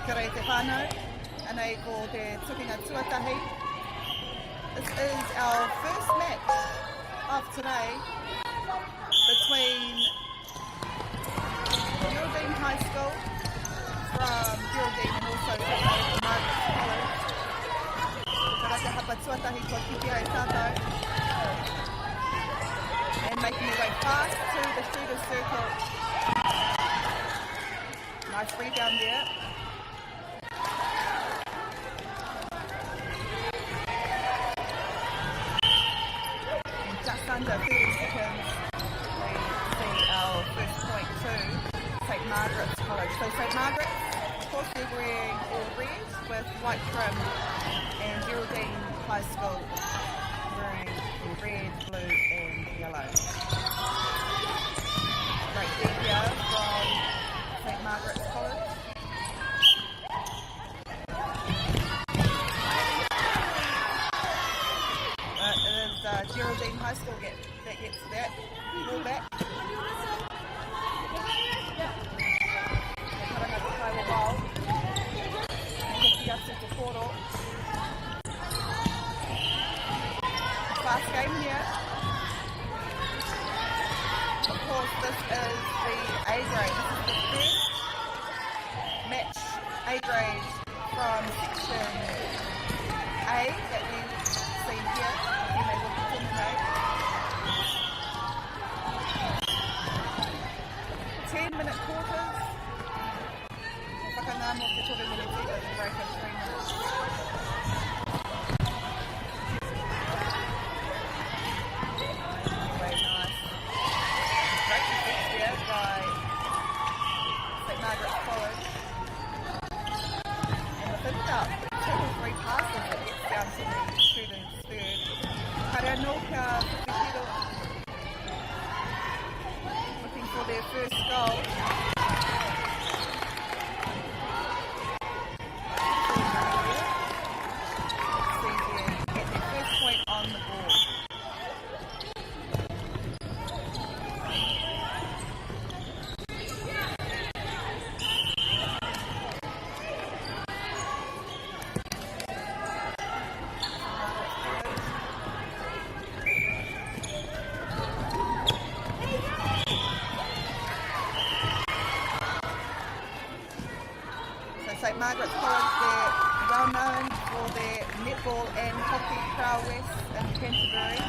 Kia te whānau, anei ko te tukinga tuatahi. This is our first match of today between Dunedin High School from Dunedin and also from Margaret's College. Karaka hapa tuatahi ko kipia e tātou. And making their way fast to the shooter's circle. Nice rebound there. Under 30 seconds, we see our first point to St Margaret's College. So St Margaret's, of course, they're wearing all red with white trim, and Dunedin High School wearing red, blue and yellow. Great deep here from St Margaret's College. Dunedin High School that gets that ball back. Fast game here. Of course, this is the A grade. This is the first match A grade from section A that we've seen here. 10-minute quarters. Whakanamo te 20 minutes ago, the break of 3 minutes. Very nice. Great defense there by St Margaret's College. And within about 2 or 3 passes, it gets down to the shooter's third. Karanoka Fukiro looking for their first goal. Get their first point on the board. Margaret's College, they're well known for their netball and hockey prowess in Canterbury.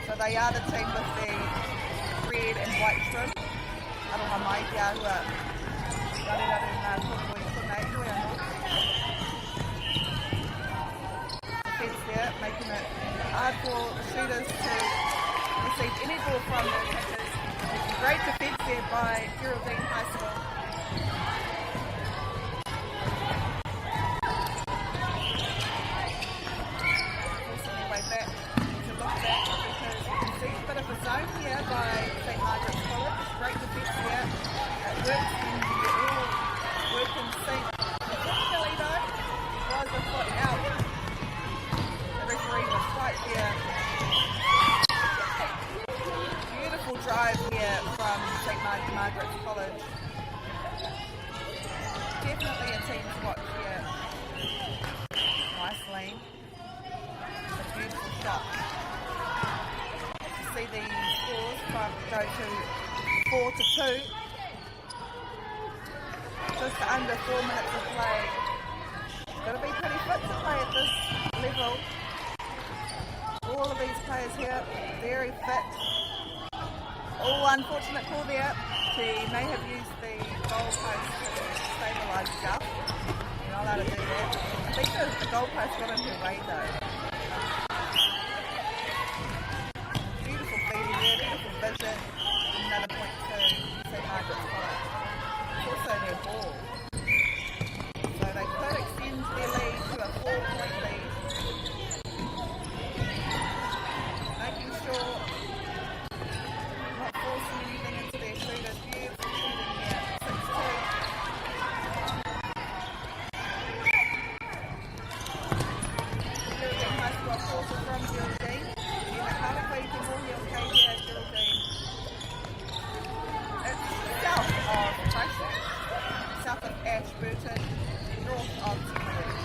So they are the team with the red and white trim. Aroha mai te ahua. Rare ngā kōpoi tōnei koe anō. Defence here, making it hard for the shooters to receive any ball from the attackers. It's a great defence there by Geraldine High School. Forcing their way back to look back because you can see a bit of a zone here by St Margaret's College. Great defence here. It works when you all work in sync. Unfortunately though, was a foot out. The referee was right there. Beautiful drive here from St Margaret's College. Definitely a team to watch here. Nice lane. A beautiful shot. See the scores from go to 4-2. Just under 4 minutes of play. It's got to be pretty fit to play at this level. All of these players here, very fit. Oh, unfortunate call there. She may have used the goalpost to stabilise stuff. You're not allowed to do that. I think the goalpost got in her way though. Beautiful feeding there, beautiful vision. Another point to St Margaret's College. It's also their ball. So they could extend their lead to a 4-point lead. Making sure not forcing anything into their shooters. Beautiful shooting here. 6-2. Geraldine High School, of course, is from Geraldine. You mechanically can all your okay here at Geraldine. It's south of Christchurch, south of Ashburton, north of Timaru.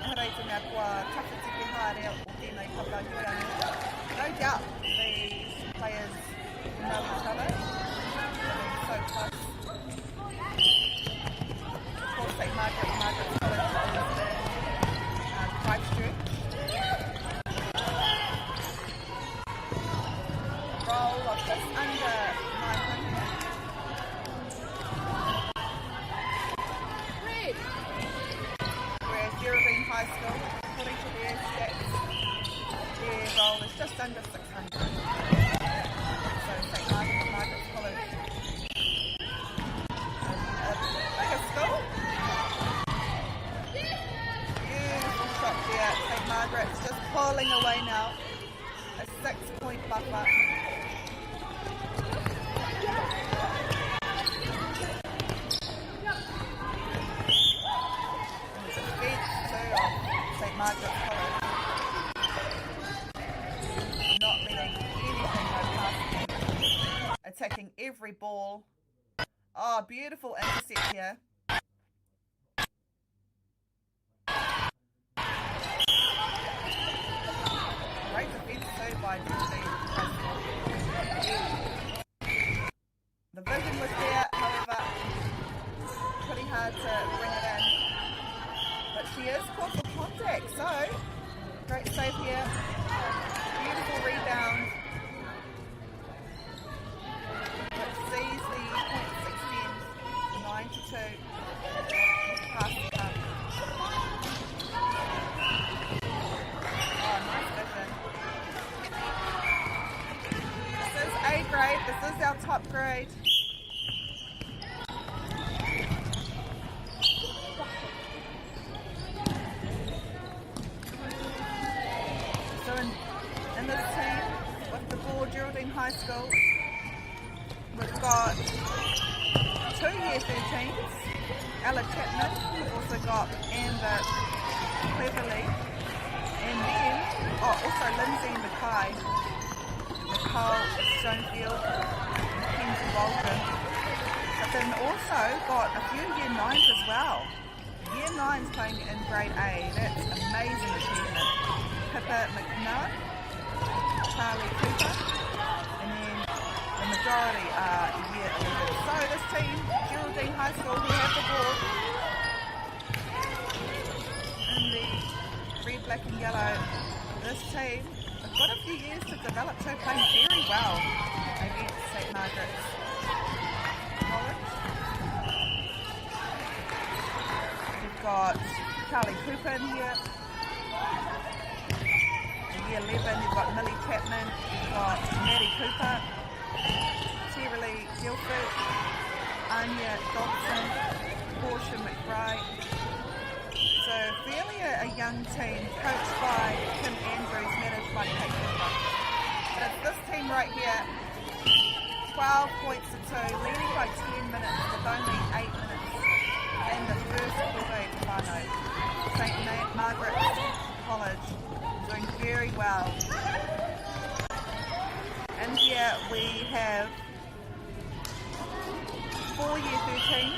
Hareita ngā kua tawhitiki haere o tēnei whakahuianga. No doubt these players know each other. They're so close. Of course, St Margaret's College is in Christchurch. Roll of just under 900. Whereas Geraldine High School, according to their stats, their roll is just under 600. So St Margaret's College, a bigger school. Beautiful shot there. St Margaret's just pulling away now. A 6-point buffer. St Margaret's College, not letting anything go past them, attacking every ball. Oh, beautiful intercept here. Great defence too by Dunedin. The vision was there, however, pretty hard to bring it in. But she is caught for contact, so great save here. Beautiful rebound. But sees the points extend 9-2. Pass the cup. Oh, nice vision. This is A grade. This is our top grade. In this team, with the ball, Geraldine High School, we've got 2 year 13s, Ella Chapman, we've also got Amber Cleverly, and then, also Lindsay Mackay, Nicole Stonefield, Mackenzie Walton, but then also got a few year 9s as well. Year 9s playing in grade A, that's amazing achievement. Pippa McNair, Charlie Cooper, and then the majority are year 11. So this team, Geraldine High School, who have the ball in the red, black and yellow, this team have got a few years to develop, so playing very well against St Margaret's College. We've got Carly Cooper in here. In year 11, you've got Millie Chapman, you've got Maddie Cooper, Terry Guilford, Anya Dobson, Portia McBride. So fairly a young team, coached by Kim Andrews, managed by Kate Cooper. But it's this team right here, 12 points to 2, leading by 10 minutes with only 8 minutes in the first quarter final. St Margaret's College doing very well. And here we have 4 year 13s.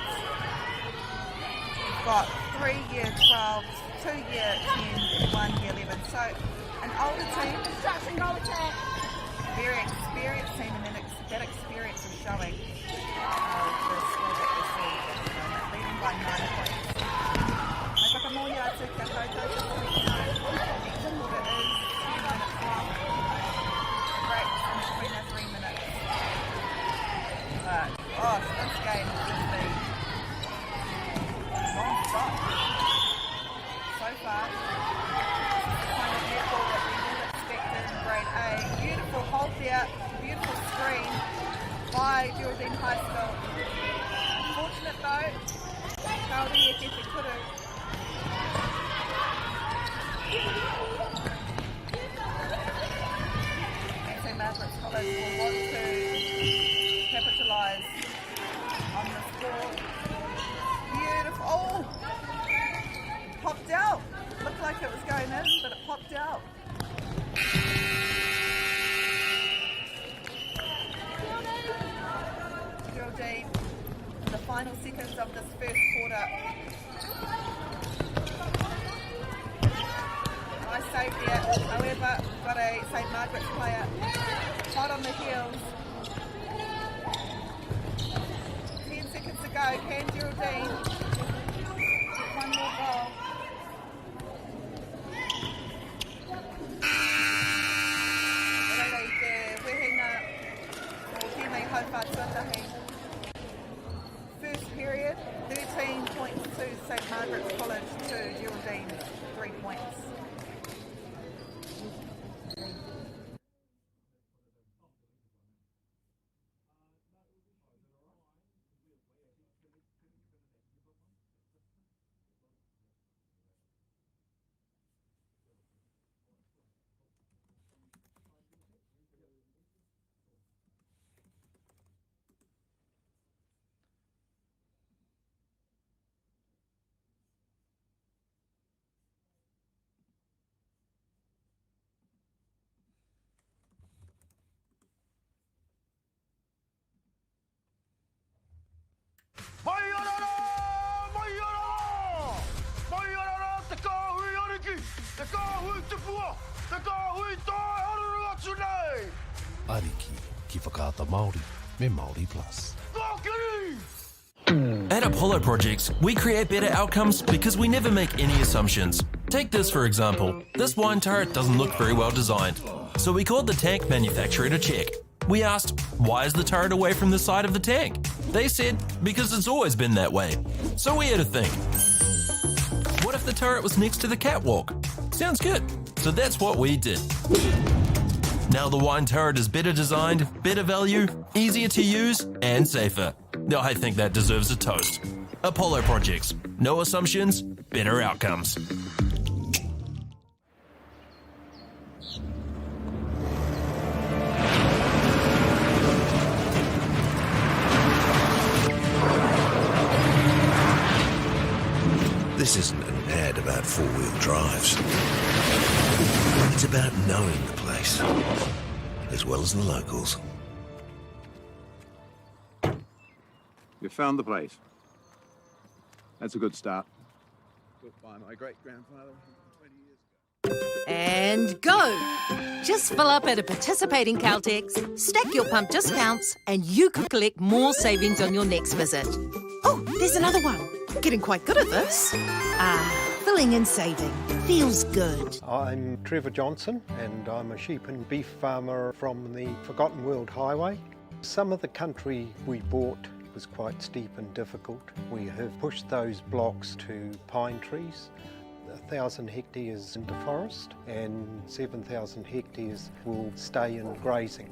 We've got 3 year 12s, 2 year 10s, and 1 year 11. So an older team, very experienced team, and then that experience is showing the score that we see at the moment, leading by 9 points. Whakamoia to kia koutou, just to let you know, next quarter is 10 minutes long. Break in between our 3 minutes. But, this game has just been non-stop so far. This is the kind of netball that we would expect in grade A. Beautiful hold there, beautiful screen by Geraldine High School. Unfortunate though, Kauri e te kuru. And St Margaret's College will want to capitalise on the score. Beautiful. Oh! Popped out. Looked like it was going in, but it popped out. Geraldine, in the final seconds of this first quarter. Nice save there. However, we've got a St Margaret's player hot on the heels. 10 seconds to go. Can Geraldine get one more goal? First period, 13 points to St Margaret's College to Geraldine's 3 points. Ariki, ki whakaata Māori, me Māori Plus. At Apollo Projects, we create better outcomes because we never make any assumptions. Take this for example. This wine turret doesn't look very well designed. So we called the tank manufacturer to check. We asked, why is the turret away from the side of the tank? They said, because it's always been that way. So we had to think. What if the turret was next to the catwalk? Sounds good. So that's what we did. Now the wine turret is better designed, better value, easier to use, and safer. I think that deserves a toast. Apollo Projects. No assumptions, better outcomes. This isn't an ad about four-wheel drives. It's about knowing the place, as well as the locals. You found the place. That's a good start. Built by my great-grandfather 20 years ago. And go! Just fill up at a participating Caltex, stack your pump discounts, and you could collect more savings on your next visit. Oh, there's another one. Getting quite good at this. Filling and saving. Feels good. I'm Trevor Johnson and I'm a sheep and beef farmer from the Forgotten World Highway. Some of the country we bought was quite steep and difficult. We have pushed those blocks to pine trees. 1,000 hectares into forest and 7,000 hectares will stay in grazing.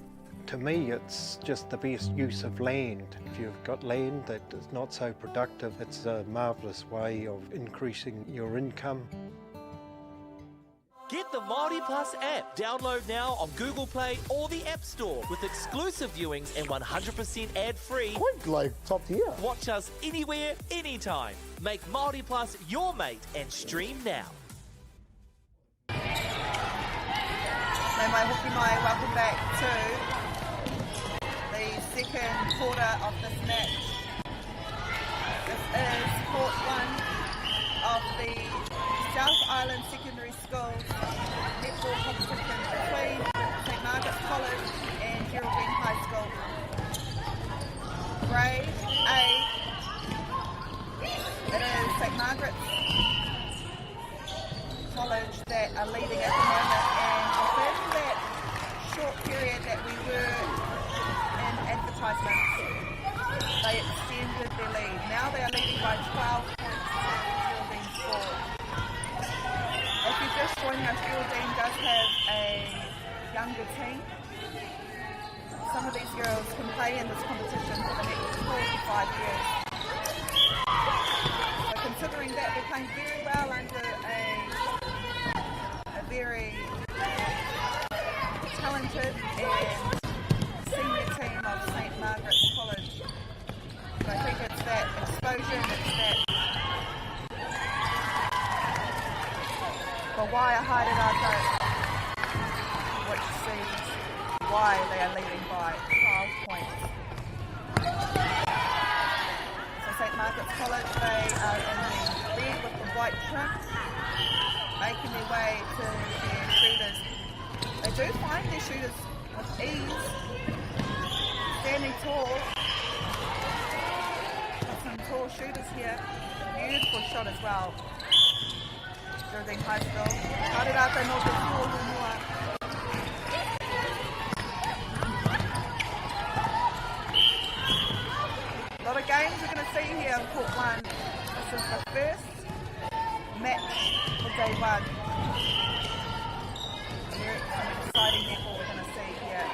To me, it's just the best use of land. If you've got land that is not so productive, it's a marvellous way of increasing your income. Get the Māori Plus app. Download now on Google Play or the App Store with exclusive viewings and 100% ad-free. Quite like top tier. Watch us anywhere, anytime. Make Māori Plus your mate and stream now. Nau mai hoki mai, welcome back to the second quarter of this match. This is court one of the South Island Secondary Schools netball competition between St Margaret's College and Geraldine High School. Grade A, it is St Margaret's College that are leading at the moment, and within that short period that we were in advertisements, they extended their lead. Now they are leading by 12 points to Geraldine's 4. If you're just joining us, Geraldine does have a younger team. Some of these girls can play in this competition for the next 4 to 5 years. So considering that, they're playing very well under a very talented and senior team of St Margaret's College. So I think it's that exposure, it's that the wire hided our which sees why they are leading by 12 points. So St Margaret's College, they are in the red with the white trim, making their way to their shooters. They do find their shooters with ease, standing tall. Got some tall shooters here. Beautiful shot as well. Geraldine High School. Harirata no te tuohunua. A lot of games we're going to see here in Court 1. This is the first match for day 1. Some exciting netball we're going to see here.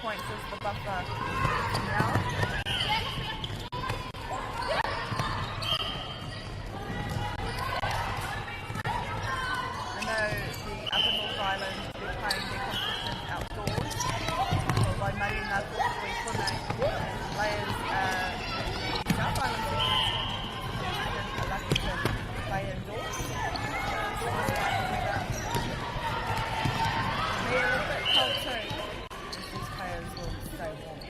Points is the buffer now. I know the Upper North Island, they're playing their competition outdoors. Although maybe not all the way for players the South Island competition are lucky to play indoors. They're a little bit cold too. These players will stay warm.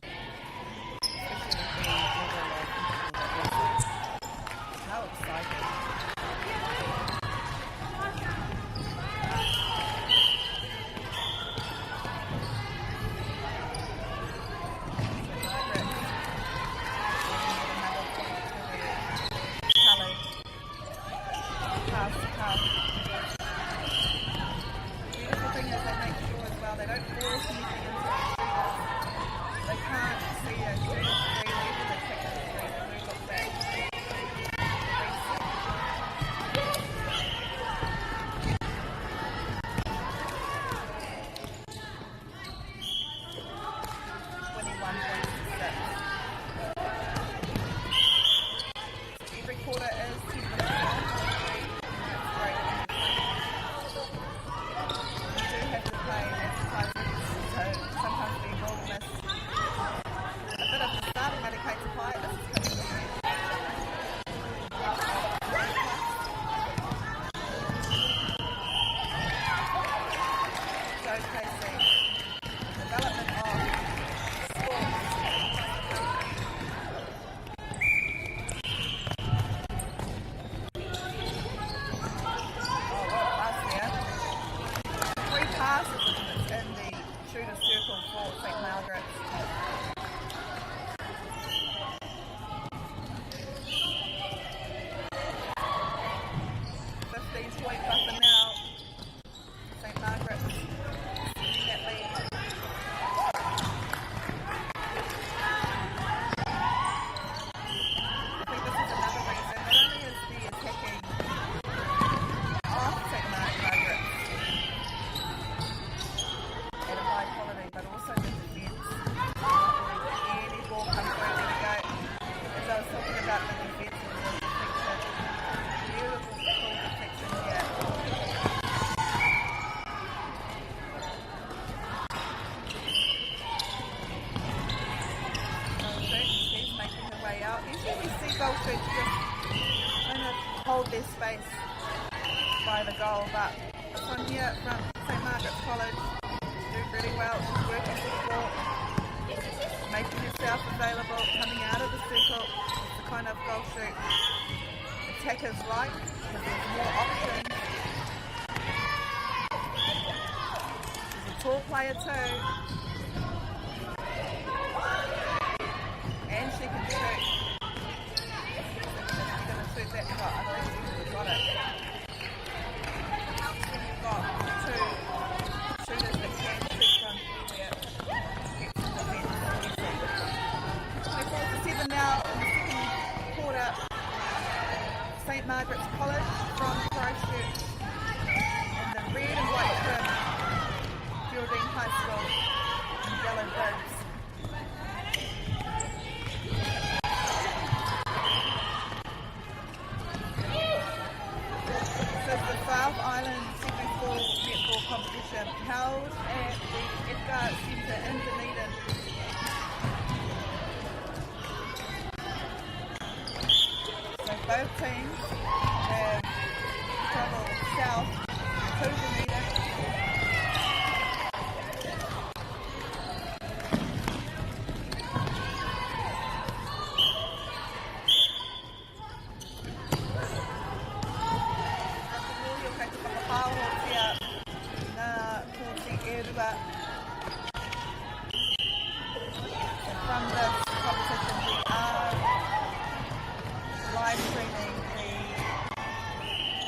to just kind of hold their space by the goal. But this one here from St Margaret's College do really well, just working for the ball, making yourself available, coming out of the circle. It's the kind of goal shoot attackers like, because there's more options. She's a tall player too, and she can shoot. She's going to shoot that shot. I think she's got it. You've got two shooters that can shoot from anywhere. 24-7 now in the second quarter. St Margaret's College from Christchurch in the red and white trim, Dunedin High School in yellow bibs. So the South Island Secondary School netball competition held at the Edgar Centre in Dunedin. So both teams have travelled south to Dunedin. From this competition, we are live streaming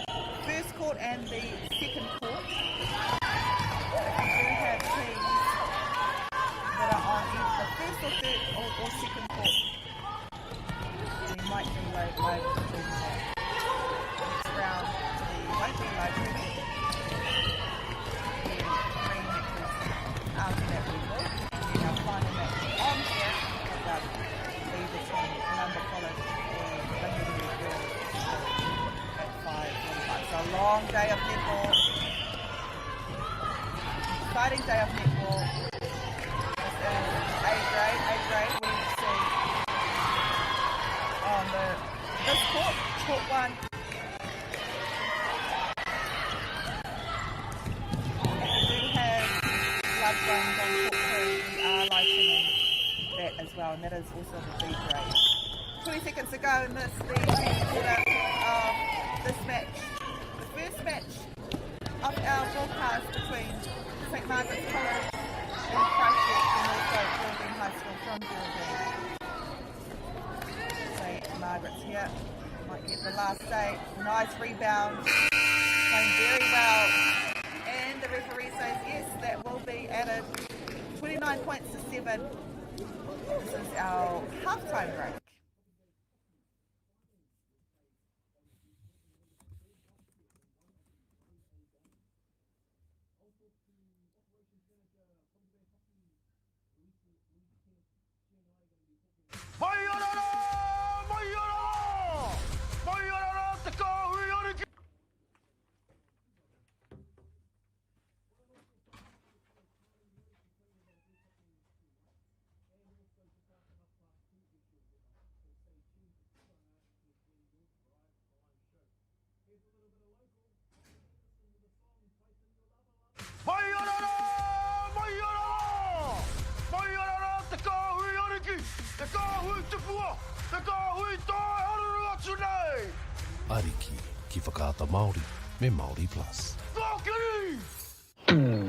the first court and the second court. If you do have teams that are on either the first or third or second court, we might be live streaming that. Next round, we won't be live streaming. Three matches after that we will. And our final match on here will be between Number College and Dunedin Girls at 5:45. So a long day of netball. Exciting day of netball. This is A grade we see on this court 1. If you do have loved ones on court 2, we are live streaming that as well, and that is also the B grade. 20 seconds to go in the second quarter of this match. The first match of our broadcast between St Margaret's College and Christchurch, and also Dunedin High School from Dunedin. St Margaret's here, might get the last day. Nice rebound, playing very well. And the referee says yes, that will be added. 29 points to 7. This is our halftime break. Ariki ki whakaata Māori me Māori Plus.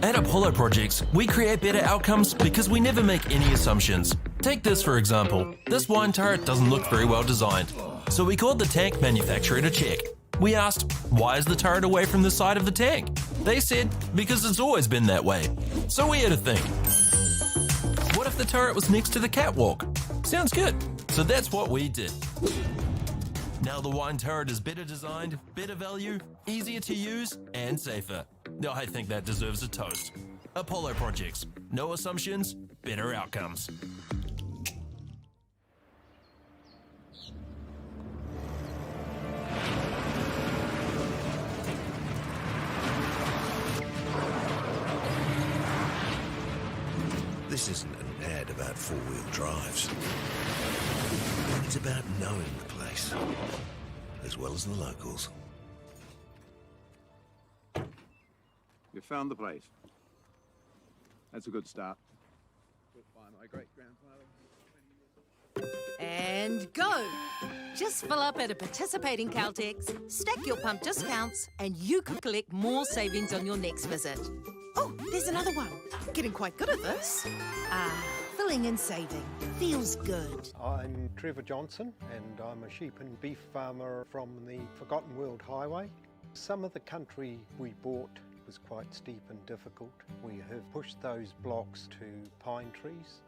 At Apollo Projects, we create better outcomes because we never make any assumptions. Take this for example. This wine turret doesn't look very well designed. So we called the tank manufacturer to check. We asked, why is the turret away from the side of the tank? They said, because it's always been that way. So we had a think. What if the turret was next to the catwalk? Sounds good. So that's what we did. Now the wine turret is better designed, better value, easier to use, and safer. I think that deserves a toast. Apollo Projects. No assumptions, better outcomes. This isn't an ad about four-wheel drives. It's about knowing the place, as well as the locals. You found the place. That's a good start. Built by my great-grandfather. And go! Just fill up at a participating Caltex, stack your pump discounts, and you could collect more savings on your next visit. Oh, there's another one. Getting quite good at this. Filling and saving. Feels good. I'm Trevor Johnson and I'm a sheep and beef farmer from the Forgotten World Highway. Some of the country we bought was quite steep and difficult. We have pushed those blocks to pine trees.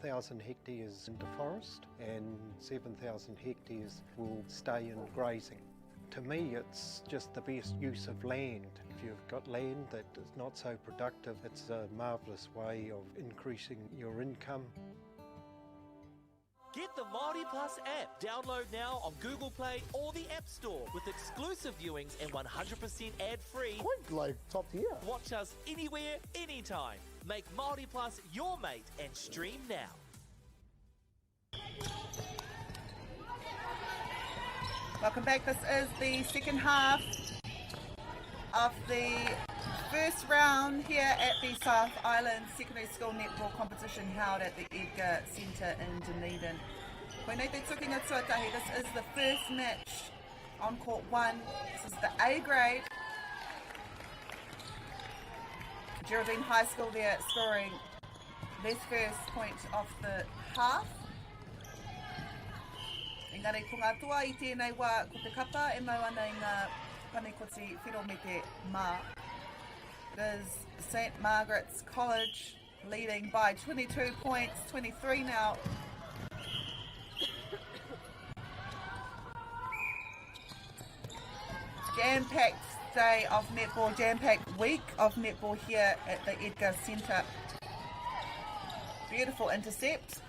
1,000 hectares into forest and 7,000 hectares will stay in grazing. To me, it's just the best use of land. If you've got land that is not so productive, it's a marvellous way of increasing your income. Get the Māori Plus app. Download now on Google Play or the App Store with exclusive viewings and 100% ad-free. Quite like top tier. Watch us anywhere, anytime. Make Māori Plus your mate and stream now. Welcome back. This is the second half of the first round here at the South Island Secondary School Netball competition held at the Edgar Centre in Dunedin. Koinei te tukinga tuatahi. This is the first match on court 1. This is the A grade. Geraldine High School there scoring their first point of the half. Engari, ko ngā tua I tēnei wā ko te kapa e mau ana I ngā panekoti whiro me te mā. It is St Margaret's College leading by 22 points, 23 now. Jam-packed day of netball, jam-packed week of netball here at the Edgar Centre. Beautiful intercept.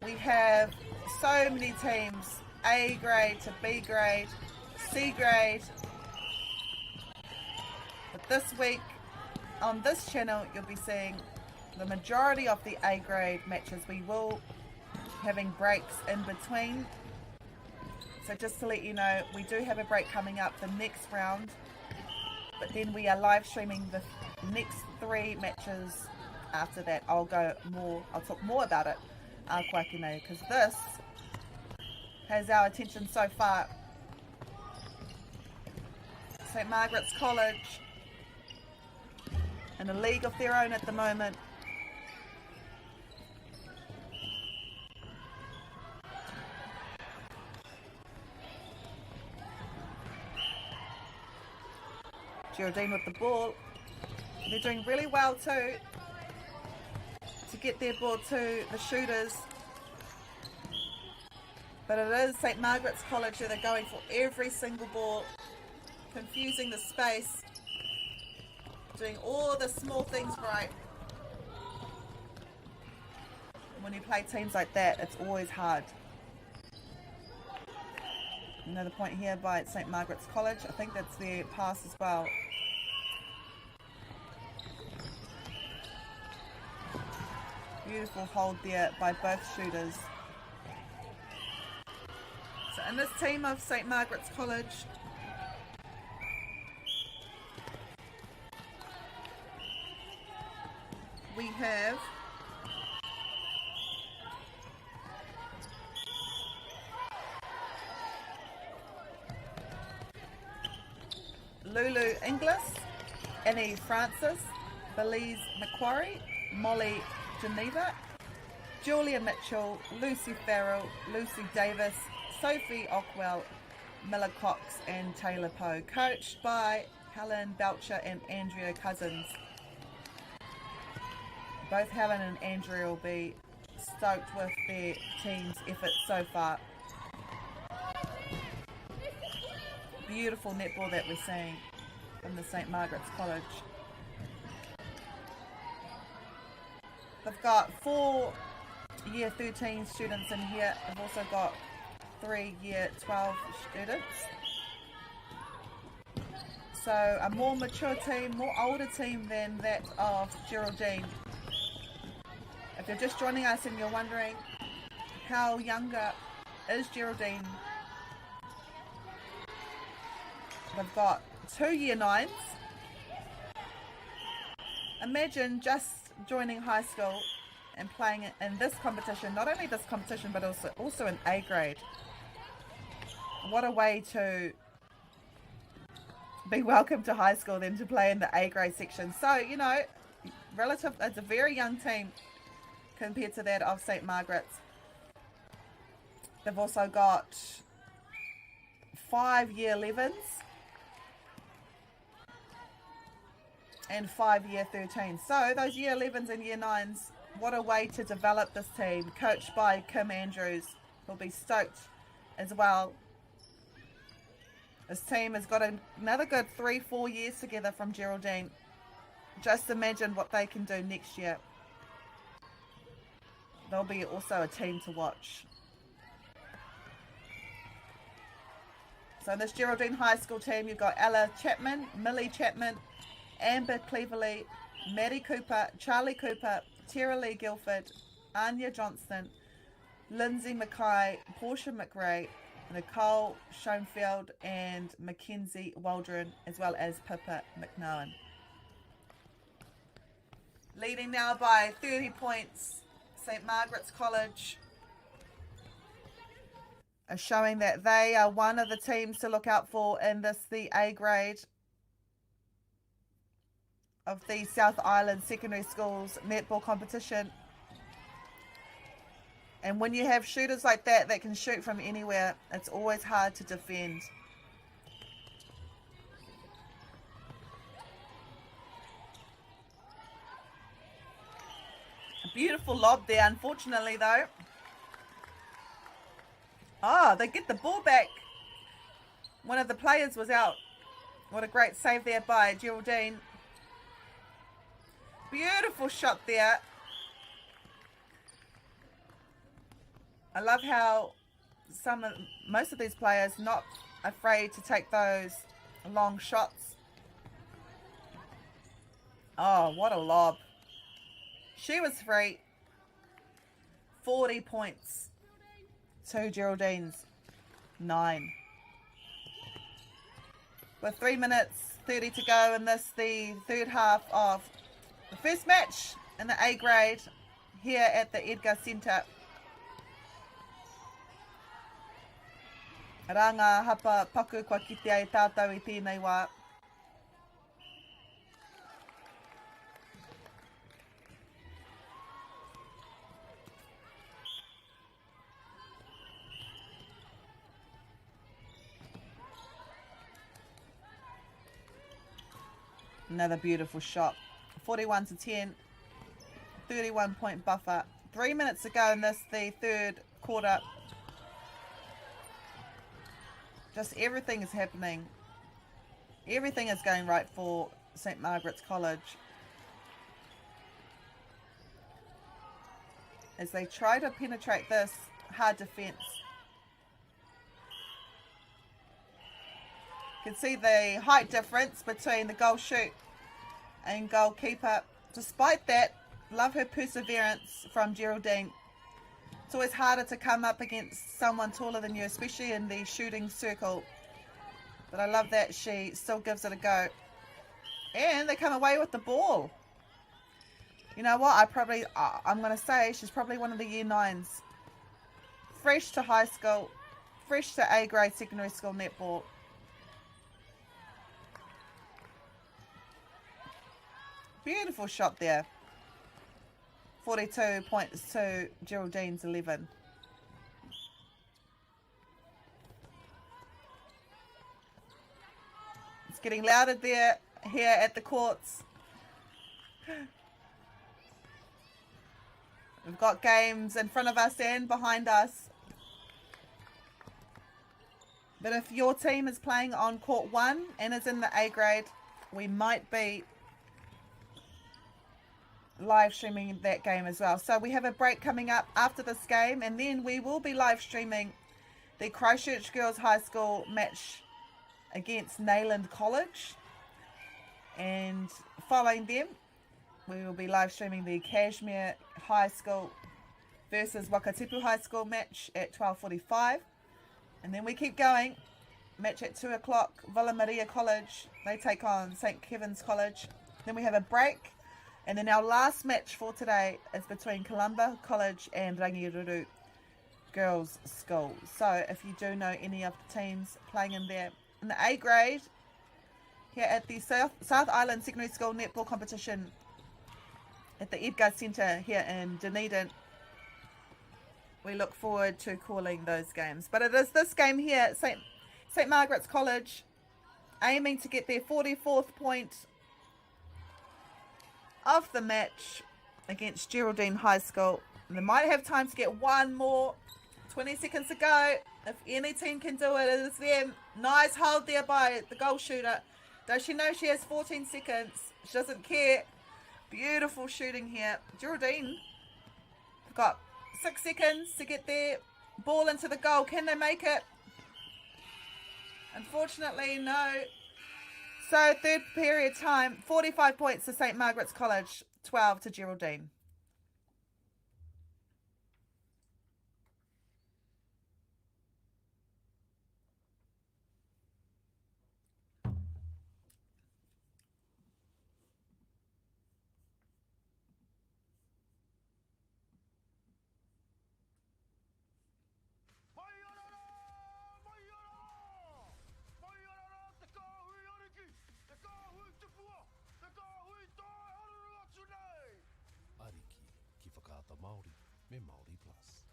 We have so many teams, A grade to B grade, C grade. But this week on this channel you'll be seeing the majority of the A grade matches. We will having breaks in between. So just to let you know, we do have a break coming up the next round, but then we are live streaming the next 3 matches after that. I'll talk more about it, because this has our attention so far. St Margaret's College in a league of their own at the moment. Geraldine with the ball. They're doing really well too to get their ball to the shooters. But it is St Margaret's College where they're going for every single ball, confusing the space, doing all the small things right. When you play teams like that, it's always hard. Another point here by St Margaret's College. I think that's their pass as well. Beautiful hold there by both shooters. So in this team of St Margaret's College, we have Lulu Inglis, Annie Francis, Belize Macquarie, Molly Geneva, Julia Mitchell, Lucy Farrell, Lucy Davis, Sophie Ockwell, Miller Cox and Taylor Poe, coached by Helen Belcher and Andrea Cousins. Both Helen and Andrea will be stoked with their team's effort so far. Beautiful netball that we're seeing from the St Margaret's College. They've got 4 year 13 students in here. They've also got 3 year 12 students. So a more mature team, more older team than that of Geraldine. If you're just joining us and you're wondering how younger is Geraldine. They've got 2 year 9s. Imagine just joining high school and playing in this competition. Not only this competition, but also in A grade. What a way to be welcome to high school than to play in the A grade section. So, you know, it's a very young team compared to that of St. Margaret's. They've also got 5 year 11s and 5 year 13s. So those year 11s and year 9s, what a way to develop this team, coached by Kim Andrews, who'll be stoked as well. This team has got another good 3-4 years together from Geraldine. Just imagine what they can do next year. They'll be also a team to watch. So this Geraldine High School team, you've got Ella Chapman, Millie Chapman, Amber Cleverley, Maddie Cooper, Charlie Cooper, Tara Lee Guilford, Anya Johnston, Lindsay Mackay, Portia McRae, Nicole Schoenfeld and Mackenzie Waldron, as well as Pippa McNowan. Leading now by 30 points, St. Margaret's College are showing that they are one of the teams to look out for in the A grade of the South Island Secondary Schools netball competition. And when you have shooters like that can shoot from anywhere, it's always hard to defend. A beautiful lob there, unfortunately though. Oh, they get the ball back. One of the players was out. What a great save there by Geraldine. Beautiful shot there. I love how most of these players not afraid to take those long shots. Oh, what a lob. She was free. 40 points to Geraldine's 9. With 3 minutes 30 to go in the third half of the first match in the A grade here at the Edgar Centre. Ranga hapa paku kwa kite ai tātou I tēnei wā. Another beautiful shot. 41 to 10. 31 point buffer. 3 minutes to go in the third quarter. Just everything is happening. Everything is going right for St. Margaret's College as they try to penetrate this hard defence. You can see the height difference between the goal shoot and goalkeeper. Despite that, love her perseverance from Geraldine. It's always harder to come up against someone taller than you, especially in the shooting circle. But I love that she still gives it a go. And they come away with the ball. You know what? I'm going to say she's probably one of the year 9s. Fresh to high school. Fresh to A grade secondary school netball. Beautiful shot there. 42 points to Geraldine's 11. It's getting louder there here at the courts. We've got games in front of us and behind us. But if your team is playing on court 1 and is in the A grade, we might be live streaming that game as well. So we have a break coming up after this game, and then we will be live streaming the Christchurch Girls High School match against Nayland College, and following them we will be live streaming the Cashmere High School versus Wakatipu High School match at 12:45. And then we keep going. Match at 2 o'clock, Villa Maria College. They take on St. Kevin's College. Then we have a break. And then our last match for today is between Columba College and Rangiruru Girls School. So if you do know any of the teams playing in there, in the A grade, here at the South Island Secondary School Netball Competition at the Edgar Centre here in Dunedin, we look forward to calling those games. But it is this game here, St. Margaret's College, aiming to get their 44th point of the match against Geraldine High School. They might have time to get one more. 20 seconds to go. If any team can do it, it is them. Nice hold there by the goal shooter. Does she know she has 14 seconds? She doesn't care. Beautiful shooting here. Geraldine have got 6 seconds to get their ball into the goal. Can they make it? Unfortunately, no. So third period time, 45 points to St. Margaret's College, 12 to Geraldine. Māori, me Māori plus.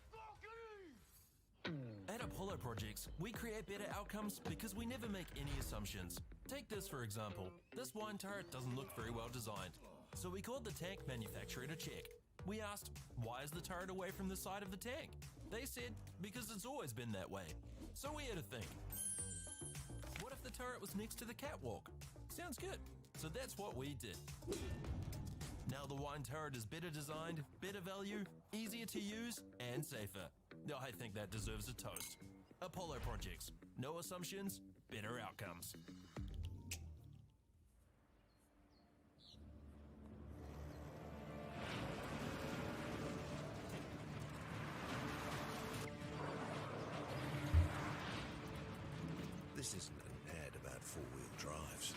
At Apollo Projects, we create better outcomes because we never make any assumptions. Take this for example. This wine turret doesn't look very well designed. So we called the tank manufacturer to check. We asked, why is the turret away from the side of the tank? They said, because it's always been that way. So we had to think. What if the turret was next to the catwalk? Sounds good. So that's what we did. Now the wine turret is better designed, better value, easier to use, and safer. I think that deserves a toast. Apollo Projects. No assumptions, better outcomes. This isn't an ad about four-wheel drives.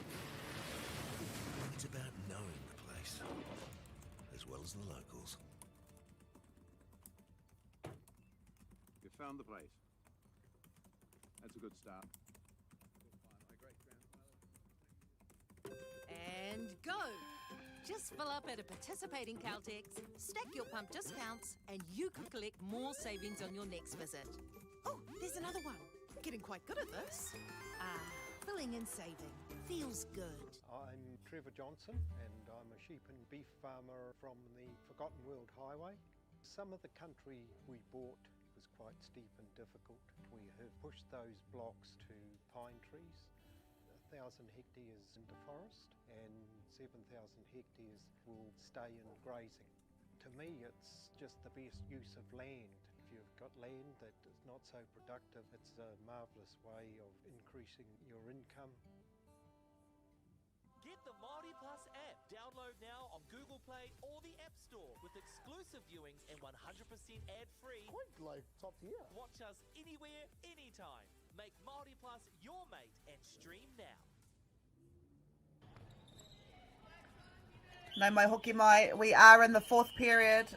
It's about knowing the place, as well as the locals. You found the place. That's a good start. And go! Just fill up at a participating Caltex, stack your pump discounts, and you could collect more savings on your next visit. Oh, there's another one. Getting quite good at this. Filling and saving. Feels good. I'm Trevor Johnson and I'm a sheep and beef farmer from the Forgotten World Highway. Some of the country we bought was quite steep and difficult. We have pushed those blocks to pine trees, 1,000 hectares into forest and 7,000 hectares will stay in grazing. To me it's just the best use of land. If you've got land that is not so productive, it's a marvellous way of increasing your income. Get the Māori Plus app. Download now on Google Play or the App Store with exclusive viewings and 100% ad-free. Quite like top tier. Watch us anywhere, anytime. Make Māori Plus your mate and stream now. No mai hoki mai. We are in the fourth period.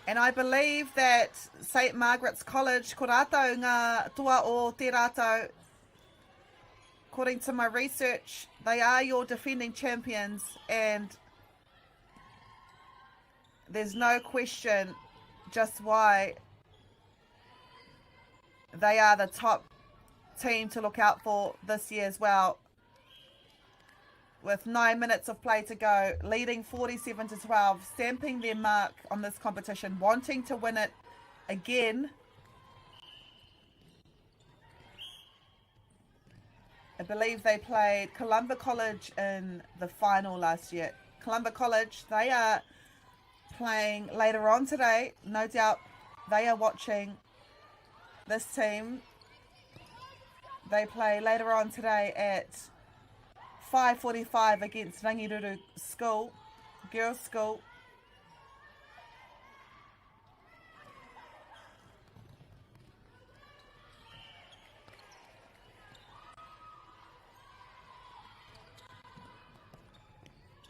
And I believe that St. Margaret's College, ko rātou ngā tua o te rātou, according to my research, they are your defending champions and there's no question just why they are the top team to look out for this year as well. With 9 minutes of play to go, leading 47-12, stamping their mark on this competition, wanting to win it again. I believe they played Columba College in the final last year. Columba College, they are playing later on today. No doubt they are watching this team. They play later on today at 5:45 against Rangiruru School, Girls School.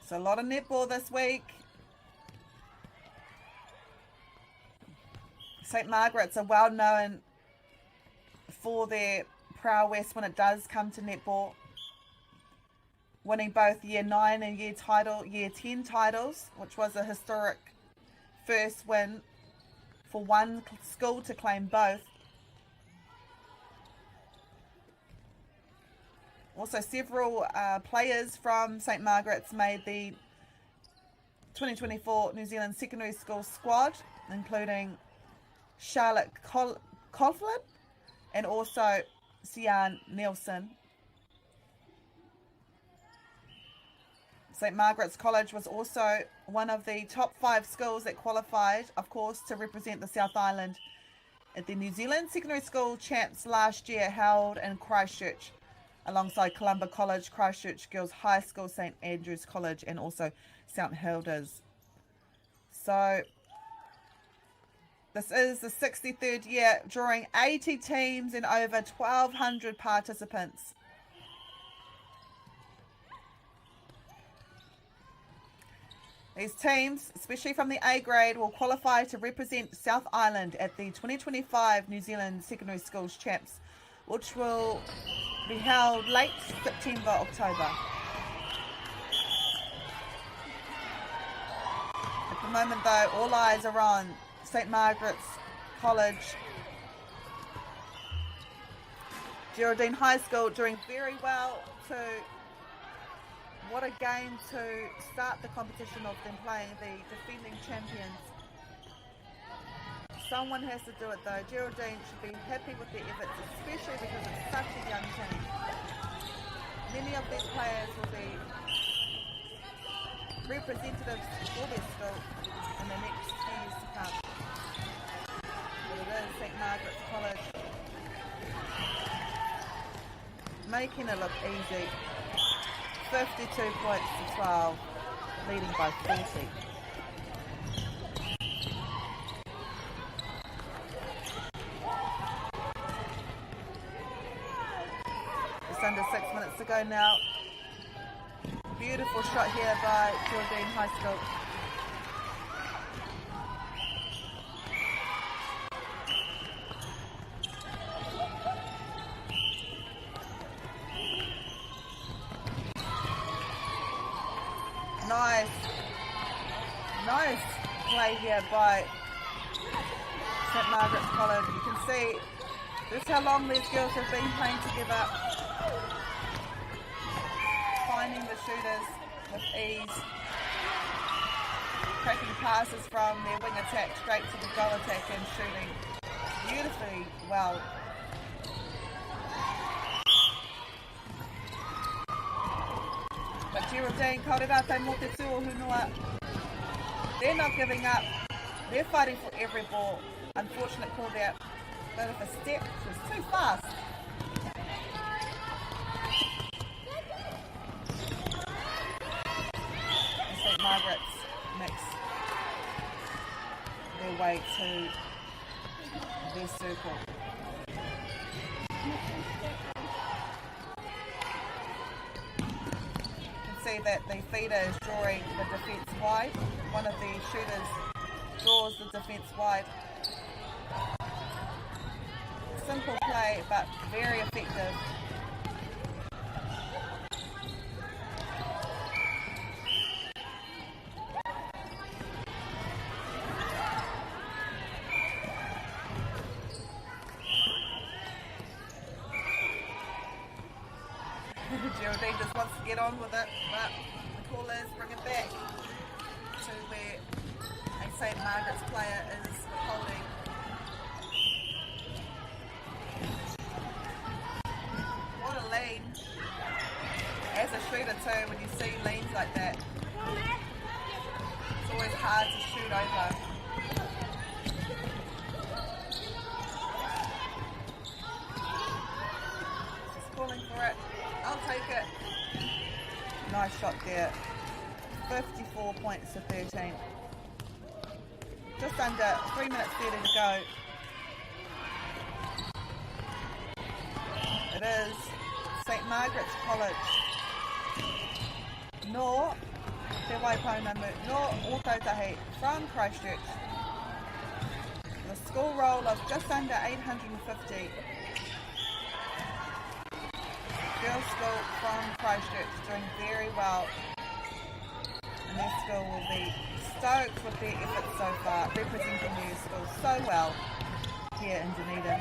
So a lot of netball this week. St Margaret's are well known for their prowess when it does come to netball, winning both Year 9 and Year 10 titles, which was a historic first win for one school to claim both. Also, several players from St Margaret's made the 2024 New Zealand Secondary School squad, including Charlotte Coughlin and also Sian Nelson. St Margaret's College was also one of the top 5 schools that qualified, of course, to represent the South Island at the New Zealand Secondary School Champs last year, held in Christchurch, alongside Columba College, Christchurch Girls High School, St Andrews College, and also St Hilda's. So this is the 63rd year, drawing 80 teams and over 1,200 participants. These teams, especially from the A grade, will qualify to represent South Island at the 2025 New Zealand Secondary Schools Champs, which will be held late September, October. At the moment, though, all eyes are on St Margaret's College. Geraldine High School doing very well to... What a game to start the competition of them playing the defending champions. Someone has to do it though. Geraldine should be happy with their efforts, especially because it's such a young team. Many of these players will be representatives for their school in the next few years to come. But it is St Margaret's College making it look easy. 52 points to 12, leading by 40. Just under 6 minutes to go now. Beautiful shot here by Geraldine High School. Nice play here by St Margaret's College. You can see just how long these girls have been playing together, finding the shooters with ease, cracking passes from their wing attack straight to the goal attack and shooting beautifully well. But Geraldine, Kaurerate mo te Tuohunua, they're not giving up. They're fighting for every ball. Unfortunate call there. Bit of a step. She was too fast. And St Margaret's mix their way to their circle. See that the feeder is drawing the defence wide. One of the shooters draws the defence wide. Simple play, but very effective. Geraldine just wants to get on with it, but the call is bring it back to where a St Margaret's player is holding. What a lean. As a shooter too, when you see leans like that, it's always hard to shoot over. She's calling for it. I'll take it. Nice shot there. 54 points to 13. Just under 3 minutes 30 to go. It is St Margaret's College. No Te Waipounamu no Otautahi from Christchurch. The school roll of just under 850. Girls school from Christchurch doing very well. And their school will be stoked with their efforts so far, representing their school so well here in Dunedin.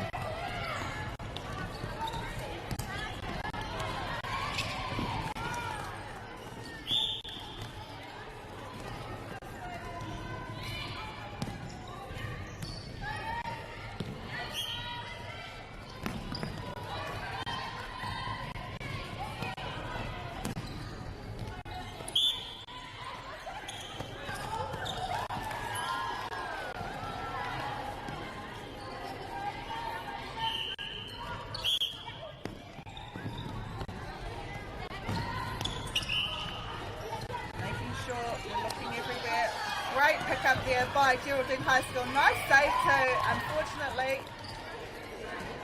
We're looking everywhere. Great pick up there by Geraldine High School. Nice save too. Unfortunately,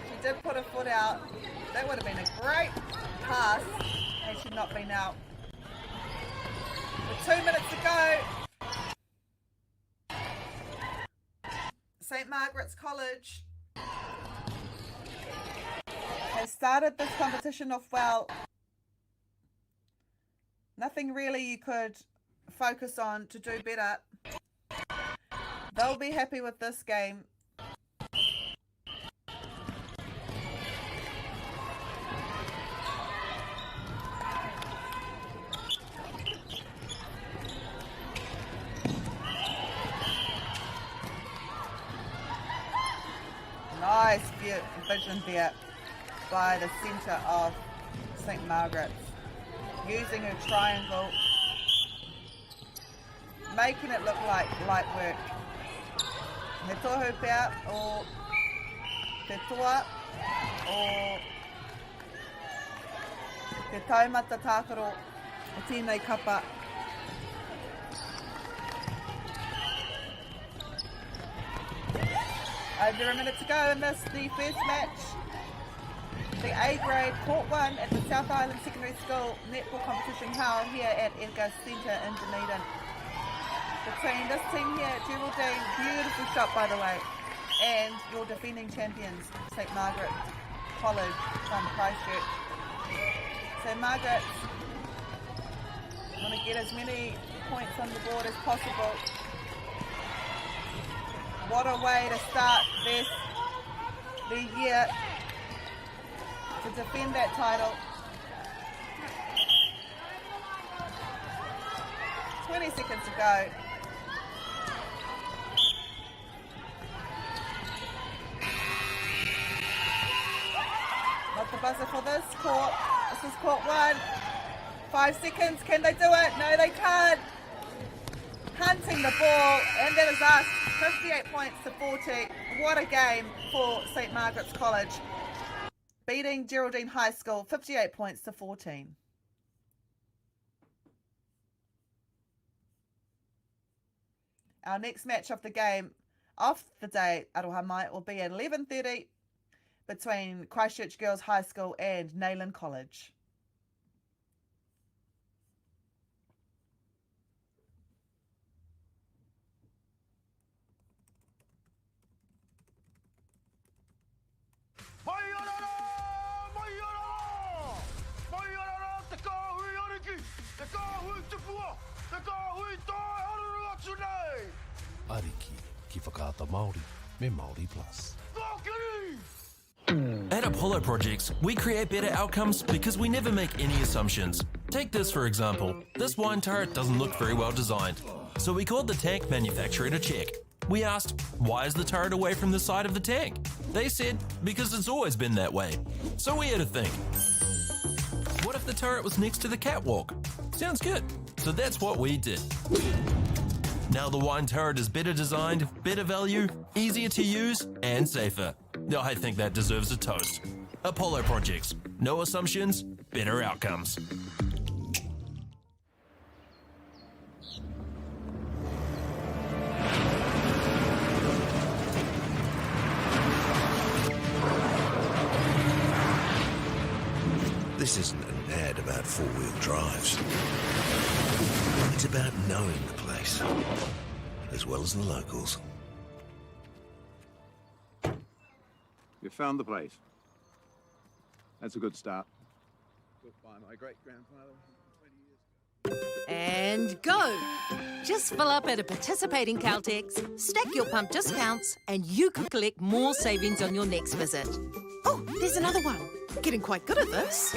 she did put her foot out. That would have been a great pass had she not been out. With 2 minutes to go, St Margaret's College has started this competition off well. Nothing really you could focus on to do better. They'll be happy with this game. Nice vision there by the centre of St Margaret's. Using her triangle, making it look like light work. He tohu pea o te toa o te taumata tākaro o tēnei kapa. Over a minute to go in the first match. The A grade Court 1 at the South Island Secondary School netball competition held here at Edgar Centre in Dunedin. This team here, Geraldine, beautiful shot by the way, and your defending champions, St Margaret's College from Christchurch. St Margaret's want to get as many points on the board as possible. What a way to start the year to defend that title. 20 seconds to go. Not the buzzer for this court. This is court 1. 5 seconds. Can they do it? No, they can't. Hunting the ball, and that is us. 58 points to 40. What a game for St Margaret's College. Beating Geraldine High School 58 points to 14. Our next match of the game of the day, aroha mai, will be at 11:30 between Christchurch Girls High School and Nayland College. Ariki, ki whakaata Māori, me Māori Plus. At Apollo Projects, we create better outcomes because we never make any assumptions. Take this for example. This wine turret doesn't look very well designed. So we called the tank manufacturer to check. We asked, why is the turret away from the side of the tank? They said, because it's always been that way. So we had to think. What if the turret was next to the catwalk? Sounds good. So that's what we did. Now the wine turret is better designed, better value, easier to use, and safer. I think that deserves a toast. Apollo Projects. No assumptions, better outcomes. This isn't an ad about four-wheel drives. It's about knowing the place, as well as the locals. You found the place. That's a good start. Built by my great-grandfather 20 years ago. And go! Just fill up at a participating Caltex, stack your pump discounts, and you could collect more savings on your next visit. Oh, there's another one. Getting quite good at this.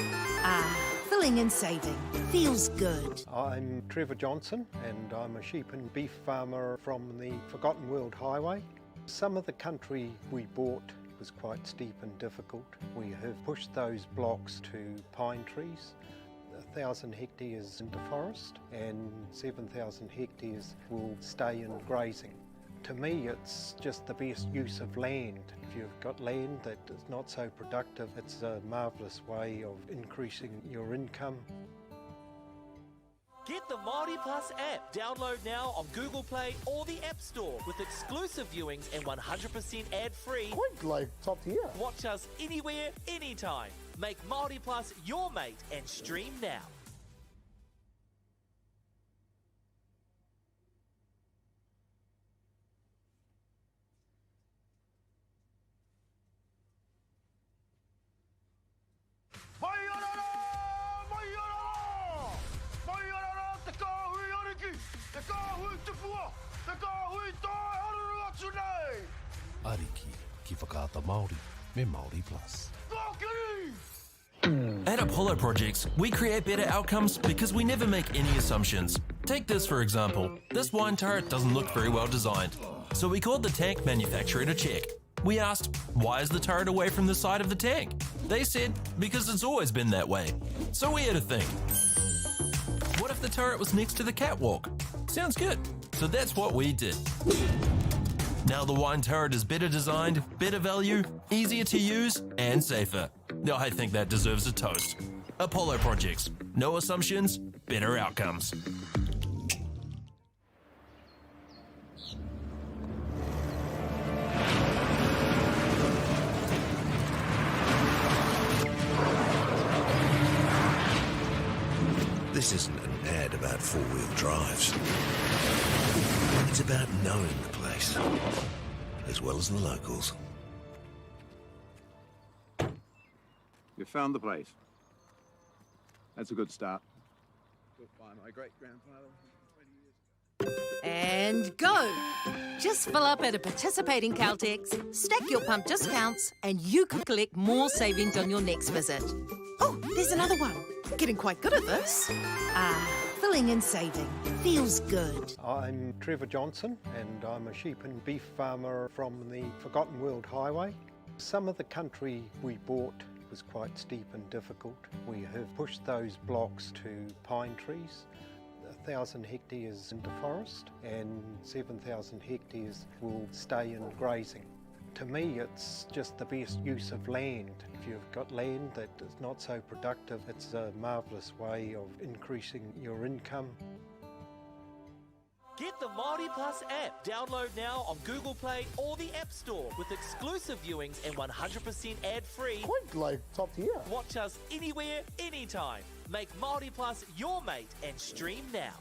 Filling and saving. Feels good. I'm Trevor Johnson and I'm a sheep and beef farmer from the Forgotten World Highway. Some of the country we bought was quite steep and difficult. We have pushed those blocks to pine trees. 1,000 hectares into forest and 7,000 hectares will stay in grazing. To me, it's just the best use of land. If you've got land that is not so productive, it's a marvellous way of increasing your income. Get the Māori Plus app. Download now on Google Play or the App Store with exclusive viewings and 100% ad-free. Quite like top tier. Watch us anywhere, anytime. Make Māori Plus your mate and stream now. Ariki, ki whakaata Māori, me Māori Plus. At Apollo Projects, we create better outcomes because we never make any assumptions. Take this for example. This wine turret doesn't look very well designed. So we called the tank manufacturer to check. We asked, why is the turret away from the side of the tank? They said, because it's always been that way. So we had to think. What if the turret was next to the catwalk? Sounds good. So that's what we did. Now the wine turret is better designed, better value, easier to use, and safer. I think that deserves a toast. Apollo Projects. No assumptions, better outcomes. This isn't an ad about four-wheel drives. It's about knowing the place, as well as the locals. You found the place. That's a good start. Built by my great-grandfather 20 years ago. And go! Just fill up at a participating Caltex, stack your pump discounts, and you could collect more savings on your next visit. Oh, there's another one. Getting quite good at this. Filling and saving. Feels good. I'm Trevor Johnson and I'm a sheep and beef farmer from the Forgotten World Highway. Some of the country we bought was quite steep and difficult. We have pushed those blocks to pine trees. 1,000 hectares into forest and 7,000 hectares will stay in grazing. To me, it's just the best use of land. If you've got land that is not so productive, it's a marvellous way of increasing your income. Get the Māori Plus app. Download now on Google Play or the App Store with exclusive viewings and 100% ad-free. Quite like top tier. Watch us anywhere, anytime. Make Māori Plus your mate and stream now.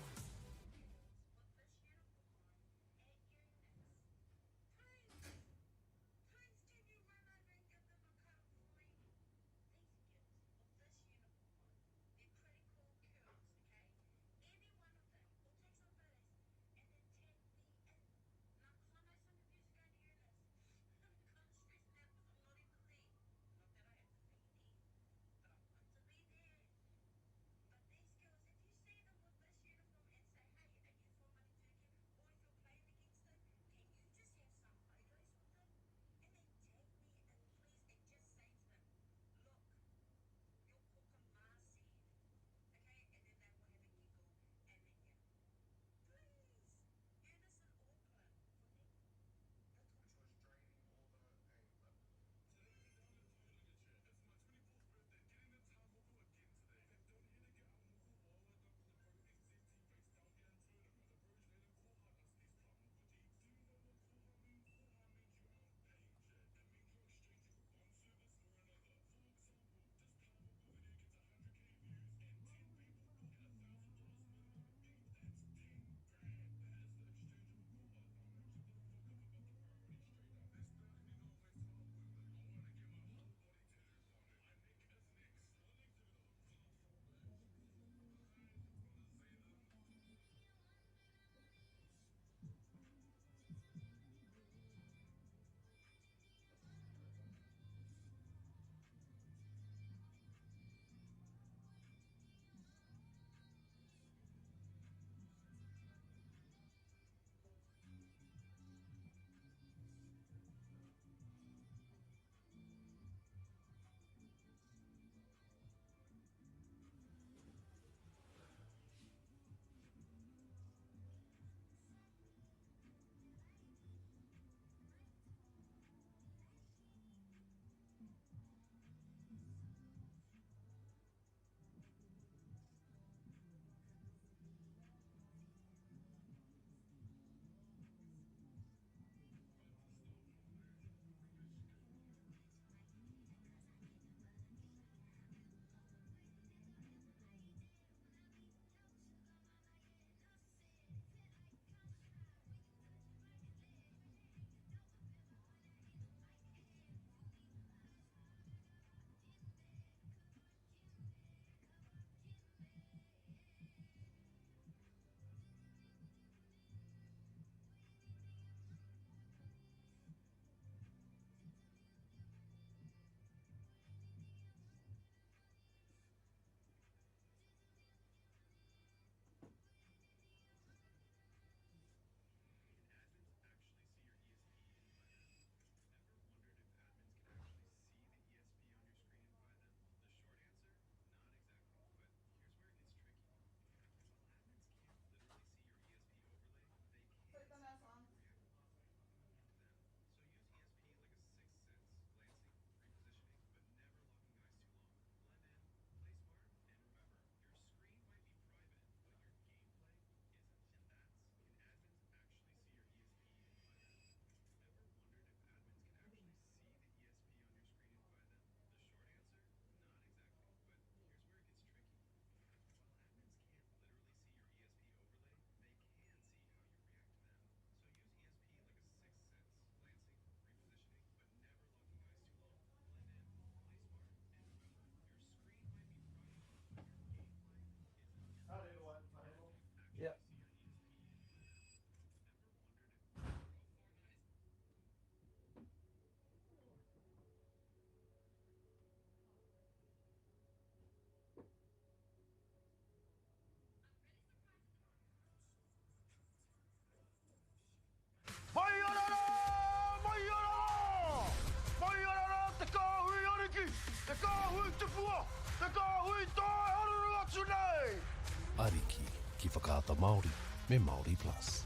Ariki ki whakaata Māori me Māori Plus.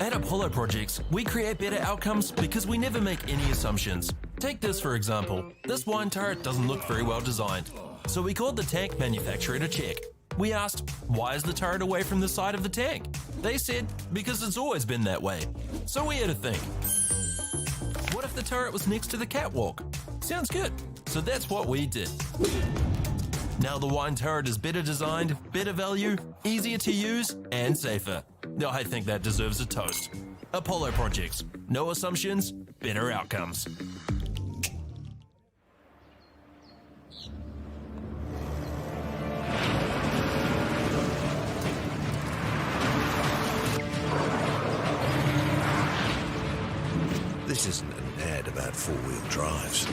At Apollo Projects, we create better outcomes because we never make any assumptions. Take this for example. This wine turret doesn't look very well designed. So we called the tank manufacturer to check. We asked, why is the turret away from the side of the tank? They said, because it's always been that way. So we had to think. What if the turret was next to the catwalk? Sounds good. So that's what we did. Now the wine turret is better designed, better value, easier to use, and safer. Now I think that deserves a toast. Apollo Projects. No assumptions, better outcomes. This isn't an ad about four-wheel drives.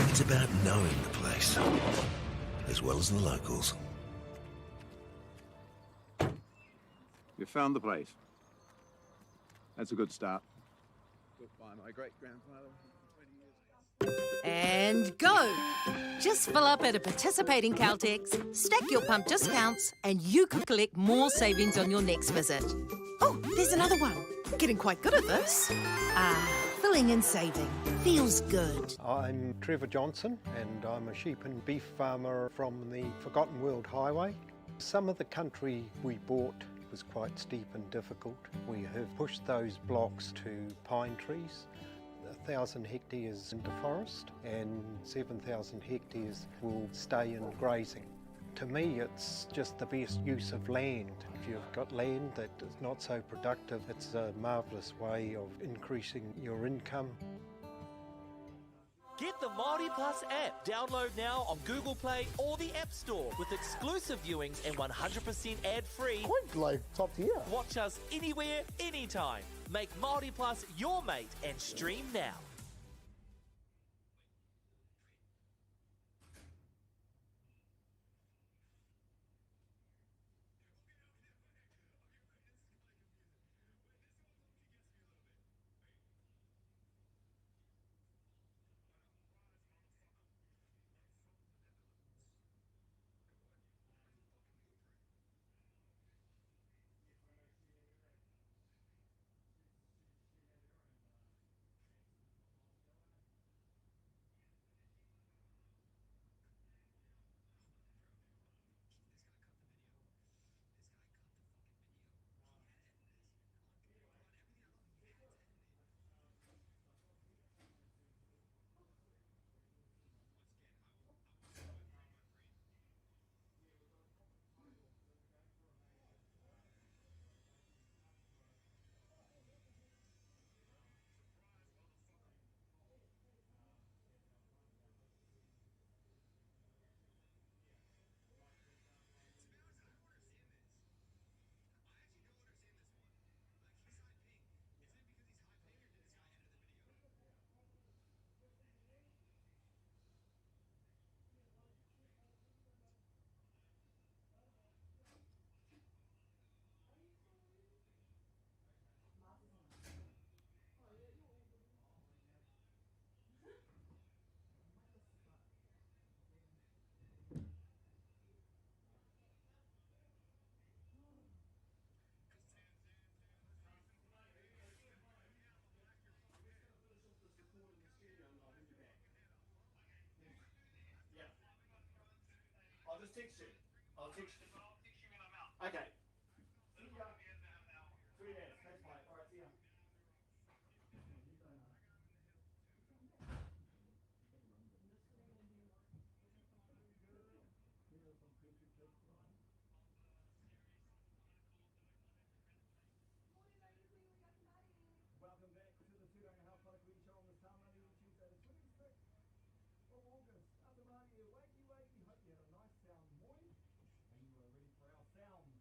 It's about knowing the place, as well as the locals. You found the place. That's a good start. Built by my great-grandfather 20 years ago. And go! Just fill up at a participating Caltex, stack your pump discounts, and you could collect more savings on your next visit. Oh, there's another one. Getting quite good at this. Filling and saving. Feels good. I'm Trevor Johnson and I'm a sheep and beef farmer from the Forgotten World Highway. Some of the country we bought was quite steep and difficult. We have pushed those blocks to pine trees, 1,000 hectares into forest and 7,000 hectares will stay in grazing. To me, it's just the best use of land. If you've got land that is not so productive, it's a marvellous way of increasing your income. Get the Māori Plus app. Download now on Google Play or the App Store with exclusive viewings and 100% ad-free. Quite like top tier. Watch us anywhere, anytime. Make Māori Plus your mate and stream now. I'll just text you. I'll text you. Okay. See ya. 3 minutes. Thanks, mate. All right, see ya. Welcome back to the Tūranga Hau Whanakui Show on this time, Monday and Tuesday, the 26th of August. Ata Māori, wakey, wakey. Hope you had a nice sound morning and you are ready for our sounds.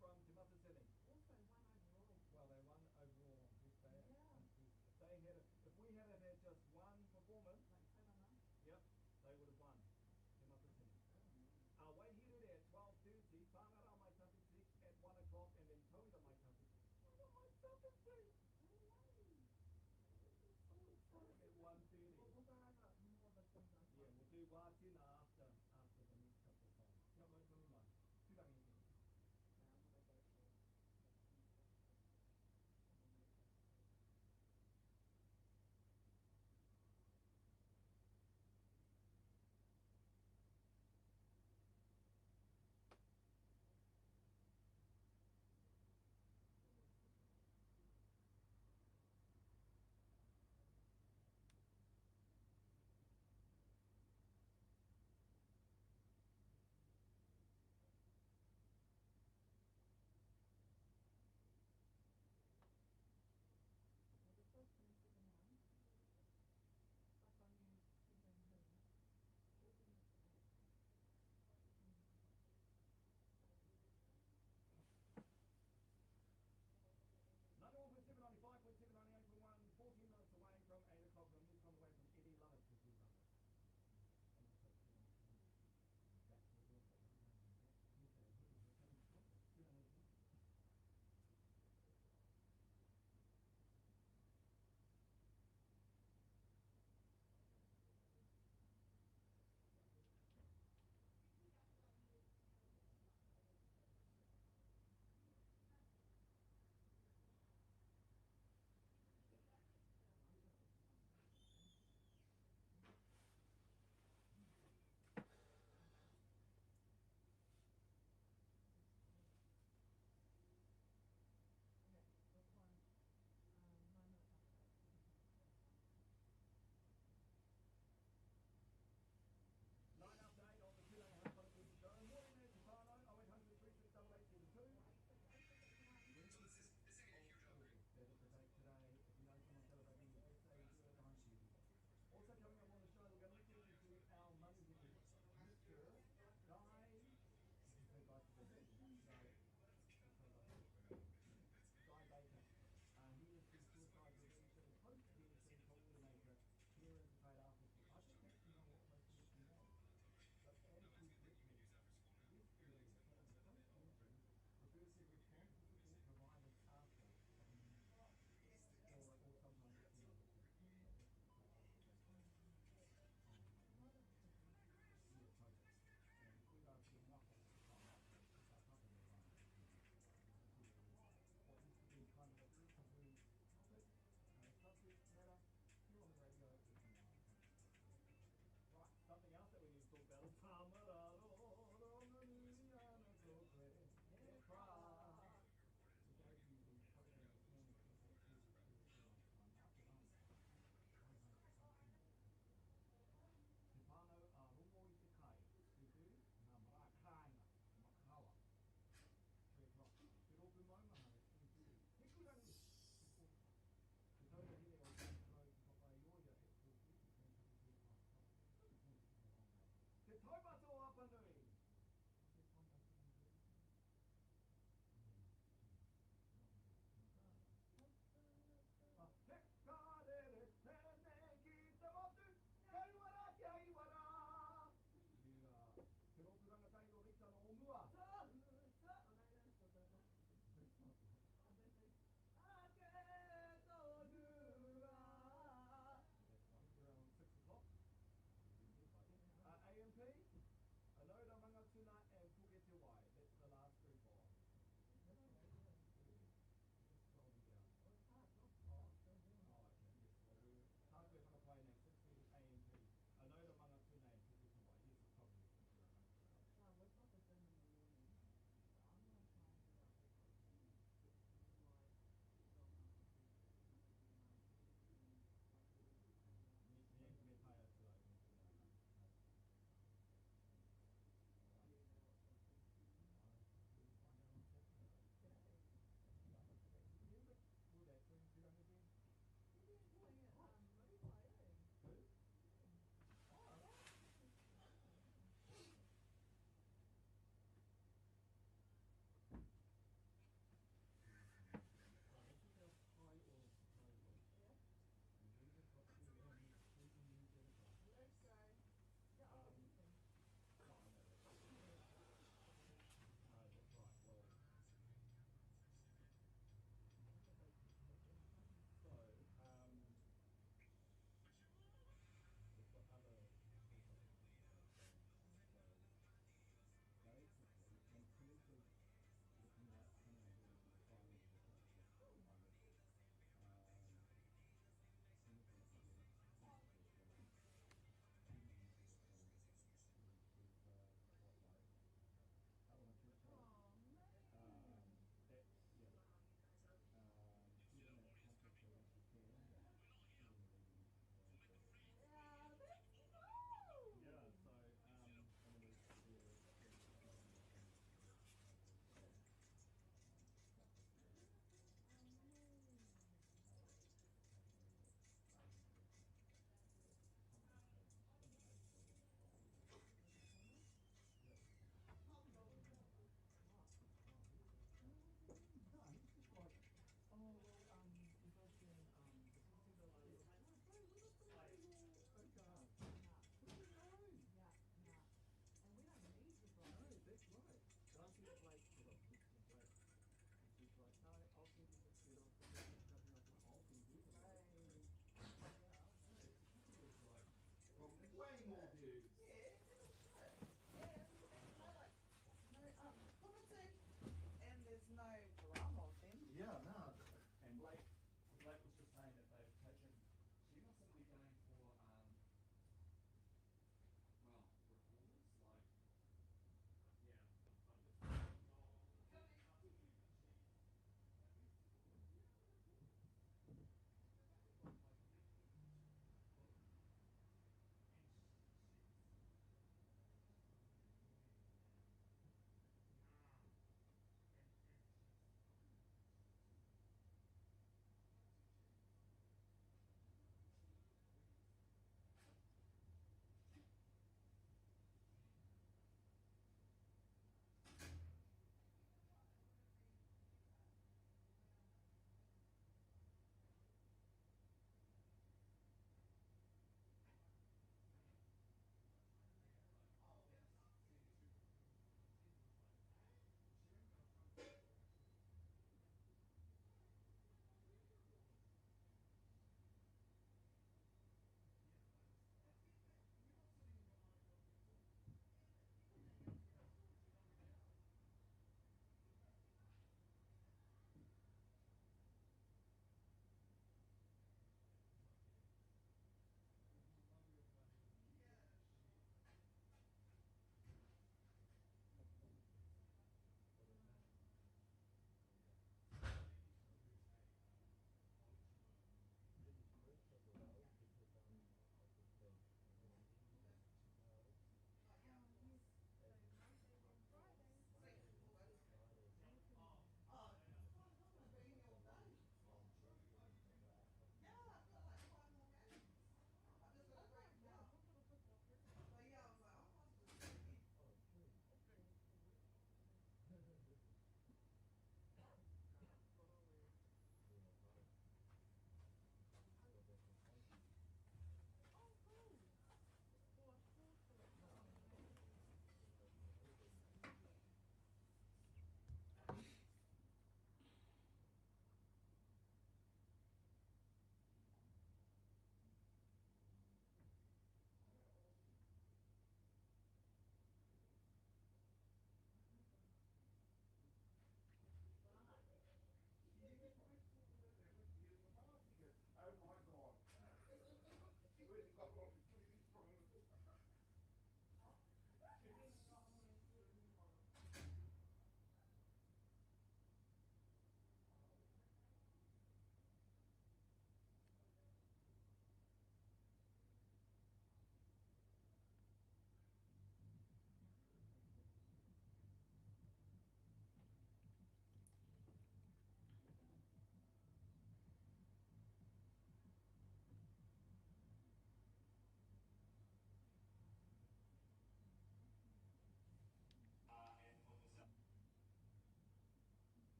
from Te Matasini. Also one overall. Well, they won overall. If they if we had had just one performance, yep, they would have won. Te Matasini. Wait here at 12:30. Whangarau mai tapiti at 1 o'clock, and then Tauira mai tapiti. At 1:30. Yeah, we'll do Wātina after the next couple of songs. Yeah, we'll do one.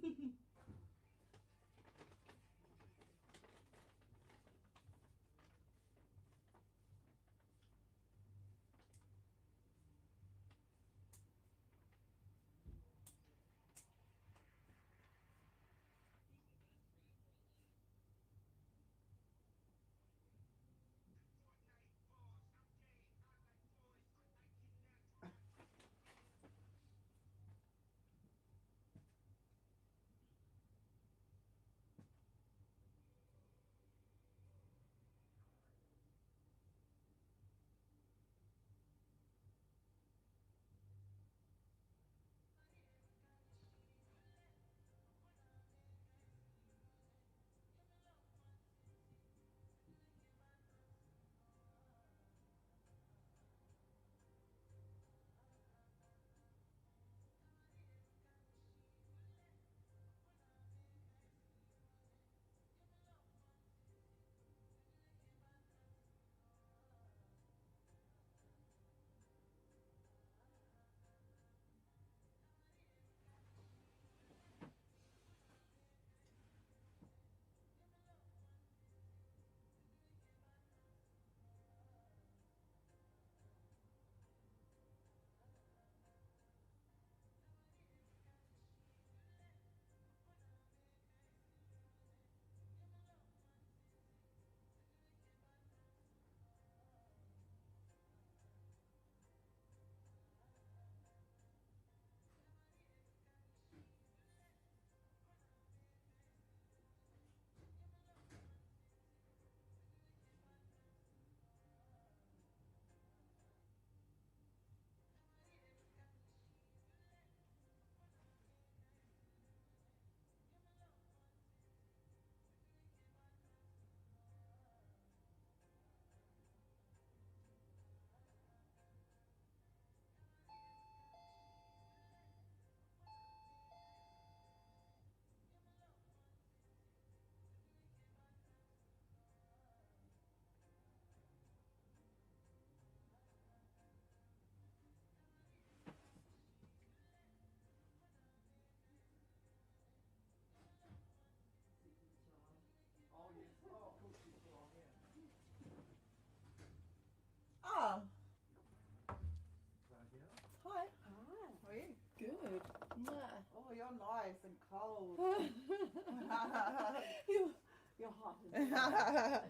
Oh. Hi. Hi. How are you? Good. Nah. Oh, you're nice and cold. You're hot.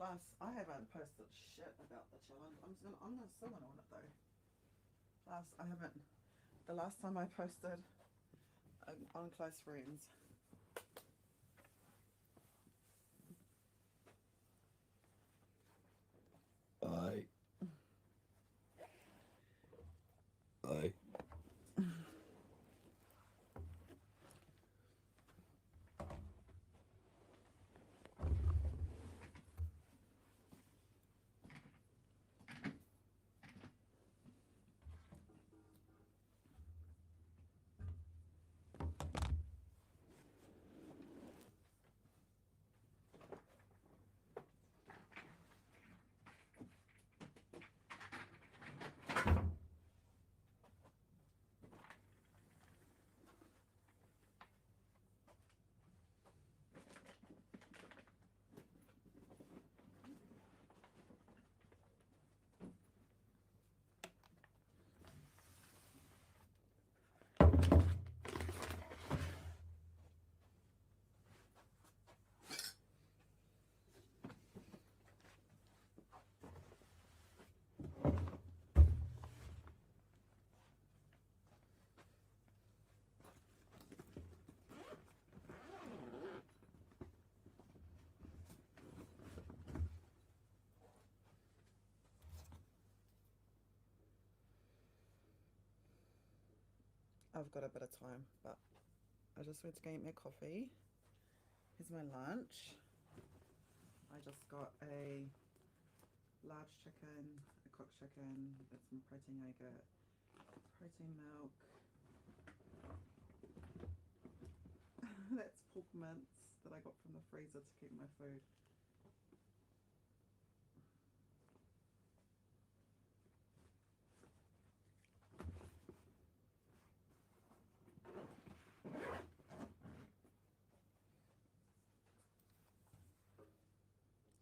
I haven't posted shit about the challenge. I'm still gonna on it though. The last time I posted on close friends. Aye. Aye. I've got a bit of time, but I just went to go eat my coffee. Here's my lunch. I just got a large chicken, a cooked chicken, with some protein yogurt, protein milk. That's pork mince that I got from the freezer to keep my food.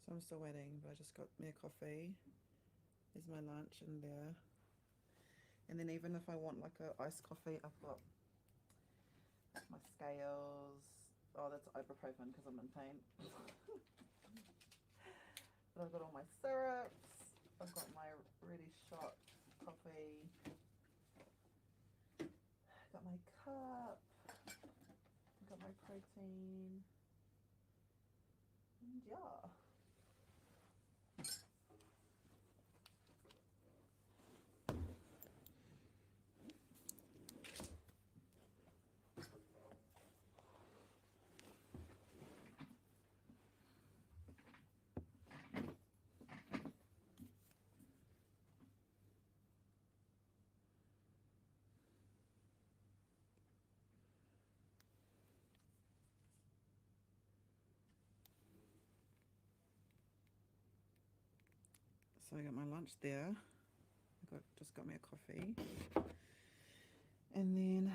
So I'm still waiting, but I just got me a coffee. There's my lunch in there. And then even if I want like a iced coffee, I've got my scales. Oh, that's ibuprofen because I'm in pain. But I've got all my syrups. I've got my ready shot coffee. Got my cup. Got my protein. And yeah. So I got my lunch there. Just got me a coffee. And then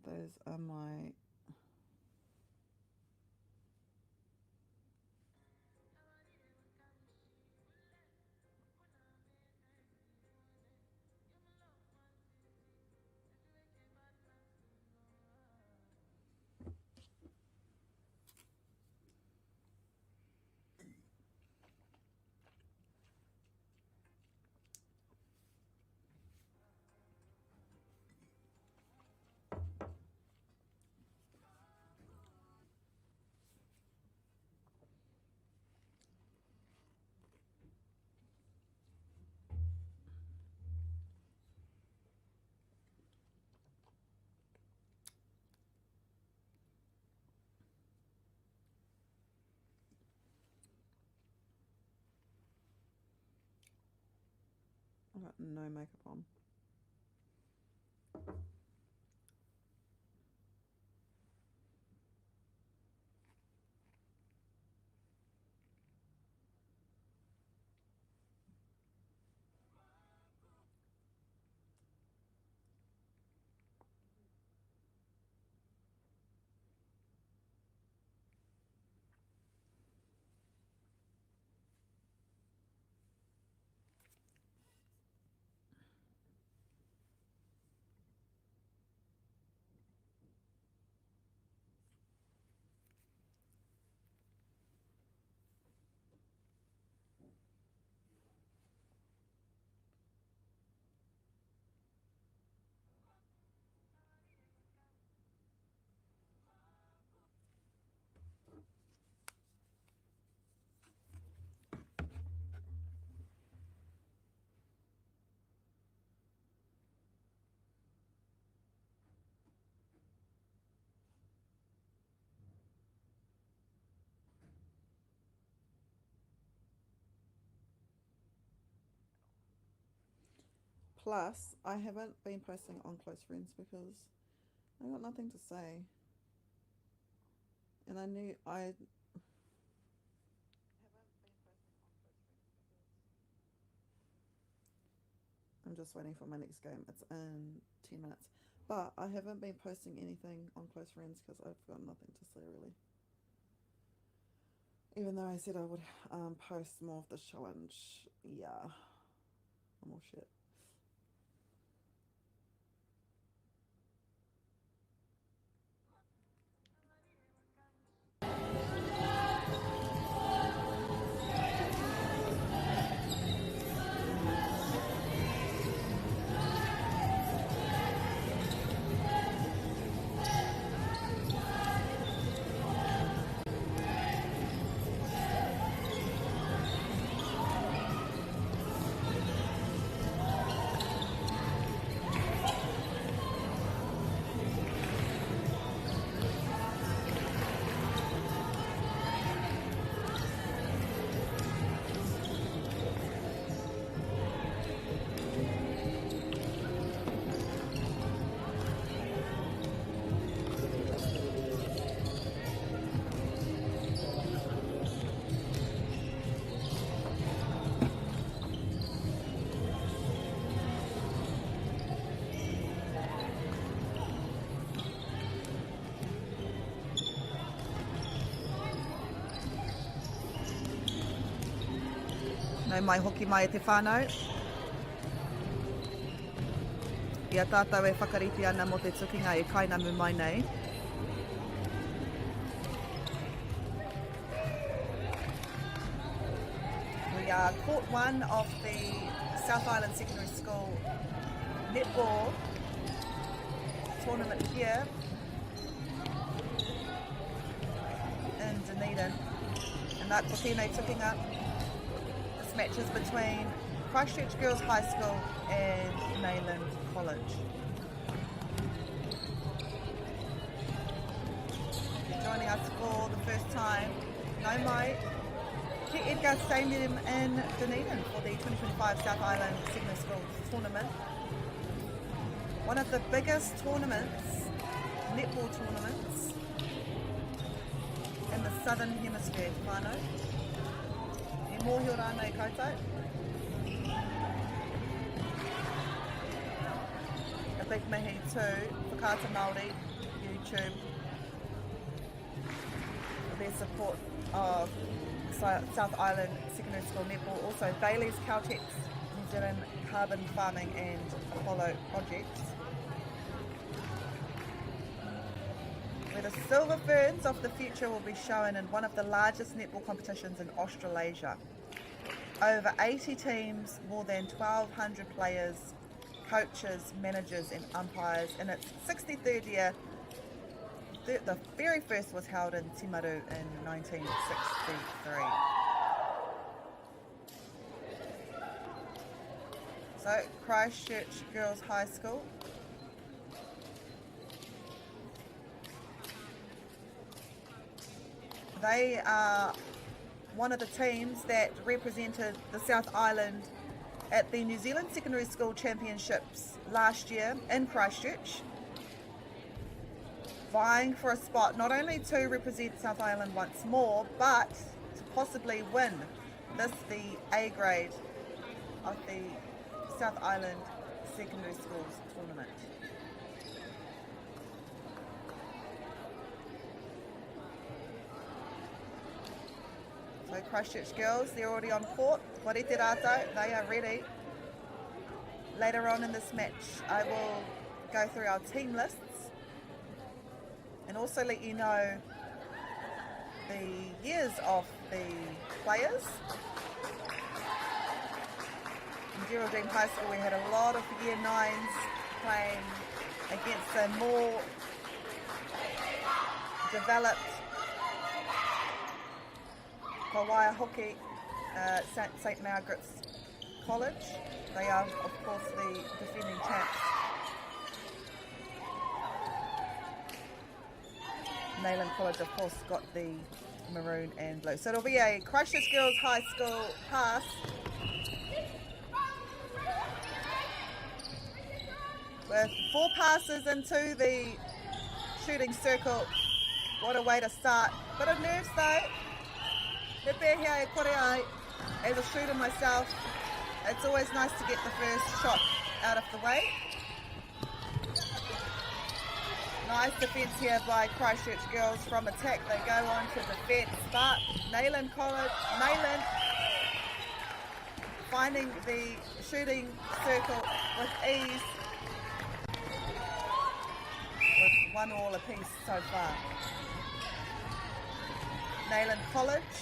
those are my I got no makeup on. Plus, I haven't been posting on Close Friends because I got nothing to say. And I knew I'm just waiting for my next game. It's in 10 minutes. But I haven't been posting anything on Close Friends because I've got nothing to say really. Even though I said I would post more of this challenge. Yeah. I'm all shit. No mai hoki mai e te whānau. Ia tātou e whakariti ana mo te tukinga e kainamu mai nei. We are court one of the South Island Secondary School netball tournament here in Dunedin. And that Kokine tukinga. Matches between Christchurch Girls High School and Nayland College. Joining us for the first time, no mai, ki Edgar Stadium in Dunedin for the 2025 South Island Secondary School Tournament. One of the biggest tournaments, netball tournaments, in the Southern Hemisphere, whānau. Mōhio rānei koutou. A big mihi to Whakaata Māori YouTube for their support of South Island Secondary School Netball. Also Bailey's Caltex, New Zealand Carbon Farming and Apollo Projects. Where the Silver Ferns of the future will be shown in one of the largest netball competitions in Australasia. Over 80 teams, more than 1,200 players, coaches, managers and umpires in its 63rd year. The very first was held in Timaru in 1963. So Christchurch Girls High School. They are one of the teams that represented the South Island at the New Zealand Secondary School Championships last year in Christchurch, vying for a spot not only to represent South Island once more, but to possibly win the A grade of the South Island Secondary Schools Tournament. So Christchurch girls, they're already on court. Warete rātou, they are ready. Later on in this match, I will go through our team lists and also let you know the years of the players. In Geraldine High School, we had a lot of year 9s playing against the more developed Kawaii Hockey, St Margaret's College. They are, of course, the defending champs. Nayland College, of course, got the maroon and blue. So it'll be a Christchurch Girls High School pass. with 4 passes into the shooting circle. What a way to start. Bit of nerves though. He pēhea e kore ai. As a shooter myself, it's always nice to get the first shot out of the way. Nice defence here by Christchurch girls. From attack they go on to defence, but Nayland finding the shooting circle with ease, with 1-1 apiece so far. Nayland College,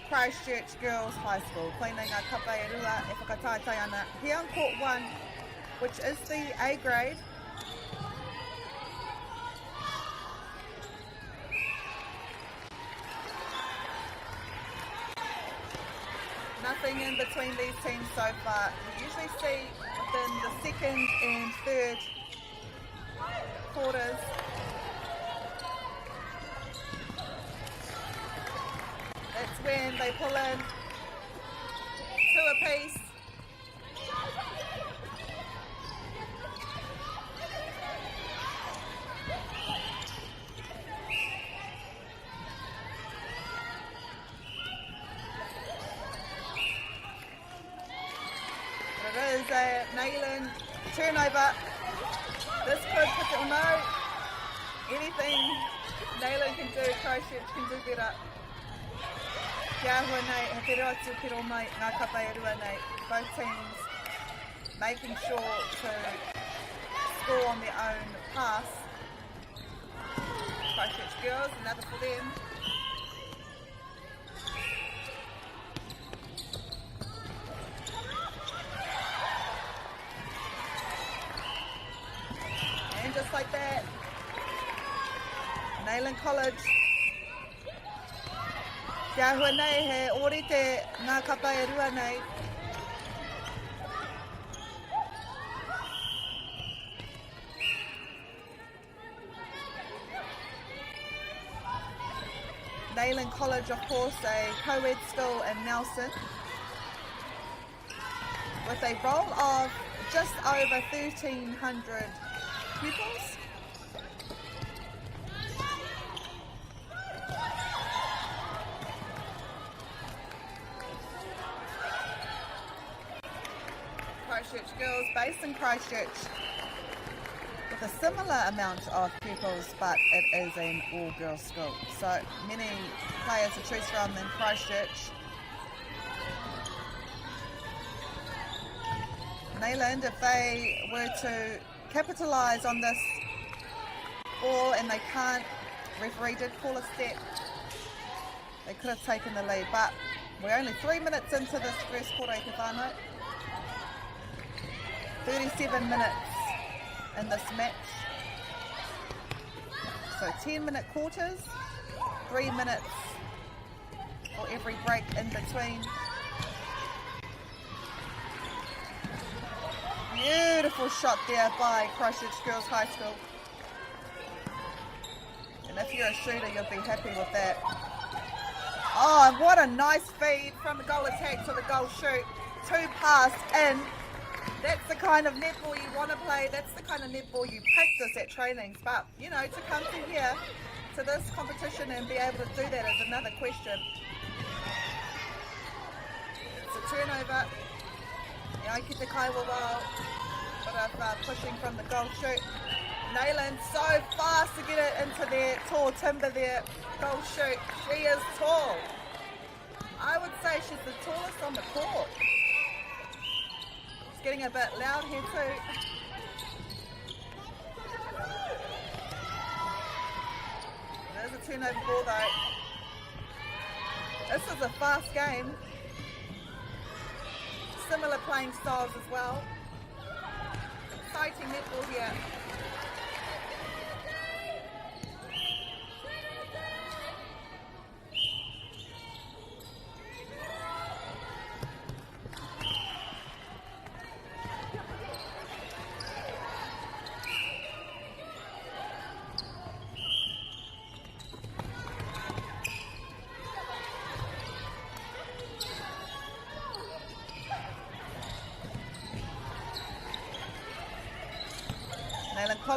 Christchurch Girls High School. Koinei ngā kapa e rua e whakataetai ana. Here on court 1, which is the A grade. Nothing in between these teams so far. We usually see within the second and third quarters that's when they pull in 2 apiece. It is a Nayland turnover. This could put it on no. Anything Nayland can do, Christchurch can do better. Kia hua nei, he te atu te ro mai, ngā kapa e rua nei. Both teams making sure to score on their own pass. Christchurch girls, another for them. And just like that, Nayland College. Kia hua nei, he orite ngā kapa e rua nei. Nayland College, of course, a co-ed school in Nelson, with a roll of just over 1,300 pupils. Christchurch girls, based in Christchurch, with a similar amount of pupils, but it is an all-girls school. So many players to choose from in Christchurch. Nayland, if they were to capitalise on this ball and they can't, referee did call a step, they could have taken the lead, but we're only 3 minutes into this first quarter, te whānau. 37 minutes in this match. So 10-minute quarters, 3 minutes for every break in between. Beautiful shot there by Christchurch Girls High School. And if you're a shooter, you'll be happy with that. Oh, and what a nice feed from the goal attack to the goal shoot. 2 pass in. That's the kind of netball you want to play. That's the kind of netball you practice at trainings. But, you know, to come to here, to this competition and be able to do that is another question. It's a turnover. Ki te kaiwa wao, but pushing from the goal shoot. Nayland so fast to get it into their tall timber there. Goal shoot. She is tall. I would say she's the tallest on the court. It's getting a bit loud here too. There's a turnover ball though. This is a fast game. Similar playing styles as well. Exciting netball here.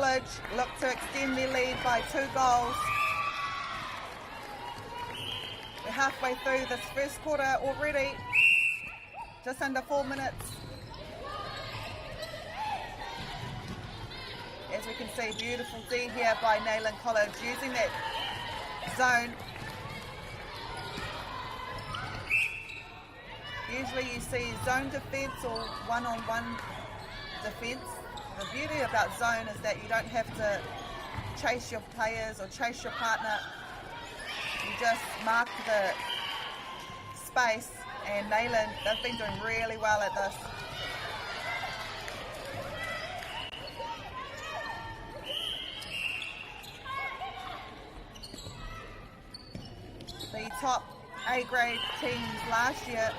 College look to extend their lead by 2 goals. We're halfway through this first quarter already, just under 4 minutes. As we can see, beautiful D here by Nayland College, using that zone. Usually you see zone defence or one-on-one defence. The beauty about zone is that you don't have to chase your players or chase your partner. You just mark the space, and Nayland, they've been doing really well at this. The top A-grade teams last year,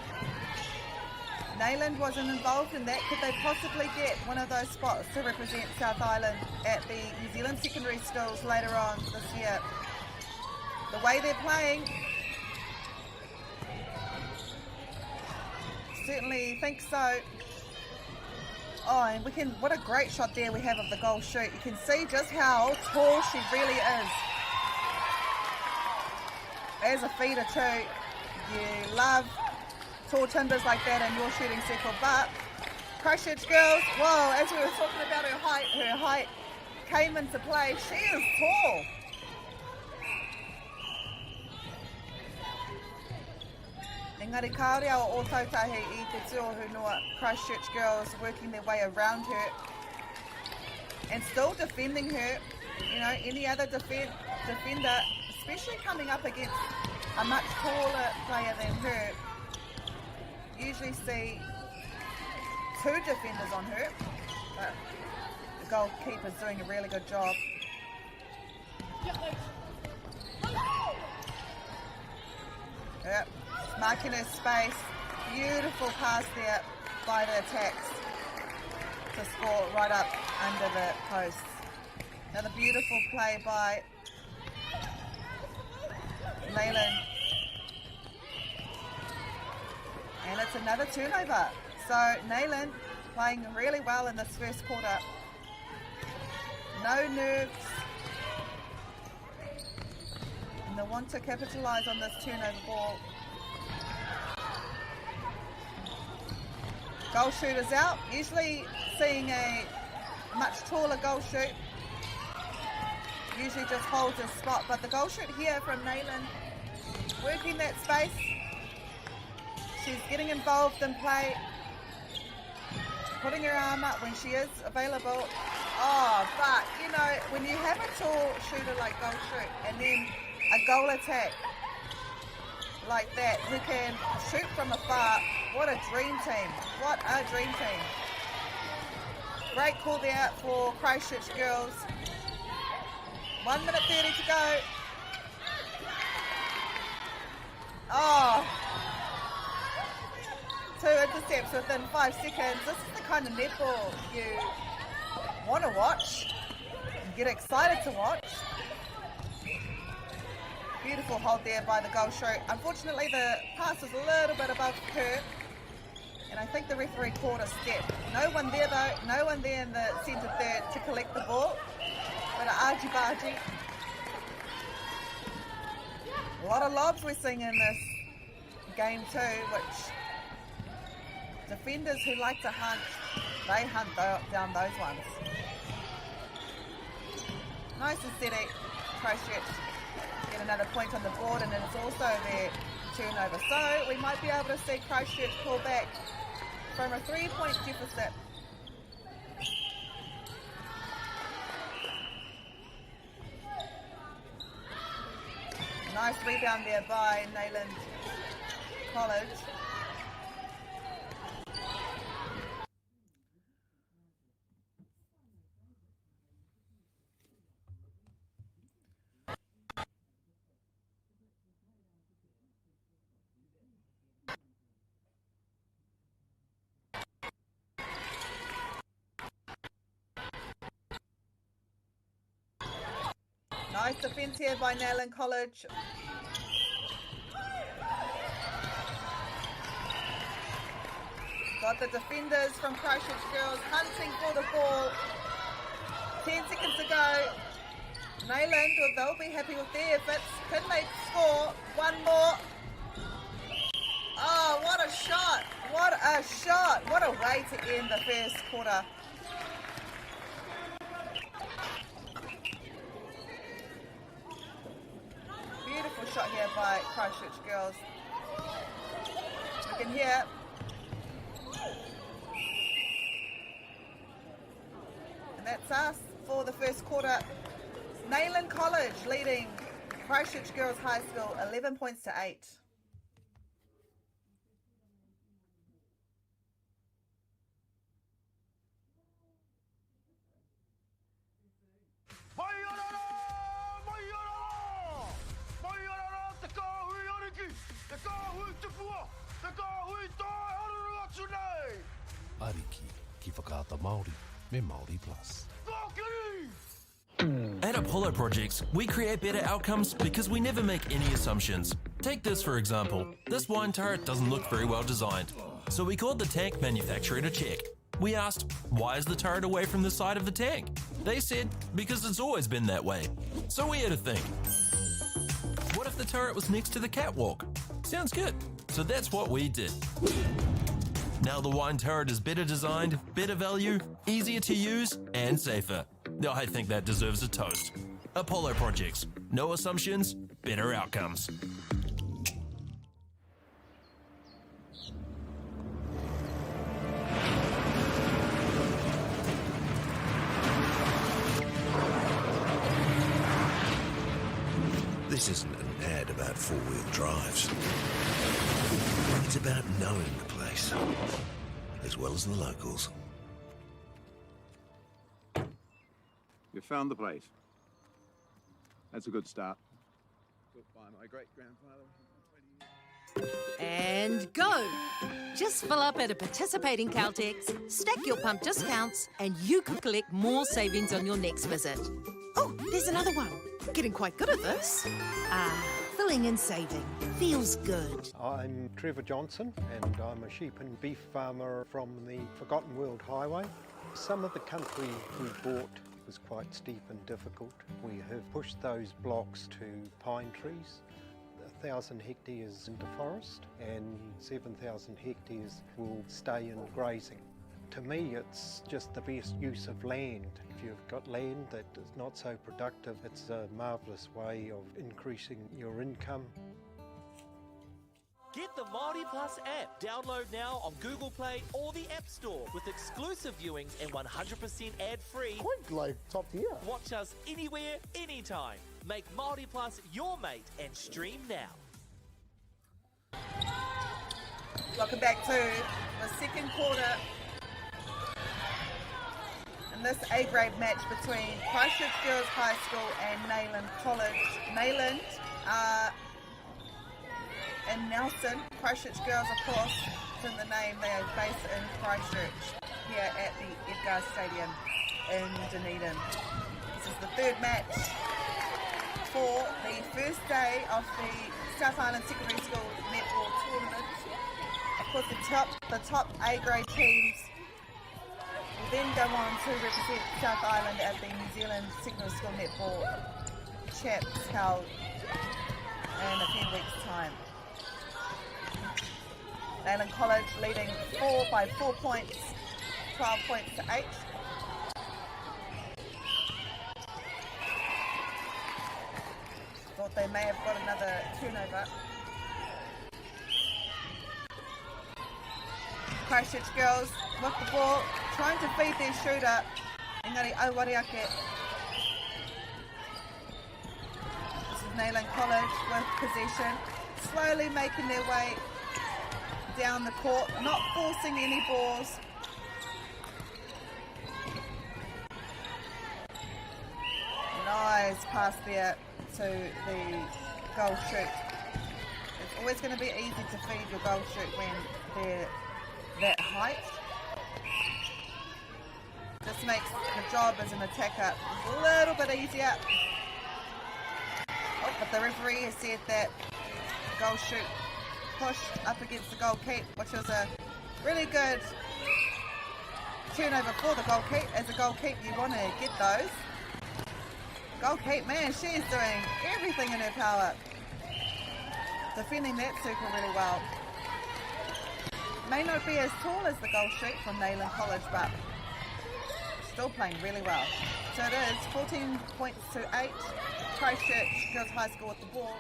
Nayland wasn't involved in that. Could they possibly get one of those spots to represent South Island at the New Zealand secondary schools later on this year? The way they're playing, certainly think so. Oh, and what a great shot there we have of the goal shoot. You can see just how tall she really is. As a feeder too, you love tall timbers like that in your shooting circle, but Christchurch girls, whoa, as we were talking about her height came into play. She is tall. Engari kaore o tautahi I te tūohu noa, Christchurch girls working their way around her and still defending her. You know, any other defender, especially coming up against a much taller player than her, usually see 2 defenders on her, but the goalkeeper's doing a really good job. Yep, marking her space. Beautiful pass there by the attacks to score right up under the posts. Another beautiful play by Nayland. And it's another turnover. So Nayland playing really well in this first quarter. No nerves. And they want to capitalise on this turnover ball. Goal shooters out. Usually seeing a much taller goal shoot. Usually just holds a spot. But the goal shoot here from Nayland, working that space. She's getting involved in play, putting her arm up when she is available. Oh, but you know, when you have a tall shooter like goal shoot and then a goal attack like that who can shoot from afar, what a dream team. What a dream team. Great call there for Christchurch girls. 1 minute 30 to go. Oh. 2 intercepts within 5 seconds. This is the kind of netball you want to watch and get excited to watch. Beautiful hold there by the goal shoot. Unfortunately, the pass was a little bit above her, and I think the referee called a step. No one there though, no one there in the centre third to collect the ball. But an argy-bargy. A lot of lobs we're seeing in this game too, which defenders who like to hunt, they hunt down those ones. Nice and steady. Christchurch get another point on the board, and it's also their turnover. So we might be able to see Christchurch pull back from a 3-point deficit. Nice rebound there by Nayland College. Nice defence here by Nayland College. Got the defenders from Christchurch girls hunting for the ball. 10 seconds to go. Nayland, they'll be happy with their efforts. Can they score? One more. Oh, what a shot. What a shot. What a way to end the first quarter. Beautiful shot here by Christchurch girls. We can hear. And that's us for the first quarter. Nayland College leading Christchurch Girls High School 11 points to 8. Ariki ki whakaata Māori me Māori Plus. At Apollo Projects, we create better outcomes because we never make any assumptions. Take this for example. This wine turret doesn't look very well designed. So we called the tank manufacturer to check. We asked, why is the turret away from the side of the tank? They said, because it's always been that way. So we had to think. What if the turret was next to the catwalk? Sounds good. So that's what we did. Now the wine turret is better designed, better value, easier to use, and safer. I think that deserves a toast. Apollo Projects. No assumptions, better outcomes. This isn't an ad about four-wheel drives. It's about knowing the place, as well as the locals. You found the place. That's a good start. Built by my great-grandfather. And go! Just fill up at a participating Caltex, stack your pump discounts, and you could collect more savings on your next visit. Oh, there's another one. Getting quite good at this. Filling and saving. Feels good. I'm Trevor Johnson and I'm a sheep and beef farmer from the Forgotten World Highway. Some of the country we bought was quite steep and difficult. We have pushed those blocks to pine trees. 1,000 hectares into forest and 7,000 hectares will stay in grazing. To me, it's just the best use of land. If you've got land that is not so productive, it's a marvellous way of increasing your income. Get the Māori Plus app. Download now on Google Play or the App Store with exclusive viewings and 100% ad-free. Quite like top tier. Watch us anywhere, anytime. Make Māori Plus your mate and stream now. Welcome back to the second quarter. In this A-grade match between Christchurch Girls High School and Nayland College. Nayland and Nelson. Christchurch Girls, of course, it's in the name. They are based in Christchurch here at the Edgar Stadium in Dunedin. This is the third match for the first day of the South Island Secondary School Netball Tournament. Of course, the top A-grade teams will then go on to represent South Island at the New Zealand Secondary School Netball Champs held in a few weeks' time. Nayland College leading by 4 points, 12 points to 8. Thought they may have got another turnover. Christchurch Girls with the ball, trying to feed their shooter, Engari Owariake. This is Nayland College with possession, slowly making their way down the court, not forcing any balls. Nice pass there to the goal shoot. It's always going to be easy to feed your goal shoot when they're that height. This makes the job as an attacker a little bit easier. Oh, but the referee has said that goal shoot pushed up against the goal keep, which was a really good turnover for the goal keep. As a goal keep, you want to get those. Goal keep, man, she is doing everything in her power. Defending that circle really well. May not be as tall as the goal shoot from Nayland College, but still playing really well. So it is 14 points to 8. Christchurch Girls High School with the ball.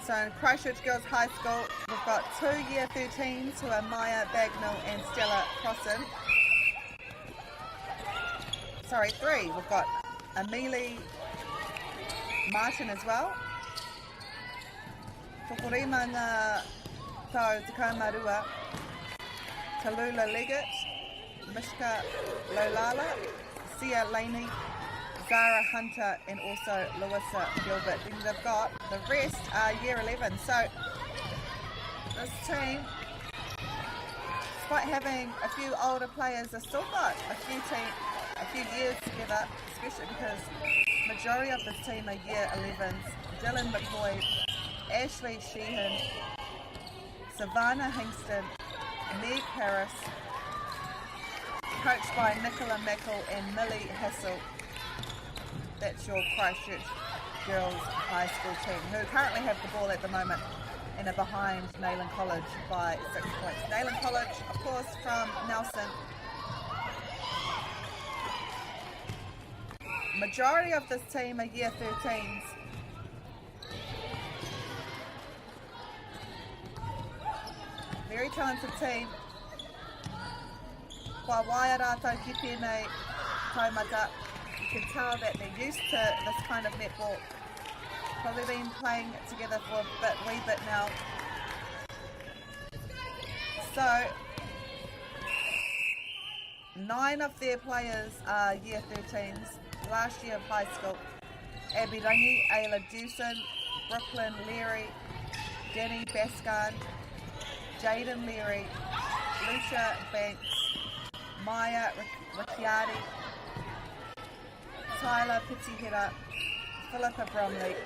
So in Christchurch Girls High School, we've got 2 year 13s who are Maya Bagnall and Stella Crossan. Sorry, 3. We've got Amelie Martin as well. Tokorima ngā tau Takamarua, Tallulah Leggett, Mishka Lolala, Sia Laney, Zara Hunter, and also Louisa Gilbert. Then they've got the rest are year 11. So this team, despite having a few older players, have still got a few years together, especially because majority of this team are year 11s. Dylan McCoy, Ashley Sheehan, Savannah Hingston, Meg Harris, coached by Nicola Meckle and Millie Hassel. That's your Christchurch Girls High School team, who currently have the ball at the moment and are behind Nayland College by 6 points. Nayland College, of course, from Nelson. Majority of this team are year 13s. Very talented team. Kua waia rātou ki tēnei taumata. You can tell that they're used to this kind of netball. Probably been playing together for a wee bit now. So 9 of their players are year 13s, last year of high school. Abby Rangi, Ayla Dewson, Brooklyn Leary, Danny Baskan, Jaden Leary, Lucia Banks, Maya Ricciardi, Tyler Pitihira, Philippa Bromley,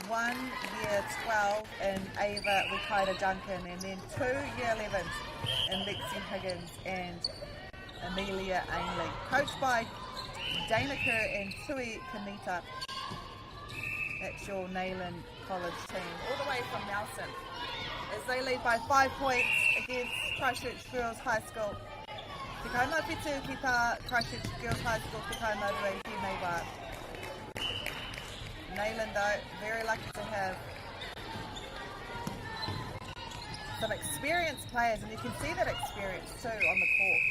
1 year 12 in Ava Wikaida Duncan, and then 2 year 11s in Lexi Higgins and Amelia Ainley. Coached by Dana Kerr and Tui Kanita. That's your Nayland College team, all the way from Nelson, as they lead by 5 points against Christchurch Girls High School. Te kaumau whitu ki tā Christchurch Girls High School, te kaumau rei ki nei wā. Nayland though, very lucky to have some experienced players, and you can see that experience too on the court.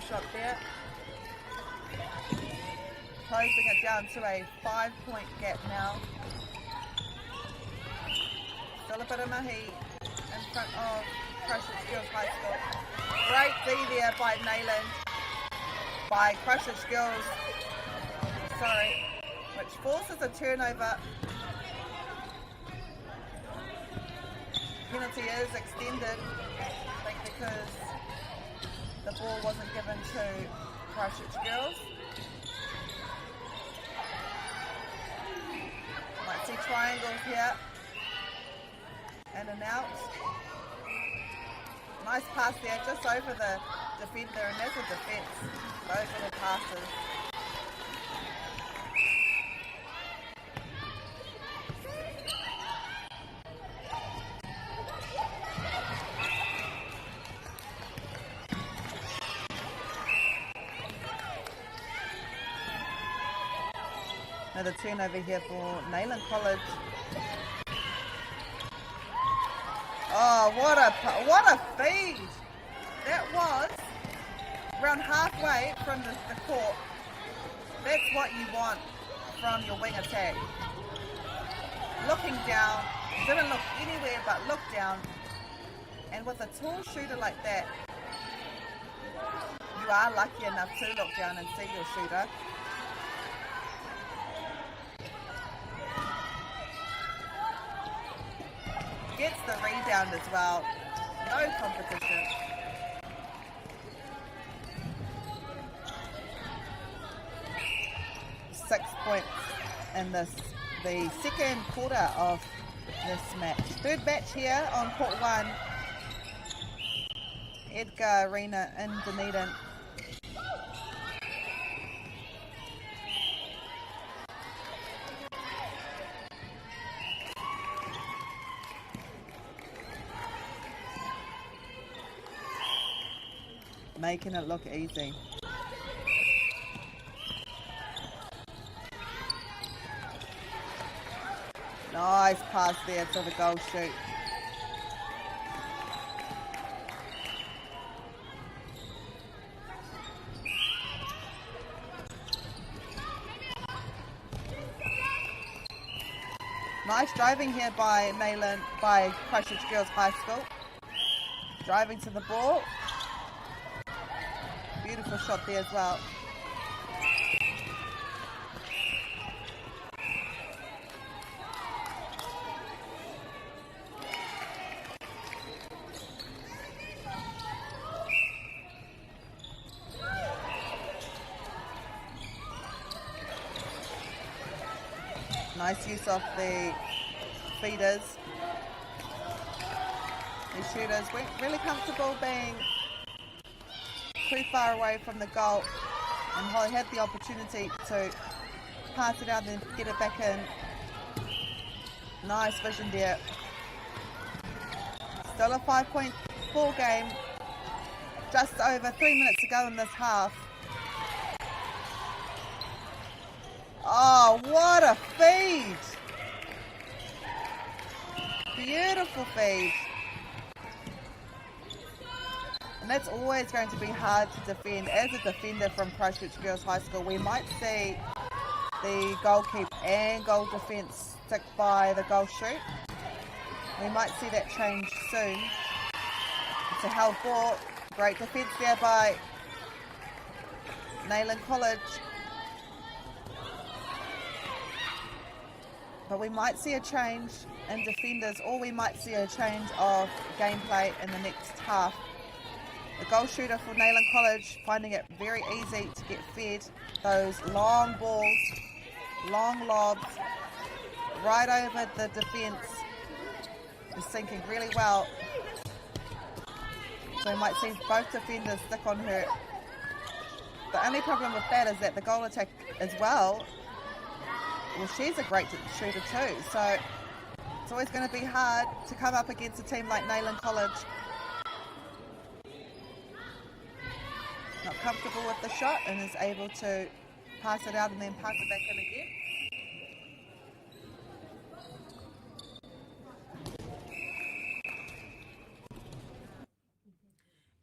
Shot there. Closing it down to a 5-point gap now. Still a bit of mahi in front of Christchurch Girls High School. Great D there by Nayland, by Christchurch Girls, which forces a turnover. Penalty is extended, I think, because the ball wasn't given to Christchurch Girls. Might see triangles here. In and out. Nice pass there, just over the defender, and that's a defence. Those little passes. Another turnover here for Nayland College. Oh, what a feed! That was around halfway from the court. That's what you want from your wing attack. Looking down, didn't look anywhere but looked down. And with a tall shooter like that, you are lucky enough to look down and see your shooter. Gets the rebound as well. No competition. Six points in the second quarter of this match. Third match here on court 1. Edgar Arena in Dunedin. Making it look easy. Nice pass there to the goal shoot. Nice driving here by Nayland, by Christchurch Girls High School. Driving to the ball. Beautiful shot there as well. Nice use of the feeders. The shooters were really comfortable being too far away from the goal, and Holly had the opportunity to pass it out and get it back in. Nice vision there. Still a 5-point ball game. Just over 3 minutes to go in this half. Oh, what a feed! Beautiful feed. And that's always going to be hard to defend. As a defender from Christchurch Girls High School, we might see the goal keep and goal defence stick by the goal shoot. We might see that change soon. It's a held ball. Great defence there by Nayland College. But we might see a change in defenders, or we might see a change of gameplay in the next half. The goal shooter for Nayland College finding it very easy to get fed those long balls, long lobs, right over the defence. Is sinking really well. So we might see both defenders stick on her. The only problem with that is that the goal attack as well, she's a great shooter too, so it's always going to be hard to come up against a team like Nayland College. Not comfortable with the shot and is able to pass it out and then pass it back in again.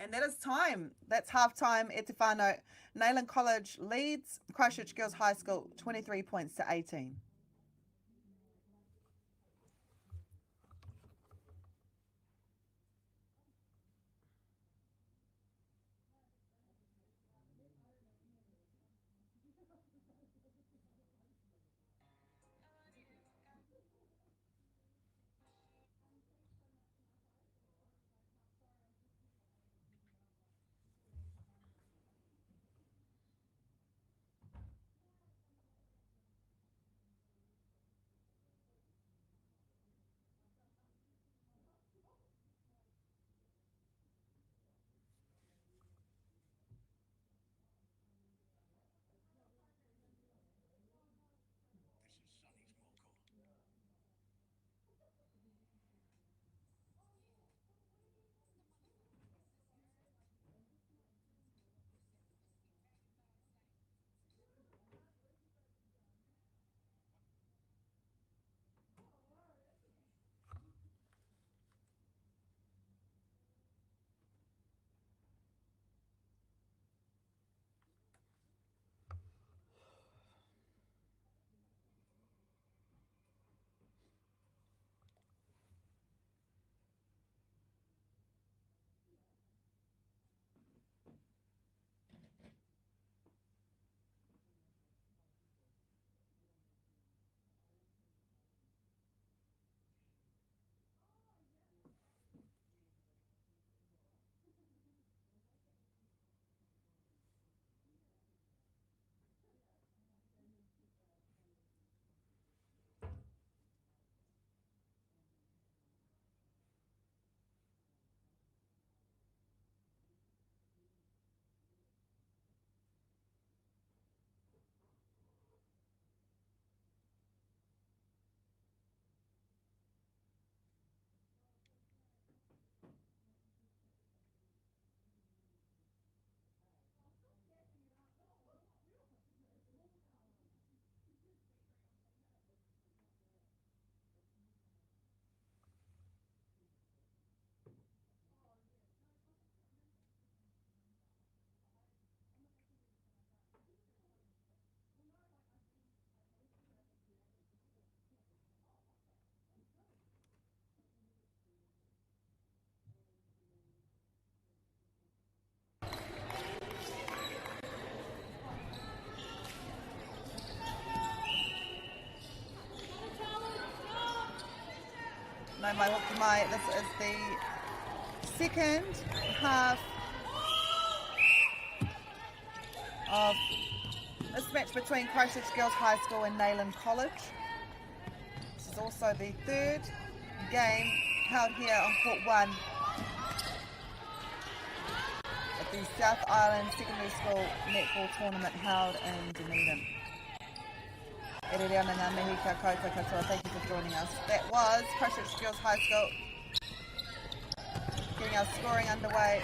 And that is time. That's half time. Etefano. Nayland College leads Christchurch Girls High School 23 points to 18. No, this is the second half of this match between Christchurch Girls High School and Nayland College. This is also the third game held here on Court 1 at the South Island Secondary School Netball Tournament held in Dunedin. Thank you for joining us. That was Christchurch Girls High School getting our scoring underway.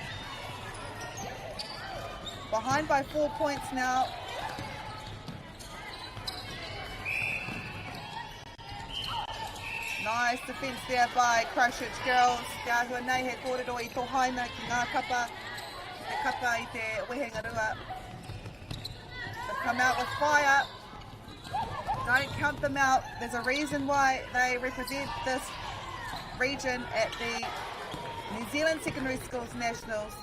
Behind by 4 points now. Nice defence there by Christchurch Girls. Kia hua nei he kōrero I tō haina ki ngā kapa. Te kapa I te wehenga rua. They've come out with fire. Don't count them out. There's a reason why they represent this region at the New Zealand Secondary Schools Nationals.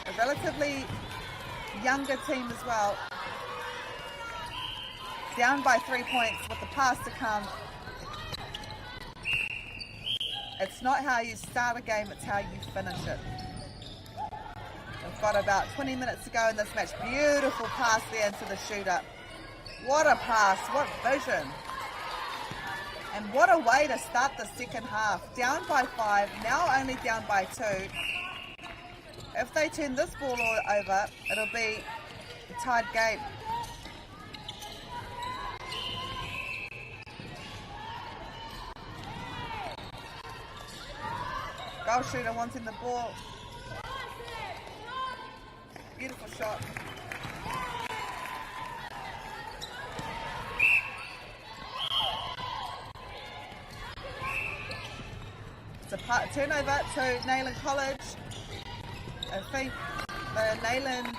A relatively younger team as well. Down by 3 points with the pass to come. It's not how you start a game, it's how you finish it. We've got about 20 minutes to go in this match. Beautiful pass there into the shooter. What a pass, what vision. And what a way to start the second half. Down by 5, now only down by 2. If they turn this ball over, it'll be a tied game. Goal shooter wanting the ball. Beautiful shot. It's a turnover to Nayland College. I think the Nayland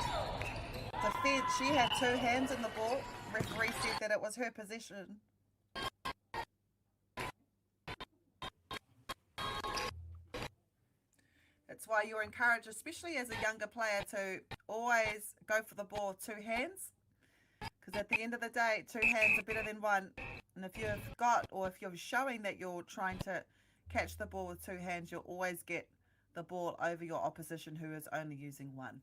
defence, she had 2 hands in the ball. Referee said that it was her possession. It's why you're encouraged, especially as a younger player, to always go for the ball with 2 hands. Because at the end of the day, 2 hands are better than 1. And if you've got, or if you're showing that you're trying to catch the ball with 2 hands, you'll always get the ball over your opposition who is only using 1.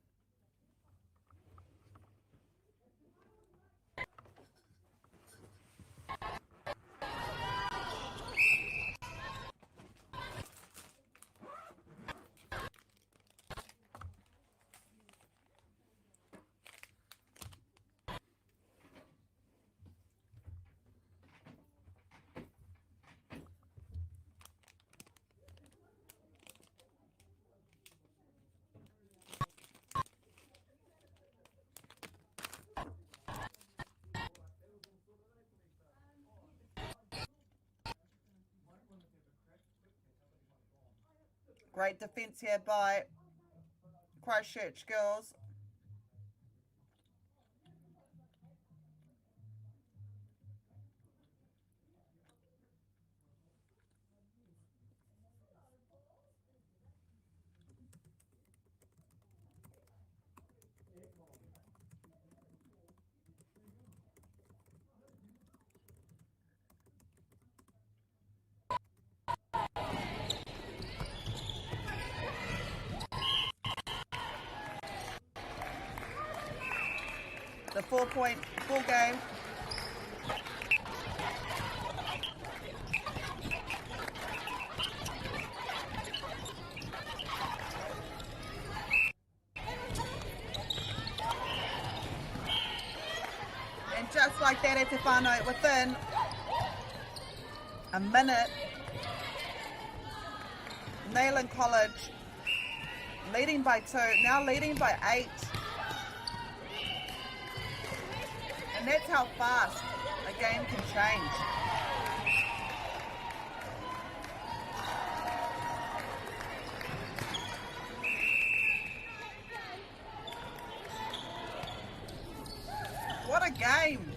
Great defence here by Christchurch Girls. The 4-point ball game. And just like that, Etefano, within a minute, Nayland College leading by 2, now leading by 8. And that's how fast a game can change. What a game.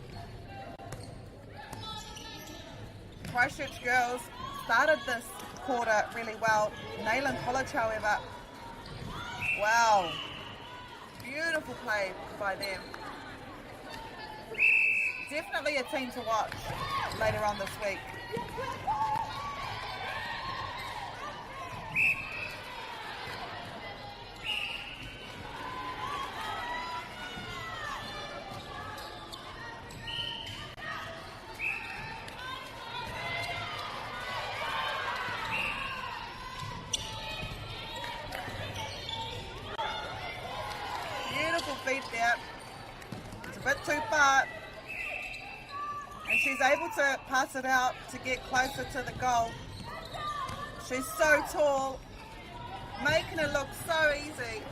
Christchurch Girls started this quarter really well. Nayland College, however, wow, beautiful play by them. Definitely a team to watch later on this week. there. It's a bit too far. And she's able to pass it out to get closer to the goal. She's so tall, making it look so easy.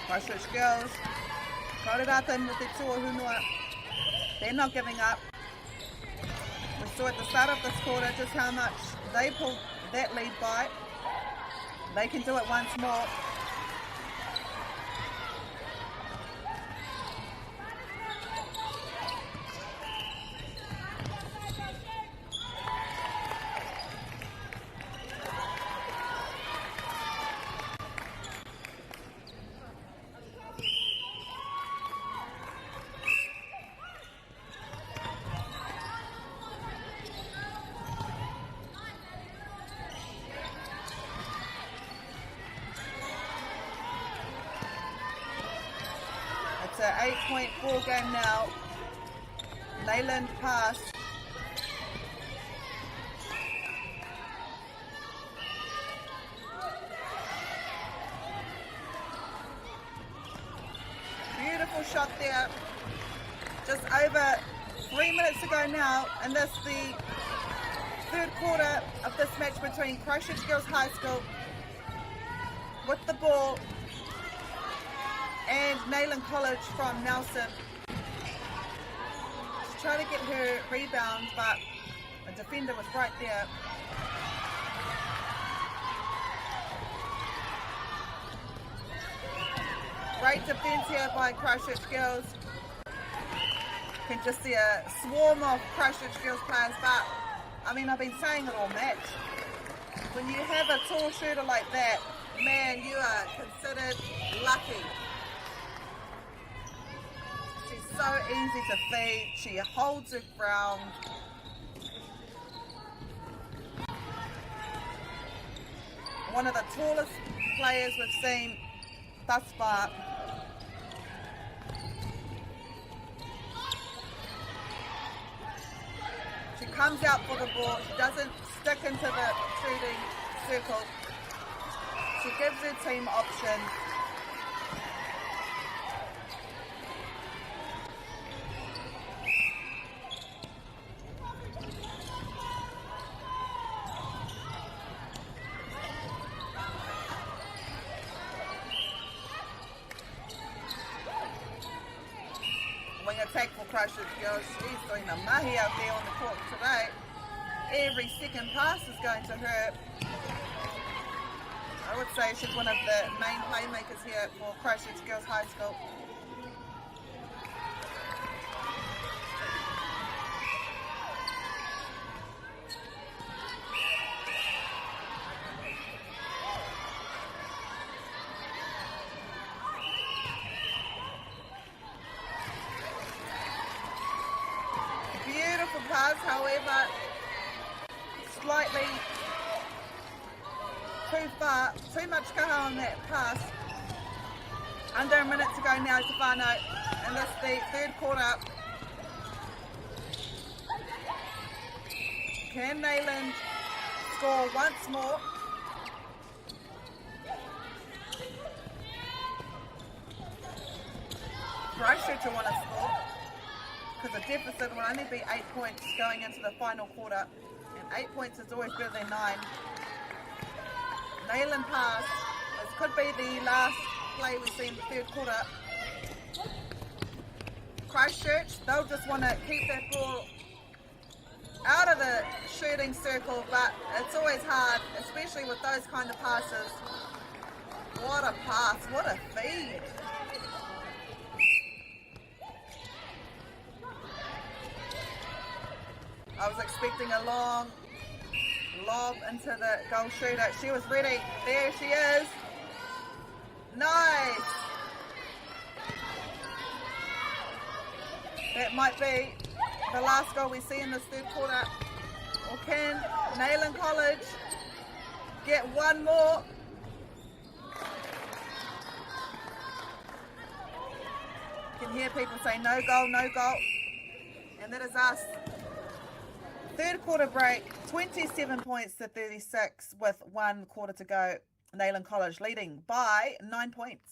Christchurch girls, Kaureratan with the Tuahunua, they're not giving up. We saw at the start of this quarter just how much they pulled that lead by. They can do it once more. It's an 8-point ball game now. Leyland pass. Beautiful shot there. Just over 3 minutes to go now, and that's the third quarter of this match between Christchurch Girls High School with the ball and Nayland College from Nelson. She's trying to get her rebound, but the defender was right there. Great defense here by Christchurch Girls. You can just see a swarm of Christchurch Girls players, but I mean, I've been saying it all match. When you have a tall shooter like that, man, you are considered lucky. She's so easy to feed. She holds her ground. One of the tallest players we've seen thus far. She comes out for the ball. She doesn't stick into the shooting circle. She gives her team options. Wing attack for Christchurch Girls. She's doing a mahi out there on the court today. Every second pass is going to her. I would say she's one of the main playmakers here for Christchurch Girls High School. Beautiful pass, however, slightly too far, too much kaha on that pass. Under a minute to go now, Stefano, and that's the third quarter. Can Nayland score once more? Christchurch will want to score, because the deficit will only be 8 points going into the final quarter, and 8 points is always better than 9. Nayland pass. This could be the last play we see in the third quarter. Christchurch, they'll just want to keep that ball out of the shooting circle, but it's always hard, especially with those kind of passes. What a pass, what a feed. I was expecting a long lob into the goal shooter. She was ready. There she is. Nice. That might be the last goal we see in this third quarter. Or can Nayland College get one more? You can hear people say no goal, no goal. And that is us. Third quarter break, 27 points to 36 with 1 quarter to go. Nayland College leading by 9 points.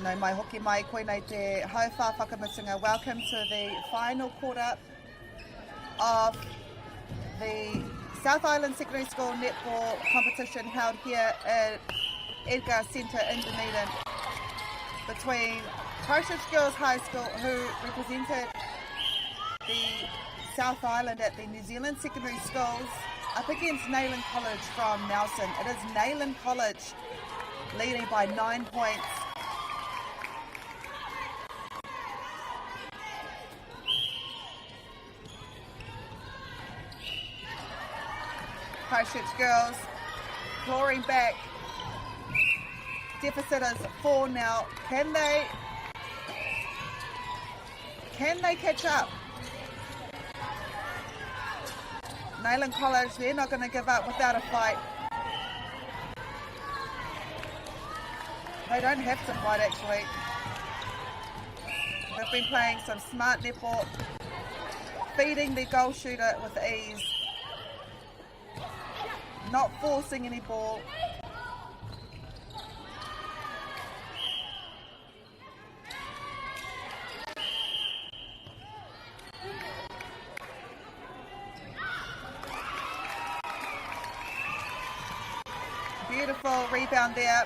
No mai hoki mai koe nei te hauwha whakamitunga. Welcome to the final quarter of the South Island Secondary School Netball competition held here at Edgar Centre in Dunedin between Christchurch Girls High School, who represented the South Island at the New Zealand Secondary Schools, up against Nayland College from Nelson. It is Nayland College leading by 9 points. Christchurch Girls clawing back. Deficit is 4 now. Can they catch up? Nayland College, they're not going to give up without a fight. They don't have to fight, actually. They've been playing some smart netball, feeding the goal shooter with ease, not forcing any ball. Beautiful rebound there.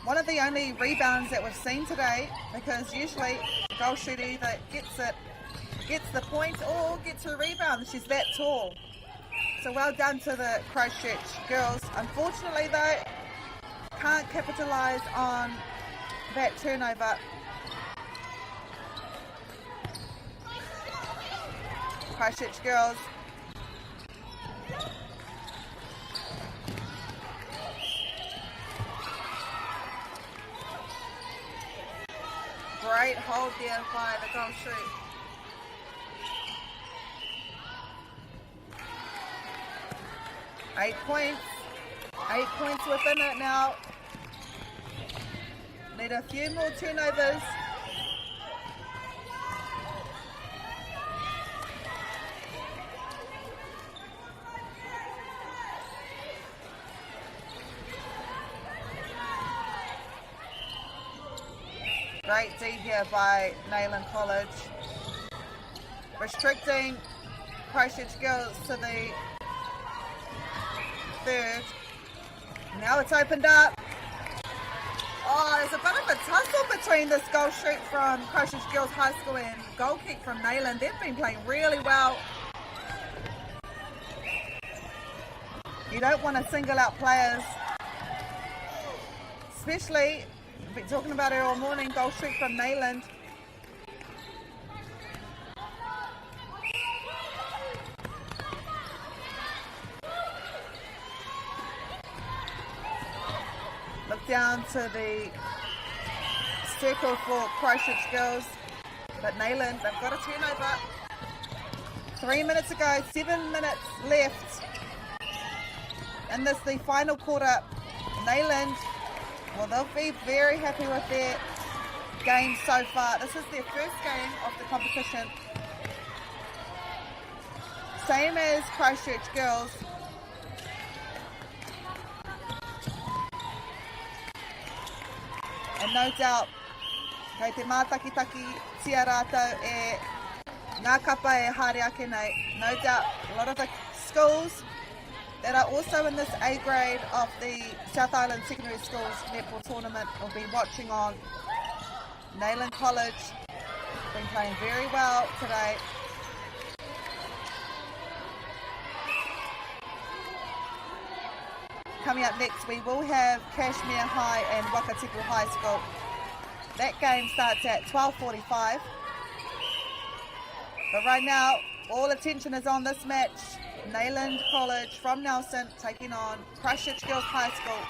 One of the only rebounds that we've seen today, because usually the goal shooter either gets the point or gets a rebound. She's that tall. So well done to the Christchurch girls. Unfortunately though, can't capitalise on that turnover. Christchurch girls. Great hold there by the goal shoot. Eight points within it now. Need a few more turnovers. Great D here by Nayland College. Restricting Christchurch girls to the third. Now it's opened up. Oh, there's a bit of a tussle between this goal shoot from Christchurch Girls High School and goal kick from Nayland. They've been playing really well. You don't want to single out players, especially, we've been talking about it all morning, goal shoot from Nayland. Look down to the circle for Christchurch Girls, but Nayland, they've got a turnover. 3 minutes ago, 7 minutes left. And this the final quarter. Nayland, well, they'll be very happy with their game so far. This is their first game of the competition. Same as Christchurch Girls. And no doubt, kei te mātakitaki tia rātou e ngā kapa e haere ake nei. No doubt, a lot of the schools that are also in this A grade of the South Island Secondary Schools Netball Tournament will be watching on. Nayland College been playing very well today. Coming up next, we will have Cashmere High and Wakatipu High School. That game starts at 12:45. But right now, all attention is on this match. Nayland College from Nelson taking on Christchurch Girls High School.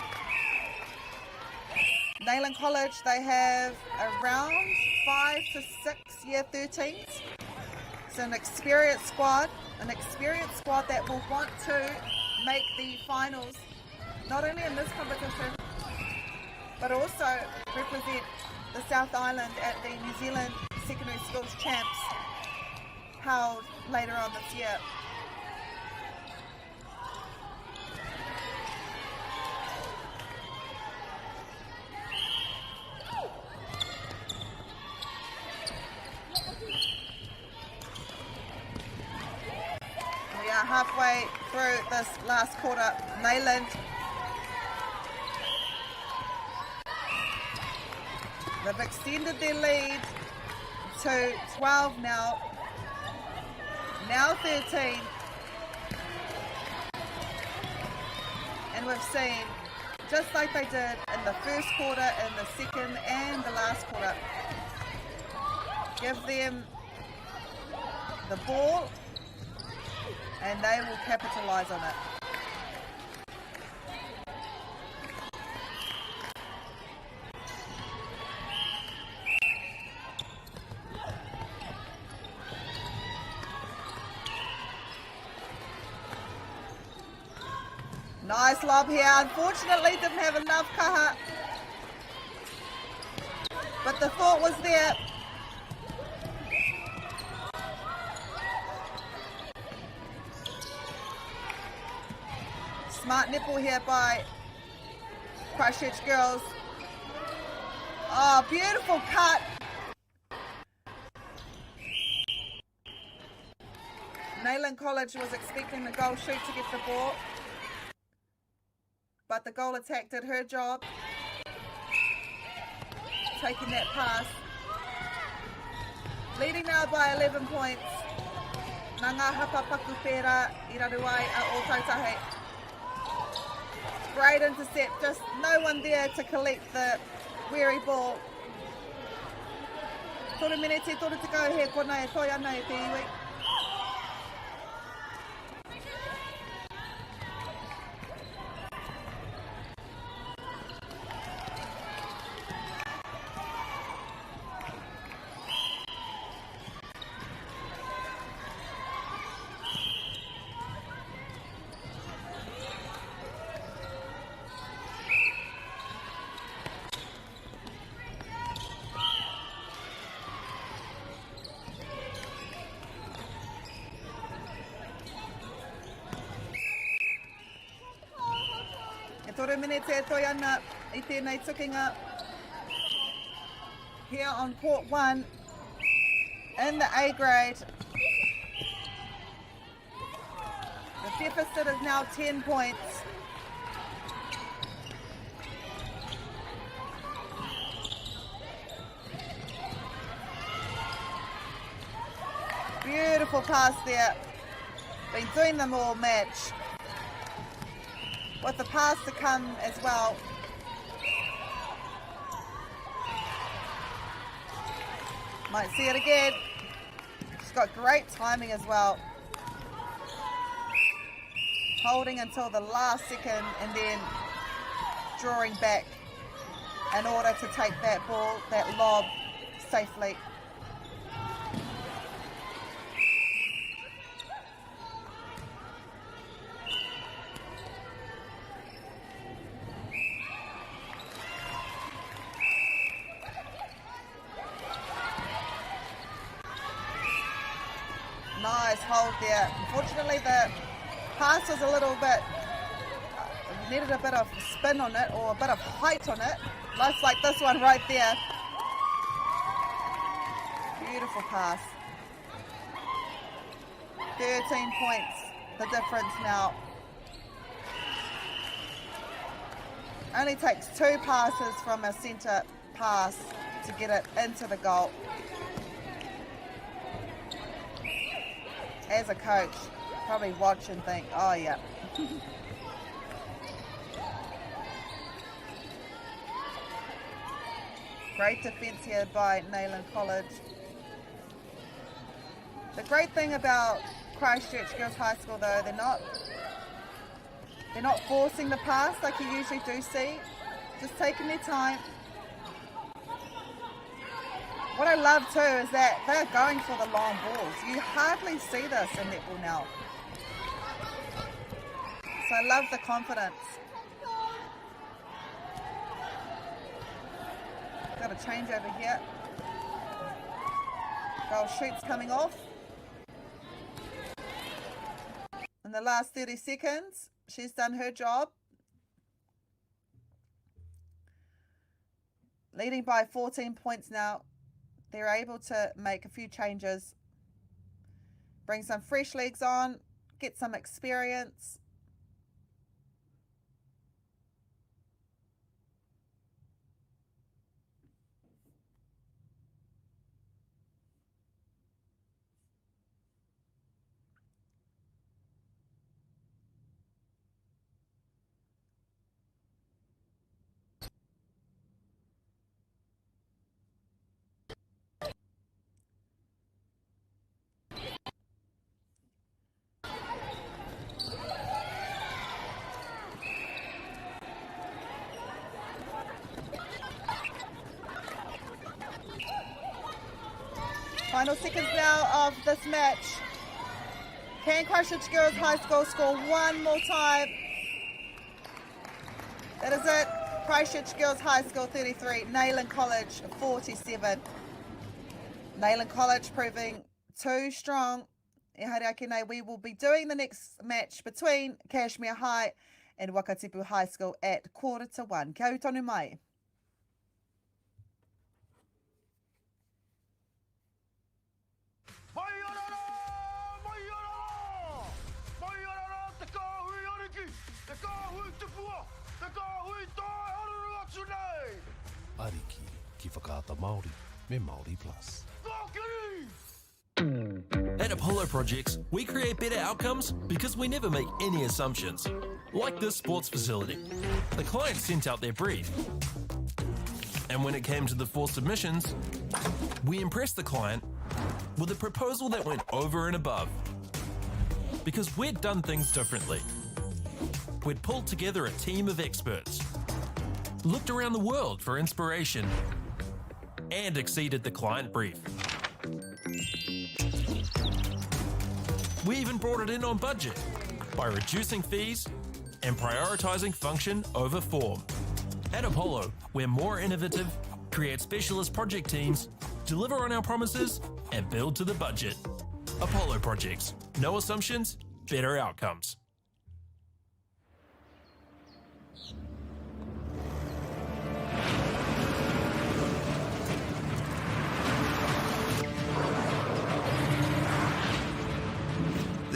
Nayland College, they have around 5 to 6 year 13s. It's an experienced squad that will want to make the finals, not only in this competition, but also represent the South Island at the New Zealand Secondary Schools Champs held later on this year. We are halfway through this last quarter. Nayland, they've extended their lead to 12 now. Now 13. And we've seen, just like they did in the first quarter, in the second and the last quarter, give them the ball and they will capitalise on it. Nice lob here. Unfortunately, didn't have enough kaha. But the thought was there. Smart nipple here by Christchurch Girls. Oh, beautiful cut. Nayland College was expecting the goal shoot to get the ball, but the goal attack did her job, taking that pass. Leading now by 11 points. Nā ngā hapa paku pērā I raruai a o tautahe. Great intercept, just no one there to collect the weary ball. Tore minute, tore te go he kona e toi ana e te iwi. Tore minute e toi ana I tēnei tukinga. here on court 1 in the A grade. The deficit is now 10 points. Beautiful pass there. Been doing them all match. With the pass to come as well. Might see it again. She's got great timing as well. Holding until the last second and then drawing back in order to take that ball, that lob, safely. Nice hold there. Unfortunately, the pass was a little bit, needed a bit of spin on it or a bit of height on it. Just like this one right there. Beautiful pass. 13 points, the difference now. Only takes 2 passes from a centre pass to get it into the goal. As a coach, probably watch and think, oh yeah. Great defence here by Nayland College. The great thing about Christchurch Girls High School though, they're not forcing the pass like you usually do see. Just taking their time. What I love too is that they're going for the long balls. You hardly see this in netball now. So I love the confidence. Got a change over here. Goal shoots coming off. In the last 30 seconds, she's done her job. Leading by 14 points now. They're able to make a few changes, bring some fresh legs on, get some experience. Final seconds now of this match. Can Christchurch Girls High School score one more time? That is it. Christchurch Girls High School 33, Nayland College 47. Nayland College proving too strong. We will be doing the next match between Kashmir High and Wakatipu High School at 1:45. Kia ora tonu mai. Ariki ki whakaata Māori me Māori Plus. At Apollo Projects, we create better outcomes because we never make any assumptions. Like this sports facility. The client sent out their brief. And when it came to the 4 submissions, we impressed the client with a proposal that went over and above. Because we'd done things differently. We'd pulled together a team of experts, looked around the world for inspiration, and exceeded the client brief. We even brought it in on budget by reducing fees and prioritizing function over form. At Apollo, we're more innovative, create specialist project teams, deliver on our promises, and build to the budget. Apollo Projects. No assumptions, better outcomes.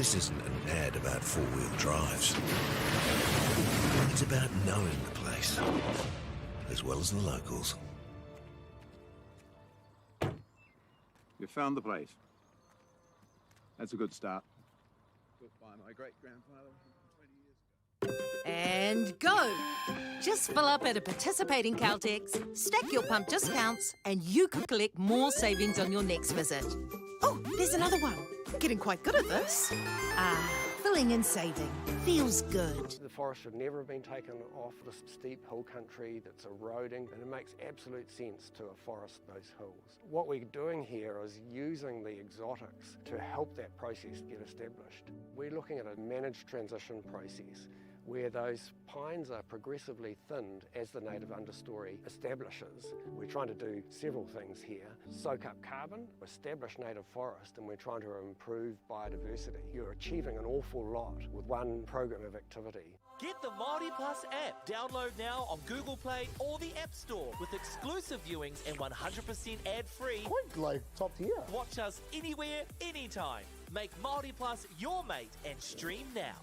This isn't an ad about four-wheel drives. It's about knowing the place, as well as the locals. You found the place. That's a good start. Built by my great-grandfather 20 years ago. And go! Just fill up at a participating Caltex, stack your pump discounts, and you could collect more savings on your next visit. Oh, there's another one. Getting quite good at this. Filling and saving. Feels good. The forest should never have been taken off this steep hill country that's eroding, and it makes absolute sense to afforest those hills. What we're doing here is using the exotics to help that process get established. We're looking at a managed transition process where those pines are progressively thinned as the native understory establishes. We're trying to do several things here. Soak up carbon, establish native forest, and we're trying to improve biodiversity. You're achieving an awful lot with one program of activity. Get the Māori Plus app. Download now on Google Play or the App Store with exclusive viewings and 100% ad-free. Quite like top tier. Watch us anywhere, anytime. Make Māori Plus your mate and stream now.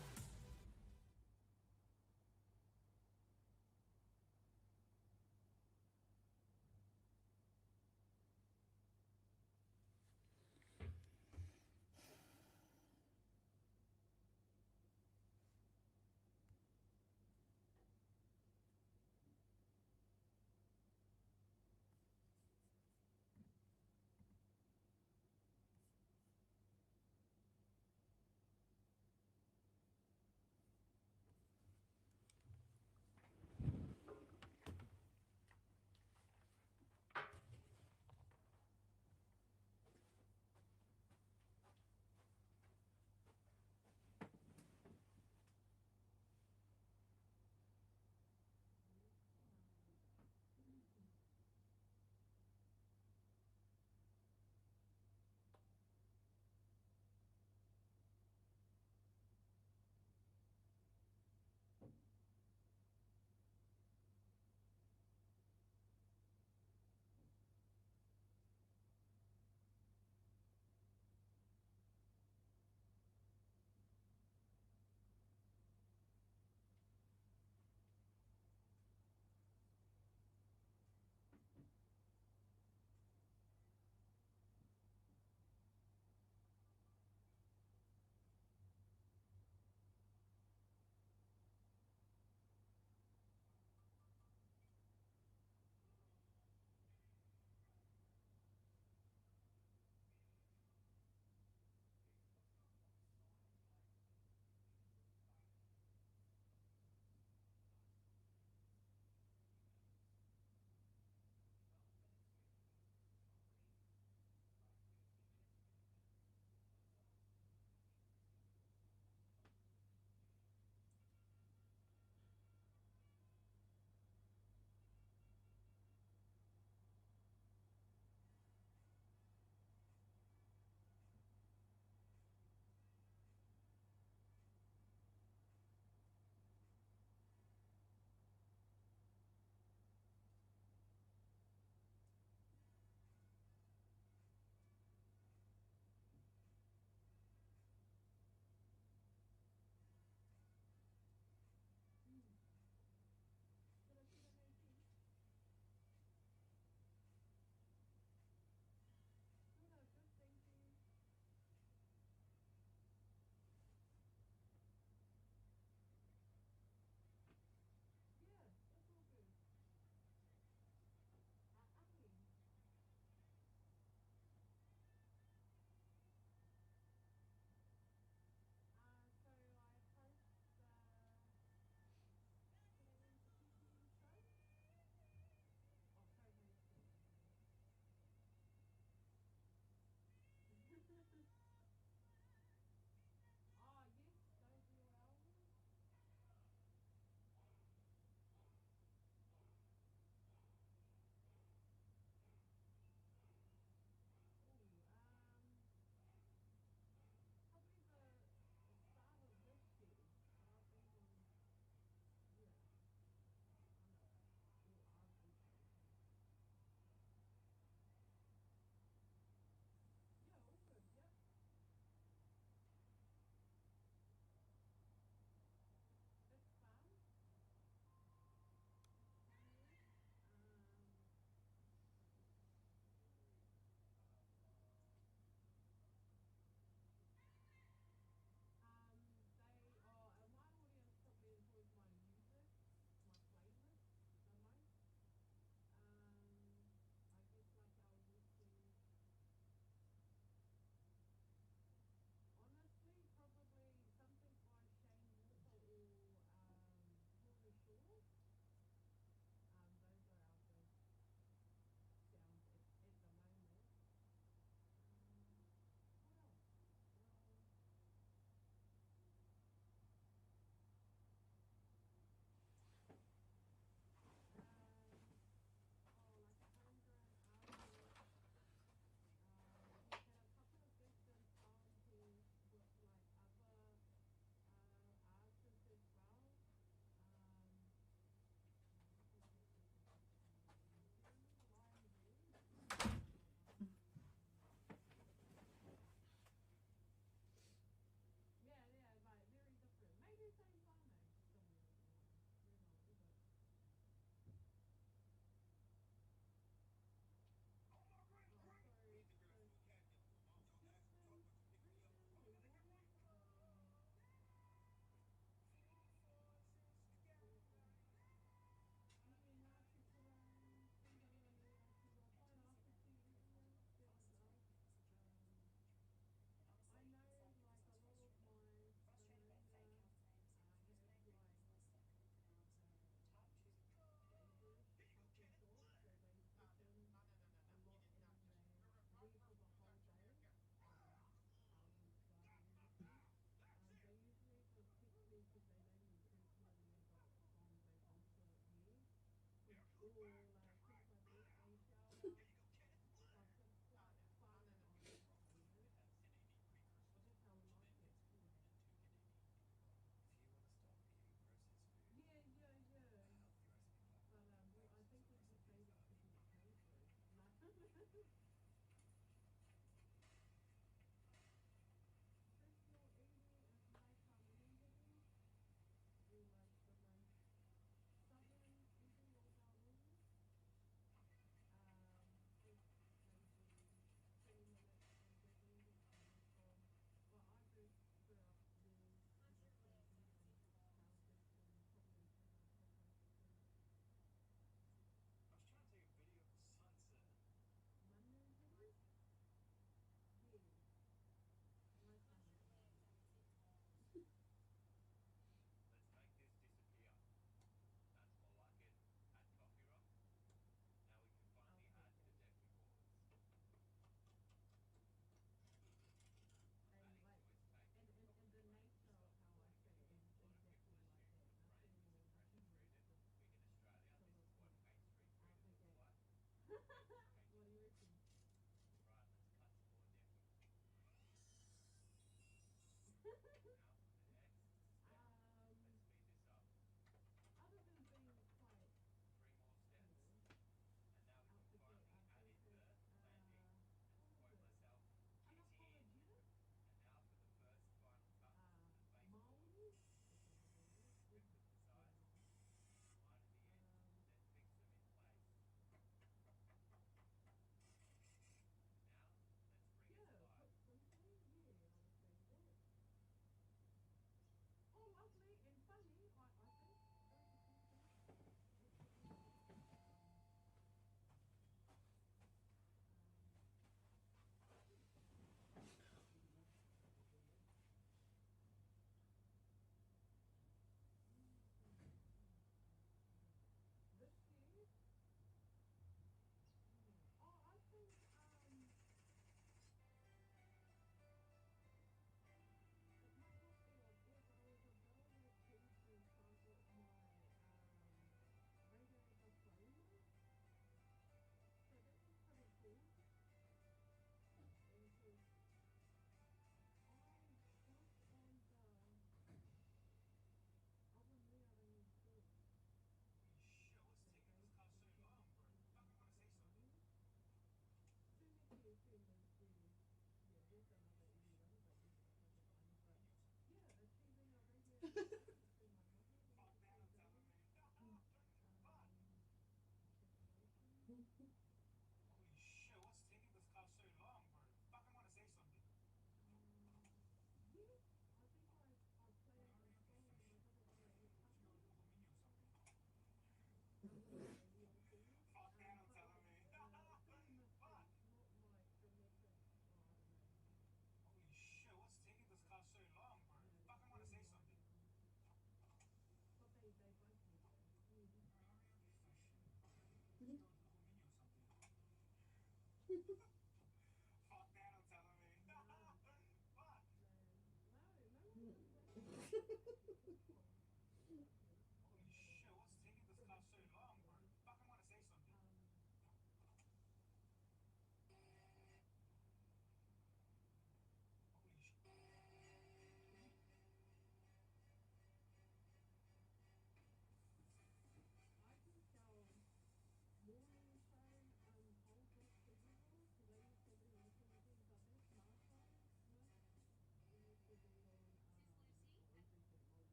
Thank you.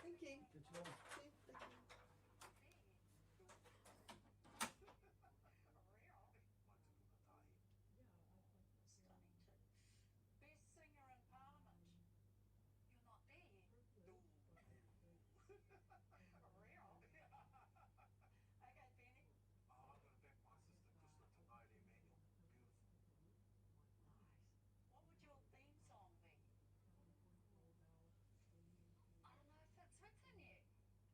Thank you. Good to know. Stunning too. Best singer in Parliament. You're not there. Real. Okay, Penny. Nice. What would your theme song be? I don't know if it fits in you.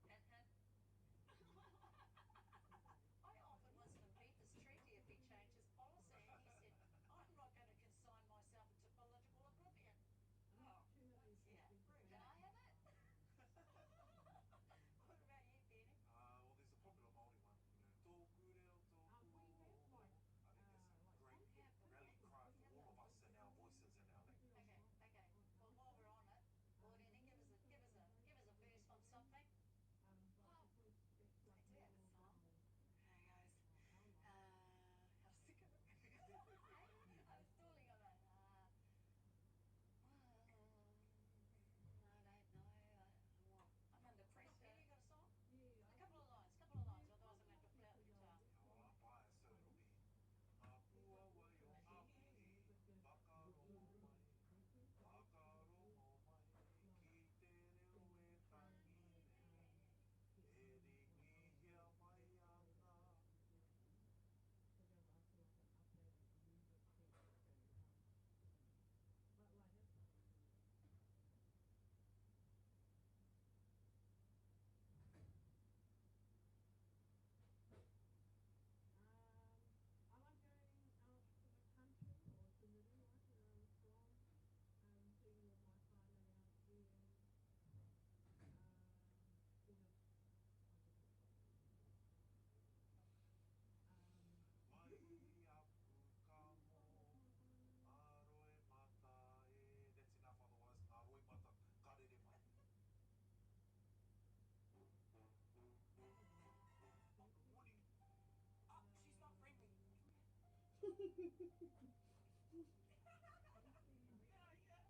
When did you realize that you were actually a white person something like that?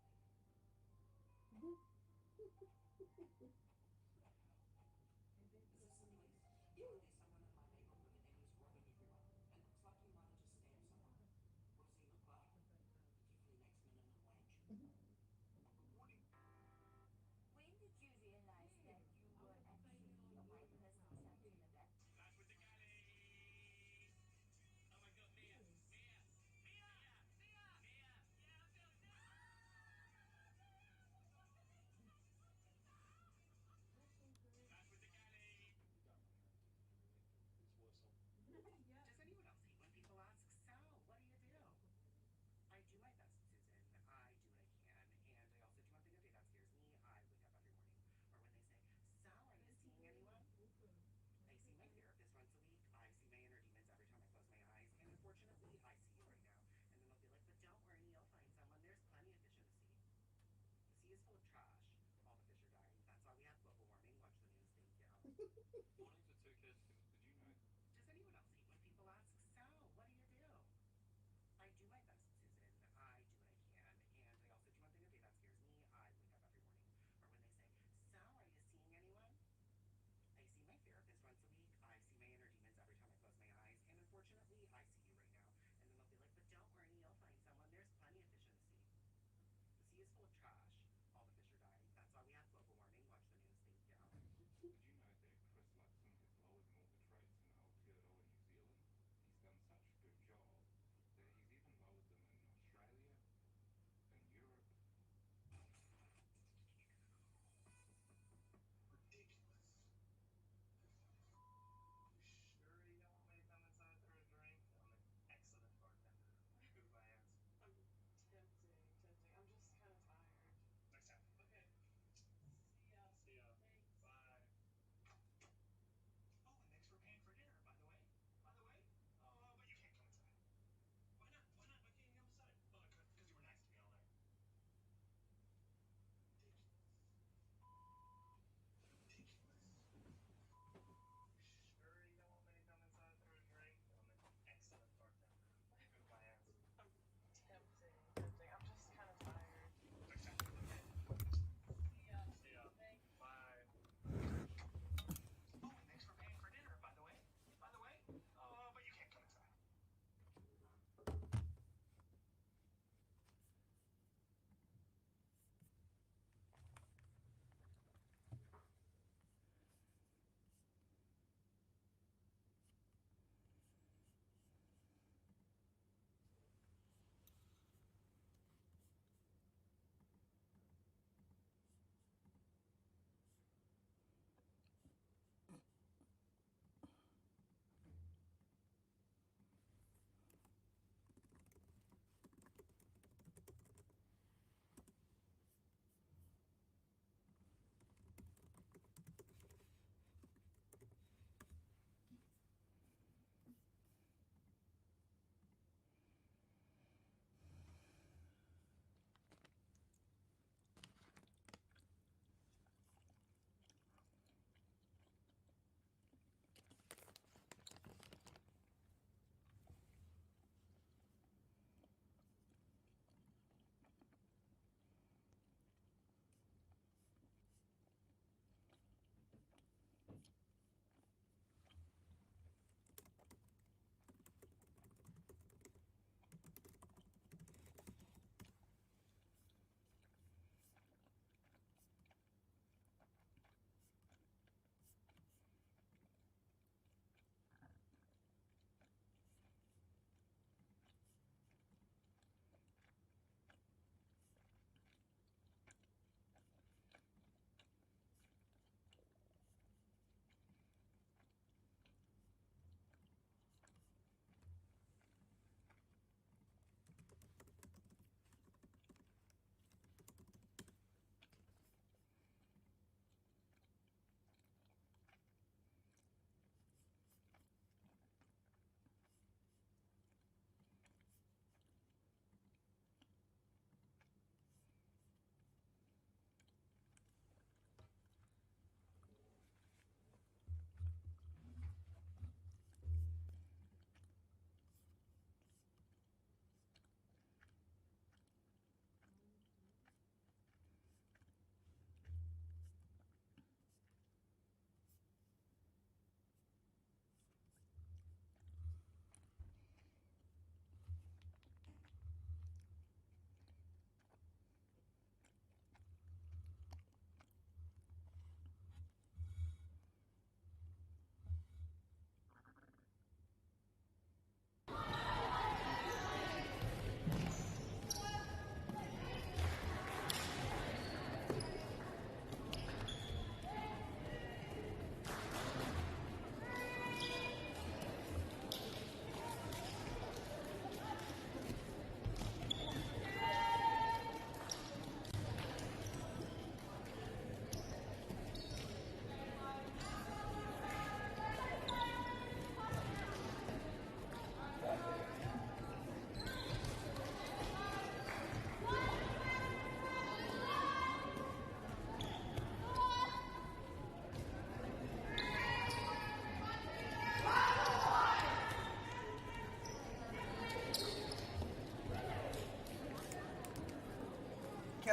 Does anyone else hate when people ask, so, what do you do? I do my best, Susan. I do what I can. And I also do one thing a day that scares me. I wake up every morning. Or when they say, so, are you seeing anyone? I see my therapist once a week. I see my inner demons every time I close my eyes. And unfortunately, I see you right now. And then they'll be like, but don't worry, you'll find someone. There's plenty of fish in the sea. The sea is full of trash. All the fish are dying. That's why we have global warming. Watch the news. Thank you. Morning to two kids. Did you know? Does anyone else hate when people ask, so, what do you do? I do my best, Susan. I do what I can. And I also do one thing a day that scares me. I wake up every morning. Or when they say, so, are you seeing anyone? I see my therapist once a week. I see my inner demons every time I close my eyes. And unfortunately, I see you right now. And then they'll be like, but don't worry, you'll find someone. There's plenty of fish in the sea. The sea is full of trash. All the fish are dying. That's why we have global warming. Watch the news. Thank you. Did you know that Chris likes swim his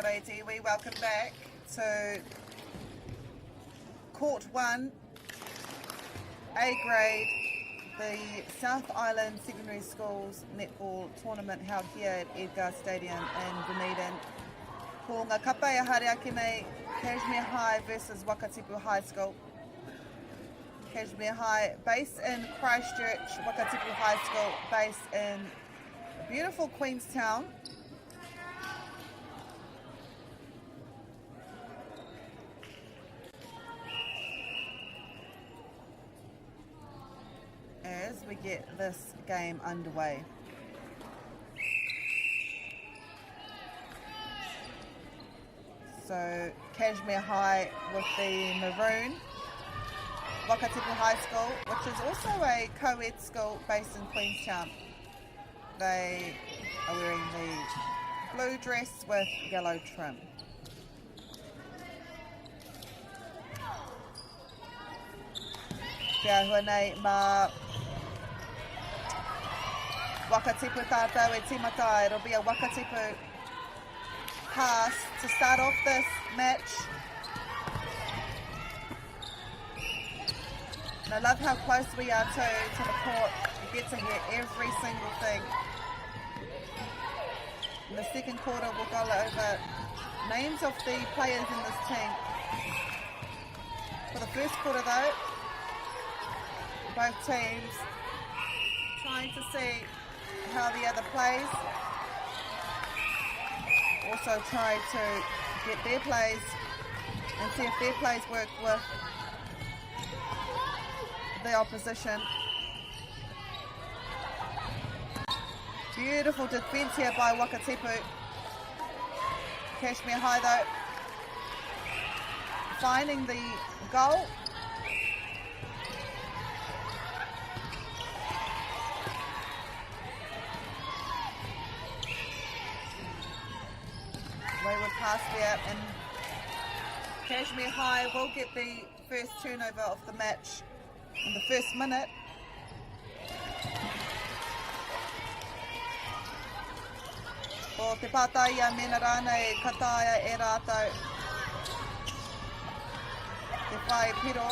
Kia ora te iwi, welcome back to Court 1, A grade, the South Island Secondary Schools netball tournament held here at Edgar Stadium in Dunedin. Ko ngā kapa e hare ake nei, Cashmere High versus Wakatipu High School. Cashmere High, based in Christchurch, Wakatipu High School, based in beautiful Queenstown. As we get this game underway. So Cashmere High with the maroon, Wakatipu High School, which is also a co-ed school based in Queenstown. They are wearing the blue dress with yellow trim. Kia hua nei mā Wakatipu tātou e tīmata. It'll be a Wakatipu pass to start off this match. And I love how close we are to the court. You get to hear every single thing. In the second quarter, we'll go over names of the players in this team. For the first quarter though, both teams trying to see how the other plays. Also try to get their plays and see if their plays work with the opposition. Beautiful defence here by Wakatipu. Cashmere High though, finding the goal. Wayward pass there, and Cashmere High will get the first turnover of the match in the first minute. O te pātaia mena rāna e kataia e rātou. Te whai piro.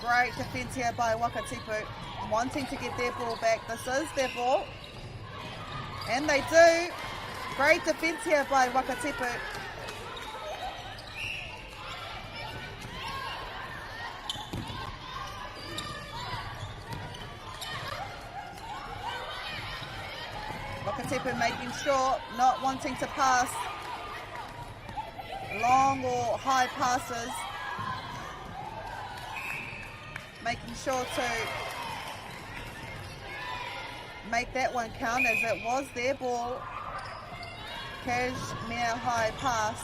Great defence here by Wakatipu, wanting to get their ball back. This is their ball, and they do. Great defence here by Wakatipu. Wakatipu making sure, not wanting to pass long or high passes. Making sure to make that one count as it was their ball. Cashmere High pass.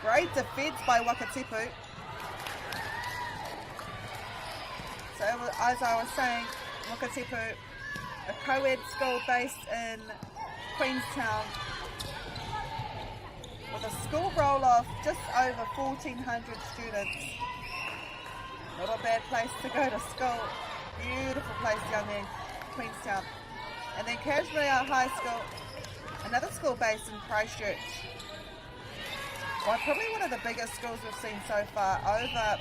Great defence by Wakatipu. So as I was saying, Wakatipu, a co-ed school based in Queenstown, with a school roll of just over 1,400 students. Not a bad place to go to school. Beautiful place down there in Queenstown. And then Cashmere High School, another school based in Christchurch. Well, probably one of the biggest schools we've seen so far. Over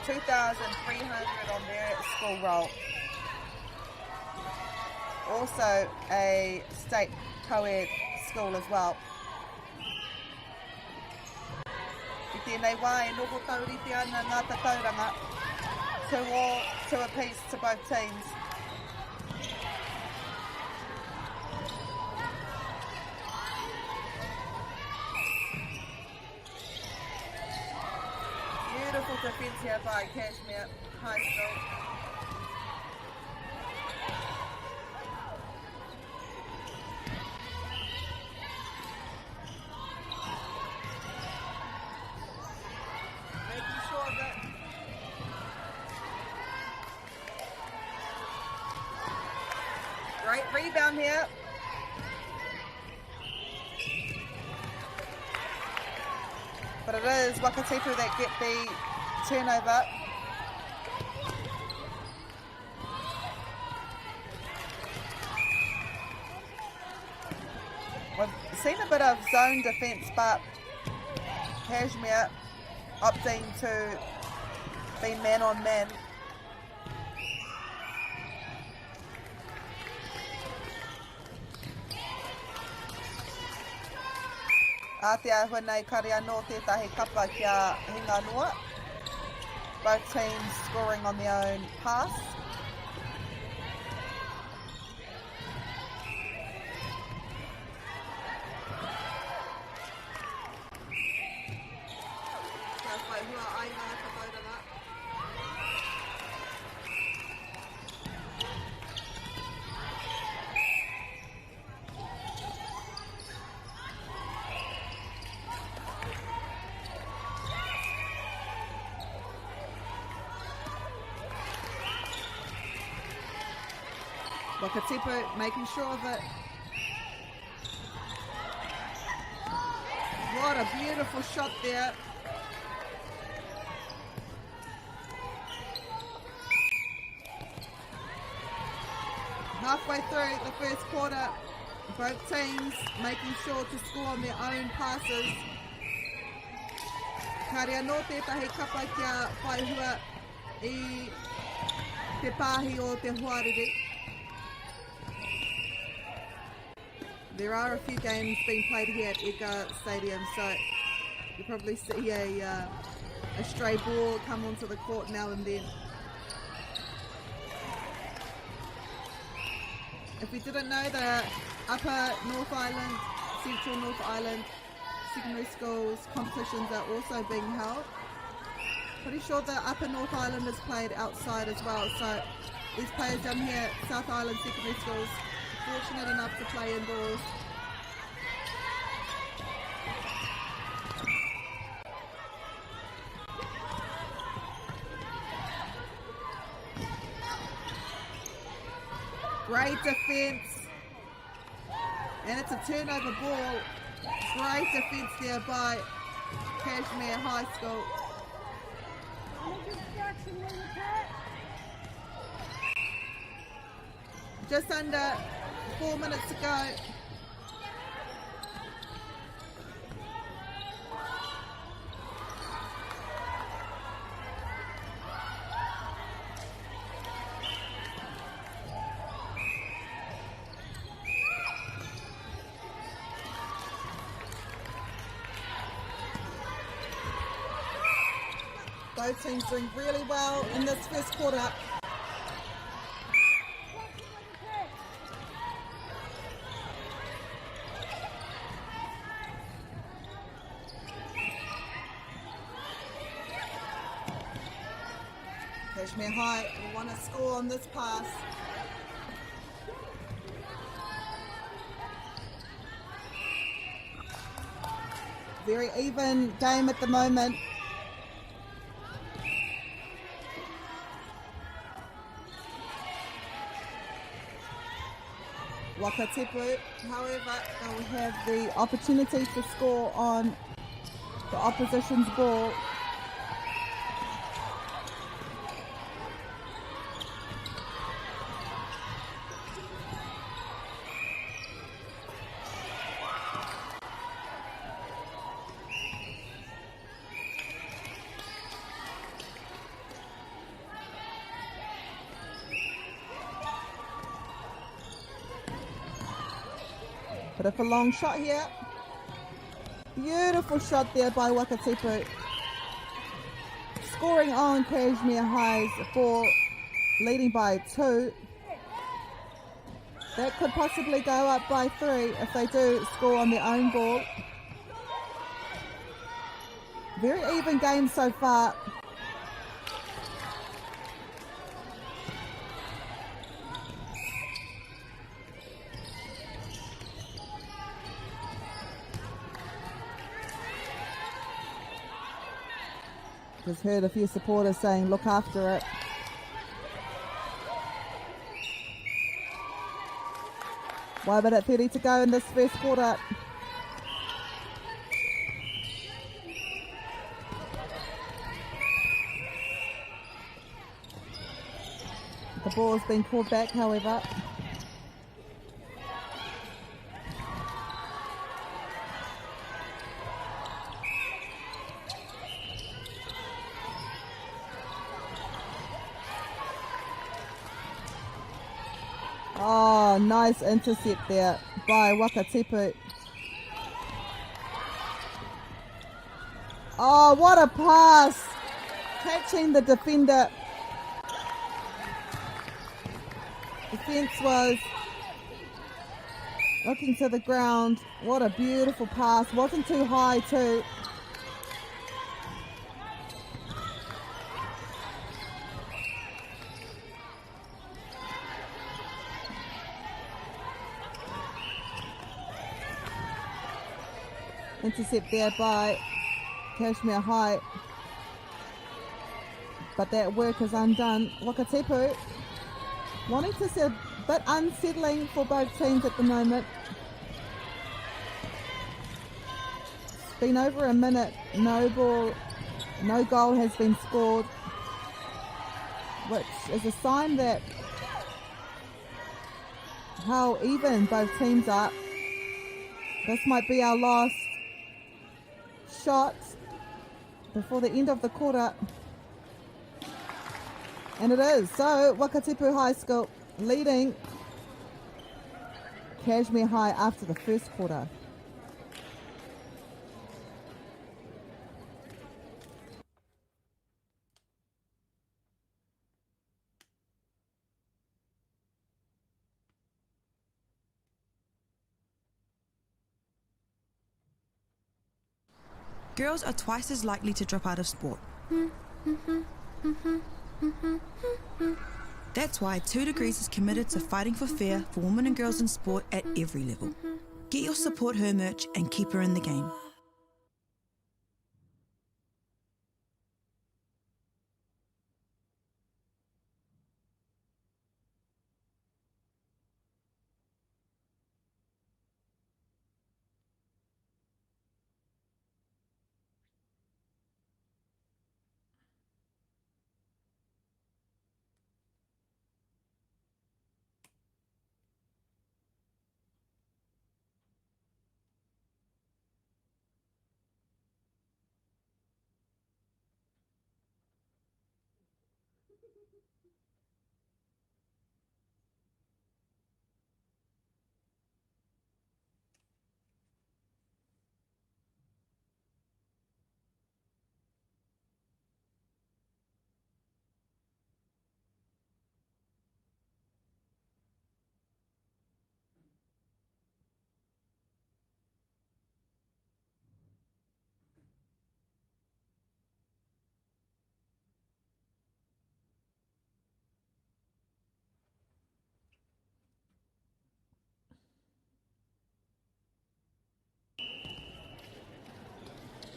2,300 on their school roll. Also a state co-ed school as well. I tēnei wā e noho tauriti ana ngā tauranga. 2 apiece to both teams. Beautiful defence here by Cashmere High School. Making sure that great rebound here. But it is Wakatipu that get the turnover. seen a bit of zone defence, but Kashmir opting to be man on man. Ātea hūnei kare anō tētahi kapa kia hinga noa. Both teams scoring on their own pass. Wakatipu making sure that. What a beautiful shot there. Halfway through the first quarter, both teams making sure to score on their own passes. Kare anō tētahi kapa kia whaihua I te pāhi o te Huarere. There are a few games being played here at Edgar Stadium, so you probably see a stray ball come onto the court now and then. If we didn't know, the Upper North Island, Central North Island secondary schools competitions are also being held. Pretty sure the Upper North Island is played outside as well, so these players down here at South Island secondary schools fortunate enough to play indoors. Great defence, and it's a turnover ball. Great defence there by Kashmir High School. Just under 4 minutes to go. Both teams doing really well in this first quarter. Kashmir High will want to score on this pass. Very even game at the moment. Wakatipu, however, will have the opportunity to score on the opposition's ball. Bit of a long shot here. Beautiful shot there by Wakatipu. Scoring on Kashmir High's for leading by 2. That could possibly go up by 3 if they do score on their own ball. Very even game so far. Just heard a few supporters saying, look after it. One minute 30 to go in this first quarter. The ball has been called back, however. Oh, nice intercept there by Wakatipu. Oh, what a pass! Catching the defender. Defence was looking to the ground. What a beautiful pass. Wasn't too high too. Intercept there by Kashmir High. But that work is undone. Wakatipu wanting to see a bit unsettling for both teams at the moment. It's been over a minute. No goal has been scored, which is a sign that how even both teams are. This might be our last shot before the end of the quarter. And it is. So Wakatipu High School leading Kashmir High after the first quarter. Girls are twice as likely to drop out of sport. That's why 2 Degrees is committed to fighting for fair for women and girls in sport at every level. Get your Support Her merch and keep her in the game.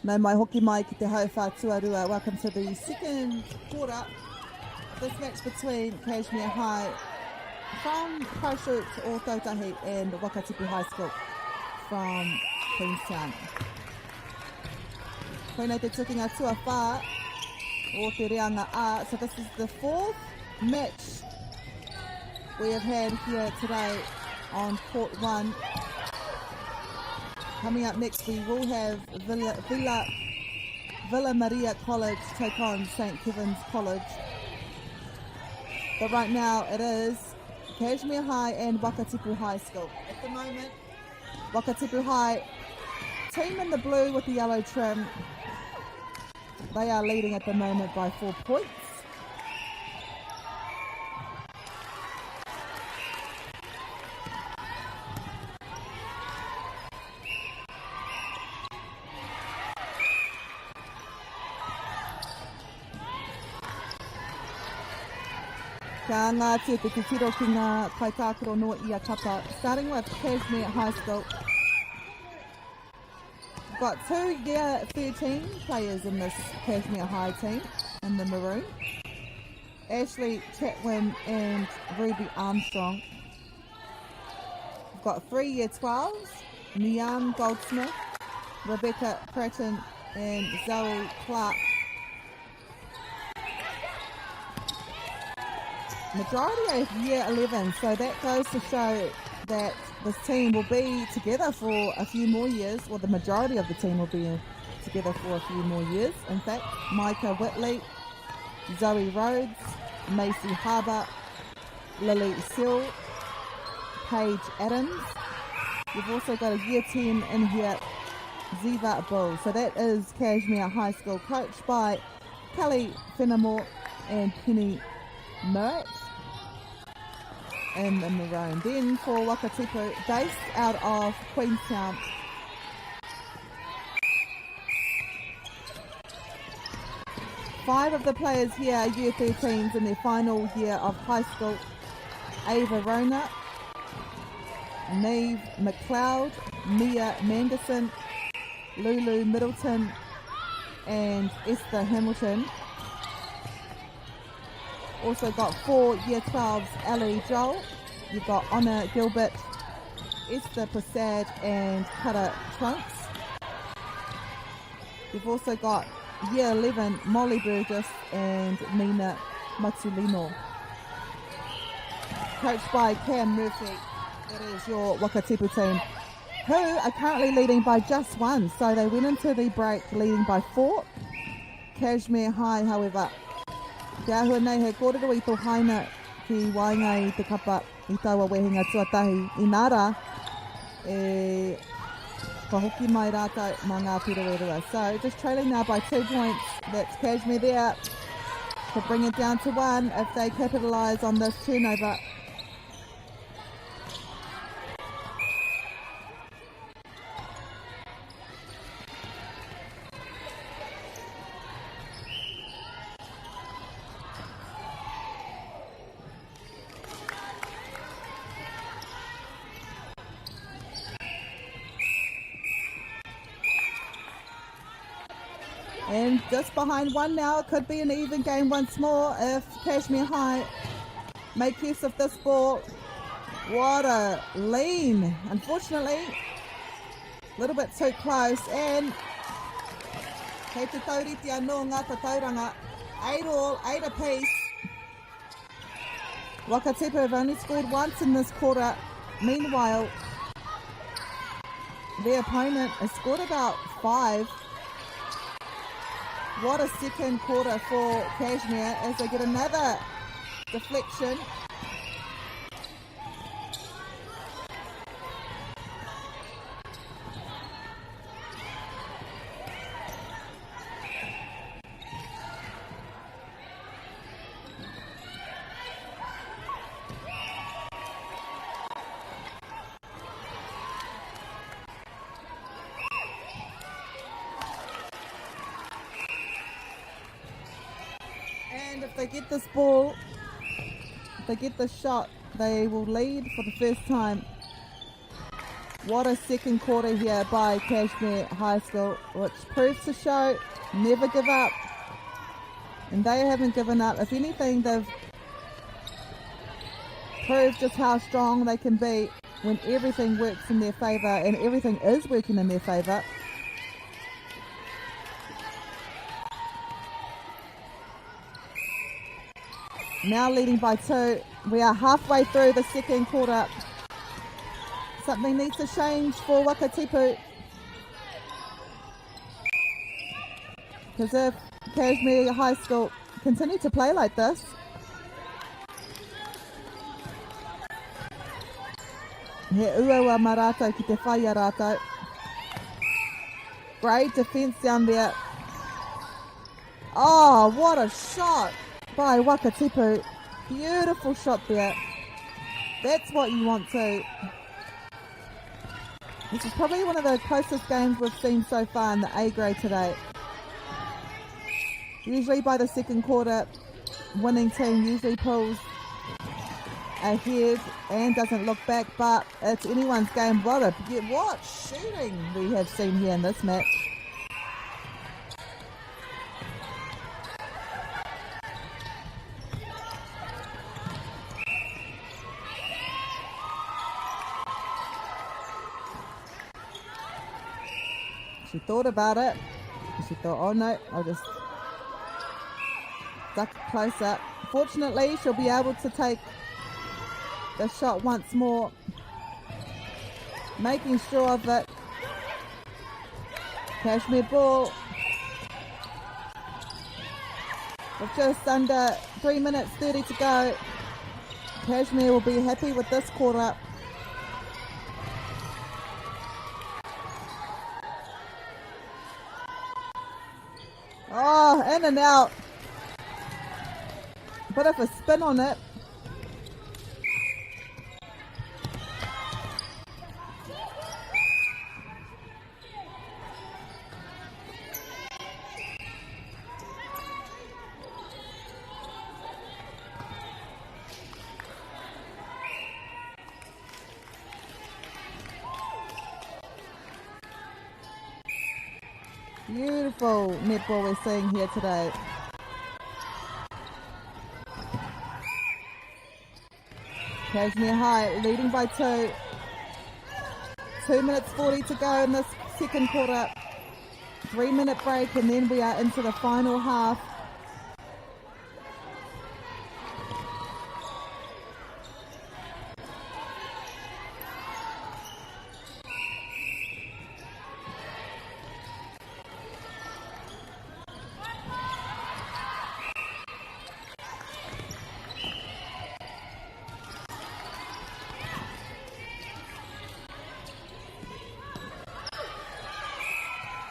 No mai hoki mai ki te hau whātuarua. Welcome to the second quarter. This match between Kashmir High from Christchurch or Tautahi and Wakatipu High School from Queenstown. Koinei te tukinga tuawha o te reanga a. So this is the fourth match we have had here today on Court 1. Coming up next, we will have Villa Maria College take on St. Kevin's College. But right now, it is Kashmir High and Wakatipu High School. At the moment, Wakatipu High, team in the blue with the yellow trim, they are leading at the moment by 4 points. Ka ngā te tiro ki ngā kaitākaro no ia kapa. Starting with Kashmir High School. We've got 2 year 13 players in this Kashmir High team in the maroon. Ashley Chatwin and Ruby Armstrong. We've got 3 year 12s, Nian Goldsmith, Rebecca Pratton and Zoe Clark. Majority of year 11, so that goes to show that this team will be together for a few more years, or the majority of the team will be together for a few more years. In fact, Micah Whitley, Zoe Rhodes, Macy Harbour, Lily Sill, Paige Adams. You've also got a year 10 in here, Ziva Bull. So that is Cashmere High School, coached by Kelly Fenimore and Penny Merritt in the maroon. Then for Wakatipu, based out of Queenstown, five of the players here are year 13s in their final year of high school. Ava Rona, Neve McLeod, Mia Manderson, Lulu Middleton, and Esther Hamilton. Also got 4 year 12s, Ali Joel. You've got Anna Gilbert, Esther Prasad, and Kara Trunks. You've also got year 11, Molly Burgess and Nina Matulino. Coached by Cam Murphy. That is your Wakatipu team, who are currently leading by just 1. So they went into the break leading by 4. Cashmere High, however, te ahua nei he kōrero i tō haina ki wainga i te kapa i taua wehinga tuatahi. I nara, ka hoki mai rātou mā ngā piruerua. So just trailing now by 2 points. That's Cashmere there to bring it down to 1 if they capitalise on this turnover. And just behind 1 now, it could be an even game once more if Cashmere High make use of this ball. What a lean. Unfortunately, a little bit too close. And kei te tauriti anō ngā tauranga, 8 all, 8 apiece. Wakatipu have only scored once in this quarter. Meanwhile, their opponent has scored about 5. What a second quarter for Cashmere as they get another deflection. And if they get this ball, if they get this shot, they will lead for the first time. What a second quarter here by Cashmere High School, which proves to show never give up. And they haven't given up. If anything, they've proved just how strong they can be when everything works in their favour, and everything is working in their favour. Now leading by 2. We are halfway through the second quarter. Something needs to change for Wakatipu. Because if Cashmere High School continue to play like this, he uaua ma rātou ki te whai a rātou. Great defence down there. Oh, what a shot by Wakatipu. Beautiful shot there. That's what you want to. This is probably one of the closest games we've seen so far in the A grade today. Usually by the second quarter, winning team usually pulls ahead and doesn't look back, but it's anyone's game. What shooting we have seen here in this match. She thought about it. She thought, oh no, I'll just duck closer. Fortunately, she'll be able to take the shot once more, making sure of it. Cashmere ball. With just under 3 minutes 30 to go, Cashmere will be happy with this quarter. in and out. Bit of a spin on it. Beautiful netball we're seeing here today. Cashmere High leading by 2. 2 minutes 40 to go in this second quarter. 3-minute break and then we are into the final half.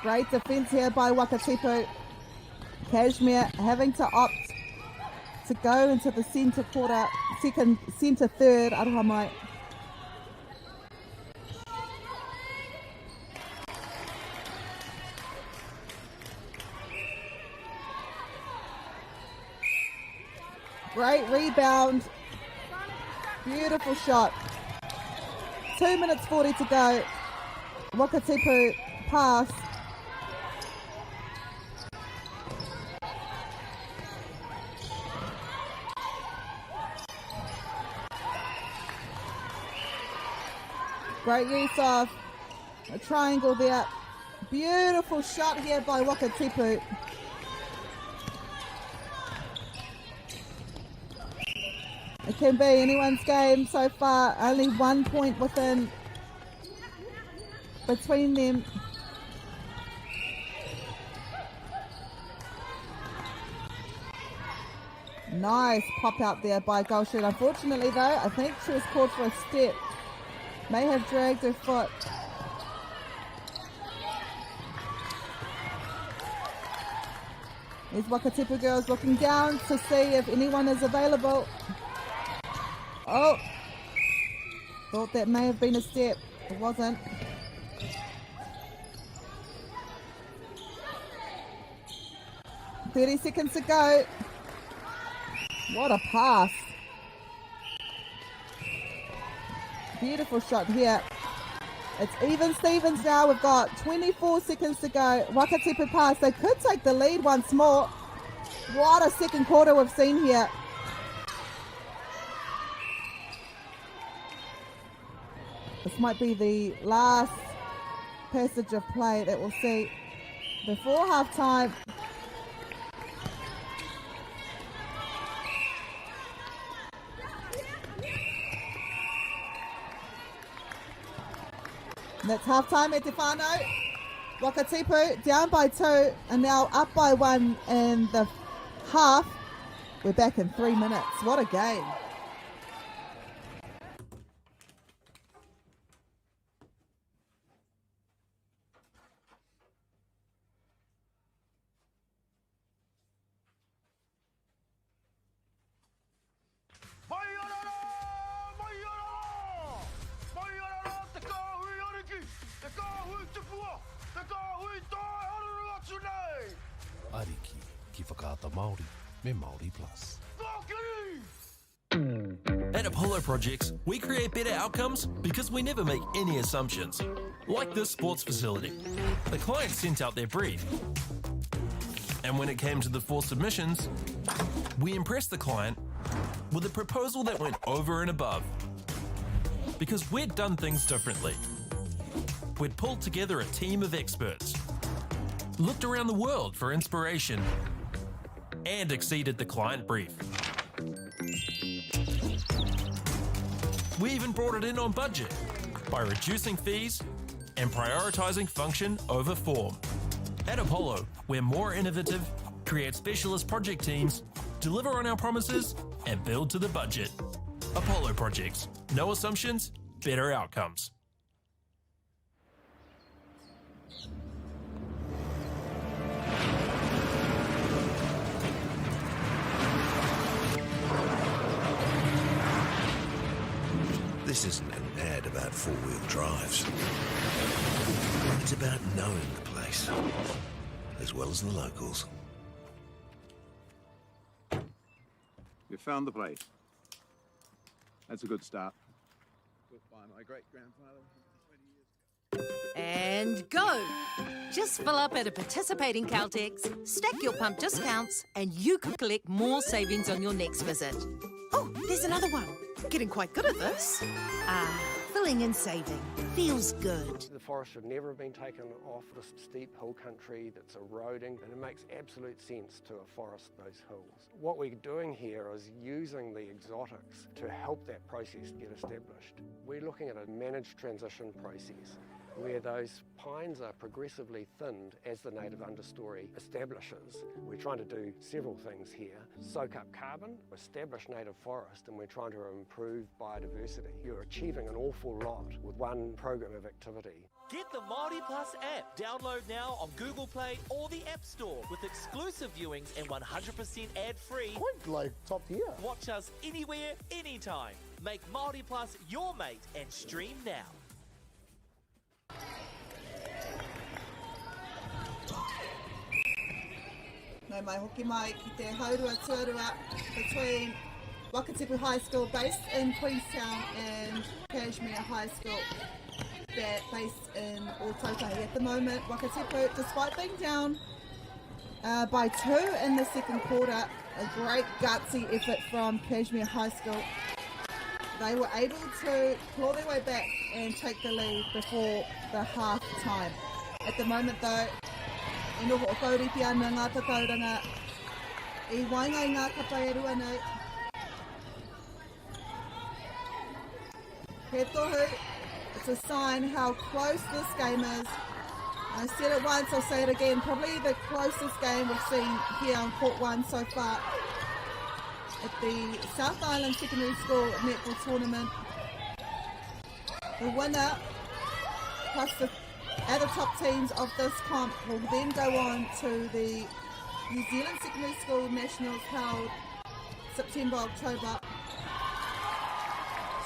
Great defence here by Wakatipu. Cashmere having to opt to go into the centre quarter, centre third, aroha mai. Great rebound. Beautiful shot. 2 minutes 40 to go. Wakatipu pass. Great use of a triangle there. Beautiful shot here by Wakatipu. It can be anyone's game so far. Only 1 point between them. Nice pop out there by Goldshoot. Unfortunately though, I think she was called for a step. May have dragged her foot. These Wakatipu girls looking down to see if anyone is available. Oh, thought that may have been a step. It wasn't. "30 seconds to go." What a pass. Beautiful shot here. It's even Stevens now. We've got 24 seconds to go. Wakatipu pass. They could take the lead once more. What a second quarter we've seen here. This might be the last passage of play that we'll see before halftime. That's halftime at Tefano. Wakatipu down by 2 and now up by 1 in the half. We're back in 3 minutes. What a game. Ariki ki whakaata Māori me Māori Plus. At Apollo Projects, we create better outcomes because we never make any assumptions. Like this sports facility. The client sent out their brief. And when it came to the 4 submissions, we impressed the client with a proposal that went over and above. Because we'd done things differently. We'd pulled together a team of experts, looked around the world for inspiration, and exceeded the client brief. We even brought it in on budget by reducing fees and prioritizing function over form. At Apollo, we're more innovative, create specialist project teams, deliver on our promises, and build to the budget. Apollo Projects. No assumptions, better outcomes. This isn't an ad about four-wheel drives. It's about knowing the place, as well as the locals. You found the place. That's a good start. Built by my great-grandfather 20 years ago. And go! Just fill up at a participating Caltex, stack your pump discounts, and you could collect more savings on your next visit. Oh, there's another one. Getting quite good at this. Filling and saving. Feels good. The forest should never have been taken off this steep hill country that's eroding, and it makes absolute sense to afforest those hills. What we're doing here is using the exotics to help that process get established. We're looking at a managed transition process where those pines are progressively thinned as the native understory establishes. We're trying to do several things here. Soak up carbon, establish native forest, and we're trying to improve biodiversity. You're achieving an awful lot with one program of activity. Get the Māori Plus app. Download now on Google Play or the App Store with exclusive viewings and 100% ad-free. Quite like top tier. Watch us anywhere, anytime. Make Māori Plus your mate and stream now. No mai hoki mai ki te haurua tuarua between Wakatipu High School based in Queenstown and Kashmir High School based in Ōtautahi. At the moment, Wakatipu, despite being down by 2 in the second quarter, a great gutsy effort from Kashmir High School. They were able to claw their way back and take the lead before the half time. At the moment though, e noho o kauripi ana ngā tatauranga I waingai ngā kapai e rua nei. He tohu, it's a sign how close this game is. I said it once, I'll say it again, probably the closest game we've seen here on Court 1 so far at the South Island Secondary School Netball Tournament. The winner plus the other top teams of this comp will then go on to the New Zealand Secondary School Nationals held September, October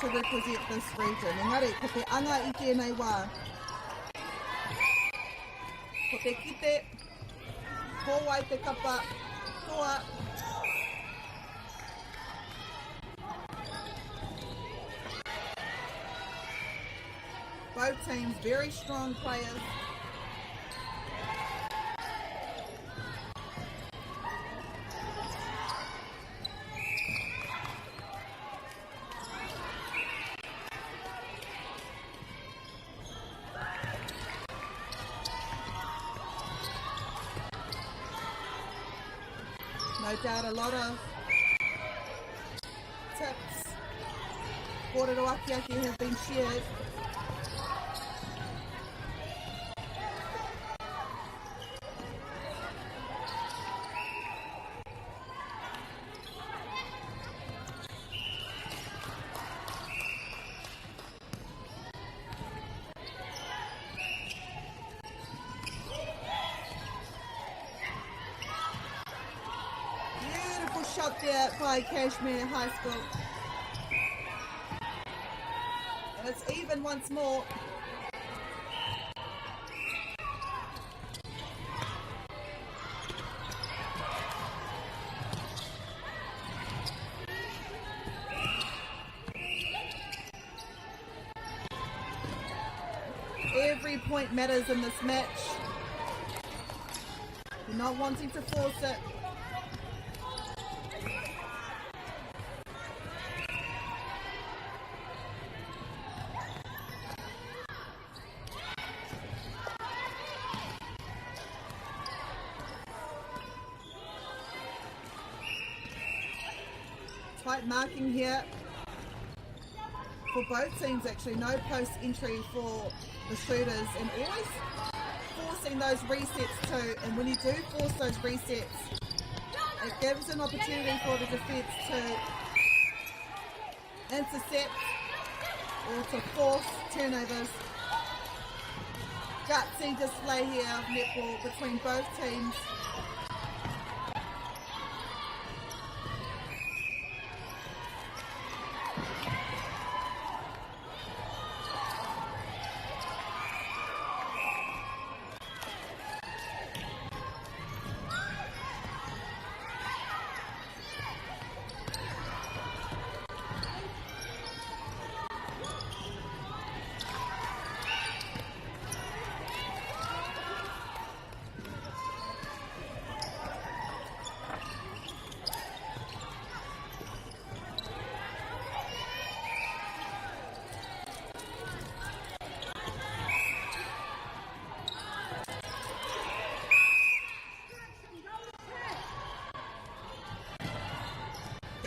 to represent this region. Engari, ko te anga I tēnei wā. Ko te kite, ko wai te kapa, toa. Both teams very strong players. No doubt a lot of tips for the Roakiaki have been shared. Shot there by Kashmir High School. And it's even once more. Every point matters in this match. You're not wanting to force it. Tight marking here for both teams actually, no post entry for the shooters and always forcing those resets too, and when you do force those resets it gives an opportunity for the defence to intercept or to force turnovers. Gutsy display here of netball between both teams.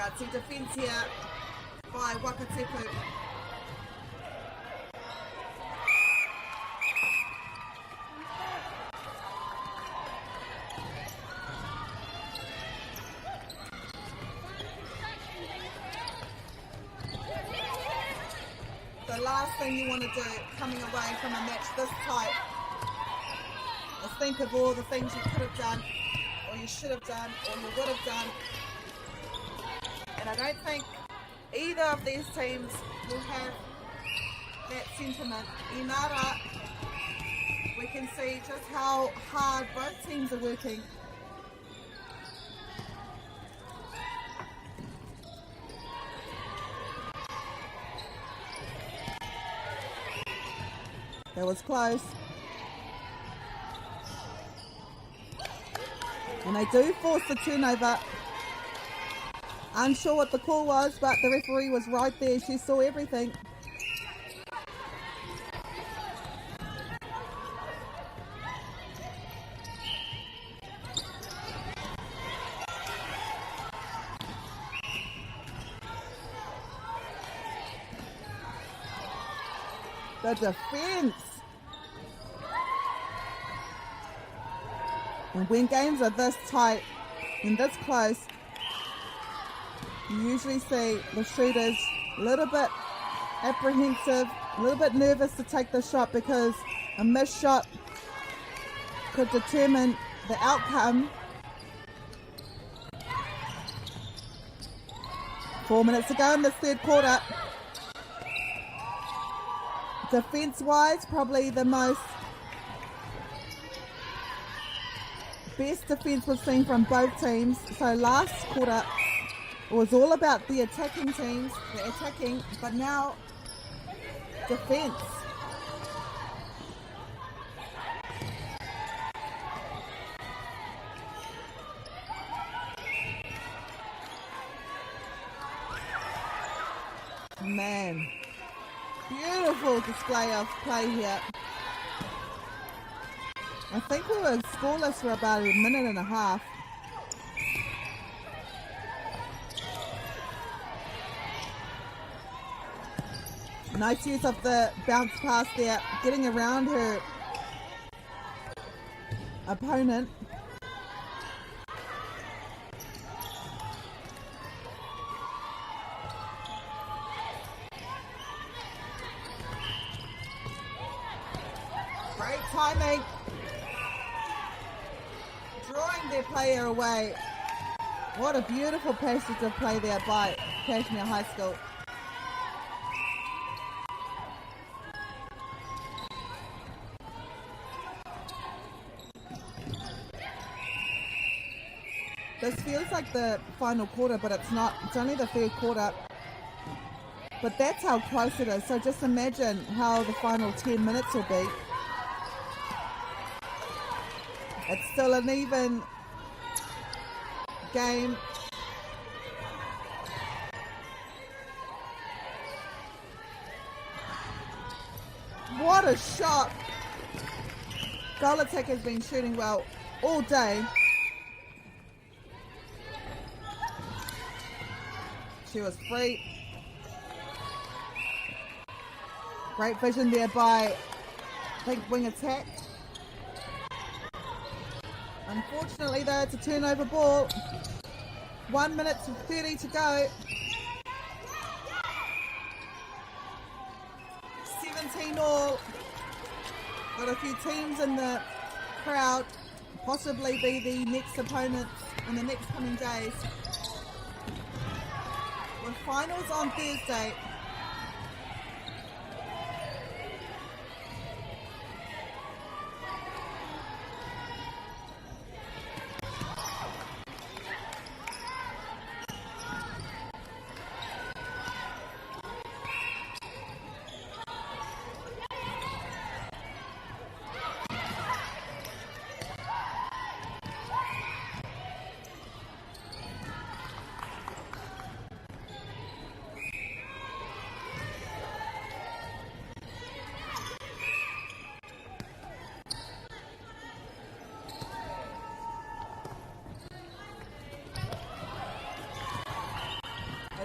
Gutsy defence here by Wakatepu. The last thing you want to do coming away from a match this tight is think of all the things you could have done, or you should have done, or you would have done. And I don't think either of these teams will have that sentiment. Inara, we can see just how hard both teams are working. That was close. And they do force the turnover. Unsure what the call was, but the referee was right there. She saw everything. The defense. And when games are this tight and this close, you usually see the shooters a little bit apprehensive, a little bit nervous to take the shot because a missed shot could determine the outcome. 4 minutes to go in this third quarter. Defense-wise, probably the best defense we've seen from both teams. So last quarter it was all about the attacking teams, the attacking, but now defense. Man, beautiful display of play here. I think we were scoreless for about a minute and a half. Nice use of the bounce pass there, getting around her opponent. Great timing. Drawing their player away. What a beautiful passage of play there by Cashmere High School. This feels like the final quarter, but it's not. It's only the third quarter. But that's how close it is. So just imagine how the final 10 minutes will be. It's still an even game. What a shot. Golatek has been shooting well all day. She was free. Great vision there by, I think, wing attack. Unfortunately though, it's a turnover ball. 1 minute and 30 to go. 17 all. Got a few teams in the crowd, possibly be the next opponents in the next coming days. With finals on Thursday.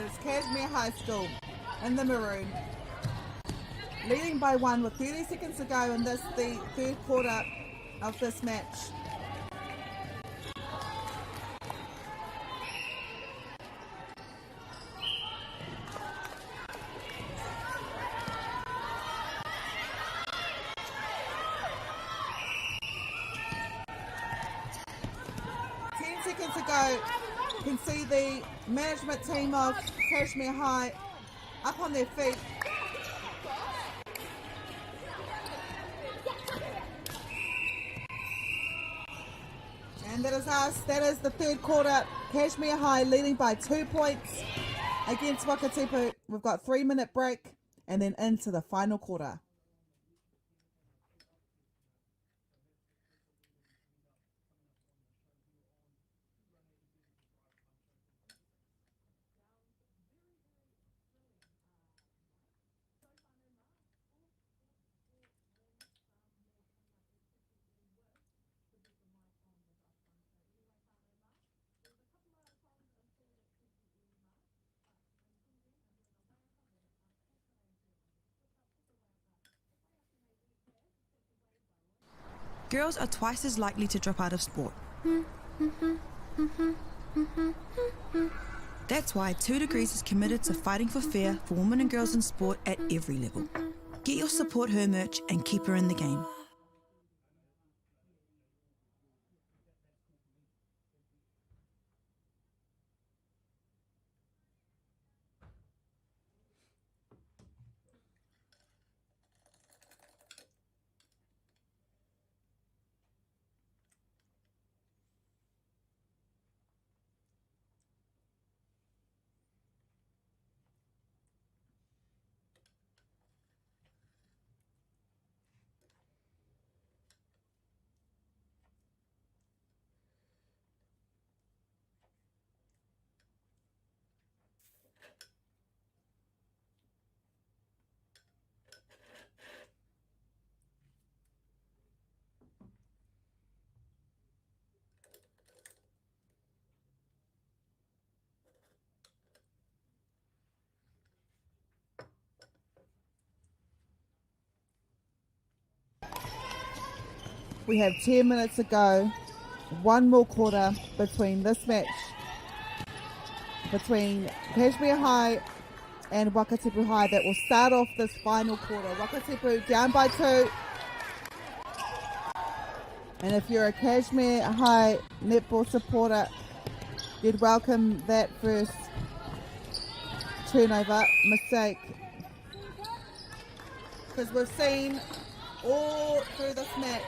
is Cashmere High School in the maroon, leading by 1 with 30 seconds to go in the third quarter of this match. Seconds to go. You can see the management team of Cashmere High up on their feet. And that is us. That is the third quarter. Cashmere High leading by 2 points against Wakatipu. We've got 3-minute break and then into the final quarter. Girls are twice as likely to drop out of sport. That's why 2 Degrees is committed to fighting for fair for women and girls in sport at every level. Get your Support Her merch and keep her in the game. We have 10 minutes to go. 1 more quarter between this match between Cashmere High and Wakatipu High that will start off this final quarter. Wakatipu down by 2. And if you're a Cashmere High netball supporter, you'd welcome that first turnover mistake. Because we've seen all through this match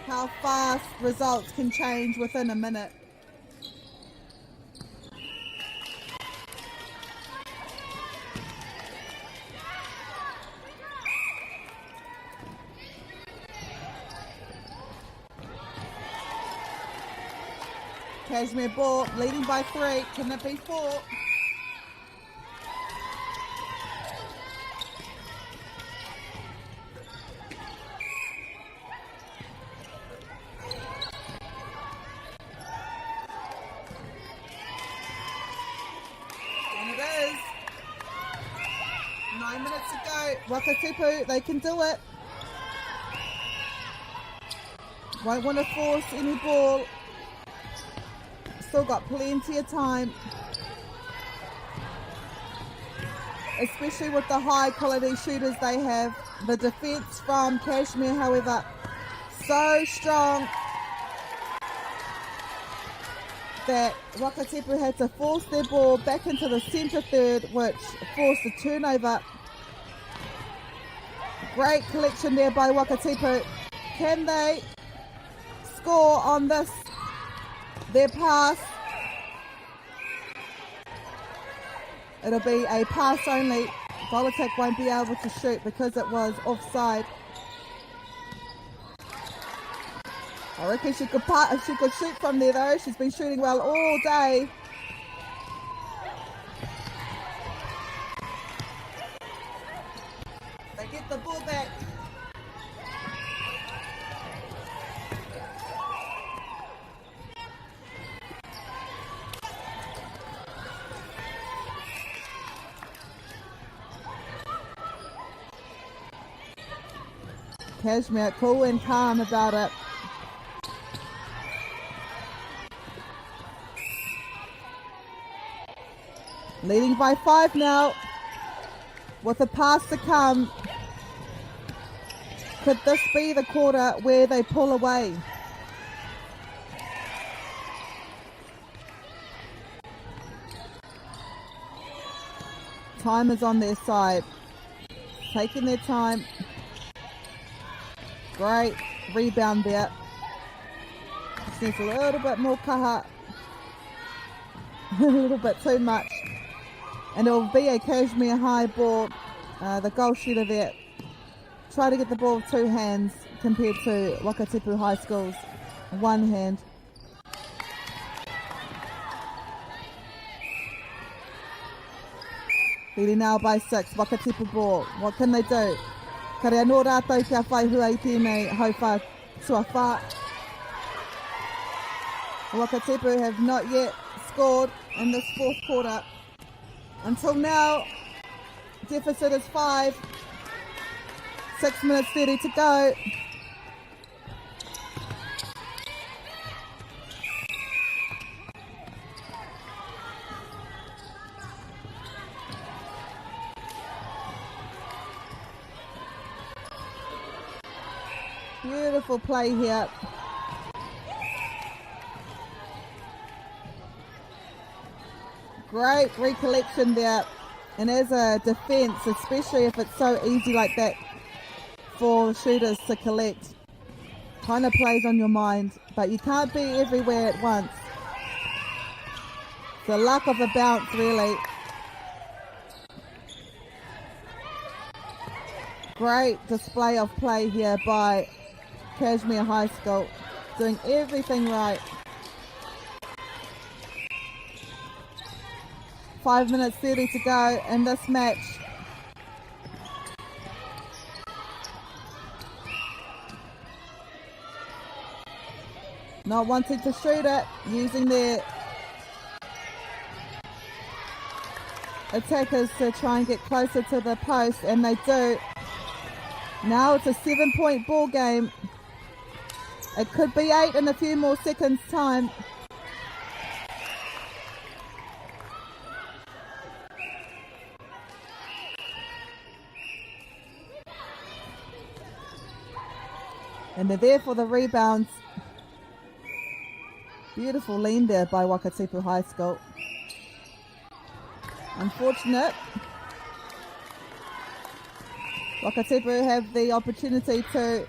how fast results can change within a minute. Cashmere ball leading by 3. Can it be 4? Wakatipu, they can do it. Won't want to force any ball. Still got plenty of time. Especially with the high quality shooters they have. The defence from Cashmere, however, so strong that Wakatipu had to force their ball back into the centre third, which forced a turnover. Great collection there by Wakatipu. Can they score on this, their pass? It'll be a pass only. Volatek won't be able to shoot because it was offside. I reckon she could shoot from there though. She's been shooting well all day. They get the ball back. Kashmir cool and calm about it. Leading by 5 now, with a pass to come. Could this be the quarter where they pull away? Time is on their side. Taking their time. Great rebound there. Just needs a little bit more kaha. A little bit too much. And it will be a Kashmir high ball. The goal shooter there. Try to get the ball with 2 hands compared to Wakatipu High School's 1 hand. Leading now by 6, Wakatipu ball. What can they do? Kare anō rātou kia whai hua I tēnei hauwha tuawha. Wakatipu have not yet scored in this 4th quarter. Until now, deficit is 5. 6 minutes 30 to go. Beautiful play here. Great recollection there. And as a defence, especially if it's so easy like that for shooters to collect, kind of plays on your mind. But you can't be everywhere at once. The luck of a bounce, really. Great display of play here by Kashmir High School, doing everything right. 5 minutes 30 to go in this match. Not wanting to shoot it, using their attackers to try and get closer to the post, and they do. Now it's a 7-point ball game. It could be 8 in a few more seconds' time. And they're there for the rebounds. Beautiful lean there by Wakatipu High School. Unfortunate. Wakatipu have the opportunity to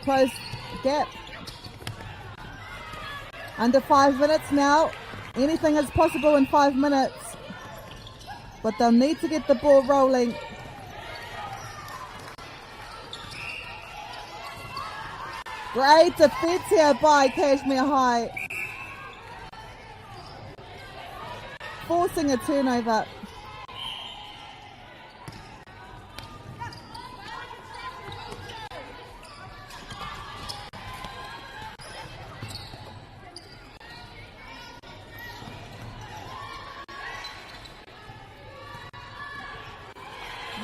close gap. Under 5 minutes now. Anything is possible in 5 minutes. But they'll need to get the ball rolling. Great defense here by Kashmir High. Forcing a turnover.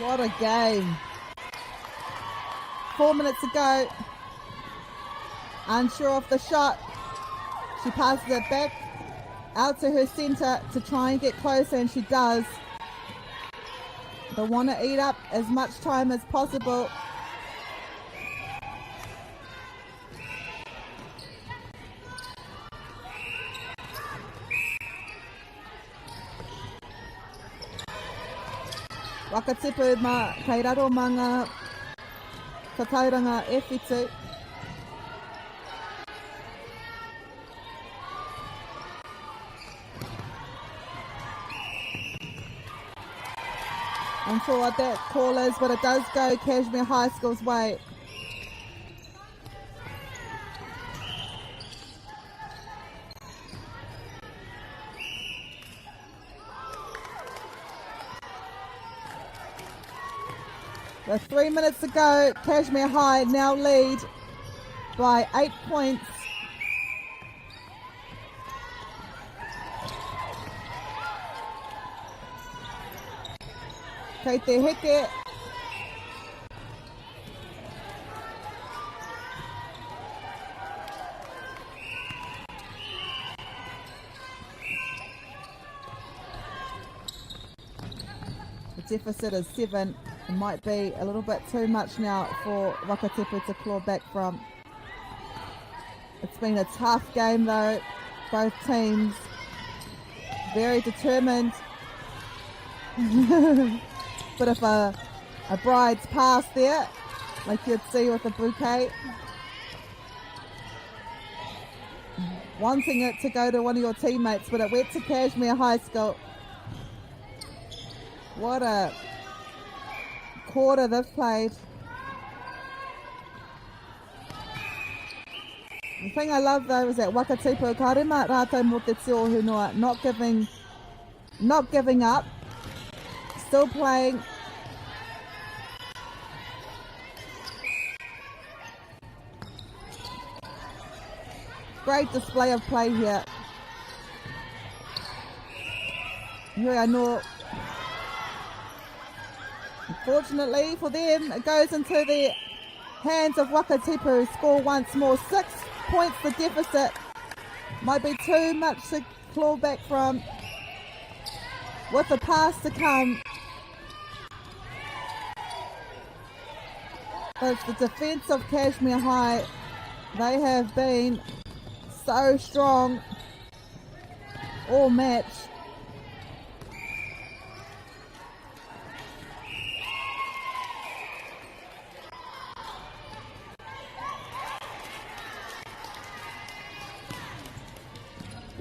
What a game. 4 minutes to go. Unsure of the shot. She passes it back out to her centre to try and get closer, and she does. They want to eat up as much time as possible. Wakatipu ma kei raro ma ngā whakauranga e whitu. I'm sure what that call is, but it does go Kashmir High School's way. With 3 minutes to go, Kashmir High now lead by 8 points. Kei te heke. deficit is 7. It might be a little bit too much now for Wakatepu to claw back from. It's been a tough game though. Both teams very determined. Bit of a bride's pass there, like you'd see with a bouquet. Wanting it to go to one of your teammates, but it went to Cashmere High School. What a quarter they've played. The thing I love though is that Wakatepu, ka rema rātou mō te tio hunua, not giving up, still playing. Great display of play here. Here I know. Unfortunately for them, it goes into the hands of Wakatepu. Score once more. 6 points the deficit. Might be too much to claw back from. With the pass to come. But it's the defence of Cashmere High. They have been so strong all match.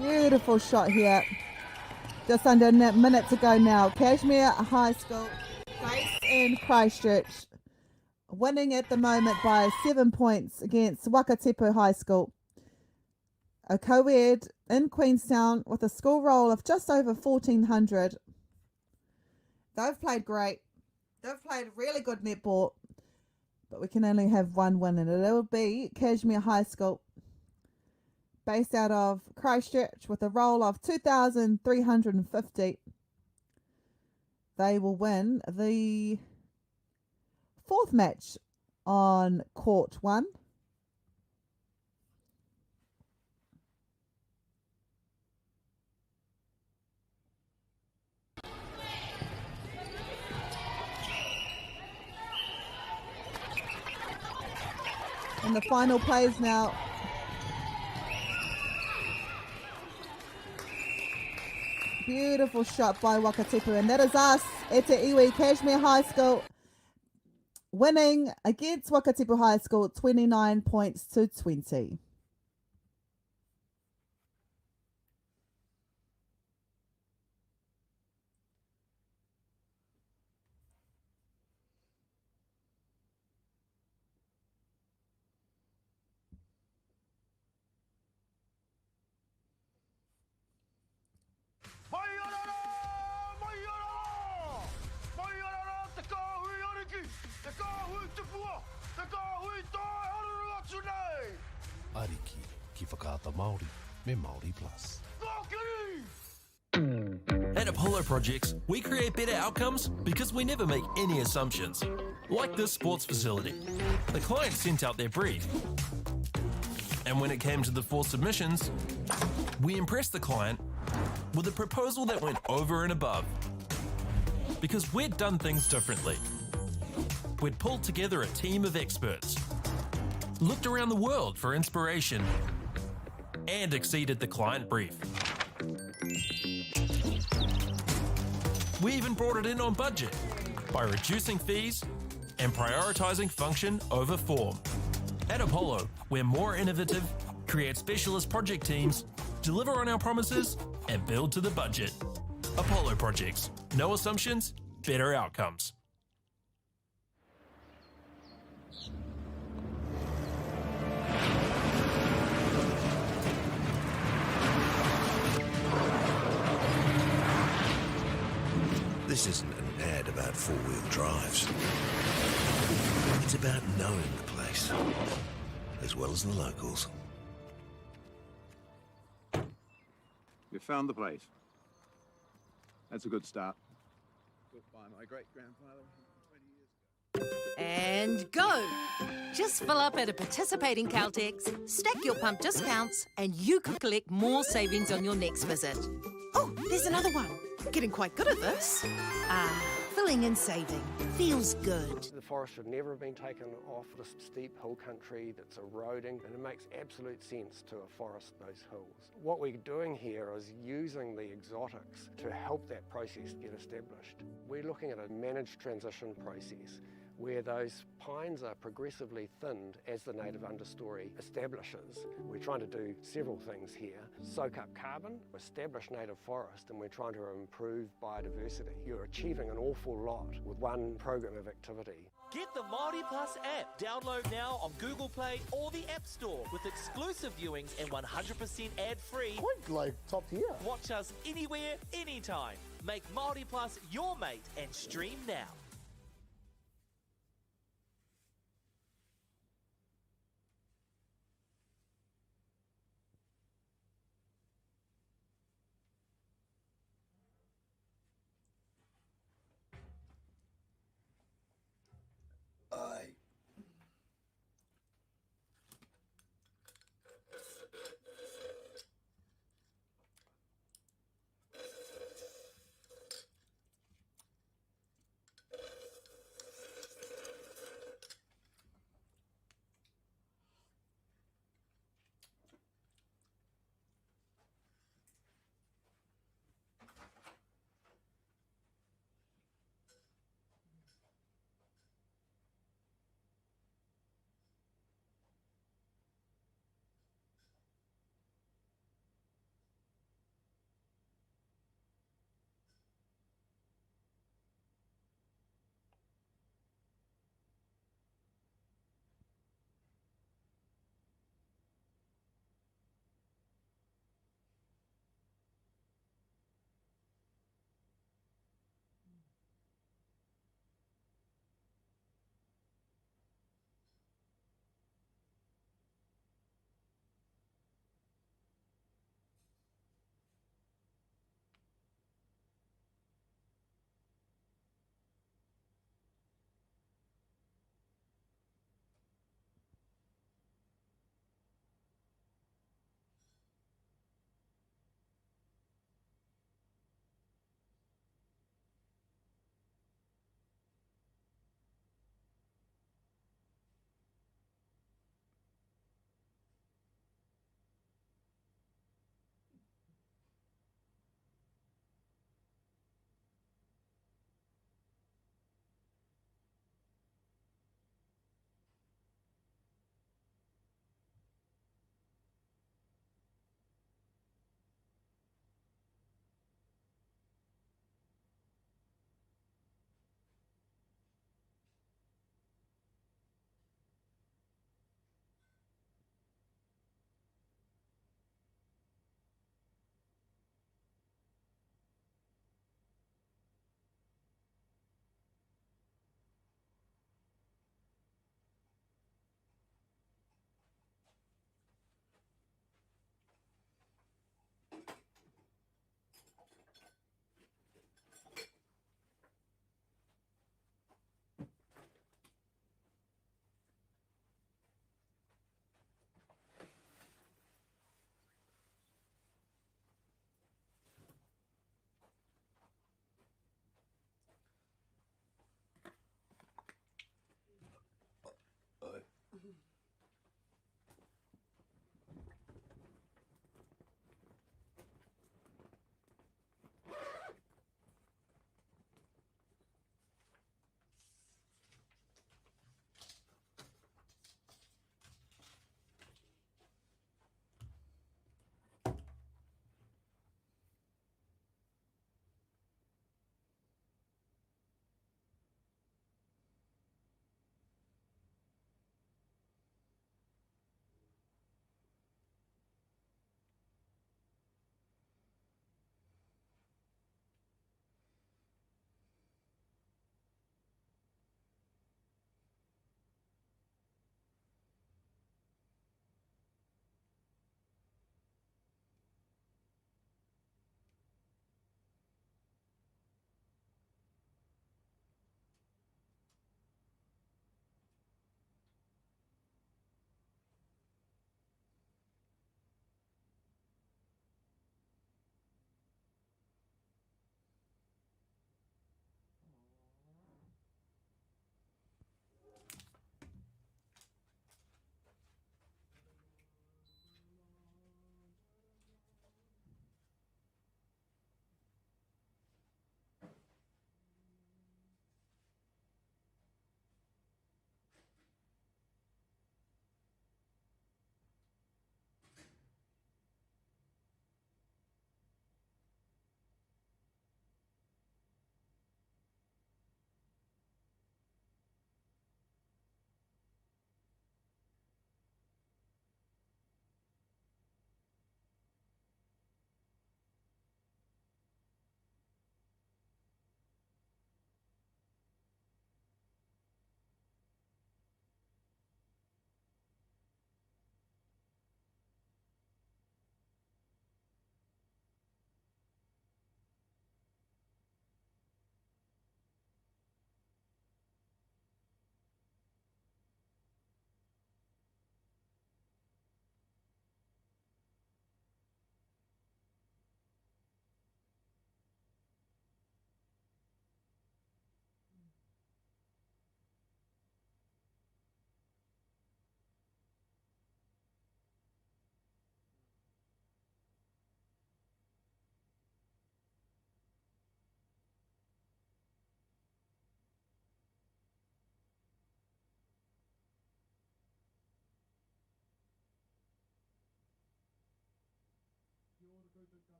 Beautiful shot here. Just under a minute to go now. Cashmere High School based in Christchurch, winning at the moment by 7 points against Wakatepu High School. A co-ed in Queenstown with a school roll of just over 1,400. They've played great. They've played really good netball, but we can only have one win, and it'll be Cashmere High School, based out of Christchurch with a roll of 2,350. They will win the 4th match on court 1. And the final plays now. Beautiful shot by Wakatepu, and that is us, Ete Iwi Cashmere High School, winning against Wakatepu High School 29 points to 20. Ariki ki whakaata Māori me Māori Plus. At Apollo Projects, we create better outcomes because we never make any assumptions. Like this sports facility. The client sent out their brief. And when it came to the 4 submissions, we impressed the client with a proposal that went over and above. Because we'd done things differently. We'd pulled together a team of experts, looked around the world for inspiration, and exceeded the client brief. We even brought it in on budget by reducing fees and prioritising function over form. At Apollo, we're more innovative, create specialist project teams, deliver on our promises, and build to the budget. Apollo Projects. No assumptions, better outcomes. This isn't an ad about four-wheel drives. It's about knowing the place, as well as the locals. You found the place. That's a good start. Built by my great-grandfather 20 years ago. And go! Just fill up at a participating Caltex, stack your pump discounts, and you could collect more savings on your next visit. Oh, there's another one. Getting quite good at this. Fill Pulling and saving feels good. The forest should never have been taken off this steep hill country that's eroding, and it makes absolute sense to afforest those hills. What we're doing here is using the exotics to help that process get established. We're looking at a managed transition process where those pines are progressively thinned as the native understory establishes. We're trying to do several things here. Soak up carbon, establish native forest, and we're trying to improve biodiversity. You're achieving an awful lot with one program of activity. Get the Māori Plus app. Download now on Google Play or the App Store with exclusive viewings and 100% ad-free. Quick, like top tier. Watch us anywhere, anytime. Make Māori Plus your mate and stream now.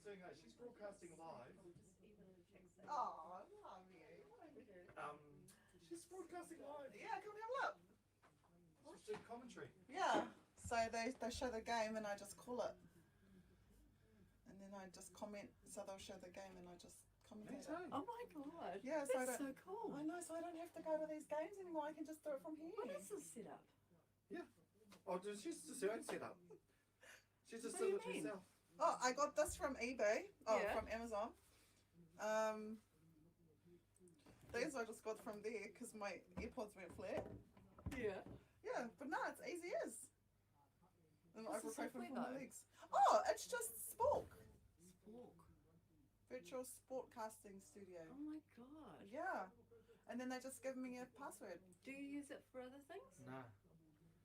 doing that. She's broadcasting live. Oh, I love you. Thank you. She's broadcasting live. Yeah, come have a look. She's doing commentary. Yeah. So they show the game and I just call it. And then I just comment. So they'll show the game and I just commentate it. Oh my god. Yeah, so that's so cool. I know, so I don't have to go to these games anymore. I can just do it from here. What is this setup? Yeah. Oh, she's just her own setup. She's just What do you done it mean? herself. Oh, I got this from eBay. Oh, Yeah. from Amazon. These I just got from there because my AirPods went flat. Yeah. Yeah, but no, it's easy as. And What's the ibuprofen software for my though? legs. Oh, it's just Spork. Spork. Virtual Sportcasting Studio. Oh my god. Yeah. And then they just give me a password. Do you use it for other things? Nah.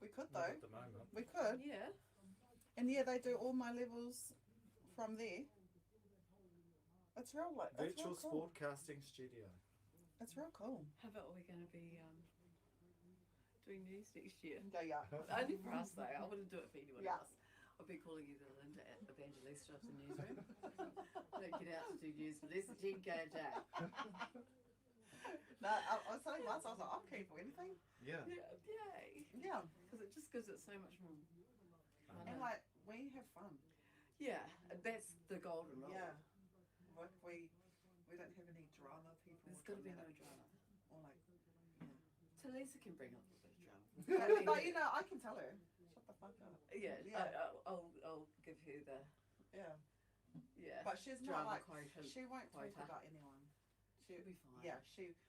We could Not though. at the moment. We could. Yeah. And yeah, they do all my levels from there. It's real like it's Virtual real cool. Sportcasting Studio. It's real cool. How about we're going to be doing news next year? Yeah. Only for us though. I wouldn't do it for anyone Yeah. else. I'll be calling you the Linda Evangelista of the newsroom. Don't get out to do news for less than 10k a day. No, I was saying once, I was like, I'm keen for anything. Yeah. Yay. Yeah. Because it just gives it so much more fun. And like, we have fun. Yeah, that's the golden rule. Yeah. Like, we don't have any drama people. There's got to be no dramatic. drama. Or like, Talisa can bring up a bit of drama. but you know, I can tell her. Shut the fuck up. Yeah, Yeah. I'll give her the Yeah. But she's not drama like, quota. she won't talk quota. about anyone. She'll be fine. Yeah,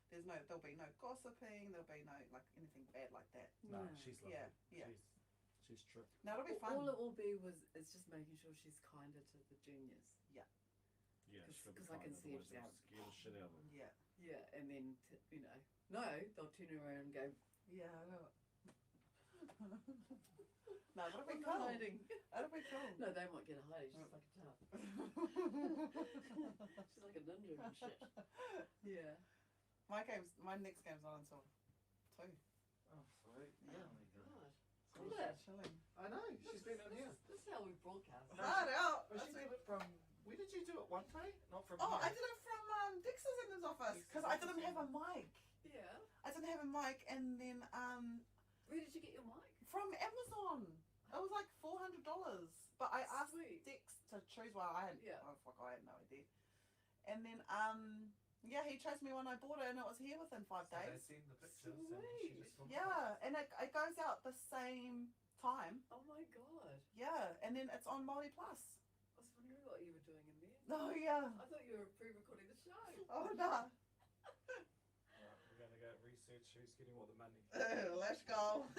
there'll be no gossiping, there'll be no, like, anything bad like that. No, she's lovely. Yeah. She's true. No, it'll be fun. All it will be is just making sure she's kinder to the juniors. Yeah. Yeah, because I can see it Scare now. the shit out of them. Yeah. Yeah, and then no, they'll turn around and go. Yeah, no, it'll be I'm cool. hiding. It'll be cool. No, they might get a hiding. She's like a tough. She's like a ninja and shit. Yeah. My next game's on until 2. Oh, sweet. Yeah. Oh my god. So Look at she's chilling. I know, she's been in here. This is how we broadcast. Right out. Well, she did it from. Where did you do it? One day? Not from Oh, here. I did it from Dix's in his office because I didn't have a mic. Yeah. I didn't have a mic, and then Where did you get your mic? from Amazon. It was like $400, but I asked Sweet. Dix to choose one. I had Yeah. oh fuck, I had no idea. And then yeah, he chose me when I bought it, and it was here within 5 So they days. seen the pictures and she just thought, Yeah, and it goes out the same time. Oh my god. Yeah, and then it's on Māori Plus. I was wondering what you were doing in there. Oh yeah. I thought you were pre-recording the show. Oh no. Alright, we're going to go research who's getting all the money. Let's go.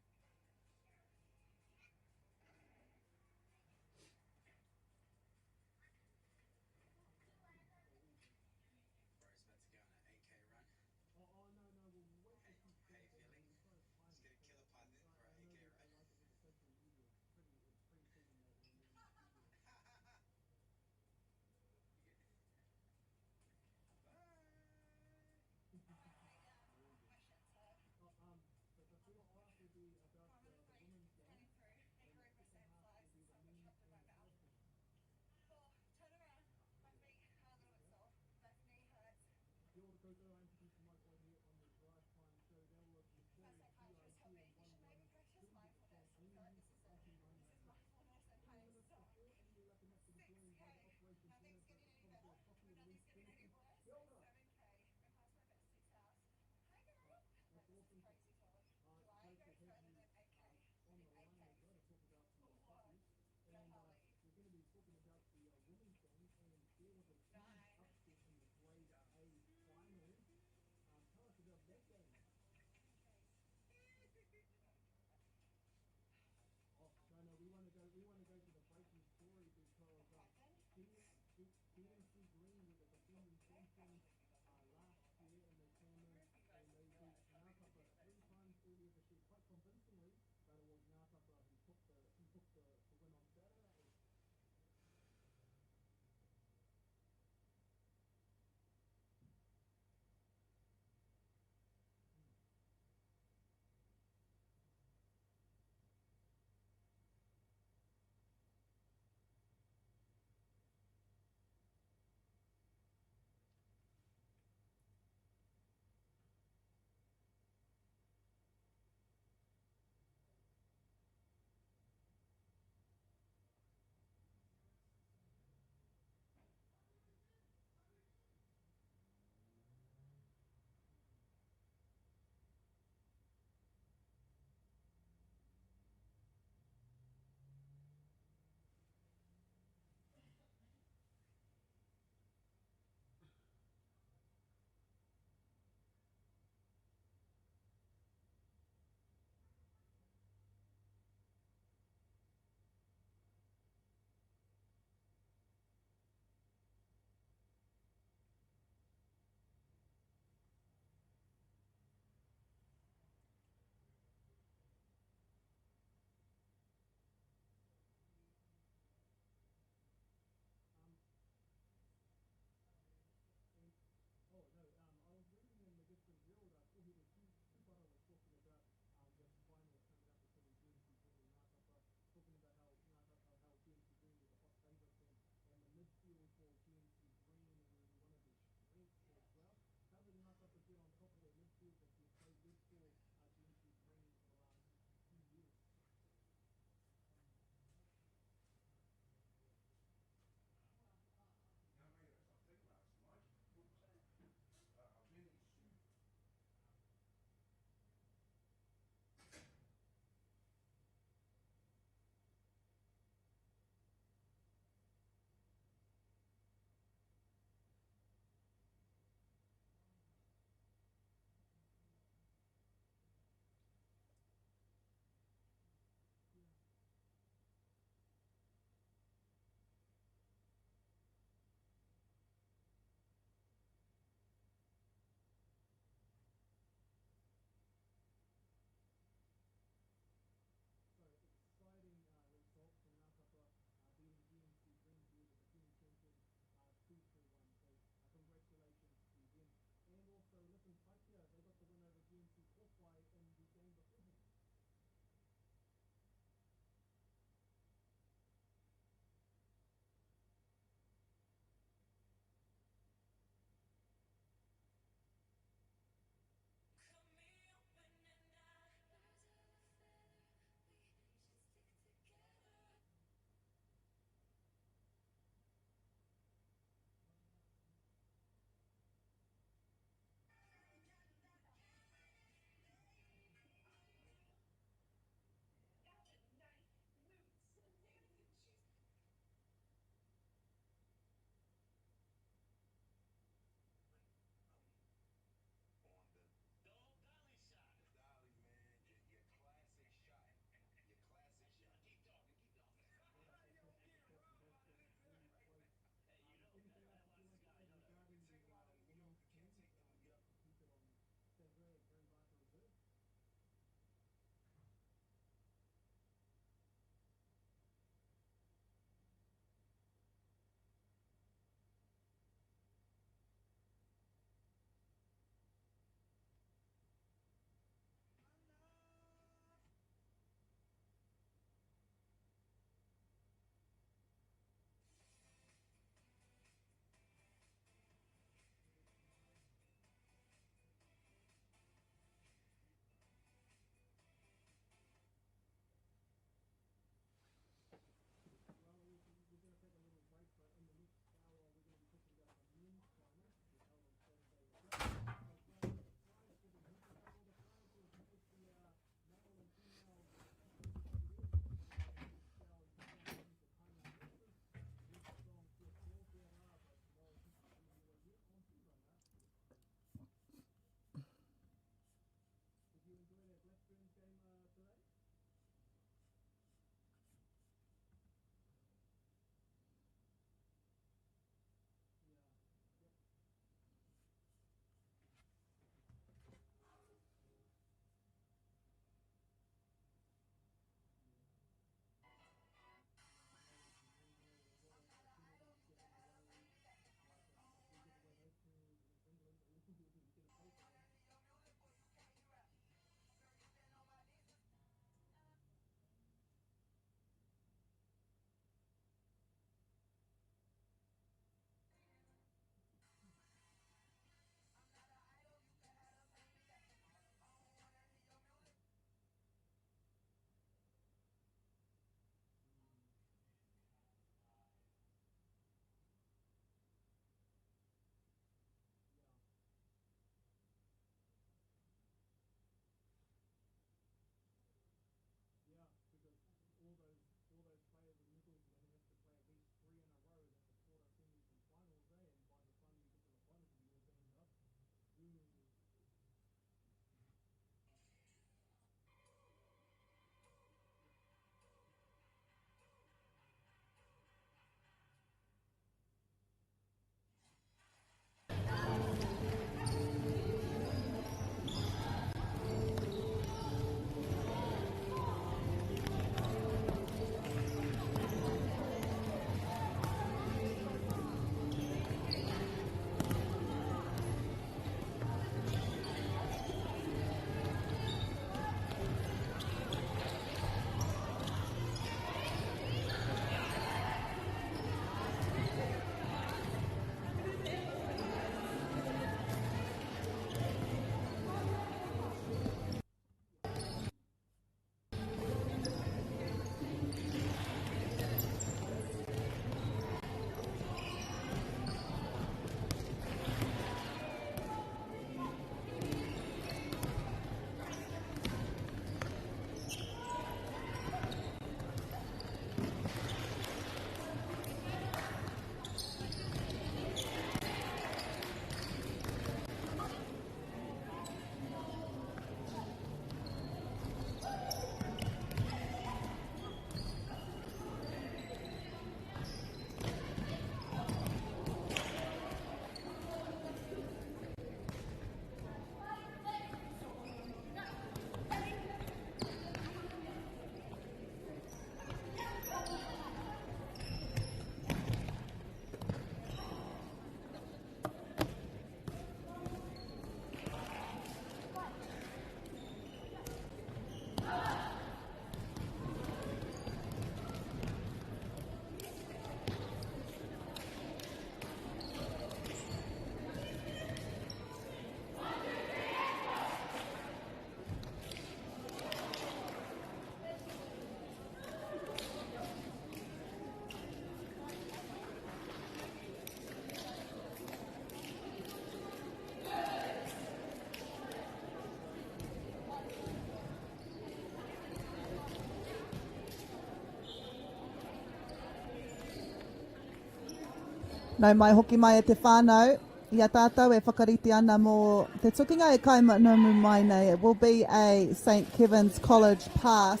Nau mai hoki mai e te whānau. Ia tātou e whakariti ana mō te tukinga e kaimanamu mai nei. It will be a St. Kevin's College pass.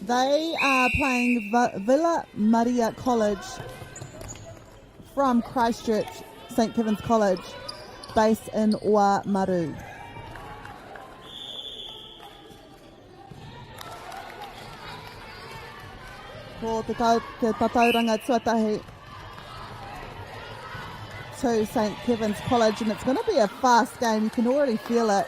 They are playing Villa Maria College from Christchurch, St. Kevin's College, based in Oamaru. Ko te tatauranga tuatahi to St. Kevin's College, and it's going to be a fast game. You can already feel it.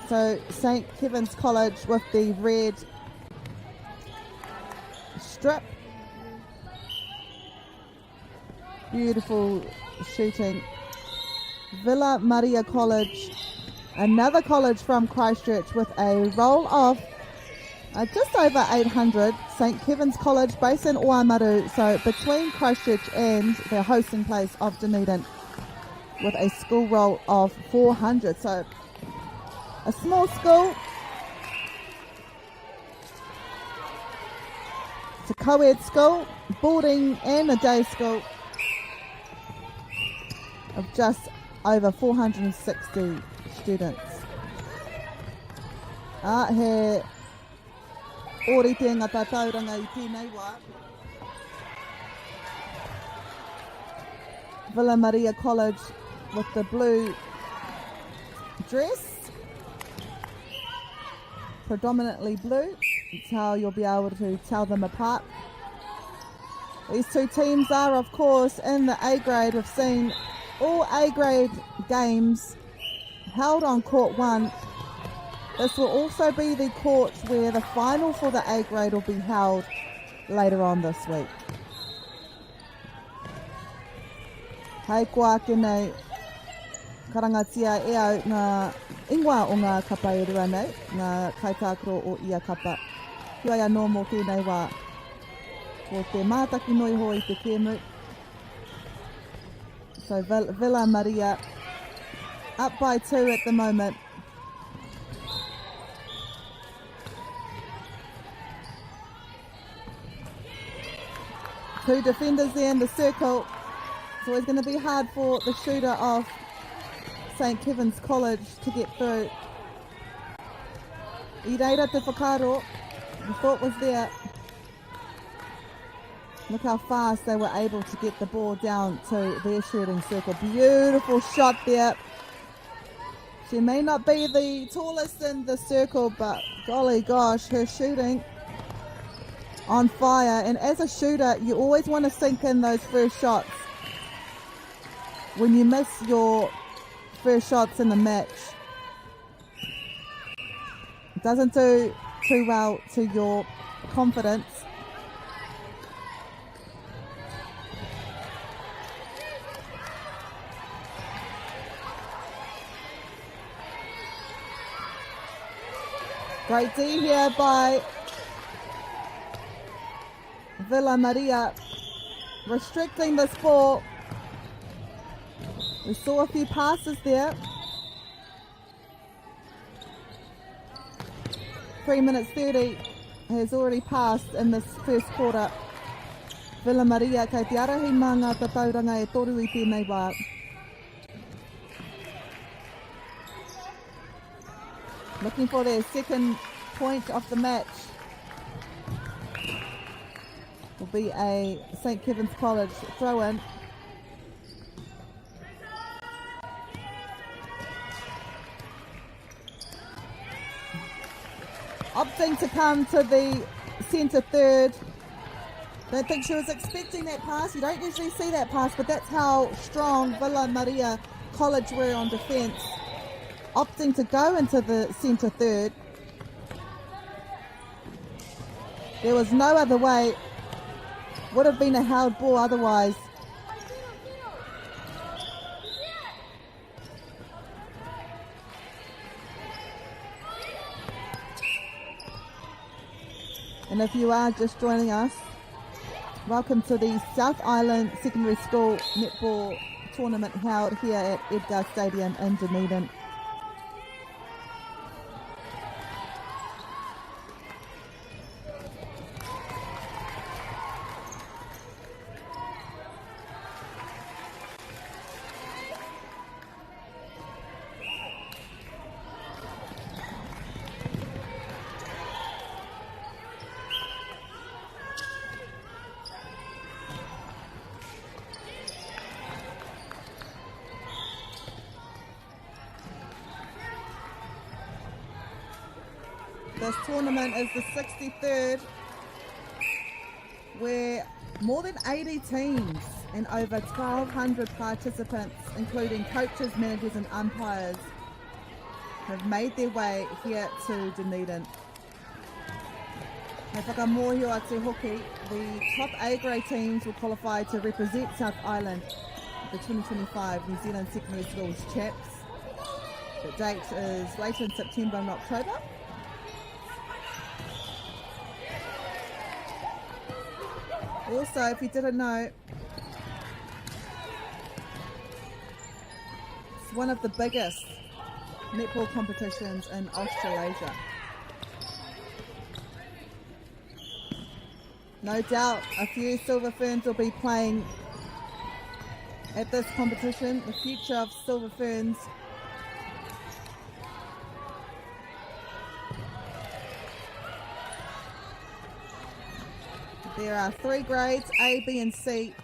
So St. Kevin's College with the red strip. Beautiful shooting. Villa Maria College, another college from Christchurch with a roll of just over 800. St. Kevin's College based in Oamaru, so between Christchurch and their hosting place of Dunedin, with a school roll of 400. So a small school. It's a co-ed school, boarding and a day school of just over 460 students. He orite ngā tātauranga i tēnei wā. Villa Maria College with the blue dress. Predominantly blue. It's how you'll be able to tell them apart. These two teams are, of course, in the A grade. We've seen all A grade games held on court 1. This will also be the court where the final for the A grade will be held later on this week. Hei kua kenei karangatia e au ngā ingoa o ngā kapa e rua nei, ngā kaitākaro o ia kapa. Kia ia no mō tēnei wā. Ko te mātaki noi ho i te kēmu. So Villa Maria up by 2 at the moment. Two defenders there in the circle. It's always going to be hard for the shooter of St. Kevin's College to get through. I reira te whakaro. The thought was there. Look how fast they were able to get the ball down to their shooting circle. Beautiful shot there. She may not be the tallest in the circle, but golly gosh, her shooting on fire. And as a shooter, you always want to sink in those first shots. When you miss your first shots in the match, it doesn't do too well to your confidence. Great D here by Villa Maria, restricting this ball. We saw a few passes there. 3 minutes 30 has already passed in this first quarter. Villa Maria kei te arahi mā ngā tatauranga e toru i tēnei wā. Looking for their second point of the match. Will be a St. Kevin's College throw-in. Opting to come to the centre third. Don't think she was expecting that pass. You don't usually see that pass, but that's how strong Villa Maria College were on defence. Opting to go into the centre third. There was no other way. Would have been a held ball otherwise. And if you are just joining us, welcome to the South Island Secondary School Netball Tournament held here at Edgar Stadium in Dunedin. This tournament is the 63rd, where more than 80 teams and over 1,200 participants, including coaches, managers and umpires, have made their way here to Dunedin. Hei whakamohio atu hoki, the top A-grade teams will qualify to represent South Island at the 2025 New Zealand Secondary Schools Chaps. The date is later in September and October. Also, if you didn't know, it's one of the biggest netball competitions in Australasia. No doubt a few Silver Ferns will be playing at this competition. The future of Silver Ferns there are 3 grades, A, B and C,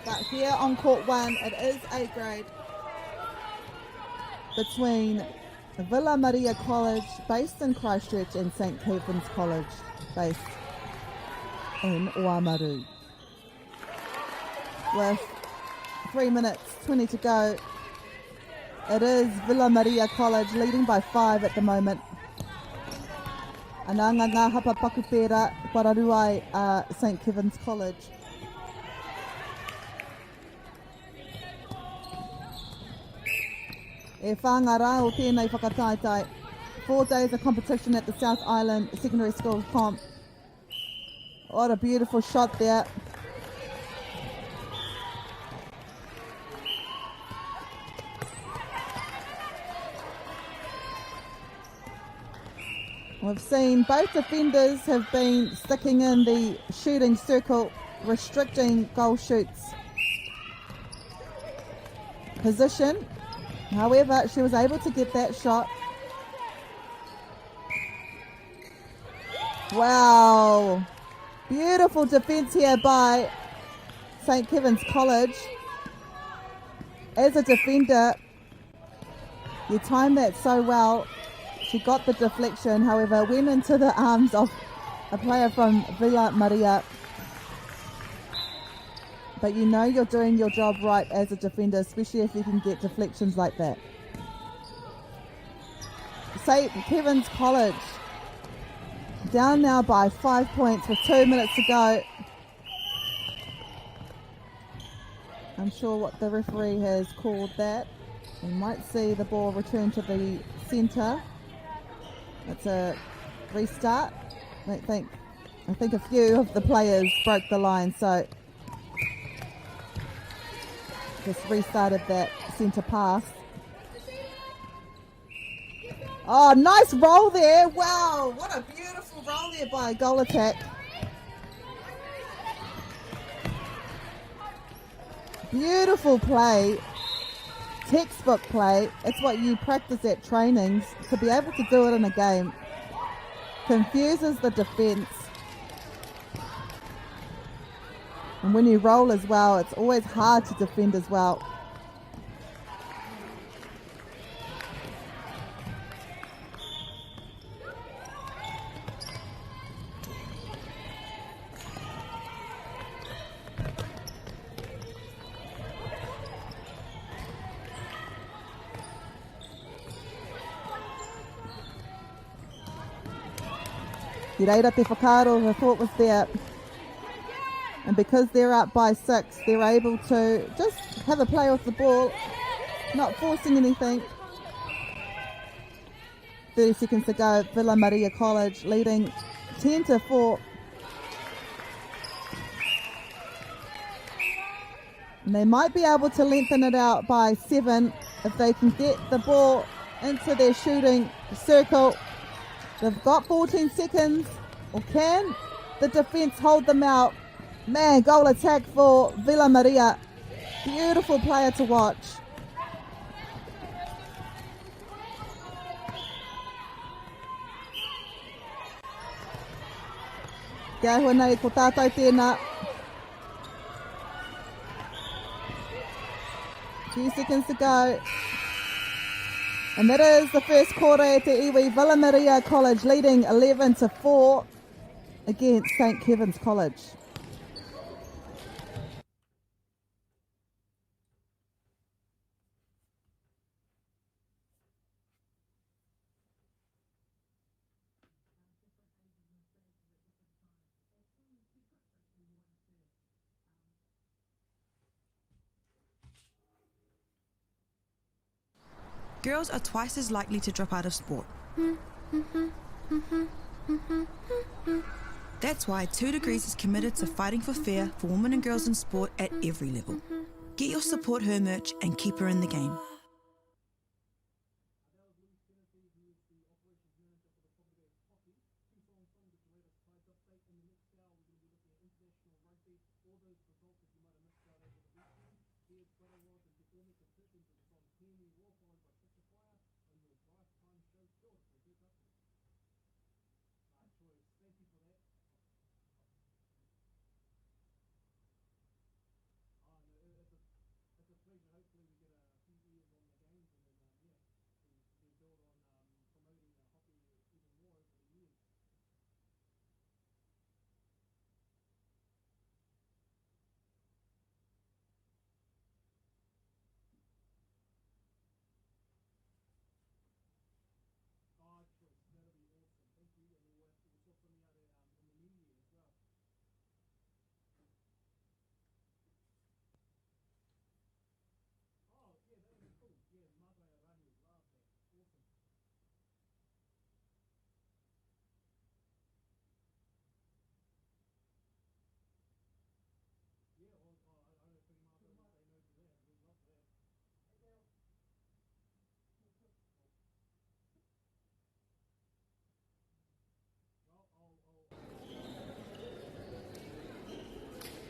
but here on court 1 it is A grade between Villa Maria College based in Christchurch and St Kevin's College based in Oamaru. With 3 minutes 20 to go, it is Villa Maria College leading by 5 at the moment. Ananga ngā hapa paku pēra pararuai St Kevin's College. E whangara o tēnei whakataitai. 4 days of competition at the South Island Secondary School Comp. What a beautiful shot there. We've seen both defenders have been sticking in the shooting circle, restricting goal shoots position. However, she was able to get that shot. Wow. Beautiful defence here by St Kevin's College. As a defender, you timed that so well. She got the deflection, however, went into the arms of a player from Villa Maria. But you know you're doing your job right as a defender, especially if you can get deflections like that. St Kevin's College down now by 5 points with 2 minutes to go. I'm sure what the referee has called that. We might see the ball return to the centre. It's a restart. I think a few of the players broke the line, so just restarted that centre pass. Oh, nice roll there. Wow, what a beautiful roll there by a goal attack. Beautiful play. Textbook play. It's what you practice at trainings. To be able to do it in a game confuses the defence. And when you roll as well, it's always hard to defend as well. Te reira te whakaaro, the thought was there. And because they're up by 6, they're able to just have a play off the ball, not forcing anything. 30 seconds to go, Villa Maria College leading 10-4. And they might be able to lengthen it out by 7 if they can get the ball into their shooting circle. They've got 14 seconds, or can the defence hold them out? Man, goal attack for Villa Maria. Beautiful player to watch. Kia hua nei ko tātou tēnā. Few seconds to go. And that is the first quarter at the iwi. Villa Maria College leading 11-4 against St. Kevin's College. Girls are twice as likely to drop out of sport. That's why 2 Degrees is committed to fighting for fair for women and girls in sport at every level. Get your Support Her merch and keep her in the game.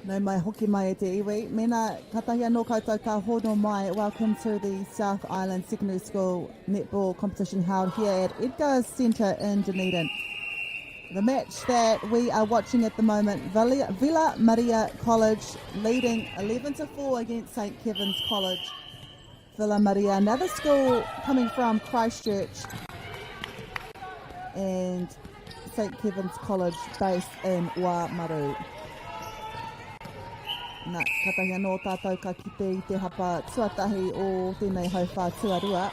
No mai hoki mai e te iwi. Mena katahi anō koutou ka hono mai. Welcome to the South Island Secondary School netball competition held here at Edgar Centre in Dunedin. The match that we are watching at the moment, Villa Maria College leading 11-4 against St. Kevin's College. Villa Maria, another school coming from Christchurch, and St. Kevin's College based in Wāmaru. Nā katahi anō tātou ka kite I te hapa tuatahi o tēnei hauwhā tuarua.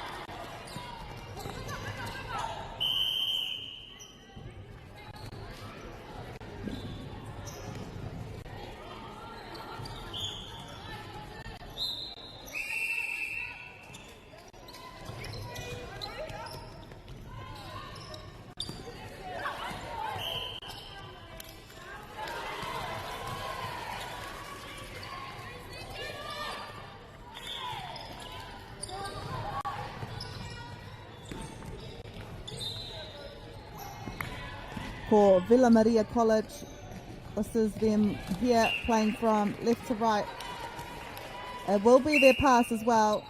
For Villa Maria College, this is them here playing from left to right. It will be their pass as well.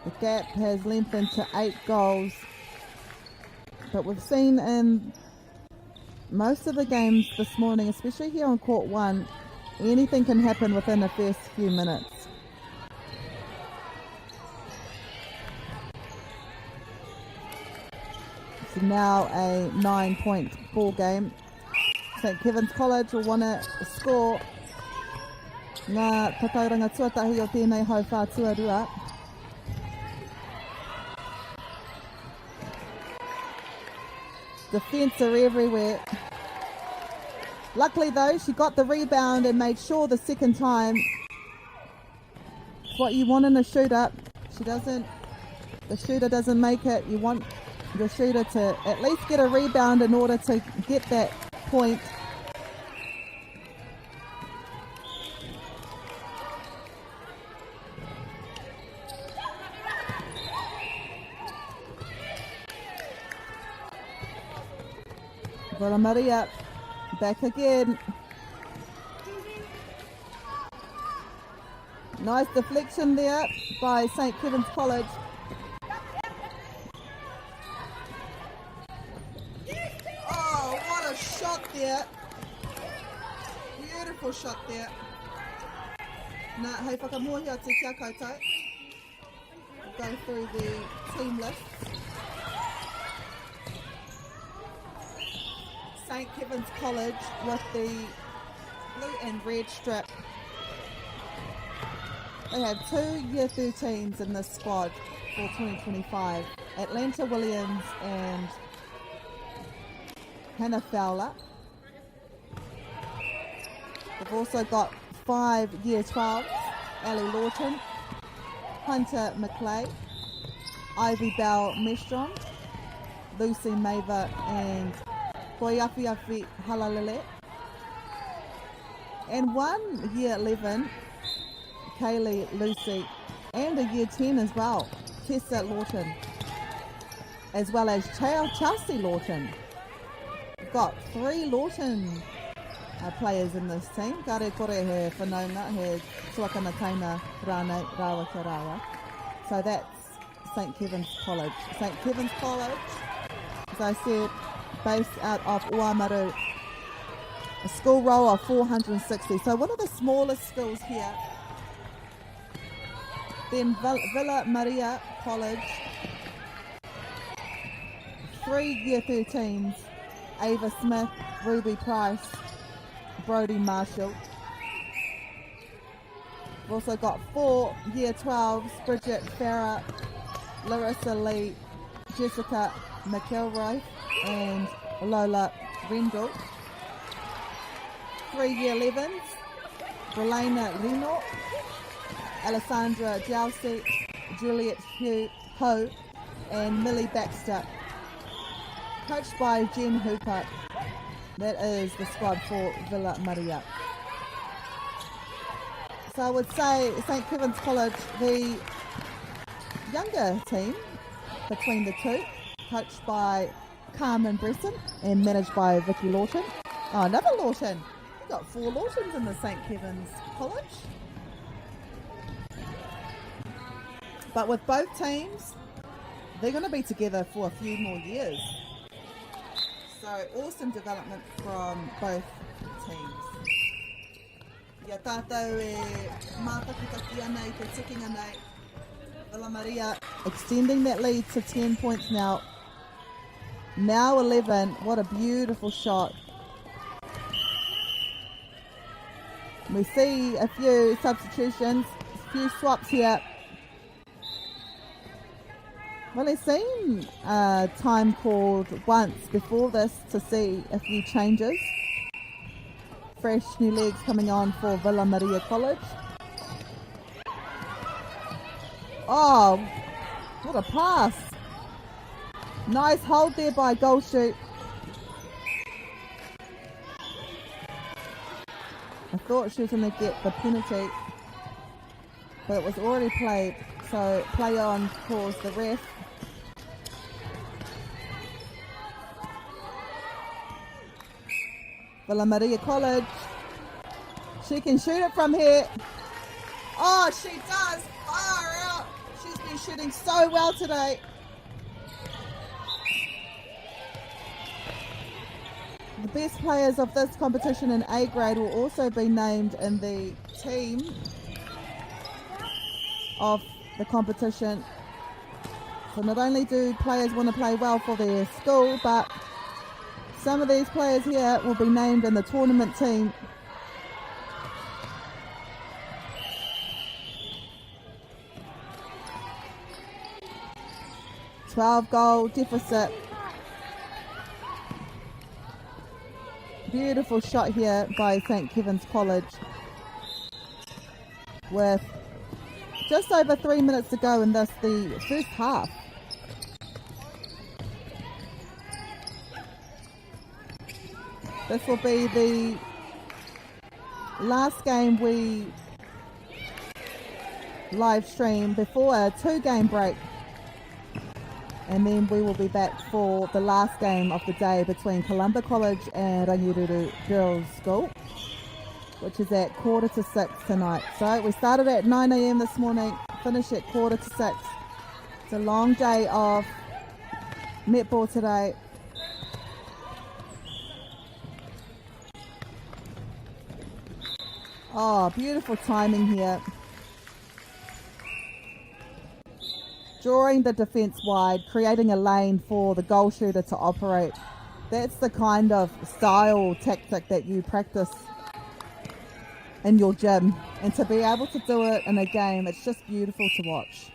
The gap has lengthened to 8 goals. But we've seen in most of the games this morning, especially here on Court 1, anything can happen within the first few minutes. It's now a 9-point ball game. St. Kevin's College will want to score. Ngā tatauranga tuatahi o tēnei hauwhā tuarua. Defence are everywhere. Luckily though, she got the rebound and made sure the second time. It's what you want in a shooter. The shooter doesn't make it. You want the shooter to at least get a rebound in order to get that point. Villa Maria back again. Nice deflection there by St. Kevin's College. Oh, what a shot there. Beautiful shot there. Nā, hei whakamohia te kia koutou. Go through the team list. St. Kevin's College with the blue and red strip. They have 2 Year 13s in this squad for 2025. Atlanta Williams and Hannah Fowler. They've also got 5 Year 12s, Ellie Lawton, Hunter McClay, Ivy Bell Mestron, Lucy Maver and Koiafiafi Halalele. And 1 Year 11, Kaylee Lucy, and a Year 10 as well, Tessa Lawton, as well as Chelsea Lawton. We've got 3 Lawton players in this team. Kare kore he whanaunga, he tuakana taina rānei rawa ki rawa. So that's St. Kevin's College. St. Kevin's College, as I said, based out of Oamaru. A school roll of 460. So one of the smallest schools here. Then Villa Maria College, 3 Year 13s, Ava Smith, Ruby Price, Brody Marshall. We've also got 4 Year 12s, Bridget Farah, Larissa Lee, Jessica McElroy, and Lola Rendell. 3 Year 11s, Relena Reno, Alessandra Jousey, Juliet Ho, and Millie Baxter. Coached by Jen Hooper. That is the squad for Villa Maria. So I would say St. Kevin's College, the younger team between the two, coached by Carmen Bresson and managed by Vicky Lawton. Oh, another Lawton. We've got 4 Lawtons in the St. Kevin's College. But with both teams, they're going to be together for a few more years. So awesome development from both teams. Ia tātou e mātakitaki ana I te tikinga nei. Villa Maria extending that lead to 10 points now. Now 11. What a beautiful shot. We see a few substitutions, a few swaps here. Well, I've seen time called once before this to see a few changes. Fresh new legs coming on for Villa Maria College. Oh, what a pass. Nice hold there by Goldshoot. I thought she was going to get the penalty, but it was already played. So play on calls the ref. Villa Maria College. She can shoot it from here. Oh, she does. Far out. She's been shooting so well today. The best players of this competition in A grade will also be named in the team of the competition. So not only do players want to play well for their school, but some of these players here will be named in the tournament team. $12-goal deficit. Beautiful shot here by St. Kevin's College. With just over 3 minutes to go in the first half. This will be the last game we live stream before a 2-game break. And then we will be back for the last game of the day between Columba College and Rangiruru Girls School. which is at 5:45 tonight. So we started at 9 a.m. this morning, finish at 5:45. It's a long day of netball today. Oh, beautiful timing here. Drawing the defence wide, creating a lane for the goal shooter to operate. That's the kind of style tactic that you practice in your gym. And to be able to do it in a game, it's just beautiful to watch.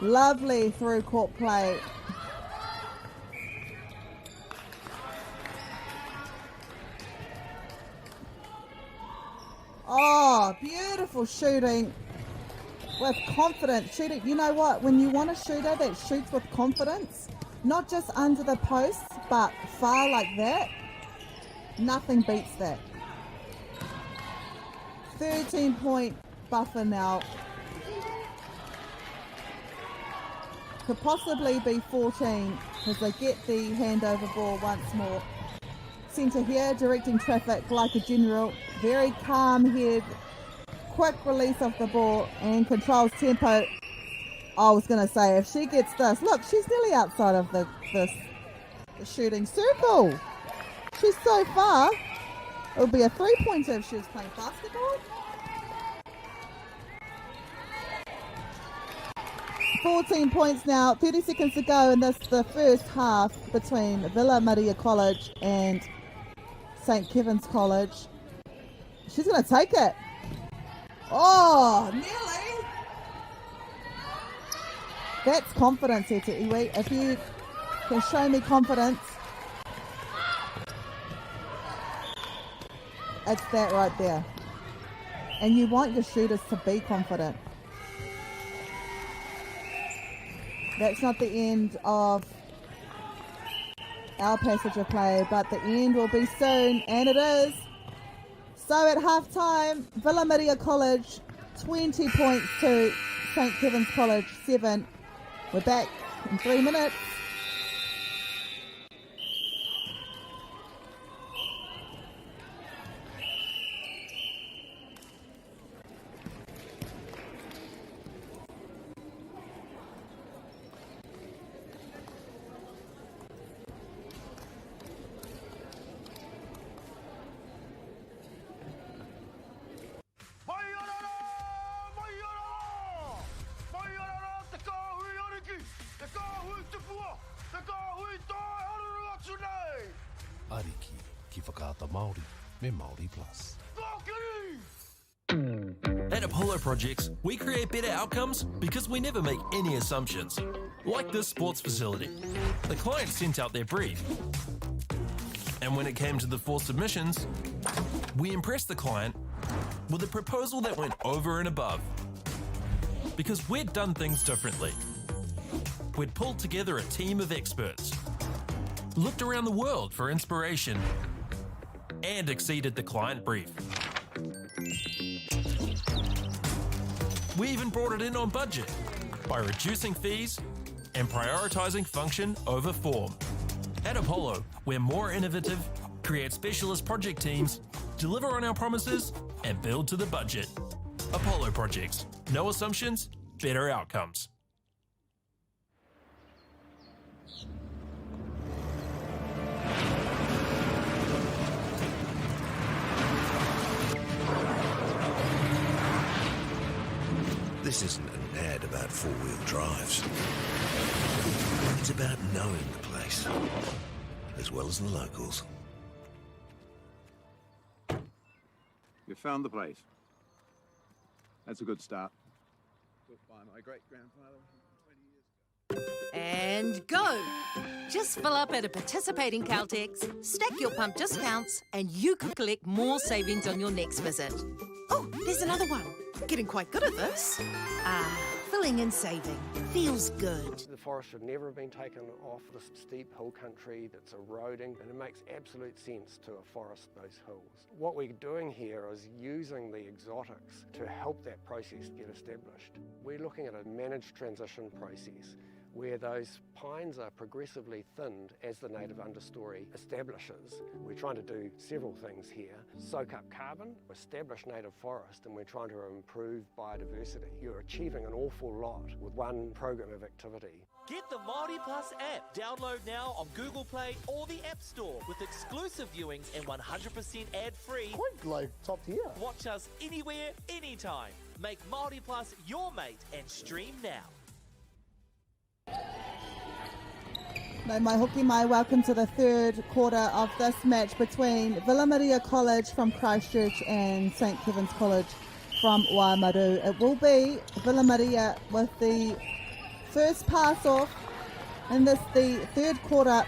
Lovely through court play. Oh, beautiful shooting with confidence. Shooting, you know what? When you want a shooter that shoots with confidence, not just under the post, but far like that, nothing beats that. 13-point buffer now. Could possibly be 14 as they get the handover ball once more. Centre here, directing traffic like a general. Very calm head, quick release of the ball and controls tempo. I was going to say, if she gets this, look, she's nearly outside of the shooting circle. She's so far. It would be a 3-pointer if she was playing basketball. 14 points now, 30 seconds to go in the first half between Villa Maria College and St. Kevin's College. She's going to take it. Oh, nearly. That's confidence here to Iwi. If you can show me confidence, it's that right there. And you want your shooters to be confident. That's not the end of our passage of play, but the end will be soon, and it is. So at half-time, Villa Maria College 20 points to St. Kevin's College 7. We're back in 3 minutes. Ariki, ki whakaata Māori, me Māori Plus. At Apollo Projects, we create better outcomes because we never make any assumptions. Like this sports facility. The client sent out their brief. And when it came to the 4 submissions, we impressed the client with a proposal that went over and above. Because we'd done things differently. We'd pulled together a team of experts, looked around the world for inspiration, and exceeded the client brief. We even brought it in on budget by reducing fees and prioritizing function over form. At Apollo, we're more innovative, create specialist project teams, deliver on our promises, and build to the budget. Apollo Projects. No assumptions, better outcomes. This isn't an ad about 4-wheel drives. It's about knowing the place, as well as the locals. You found the place. That's a good start. Built by my great-grandfather 20 years ago. And go! Just fill up at a participating Caltex, stack your pump discounts, and you could collect more savings on your next visit. Oh, there's another one. Getting quite good at this. Filling and saving. Feels good. The forest should never have been taken off this steep hill country that's eroding, and it makes absolute sense to afforest those hills. What we're doing here is using the exotics to help that process get established. We're looking at a managed transition process where those pines are progressively thinned as the native understory establishes. We're trying to do several things here. Soak up carbon, establish native forest, and we're trying to improve biodiversity. You're achieving an awful lot with one program of activity. Get the Māori Plus app. Download now on Google Play or the App Store with exclusive viewings and 100% ad-free. Quite like top tier. Watch us anywhere, anytime. Make Māori Plus your mate and stream now. No, mai hoki mai, welcome to the third quarter of this match between Villa Maria College from Christchurch and St Kevin's College from Waimaru. It will be Villa Maria with the first pass off in the third quarter.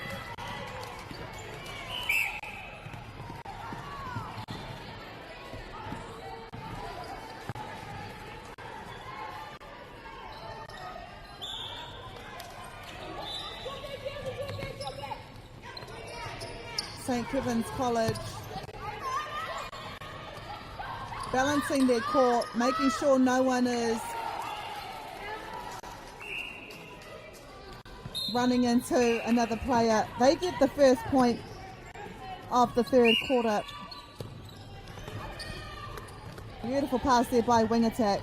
St Kevin's College balancing their court, making sure no one is running into another player. They get the first point of the third quarter. Beautiful pass there by Wing Attack.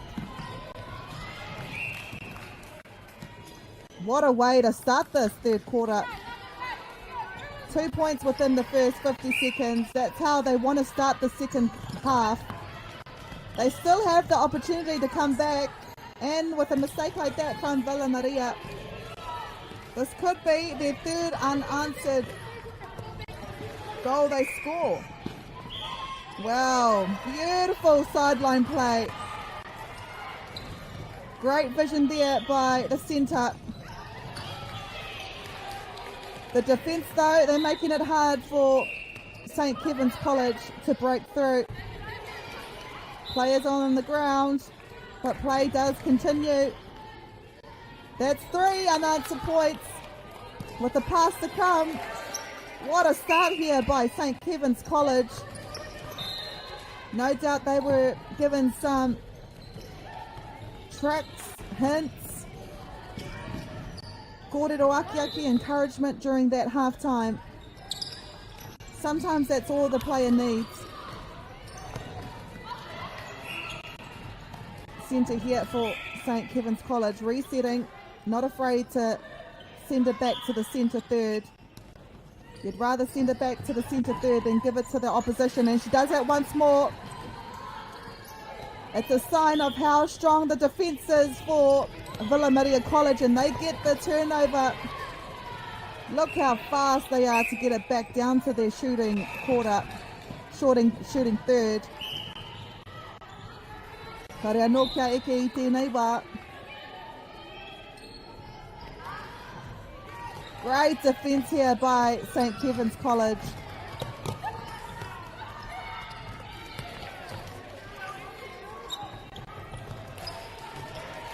What a way to start this third quarter. 2 points within the first 50 seconds. That's how they want to start the second half. They still have the opportunity to come back, and with a mistake like that from Villa Maria, this could be their third unanswered goal they score. Wow, beautiful sideline play. Great vision there by the centre. The defence, though, they're making it hard for St Kevin's College to break through. Players on the ground, but play does continue. That's 3 unanswered points with the pass to come. What a start here by St Kevin's College. No doubt they were given some tricks, hints, kōrero aki encouragement during that half-time. Sometimes that's all the player needs. Centre here for St Kevin's College, resetting, not afraid to send it back to the centre third. You'd rather send it back to the centre third than give it to the opposition, and she does that once more. It's a sign of how strong the defence is for Villa Maria College, and they get the turnover. Look how fast they are to get it back down to their shooting quarter, shooting third. Ka rea no kia eke I tēnei wā. Great defence here by St Kevin's College.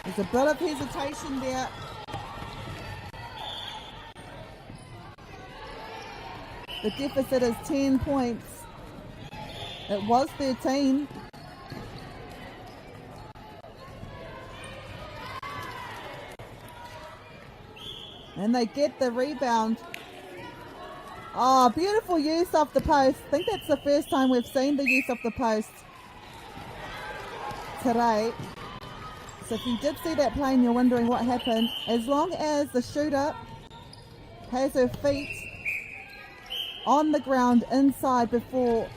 There's a bit of hesitation there. The deficit is 10 points. It was 13. And they get the rebound. Oh, beautiful use of the post. I think that's the first time we've seen the use of the post today. So if you did see that play and you're wondering what happened, as long as the shooter has her feet on the ground inside before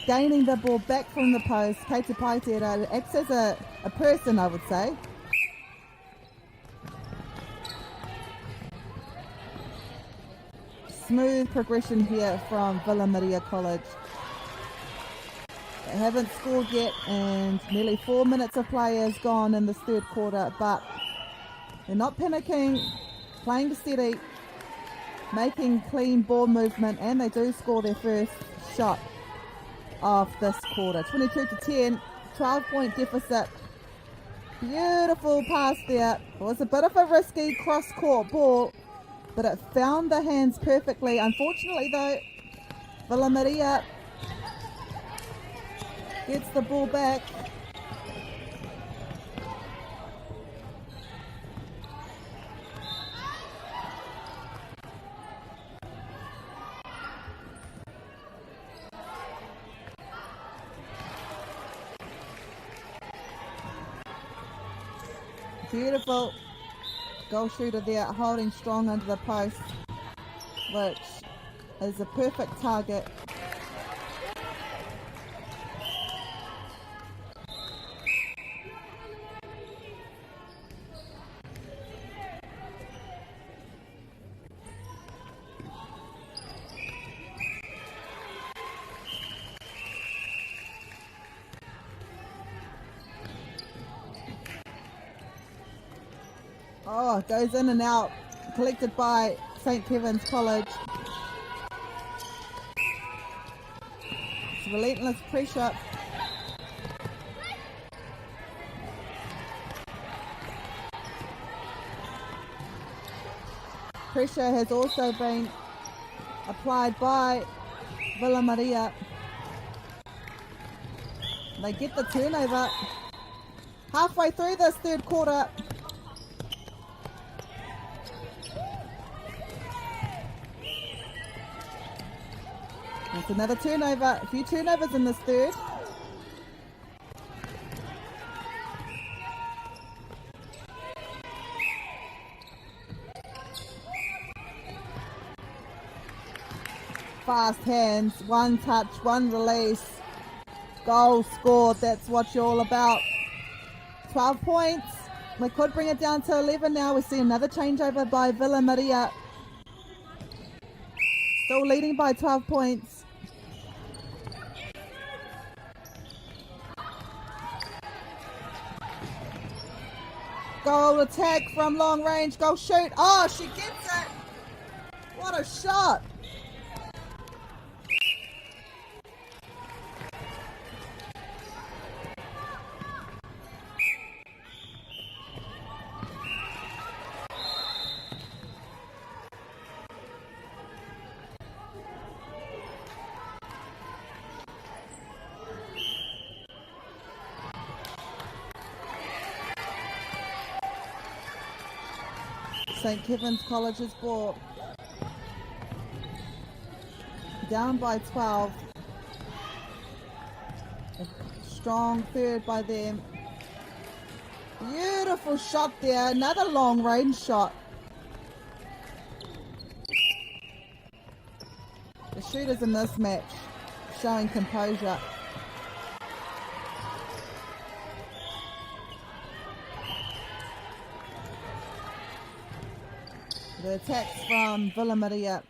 gaining the ball back from the post, kei te paitera, it acts as a person, I would say. Smooth progression here from Villa Maria College. They haven't scored yet, and nearly 4 minutes of play has gone in this third quarter, but They're not panicking, playing steady, making clean ball movement, and they do score their first shot of this quarter. 22-10, 12-point deficit. Beautiful pass there. It was a bit of a risky cross-court ball, but it found the hands perfectly. Unfortunately, though, Villa Maria gets the ball back. Beautiful goal shooter there, holding strong under the post, which is a perfect target. Oh, goes in and out, collected by St. Kevin's College. It's relentless pressure. Pressure has also been applied by Villa Maria. They get the turnover halfway through this third quarter. There's another turnover, a few turnovers in this third. Fast hands, one touch, one release. Goal scored, that's what you're all about. 12 points. We could bring it down to 11 now. We see another changeover by Villa Maria. Still leading by 12 points. Goal attack from long range, goal shoot. Oh, she gets it. What a shot. St. Kevin's College's ball. Down by 12. A strong third by them. Beautiful shot there. Another long range shot. The shooters in this match showing composure. The attacks from Villa Maria,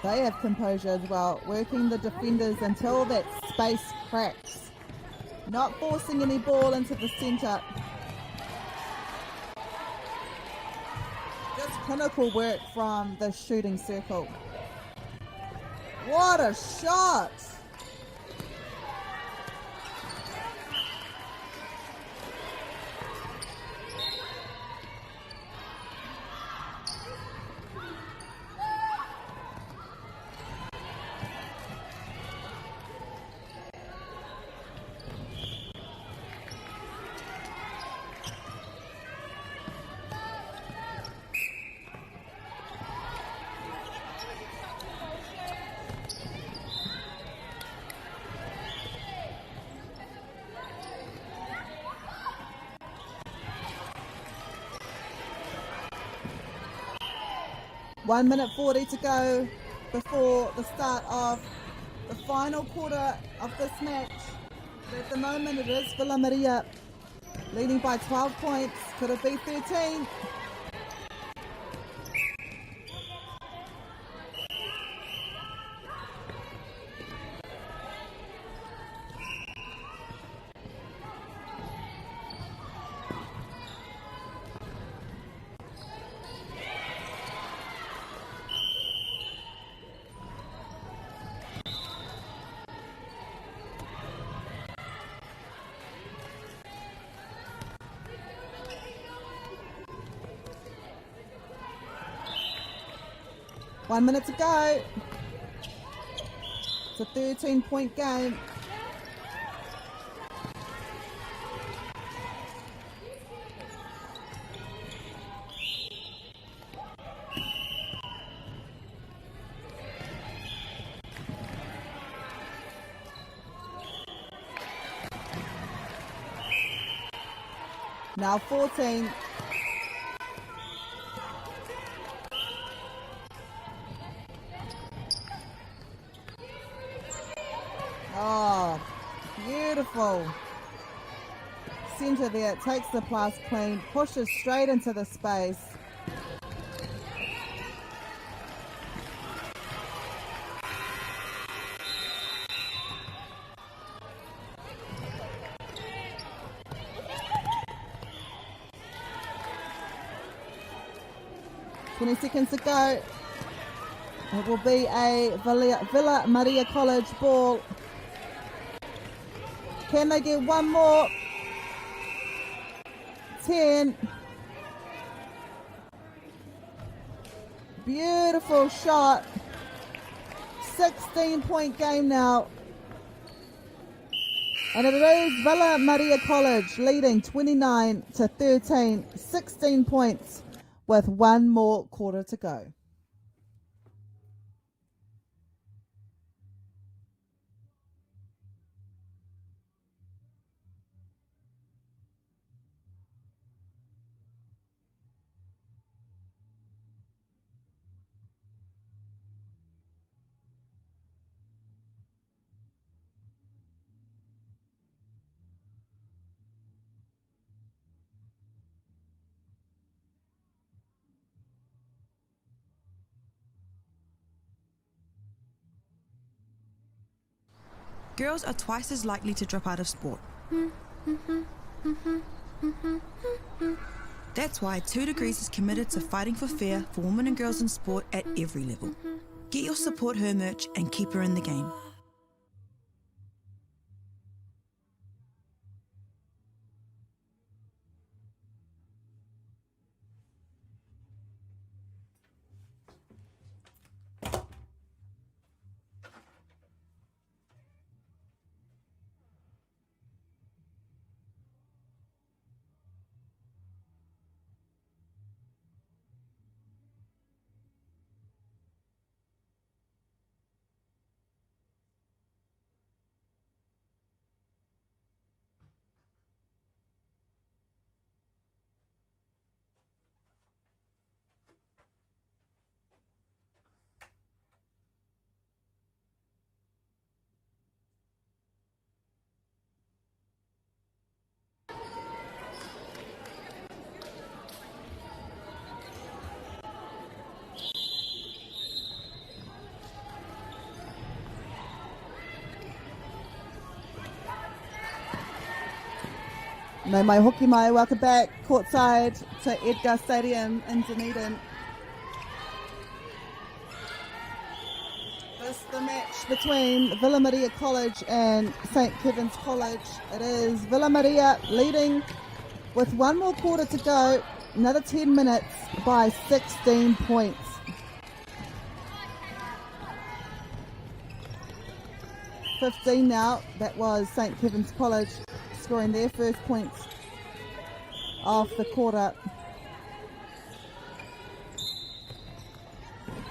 they have composure as well, working the defenders until that space cracks, not forcing any ball into the centre. Just clinical work from the shooting circle. What a shot! One minute 40 to go before the start of the final quarter of this match. But at the moment it is Villa Maria leading by 12 points. Could it be 13? 1 minute to go. It's a 13-point game. Now 14. Oh, beautiful. Centre there, takes the pass clean, pushes straight into the space. Seconds to go. It will be a Villa Maria College ball. Can they get one more? 10. Beautiful shot. 16-point game now. And it is Villa Maria College leading 29-13, 16 points with one more quarter to go. Girls are twice as likely to drop out of sport. That's why 2 Degrees is committed to fighting for fair for women and girls in sport at every level. Get your Support Her merch and keep her in the game. No mai hoki mai, welcome back courtside to Edgar Stadium in Dunedin. This is the match between Villa Maria College and St. Kevin's College. It is Villa Maria leading with one more quarter to go, another 10 minutes by 16 points. .15 now, that was St. Kevin's College scoring their first points of the quarter.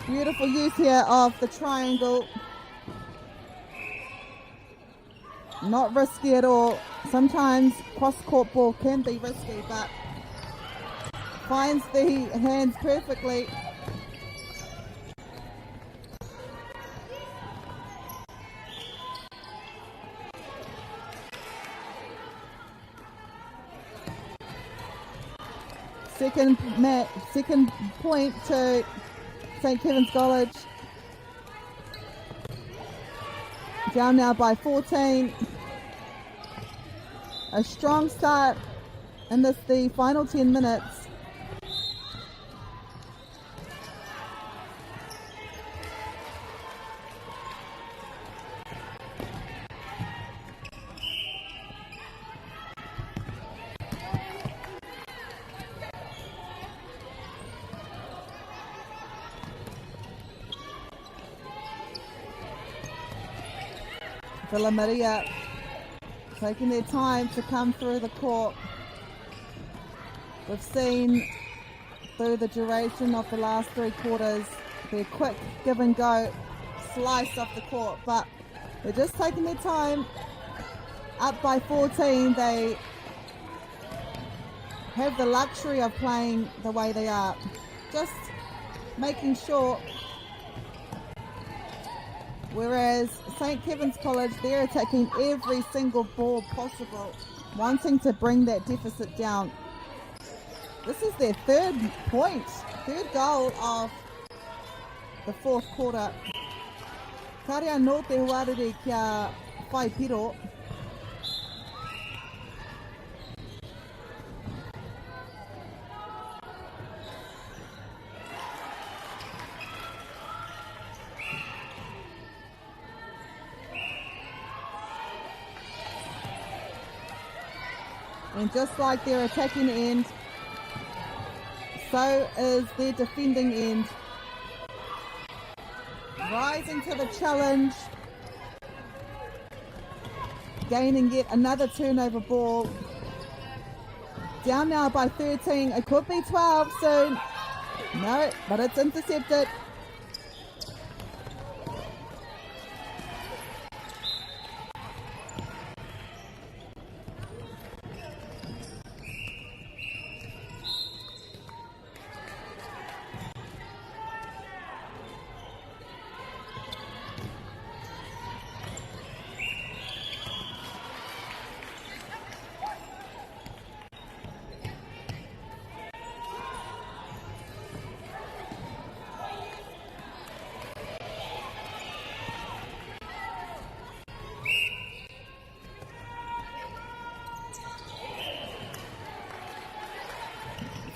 Beautiful use here of the triangle. Not risky at all. Sometimes cross-court ball can be risky, but finds the hands perfectly. Second point to St. Kevin's College. Down now by 14. A strong start in the final 10 minutes. Villa Maria taking their time to come through the court. We've seen through the duration of the last 3 quarters their quick give and go slice off the court, but they're just taking their time. Up by 14, they have the luxury of playing the way they are, just making sure. Whereas St. Kevin's College, they're attacking every single ball possible, wanting to bring that deficit down. This is their third goal of the 4th quarter. Karea no te huarere kia whai piro. And just like their attacking end, so is their defending end. Rising to the challenge, gaining yet another turnover ball. Down now by 13, it could be 12 soon. No, but it's intercepted.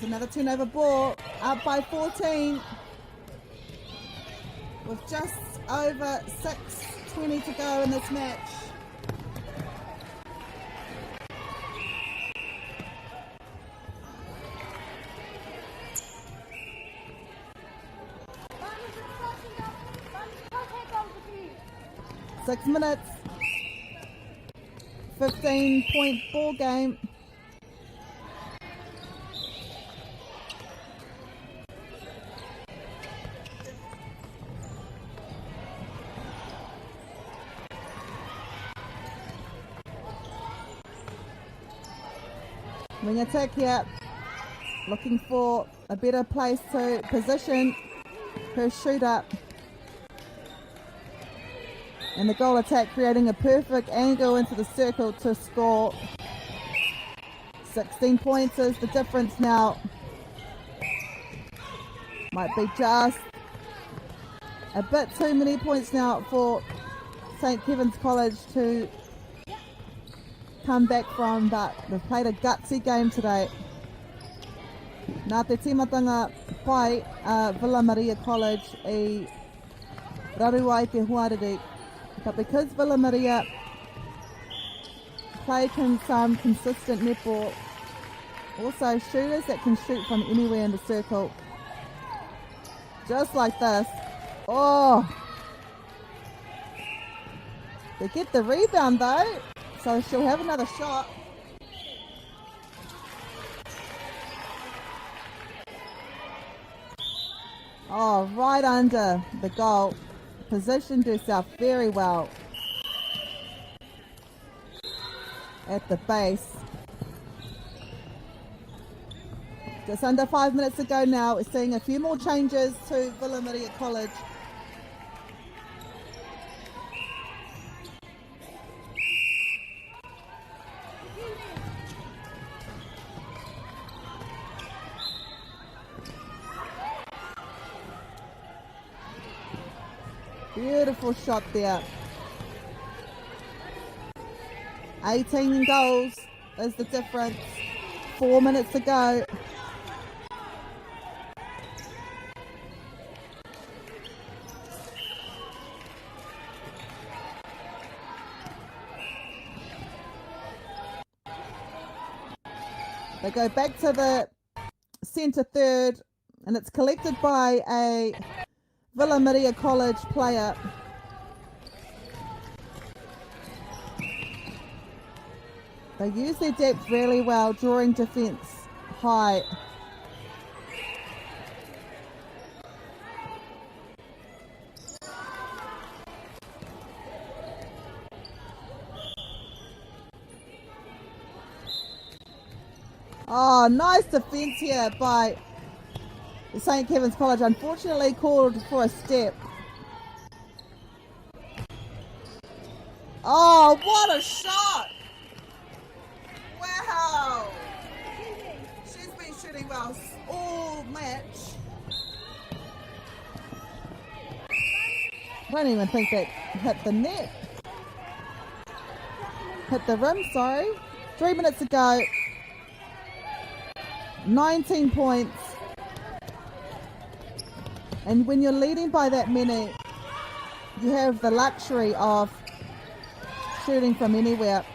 Another turnover ball, up by 14 with just over 6:20 to go in this match. Six minutes, 15-point ball game. Wing attack here, looking for a better place to position her shooter. And the goal attack creating a perfect angle into the circle to score. 16 points is the difference now. Might be just a bit too many points now for St. Kevin's College to come back from, but they've played a gutsy game today. Nā te timatanga pai Villa Maria College I raru ai te huarere. But because Villa Maria play some consistent netball, also shooters that can shoot from anywhere in the circle, just like this. Oh, they get the rebound though, so she'll have another shot. Oh, right under the goal. Positioned herself very well at the base. Just under 5 minutes to go now. We're seeing a few more changes to Villa Maria College. Beautiful shot there. 18 goals is the difference. 4 minutes to go. They go back to the centre third, and it's collected by a Villa Maria College player. They use their depth really well, drawing defence high. Oh, nice defence here by St. Kevin's College. Unfortunately called for a step. Oh, what a shot! Wow! She's been shooting well all match. I don't even think that hit the net. Hit the rim, sorry. 3 minutes to go. 19 points. And when you're leading by that many, you have the luxury of shooting from anywhere,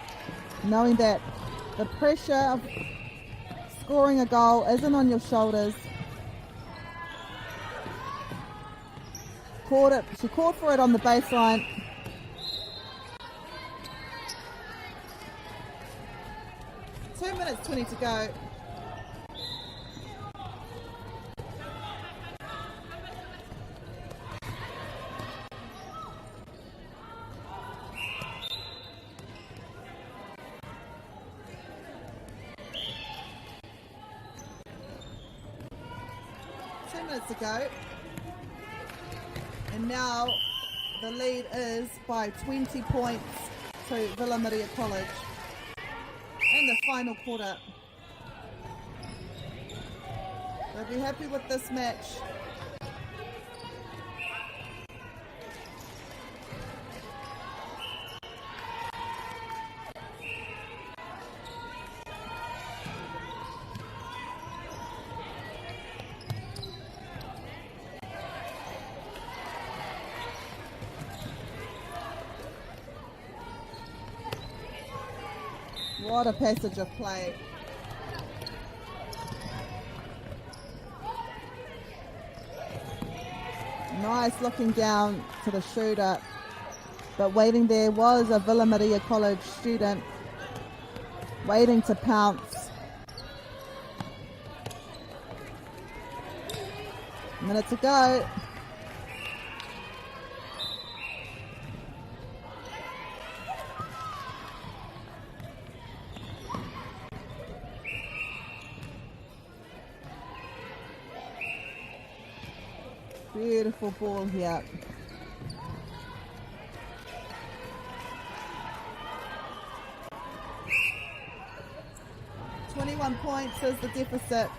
knowing that the pressure of scoring a goal isn't on your shoulders. She caught for it on the baseline. Two minutes 20 to go. To go, and now the lead is by 20 points to Villa Maria College in the final quarter. They'll be happy with this match. What a passage of play. Nice looking down to the shooter, but waiting there was a Villa Maria College student waiting to pounce. Minute to go. Beautiful ball here. $21 points is the deficit.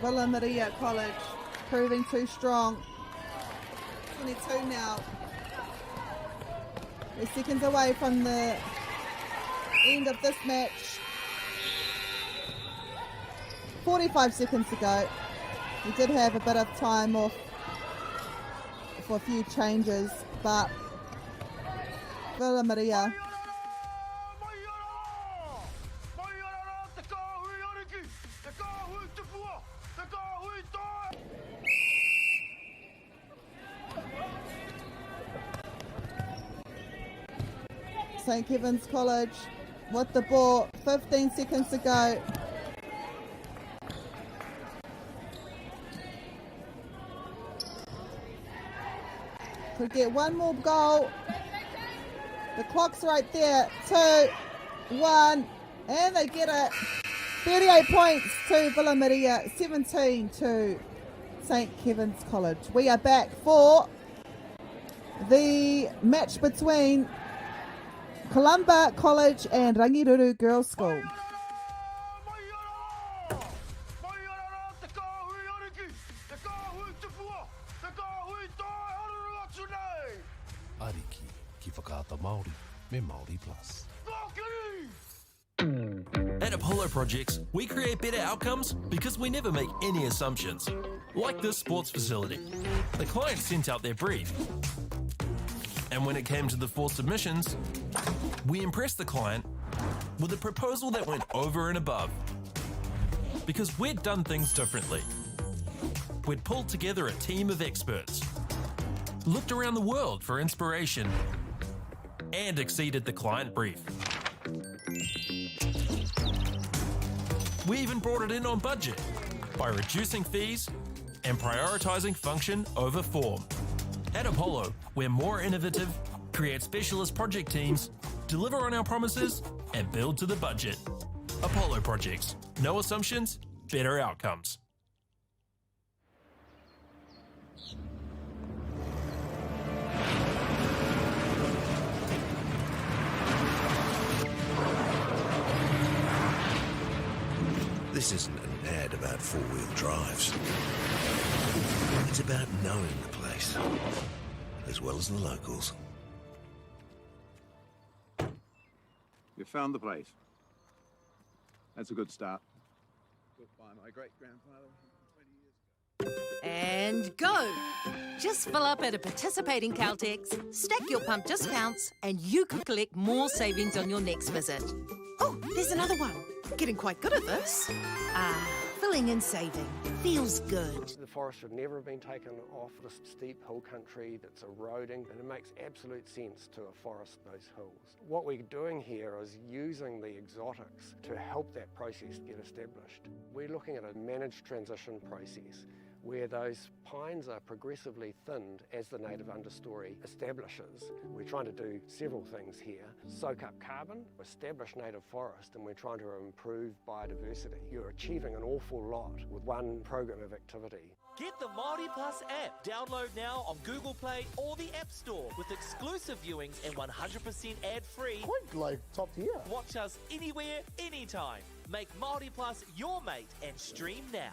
Villa Maria College proving too strong. 22 now. We're seconds away from the end of this match. 45 seconds to go. We did have a bit of time off for a few changes, but Villa Maria St. Kevin's College with the ball, 15 seconds to go. Could get one more goal. The clock's right there. 2, 1, and they get it. 38 points to Villa Maria, 17 to St. Kevin's College. We are back for the match between Columba College and Rangiruru Girls' School. Ariki, ki whakaata Māori, me Māori Plus. At Apollo Projects, we create better outcomes because we never make any assumptions. Like this sports facility. The client sent out their brief. And when it came to the 4 submissions, we impressed the client with a proposal that went over and above. Because we'd done things differently. We'd pulled together a team of experts, looked around the world for inspiration, and exceeded the client brief. We even brought it in on budget by reducing fees and prioritising function over form. At Apollo, we're more innovative, create specialist project teams, deliver on our promises, and build to the budget. Apollo Projects. No assumptions, better outcomes. This isn't an ad about four-wheel drives. It's about knowing the place, as well as the locals. You found the place. That's a good start. Built by my great-grandfather 20 years ago. And go! Just fill up at a participating Caltex, stack your pump discounts, and you could collect more savings on your next visit. Oh, there's another one. Getting quite good at this. Filling and saving. Feels good. The forest should never have been taken off this steep hill country that's eroding, and it makes absolute sense to afforest those hills. What we're doing here is using the exotics to help that process get established. We're looking at a managed transition process where those pines are progressively thinned as the native understory establishes. We're trying to do several things here. Soak up carbon, establish native forest, and we're trying to improve biodiversity. You're achieving an awful lot with one program of activity. Get the Māori Plus app. Download now on Google Play or the App Store with exclusive viewings and 100% ad-free. Quite like top tier. Watch us anywhere, anytime. Make Māori Plus your mate and stream now.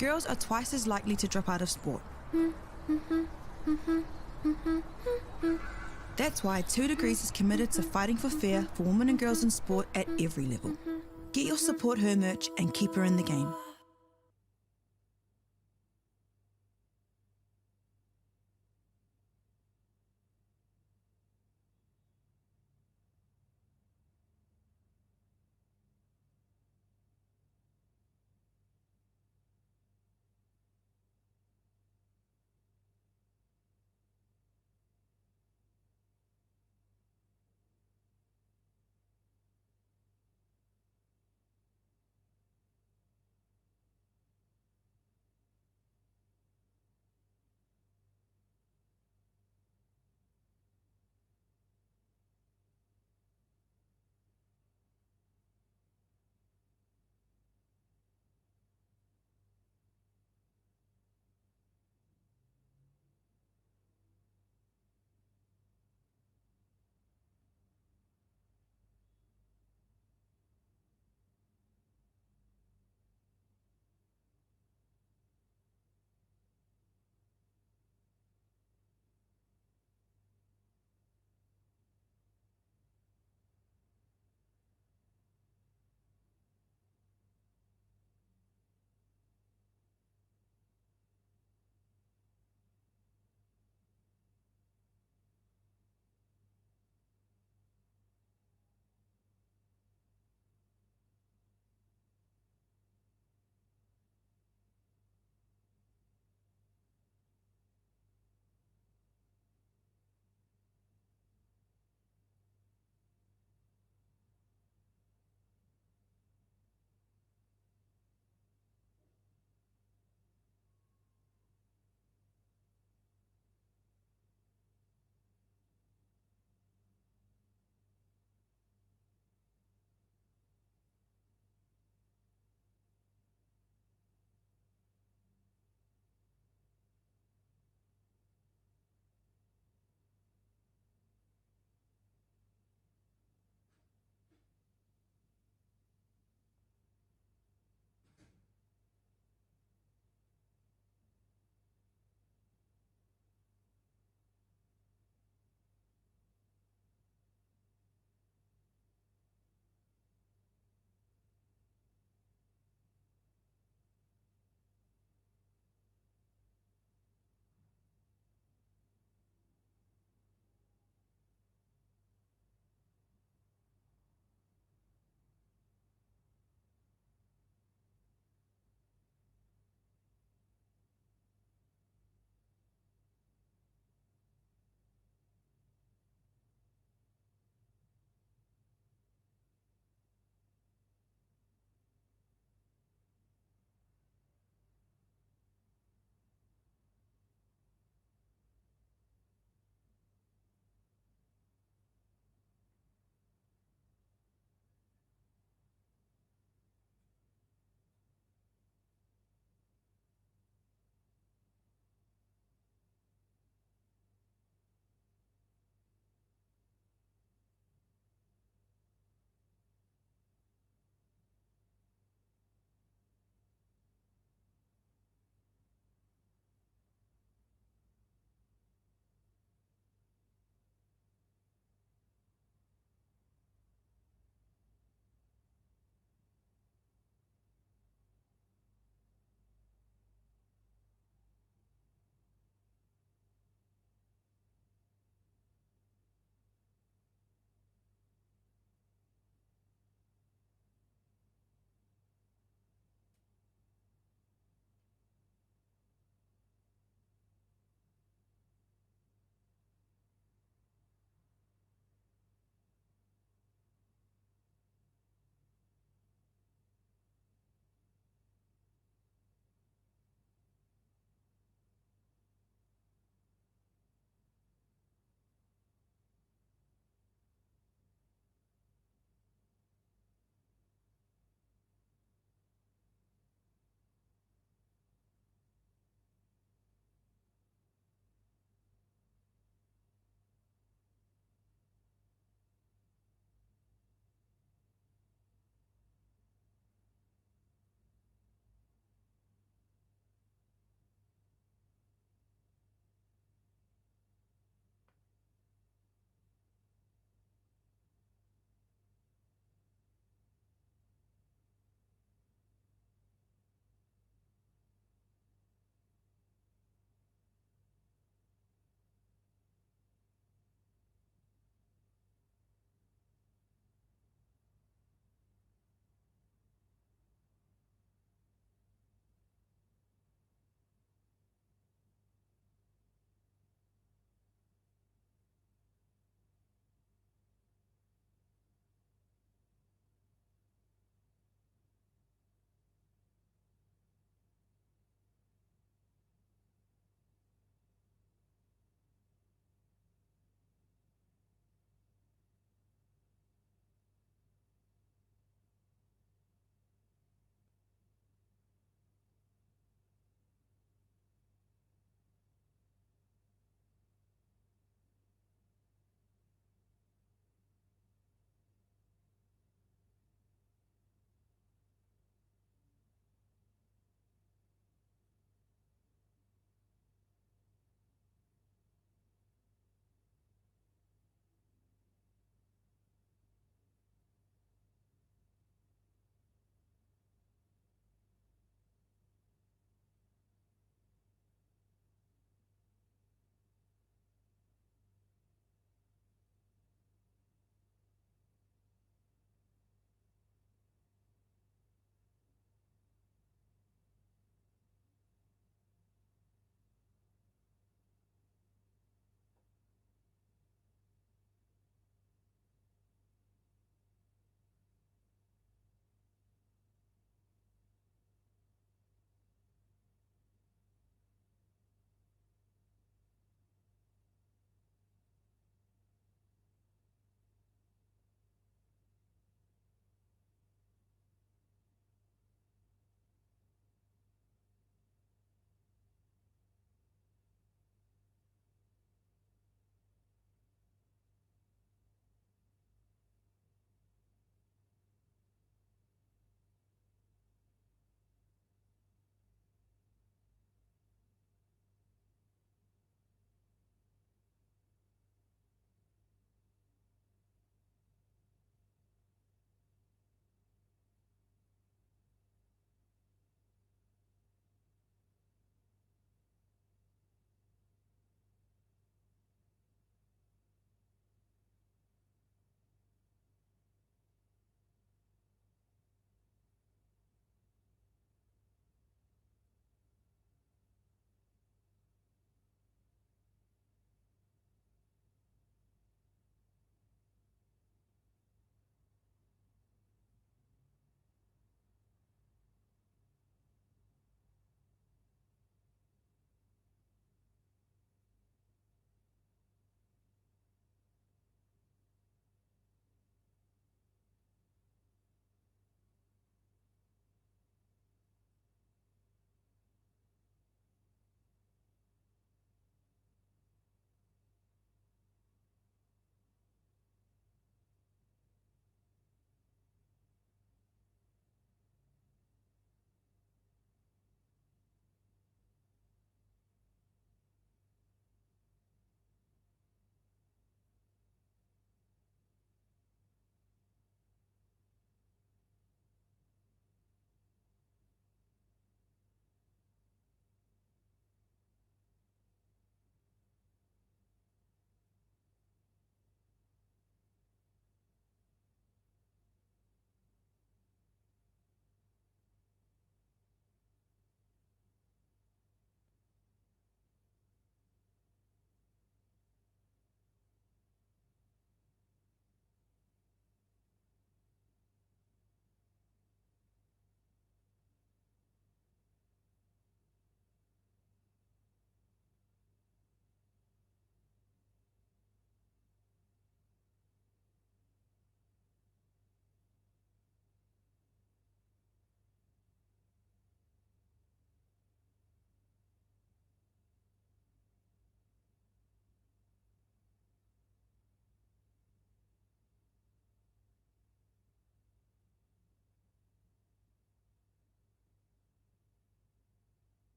girls are twice as likely to drop out of sport. That's why 2 Degrees is committed to fighting for fair for women and girls in sport at every level. Get your Support Her merch and keep her in the game.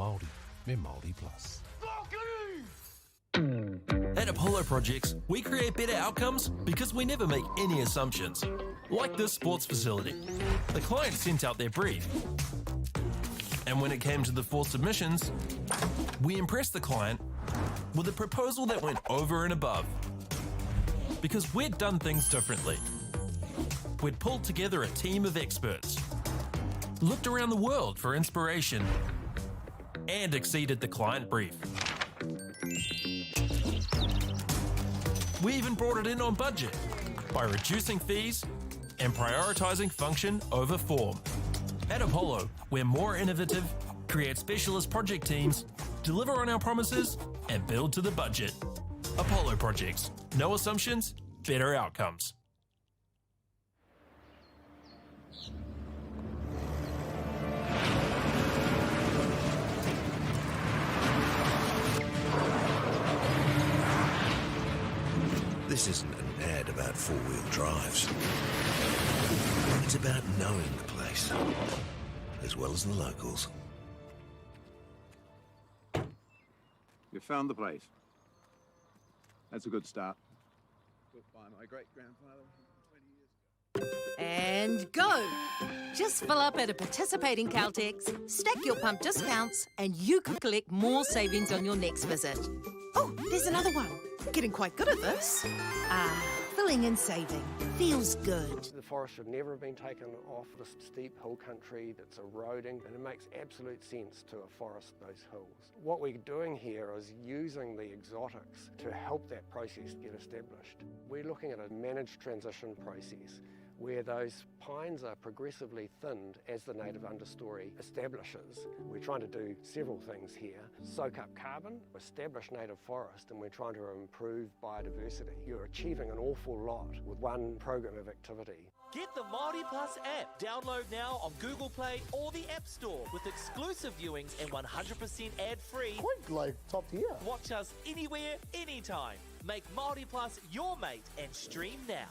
Māori me Māori Plus. At Apollo Projects, we create better outcomes because we never make any assumptions. Like this sports facility. The client sent out their brief. And when it came to the 4 submissions, we impressed the client with a proposal that went over and above. Because we'd done things differently. We'd pulled together a team of experts, looked around the world for inspiration, and exceeded the client brief. We even brought it in on budget by reducing fees and prioritising function over form. At Apollo, we're more innovative, create specialist project teams, deliver on our promises, and build to the budget. Apollo Projects. No assumptions, better outcomes. This isn't an ad about four-wheel drives. It's about knowing the place, as well as the locals. You found the place. That's a good start. Built by my great-grandfather 20 years ago. And go! Just fill up at a participating Caltex, stack your pump discounts, and you could collect more savings on your next visit. Oh, there's another one. Getting quite good at this. Filling and saving. Feels good. The forest should never have been taken off the steep hill country that's eroding, and it makes absolute sense to afforest those hills. What we're doing here is using the exotics to help that process get established. We're looking at a managed transition process where those pines are progressively thinned as the native understory establishes. We're trying to do several things here. Soak up carbon, establish native forest, and we're trying to improve biodiversity. You're achieving an awful lot with one program of activity. Get the Māori Plus app. Download now on Google Play or the App Store with exclusive viewings and 100% ad-free. Quite like top tier. Watch us anywhere, anytime. Make Māori Plus your mate and stream now.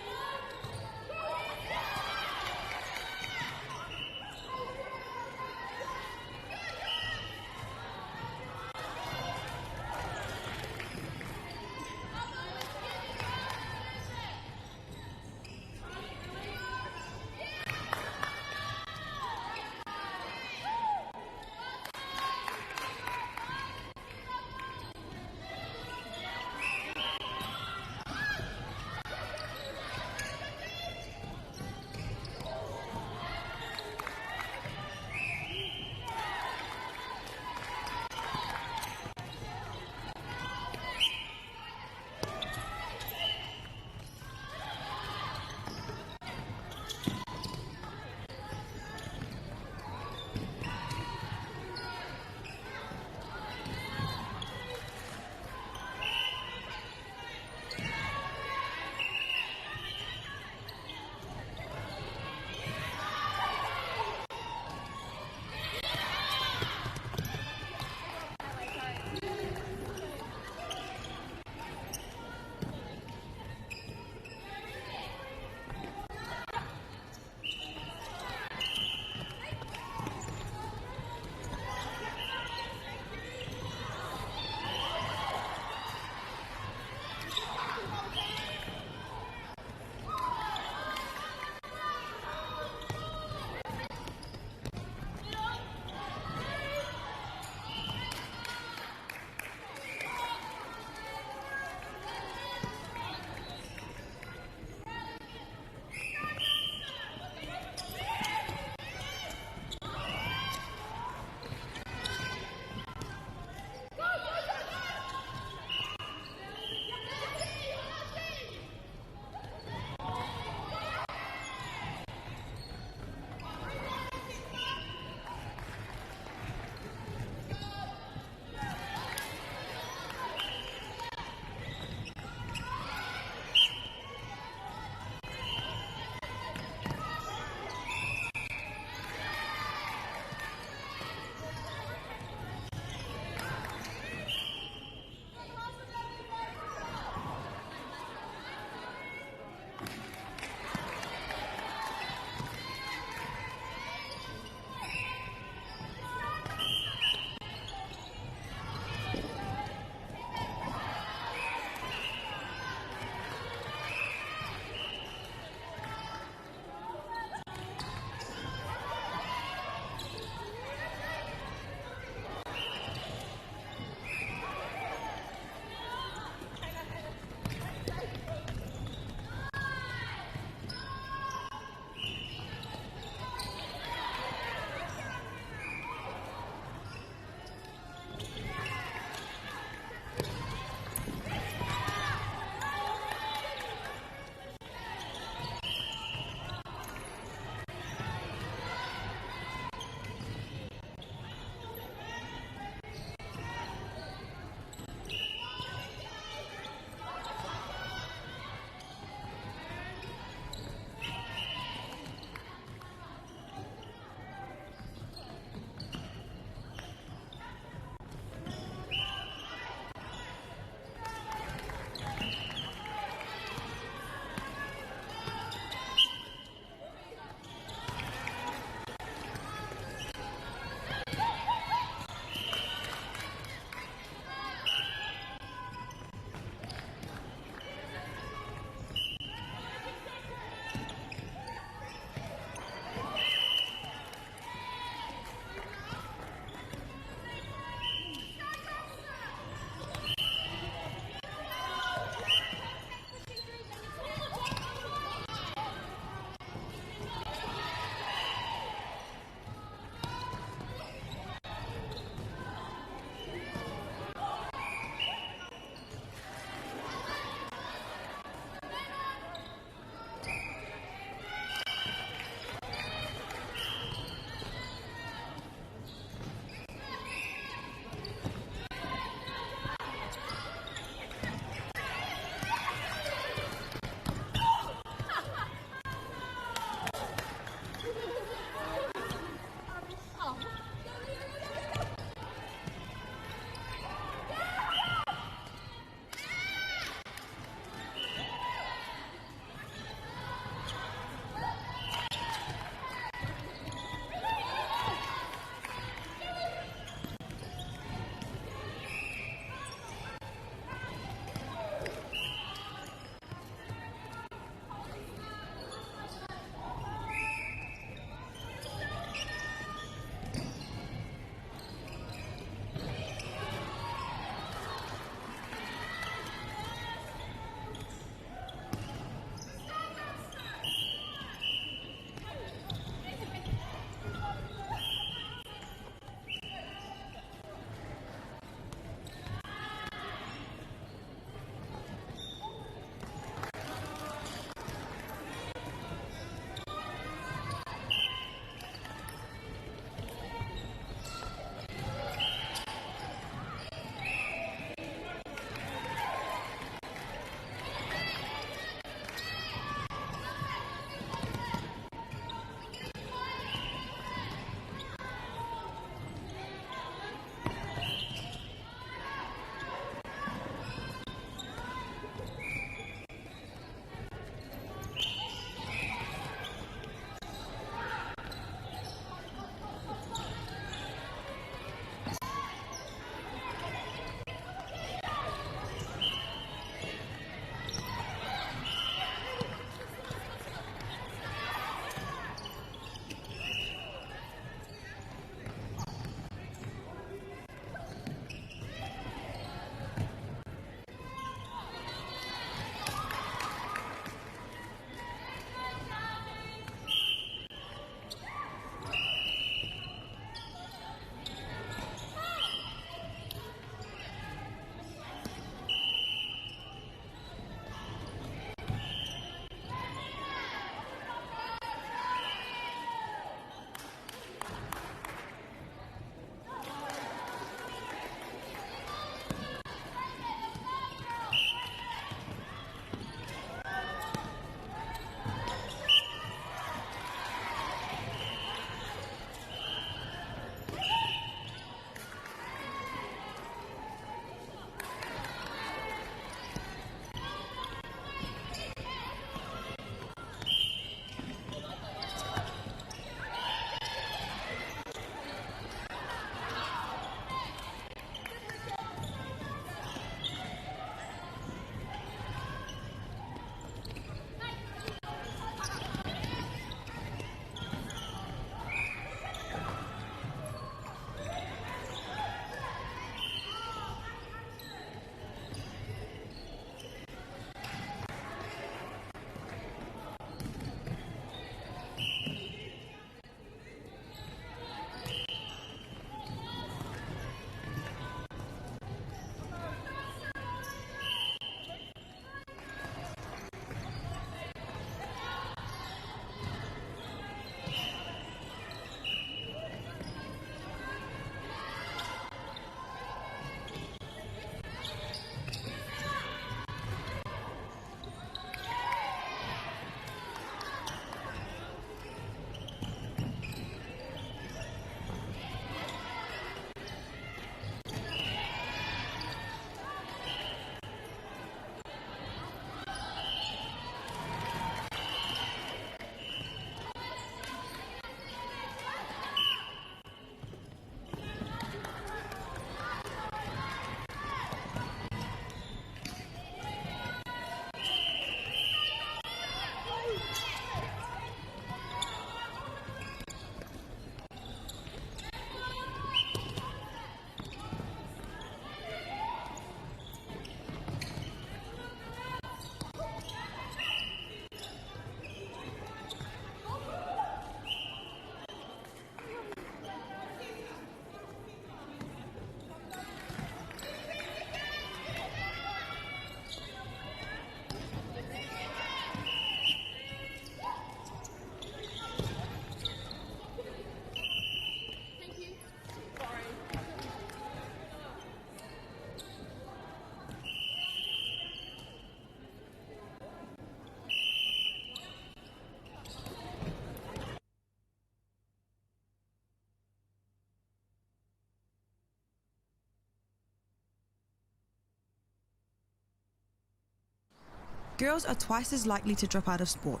girls are twice as likely to drop out of sport.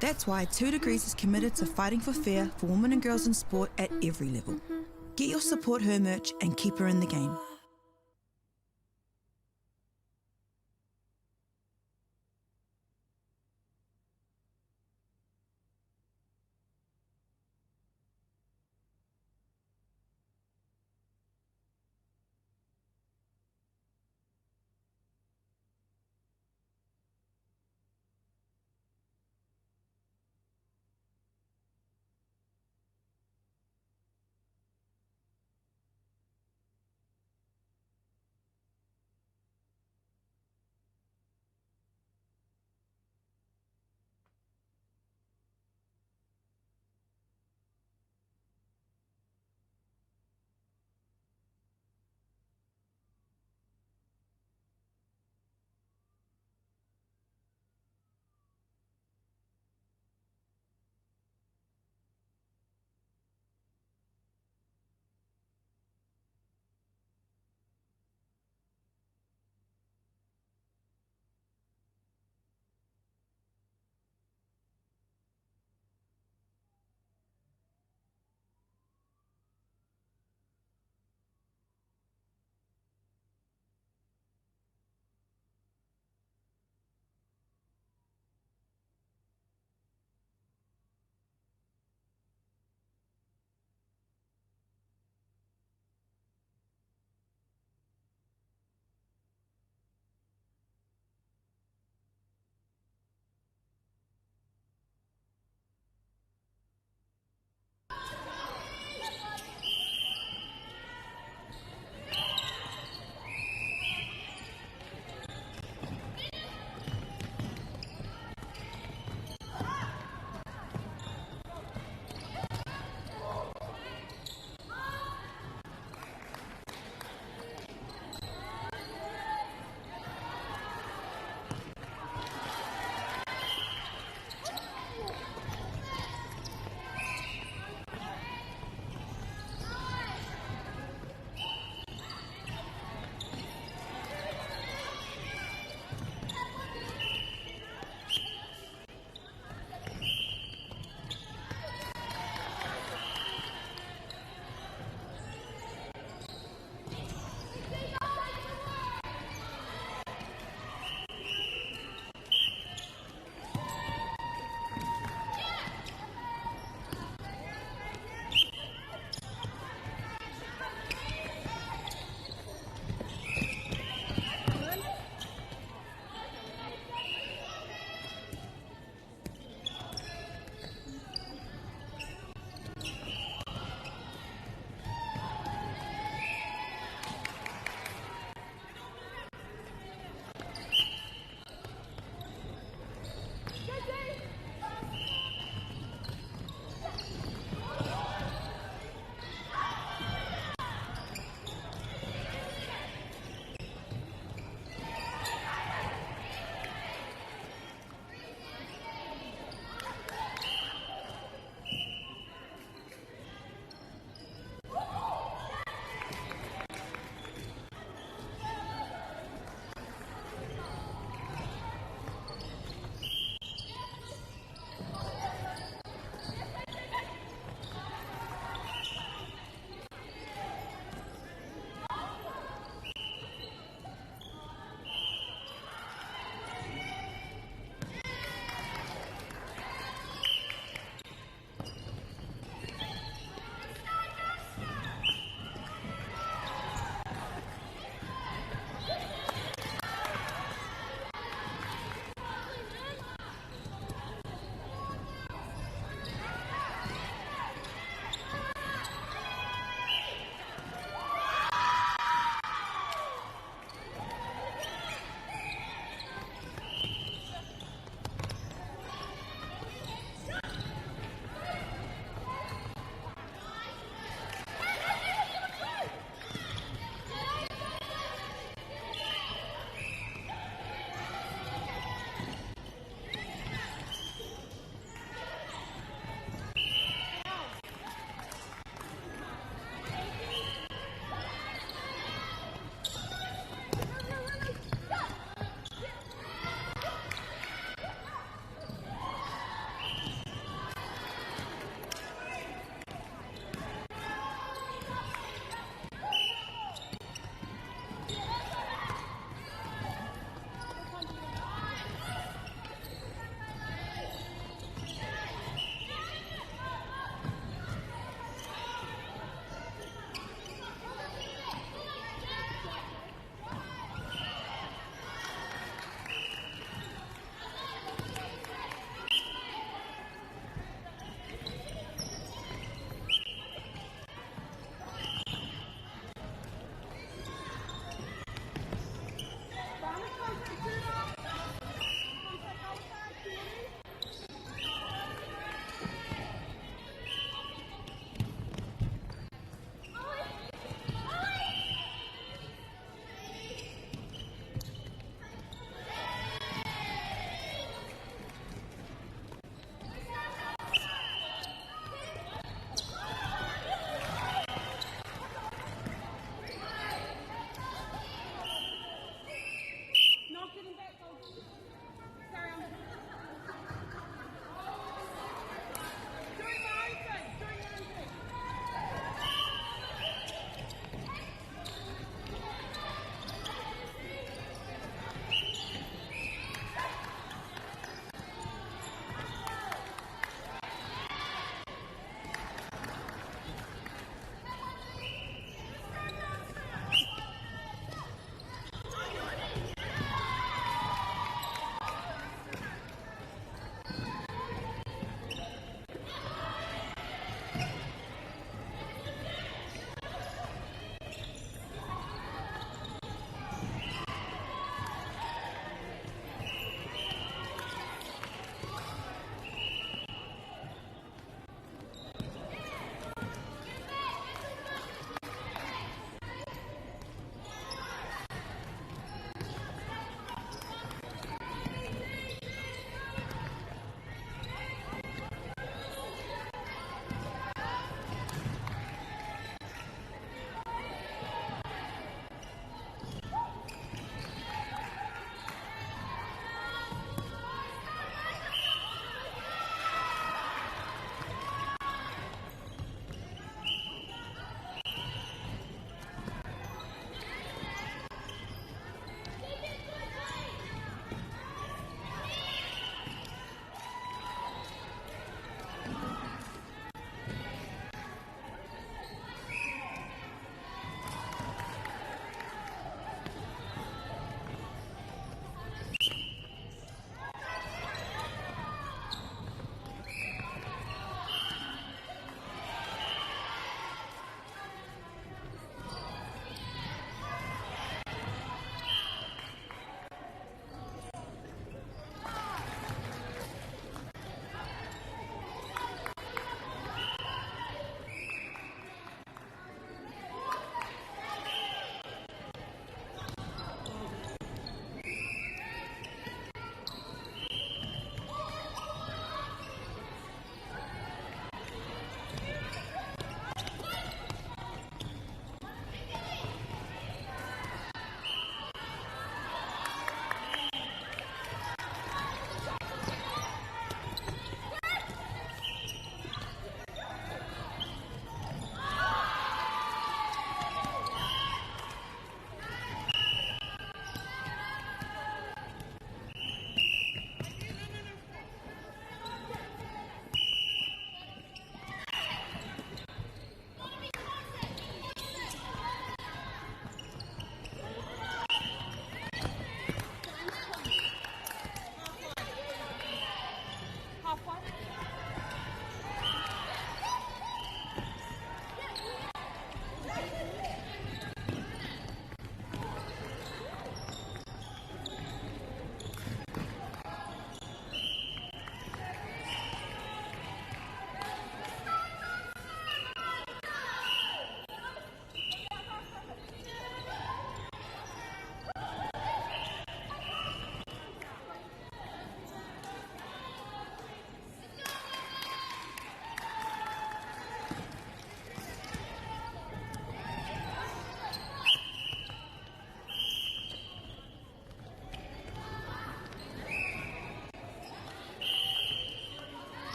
That's why 2 Degrees is committed to fighting for fair for women and girls in sport at every level. Get your Support Her merch and keep her in the game.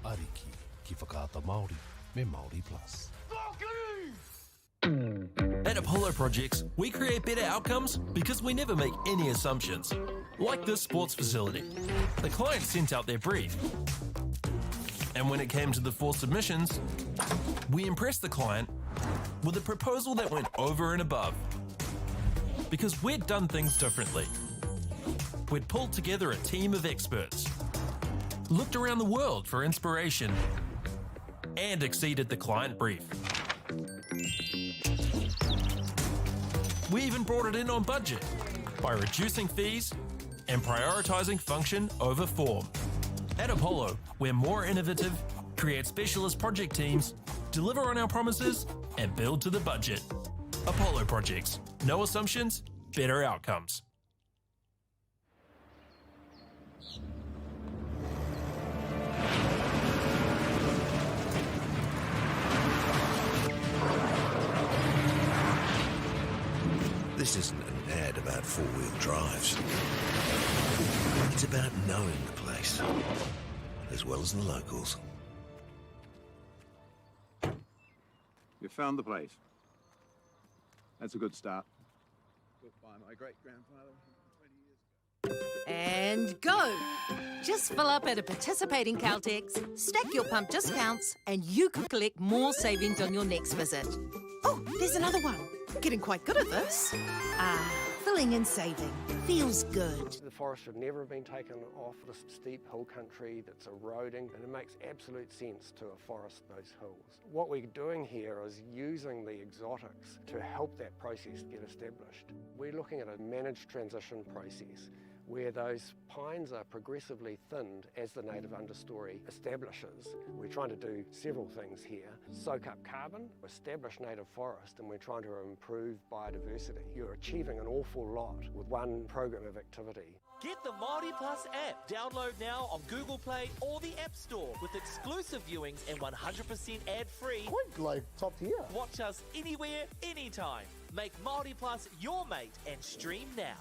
Ariki, ki whakaata Māori, me Māori Plus. At Apollo Projects, we create better outcomes because we never make any assumptions. Like this sports facility. The client sent out their brief. And when it came to the 4 submissions, we impressed the client with a proposal that went over and above. Because we'd done things differently. We'd pulled together a team of experts, looked around the world for inspiration, and exceeded the client brief. We even brought it in on budget by reducing fees and prioritizing function over form. At Apollo, we're more innovative, create specialist project teams, deliver on our promises, and build to the budget. Apollo Projects. No assumptions, better outcomes. This isn't an ad about four-wheel drives. It's about knowing the place, as well as the locals. You found the place. That's a good start. Built by my great-grandfather 20 years ago. And go! Just fill up at a participating Caltex, stack your pump discounts, and you could collect more savings on your next visit. Oh, there's another one. Getting quite good at this. Filling and saving. Feels good. The forest should never have been taken off this steep hill country that's eroding, and it makes absolute sense to afforest those hills. What we're doing here is using the exotics to help that process get established. We're looking at a managed transition process where those pines are progressively thinned as the native understory establishes. We're trying to do several things here. Soak up carbon, establish native forest, and we're trying to improve biodiversity. You're achieving an awful lot with one program of activity. Get the Māori Plus app. Download now on Google Play or the App Store with exclusive viewings and 100% ad-free. Quite like top tier. Watch us anywhere, anytime. Make Māori Plus your mate and stream now.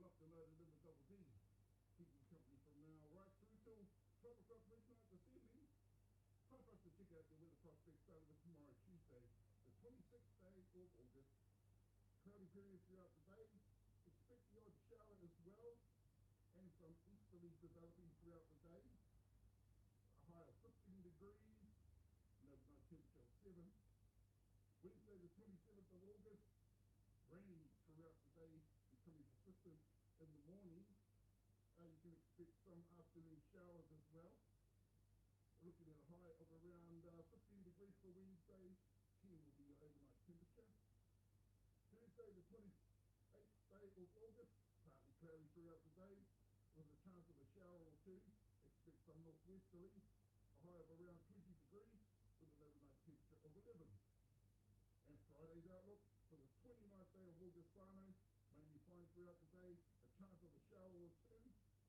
up the loaded in the double D. Keeping company from now right through till 12 o'clock midnight this evening. Time for us to check out your weather prospects starting with tomorrow, Tuesday, the 26th day of August. Cloudy periods throughout the day. Expect the odd shower as well, and some easterlies developing throughout the day. A high of 15 degrees, no temperature of 7. Wednesday the 27th of August, rain throughout the day, becoming persistent in the morning. You can expect some afternoon showers as well. We're looking at a high of around 15 degrees for Wednesday. 10 will be your overnight temperature. Thursday the 28th day of August, partly cloudy throughout the day, with a chance of a shower or two. Expect some northwesterly, a high of around 20 degrees, with an overnight temperature of 11. And Friday's outlook for the 29th day of August, Friday, mainly fine throughout the day, a chance of a shower or two.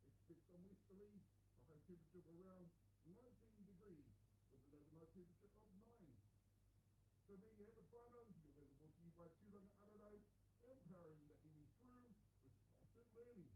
Expect some westerly, a high temperature of around 19 degrees, with an overnight temperature of 9. So there you have it, finals. Your weather brought to you by Tūranga Araro, empowering the Iwi through responsive learning.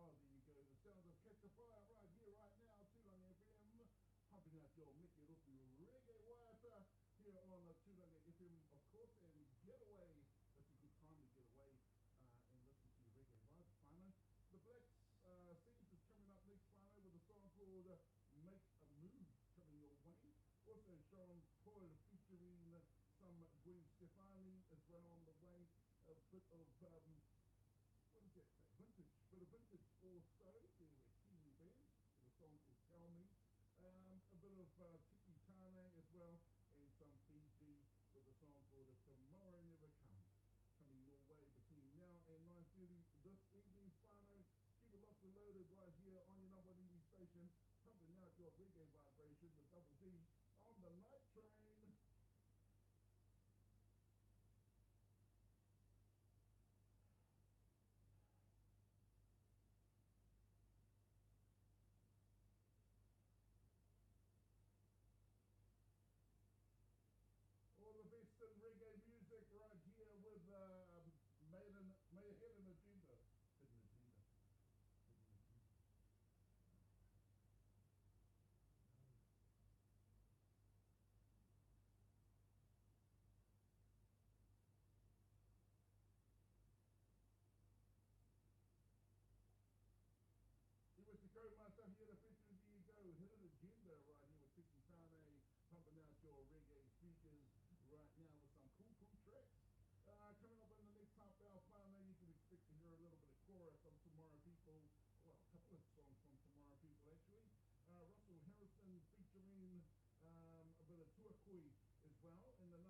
Oh, there you go. The sounds of Catch the Fire right here, right now, Tūranga FM, pumping out your Mickey Rupi reggae waiata here on Tūranga FM, of course, and Getaway. That's a good time to get away and listen to your reggae vibes, whānau. The Blacks SISS is coming up next, whānau, with a song called Make a Move coming your way. Also, Sean Paul featuring some Gwen Stefani as well on the way. A bit of what does that say? Vintage, bit of vintage also. There were Kiwi bands with a song called Tell Me. A bit of Tiki Tane as well, and some Fiji with a song called Tomorrow Never Comes. Coming your way between now and 9:30 this evening, whānau. Keep it locked and loaded right here on your number one TV station, pumping out your reggae vibration, the Double D on the night train.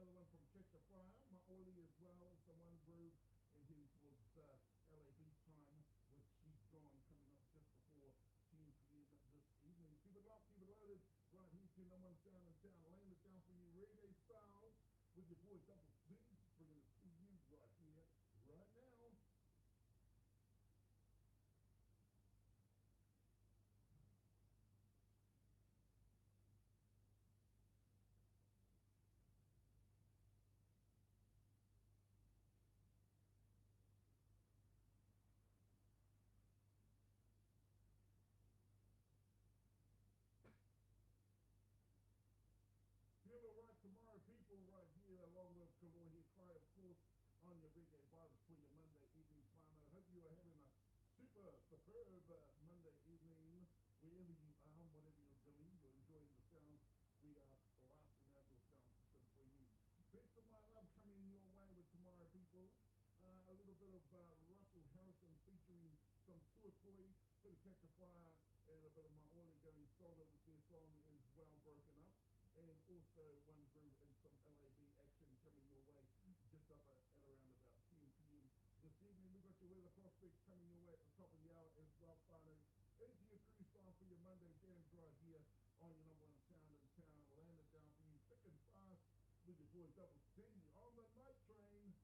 another one from Cheshire Fire, Māori as well, so one groove, and heading towards LAB time, with She's Gone coming up just before 10 p.m. this evening. Keep it locked, keep it loaded, right here to number one sound in town, laying it down for you, reggae styles, with your boy Double C, bringing it to you right here, right now. Feel it right tomorrow, people, right here, along with Kalohi Cry, of course, on your reggae vibes for your Monday evening fun. I hope you are having a superb Monday evening, wherever you are, whatever you're doing, you're enjoying the sounds. We are blasting out your sound system for you. Best of my love coming your way with tomorrow, people. A little bit of Russell Harrison featuring some Tuakoi, bit of Catch a Fire, and a bit of Māori going solo with their song is Well Broken Up. And also one groove and some LAB action coming your way just up at around about 10 p.m. this evening. We've got your weather prospects coming your way at the top of the hour as well, Whānau. Into your cruise time for your Monday jams right here on your number one sound in town. We'll land it down for you thick and fast with your boy Double C on the night train.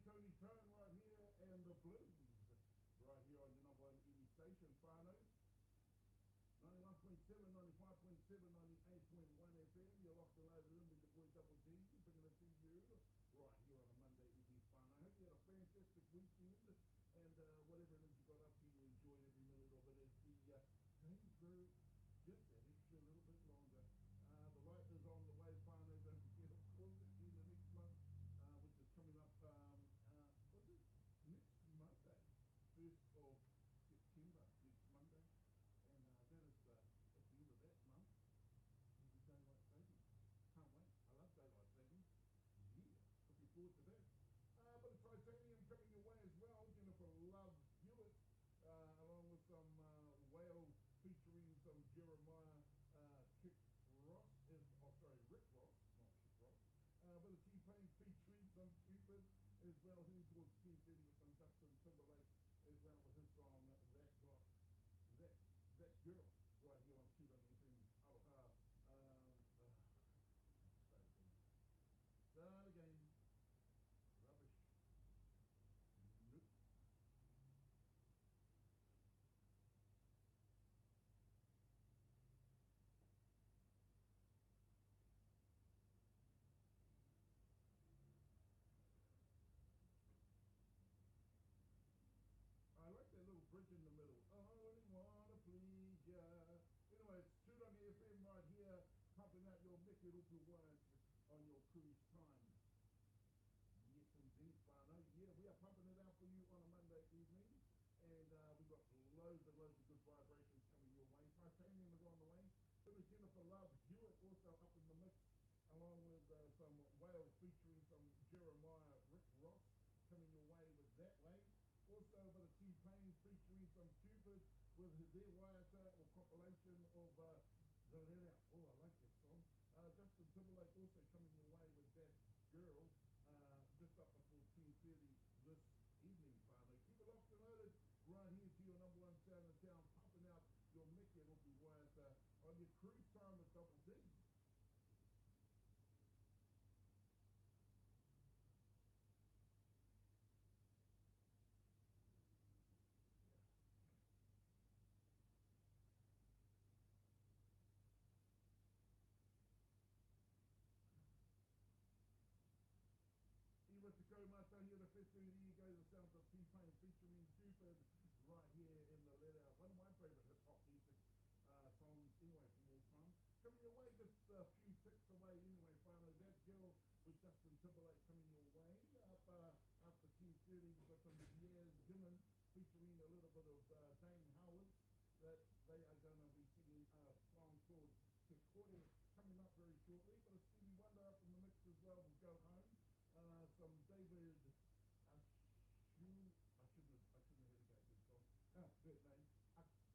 Tony Turn right here, and the blues right here on your number one EV station, Whānau. 91.7, 95.7, 98.1 FM. You're locked and loaded in with your boy Double D, bringing it to you right here on a Monday evening fun. I hope you had a fantastic weekend, and whatever it is you got up to, you enjoyed every minute of it as the days grew just that extra little bit longer. The light is on the way, Whānau. Don't forget, of course, at the end of next month, which is coming up, what's it? Next Monday, 1st of September, next Monday. And that is at the end of that month, will be daylight savings. Can't wait. I love daylight savings. Yeah, looking forward to that. But the titanium coming your way as well. Jennifer Love Hewitt, along with some whale featuring some Jeremiah Rick Ross, not Kick Ross. But the T-Pain featuring some Cupid as well, heading towards 10:30 with some Justin Timberlake as well with his song That Girl right here on QWFM Aloha. Start again. Rubbish. Nope. I like that little bridge in the middle. I only wanna please ya. Anyway, it's QWFM right here, pumping out your Mickey Rupu words on your cruise time. Yes, indeed, Whānau. Yeah, we are pumping it out for you on a Monday evening, and we've got loads and loads of good vibrations coming your way. Titanium is on the way. There was Jennifer Love Hewitt also up in the mix, along with some whale featuring some Jeremiah Rick Ross coming your way with that way. Also, a bit of T-Pain featuring some Cupid with their Waiata or compilation of The Let Out. Oh, I like that song. Justin Timberlake also coming your way with That Girl, just up before 10:30 this evening, Whānau. Keep it locked and loaded right here to your number one sound in town, pumping out your Mickey Rupu Waiata on your cruise time with Double D. 2:30 goes the sounds of T-Pain featuring Stupid right here in the letter. One of my favourite hip-hop music songs anyway from all time. Coming your way, just a few ticks away anyway, finally. That girl with Justin Timberlake coming your way. Up after 10:30, we've got some years women featuring a little bit of Dane Howard. That they are going to be singing a song called Kikore coming up very shortly. But a Stevie Wonder up in the mix as well. We'll go home. Some David I shouldn't have had a good song. Good name.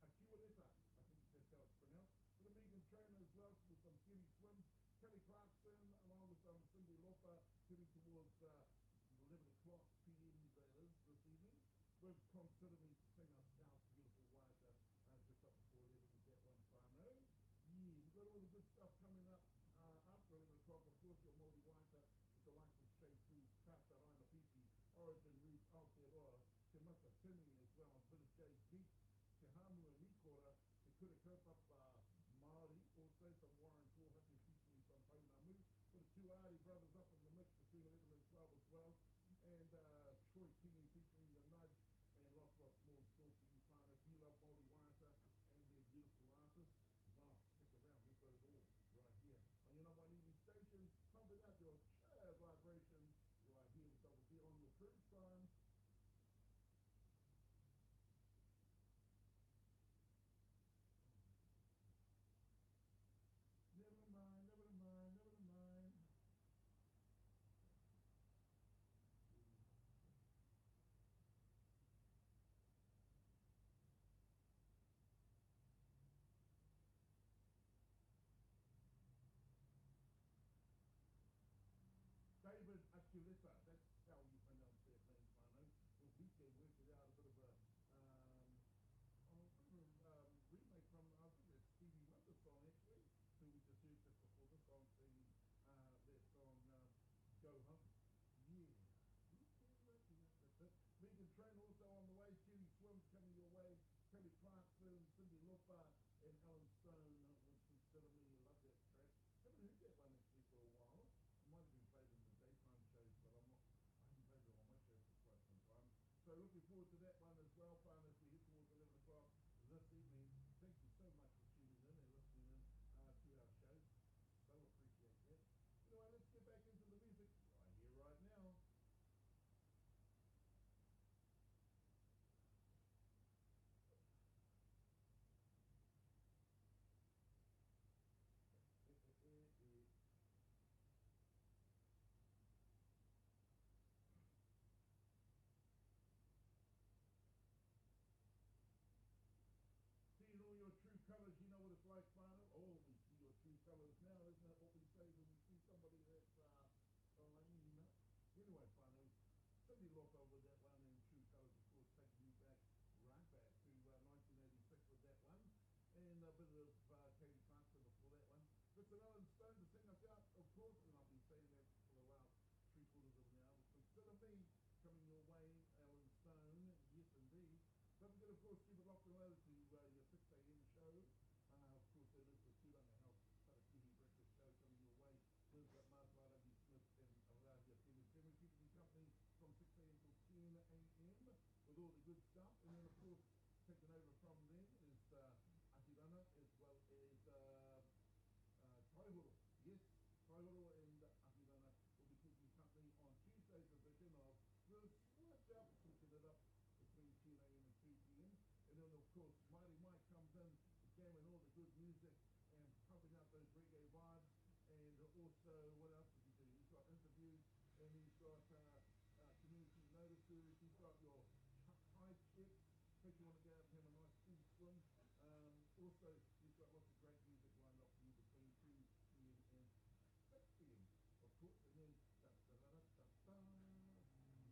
Akiwaleta, I think that's how it's pronounced. But a Megan Trainor as well with some Kitty Swim. Kelly Clarkson along with some Cindy Lauper heading towards 11 o'clock p.m. that is this evening. We've considered me to sing us South Beautiful Water just up before 11 with that one, whānau. Yeah, we've got all the good stuff coming up after 11 o'clock. Of course, your Māori Water with the likes of Shea Foods, Kata Raina Pipi, Origin Reef, Aotearoa, Te Mata Tini as well, a bit of Jay's Beach, Te Hamu and Mikora, Te Kurikaupa Māori, also some Warren Kōhaki featuring some Paunamu, with the two Āri brothers up in the mix between 11 and 12 as well, and Troy Kingy featuring the Nudge, and lots more still for you partners. If you love Māori Water and their beautiful artists, well, stick around, we've got it all right here. On your number one evening station, pumping out your chair vibrations right here with Double D on your cruise time. Never mind, never mind, never mind. David Aculeta, that's how you pronounce that name, whānau. Well, we can work it out, a bit of a remake from, I think it's Stevie Wonder song actually, who we just heard just before this song, singing that song, Go Home. Yeah. We can work it out, that's it. Megan Train also on the way, Kitty Swims coming your way, Kelly Clarkson, Cindy Lauper, and Ellen Stone was Consider Me. I love that track. Haven't heard that one actually for a while. Might have been played in the daytime shows, but I haven't played it on my show for quite some time. So looking forward to that one as well, fun as we hit towards 11 o'clock this evening. Thank you so much for tuning in and listening in to our shows. So appreciate that. Anyway, let's get back into the music right here, right now. Seeing all your true colours, you know what it's like, whānau? Oh, we see your true colours now, isn't that what we say when we see somebody that's, you know? Anyway, whānau, Cindy Lauper with that one, and True Colours, of course, taking you back, right back to 1986 with that one, and a bit of Katie Clarkson before that one. It's an Ellen Stone to sing us out, of course, and I've been saying that for the last 3/4 of an hour. Consider Me coming your way, Ellen Stone, yes indeed. Don't forget, of course, keep it locked and loaded to your 6 a.m. show. Of course, that is the Tūranga House Tarakiri Breakfast Show coming your way with Mark Rarabi Smith and Arahia Temi keeping you company from 6 a.m. till 10 a.m. with all the good stuff. And then, of course, taking over from then is Ahirana as well as Taihoro. Yes, Taihoro and Ahirana will be keeping you company on Tuesday's edition of the Switch Up, switching it up between 10 a.m. and 2 p.m. And then, of course, Mighty Mike comes in, jamming all the good music and pumping out those reggae vibes. And also, what else does he do? He's got interviews, and he's got community notices. He's got your high checks, in case you want to go out and have a nice full swim. Also, he's got lots of great music lined up for you between 2 p.m. and 6 p.m. Of course, and then meantime,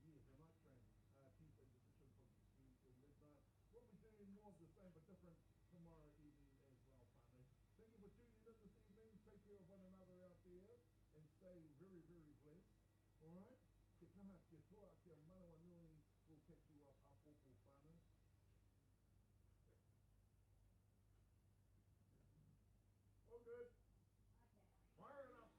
yeah, the night train, Tuesday's edition from 6 p.m. till midnight. We'll be doing more of the same but different tomorrow evening as well, partners. Thank you for tuning in this evening. Take care of one another out there and stay very, very blessed. Alright? Te kaha, te toa, te manawa nui. We'll catch you up opo whānau. All good. Fire it up.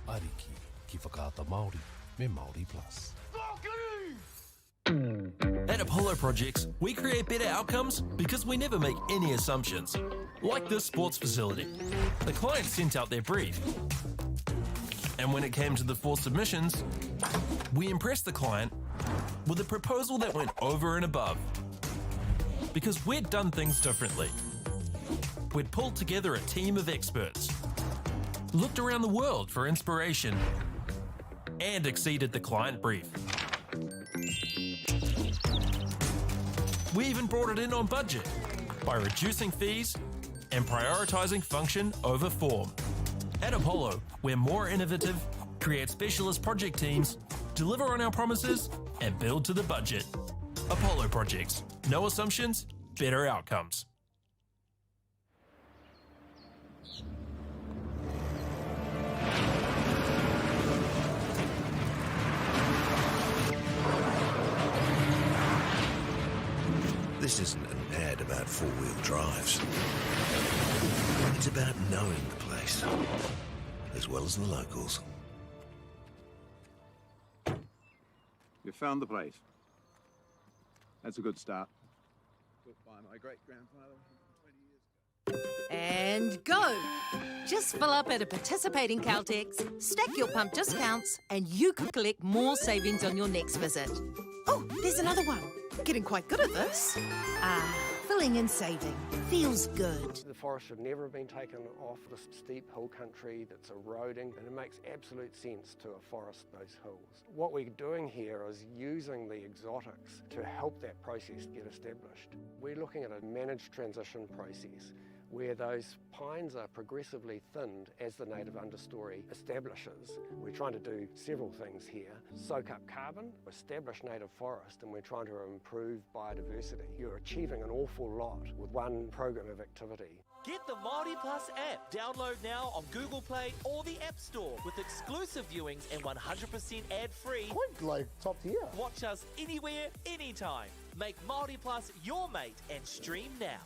Ariki, ki whakaata Māori, me Māori Plus. At Apollo Projects, we create better outcomes because we never make any assumptions. Like this sports facility. The client sent out their brief. And when it came to the 4 submissions, we impressed the client with a proposal that went over and above. Because we'd done things differently. We'd pulled together a team of experts, looked around the world for inspiration, and exceeded the client brief. We even brought it in on budget by reducing fees and prioritising function over form. At Apollo, we're more innovative, create specialist project teams, deliver on our promises, and build to the budget. Apollo Projects. No assumptions, better outcomes. This isn't an ad about 4-wheel drives. It's about knowing the place, as well as the locals. You found the place. That's a good start. Built by my great-grandfather 20 years ago. And go! Just fill up at a participating Caltex, stack your pump discounts, and you could collect more savings on your next visit. Oh, there's another one. Getting quite good at this. Filling and saving. Feels good. The forest should never have been taken off this steep hill country that's eroding, and it makes absolute sense to afforest those hills. What we're doing here is using the exotics to help that process get established. We're looking at a managed transition process where those pines are progressively thinned as the native understory establishes. We're trying to do several things here. Soak up carbon, establish native forest, and we're trying to improve biodiversity. You're achieving an awful lot with one program of activity. Get the Māori Plus app. Download now on Google Play or the App Store with exclusive viewings and 100% ad-free. Quite like top tier. Watch us anywhere, anytime. Make Māori Plus your mate and stream now.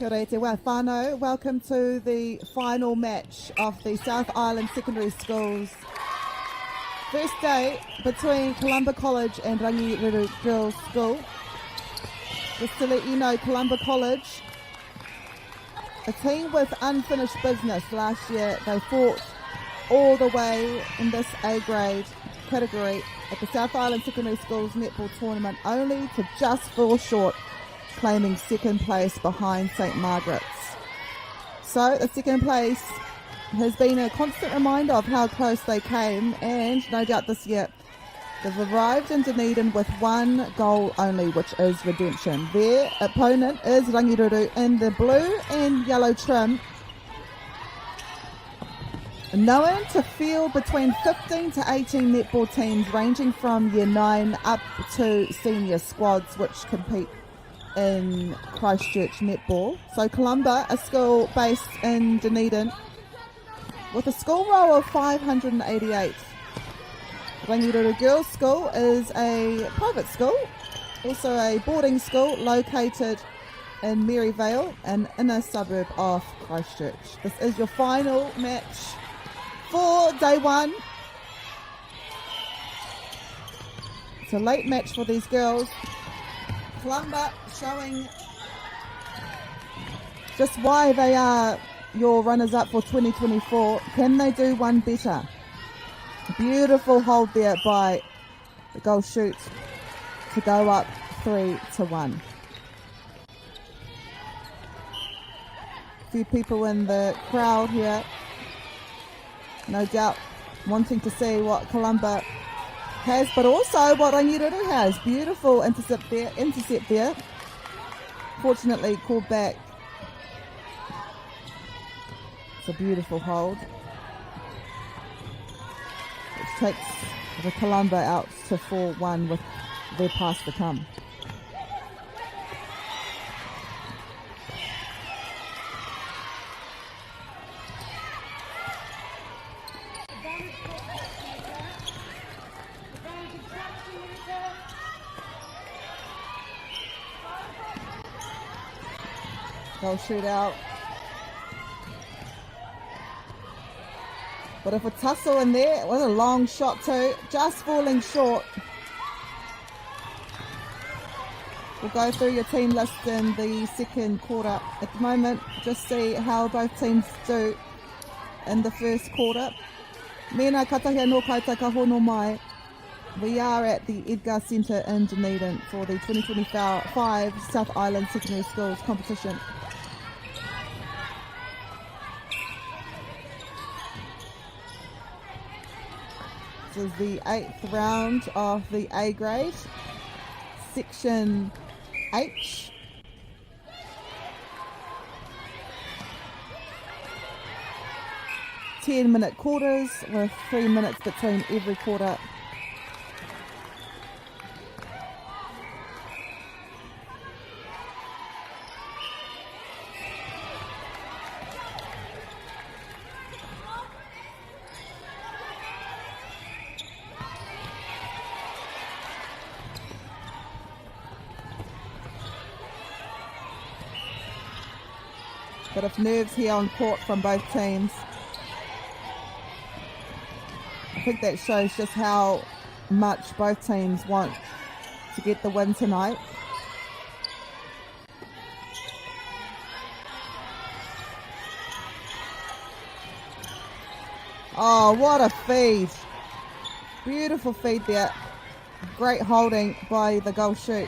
Kia ora te wā whānau. Welcome to the final match of the South Island Secondary Schools. First day between Columba College and Rangiruru Girls School. Just to let you know, Columba College, a team with unfinished business last year. They fought all the way in this A grade category at the South Island Secondary Schools Netball Tournament, only to just fall short, claiming second place behind St Margaret's. So the second place has been a constant reminder of how close they came, and no doubt this year they've arrived in Dunedin with one goal only, which is redemption. Their opponent is Rangiruru in the blue and yellow trim, known to field between 15 to 18 netball teams ranging from year 9 up to senior squads which compete in Christchurch netball. So Columba, a school based in Dunedin with a school roll of 588. Rangiruru Girls School is a private school, also a boarding school located in Maryvale, an inner suburb of Christchurch. This is your final match for day one. It's a late match for these girls. Columba showing just why they are your runners-up for 2024. Can they do one better? Beautiful hold there by the goal shoot to go up 3-1. A few people in the crowd here, no doubt wanting to see what Columba has, but also what Rangiruru has. Beautiful intercept there. Fortunately called back. It's a beautiful hold, which takes the Columba out to 4-1 with their pass to come. Goal shootout. But if a tussle in there, it was a long shot too, just falling short. We'll go through your team list in the second quarter. At the moment, just see how both teams do in the first quarter. Mena katahia no kaitaka hono mai. We are at the Edgar Centre in Dunedin for the 2025 South Island Secondary Schools competition. This is the 8th round of the A grade, section H. Ten-minute quarters with 3 minutes between every quarter. Bit of nerves here on court from both teams. I think that shows just how much both teams want to get the win tonight. Oh, what a feed. Beautiful feed there. Great holding by the goal shoot.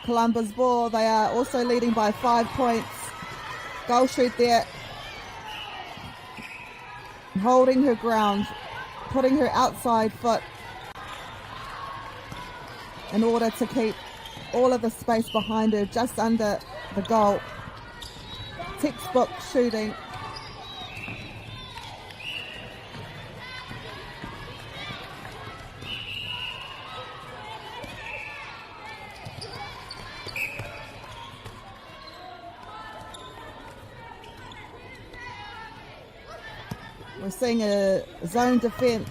Columba's ball. They are also leading by 5 points. Goal shoot there. Holding her ground, putting her outside foot in order to keep all of the space behind her just under the goal. Textbook shooting. We're seeing a zone defence,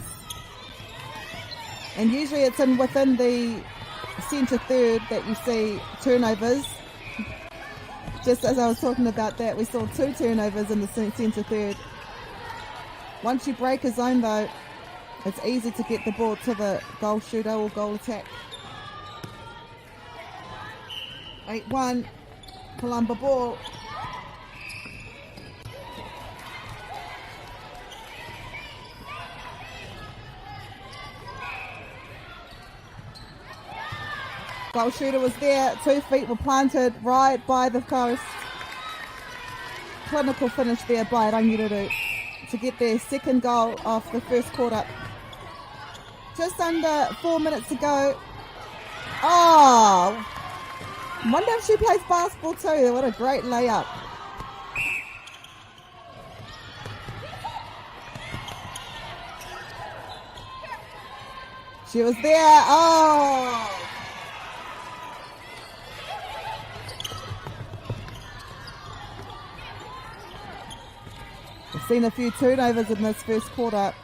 and usually it's within the centre third that you see turnovers. Just as I was talking about that, we saw 2 turnovers in the centre third. Once you break a zone though, it's easy to get the ball to the goal shooter or goal attack. 8-1, Columba ball. Goal shooter was there, 2 feet were planted right by the coast. Clinical finish there by Rangiruru to get their second goal off the first quarter. Just under 4 minutes to go. Oh, wonder if she plays basketball too. What a great layup. She was there. Oh. We've seen a few turnovers in this first quarter,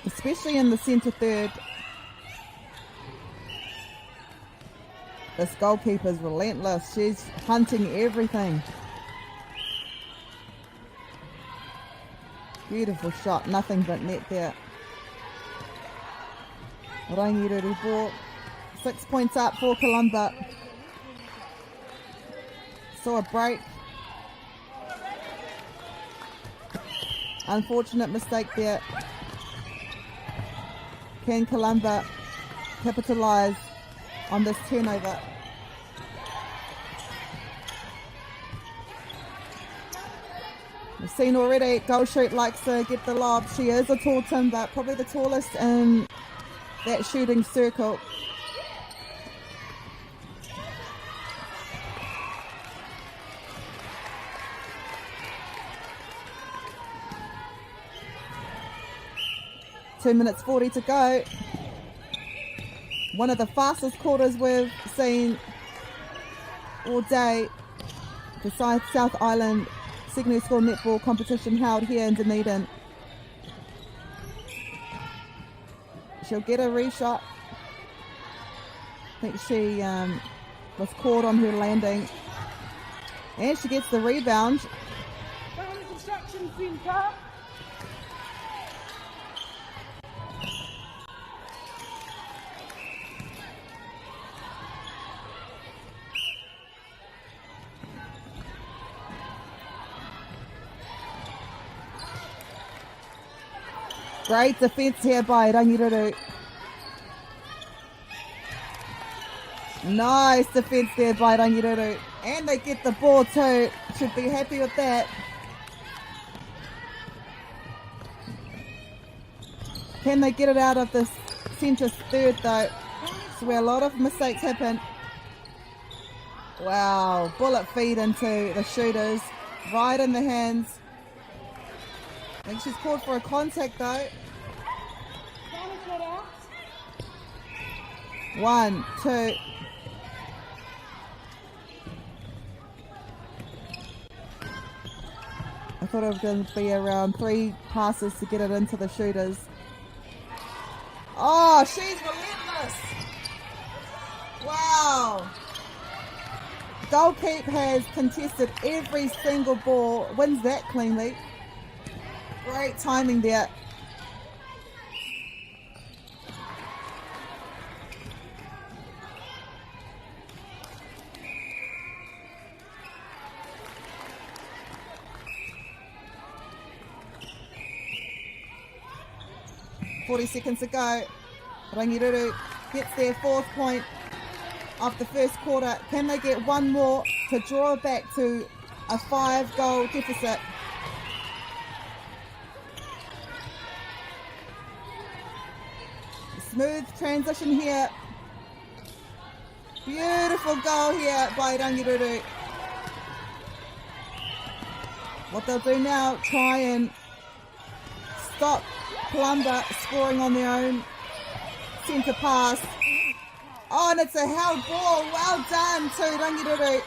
especially in the centre third. This goalkeeper's relentless. She's hunting everything. Beautiful shot, nothing but net there. Rangiruru ball. 6 points up for Columba. Saw a break. Unfortunate mistake there. Can Columba capitalise on this turnover? We've seen already Goal Shoot likes to get the lob. She is a tall timber, probably the tallest in that shooting circle. Two minutes 40 to go. One of the fastest quarters we've seen all day. The South Island secondary school netball competition held here in Dunedin. She'll get a reshot. I think she was caught on her landing. And she gets the rebound. Construction centre. Great defence here by Rangiruru. Nice defence there by Rangiruru. And they get the ball too. Should be happy with that. Can they get it out of the centre third though? That's where a lot of mistakes happen. Wow, bullet feed into the shooters. Right in the hands. I think she's called for a contact though. 1, 2. I thought it was going to be around 3 passes to get it into the shooters. Oh, she's relentless. Wow. Goalkeep has contested every single ball, wins that cleanly. Great timing there. .40 seconds to go. Rangiruru gets their 4th point of the first quarter. Can they get one more to draw it back to a 5-goal deficit? Smooth transition here. Beautiful goal here by Rangiruru. What they'll do now, try and stop Columba scoring on their own centre pass. Oh, and it's a held ball. Well done to Rangiruru.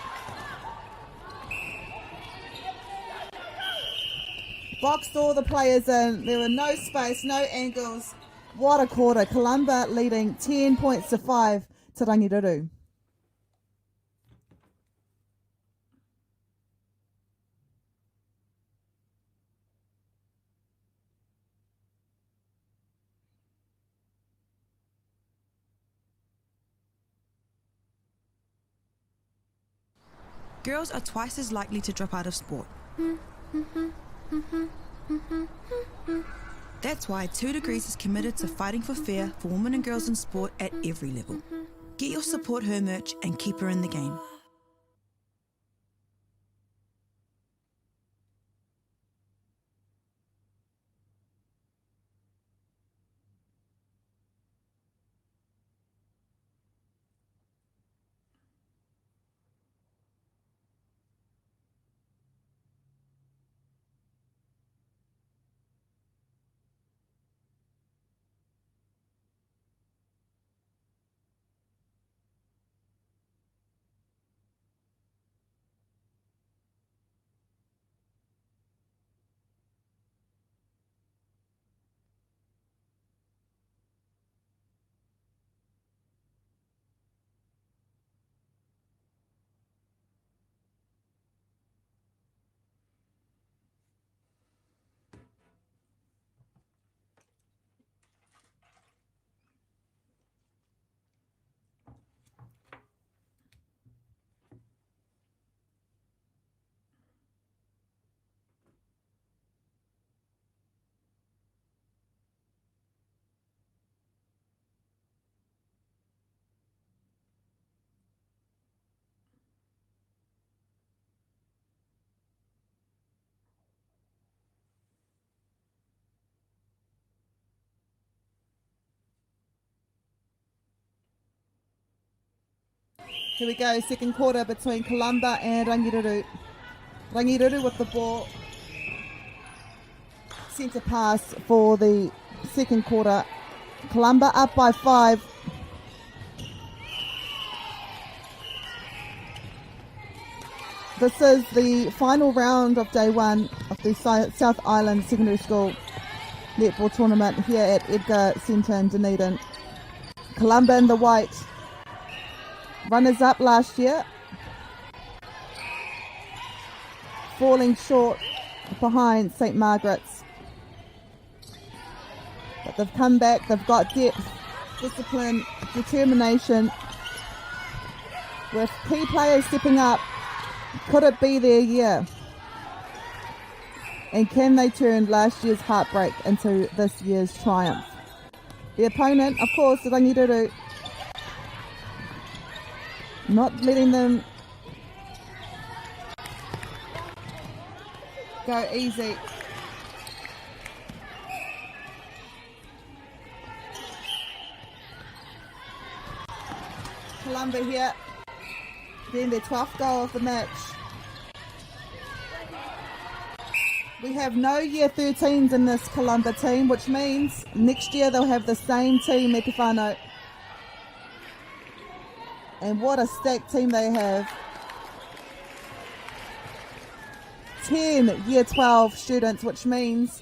Boxed all the players in. There were no space, no angles. What a quarter. Columba leading 10 points to 5 to Rangiruru. Girls are twice as likely to drop out of sport. That's why 2 Degrees is committed to fighting for fair for women and girls in sport at every level. Get your support her merch and keep her in the game. Here we go, second quarter between Kalamba and Rangiruru. Rangiruru with the ball. Centre pass for the second quarter. Kalamba up by 5. This is the final round of day 1 of the South Island Secondary School netball tournament here at Edgar Centre in Dunedin. Kalamba in the white. Runners up last year, falling short behind St Margaret's. But they've come back, they've got depth, discipline, determination. With key players stepping up, could it be their year? And can they turn last year's heartbreak into this year's triumph? The opponent, of course, Rangiruru. Not letting them go easy. Kalamba here, getting their 12th goal of the match. We have no year 13s in this Kalamba team, which means next year they'll have the same team, me te whānau. And what a stacked team they have. 10 year 12 students, which means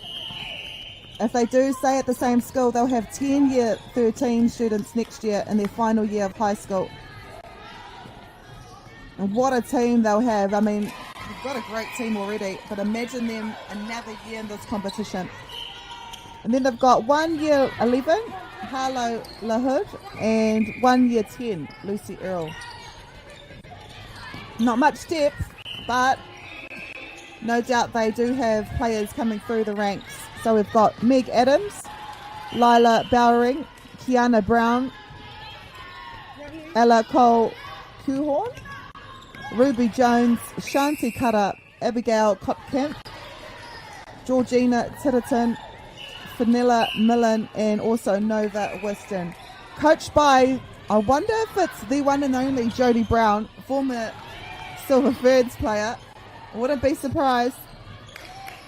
if they do stay at the same school, they'll have 10 year 13 students next year in their final year of high school. And what a team they'll have. I mean, we've got a great team already, but imagine them another year in this competition. And then they've got 1 year 11, Harlow LaHood, and 1 year 10, Lucy Earle. Not much depth, but no doubt they do have players coming through the ranks. So we've got Meg Adams, Lila Bowering, Kiana Brown, Ella Cole Kuhorn, Ruby Jones, Shanti Kara, Abigail Kotkamp, Georgina Titterton, Fenella Millen, and also Nova Weston. Coached by, I wonder if it's the one and only Jodie Brown, former Silver Ferns player. I wouldn't be surprised.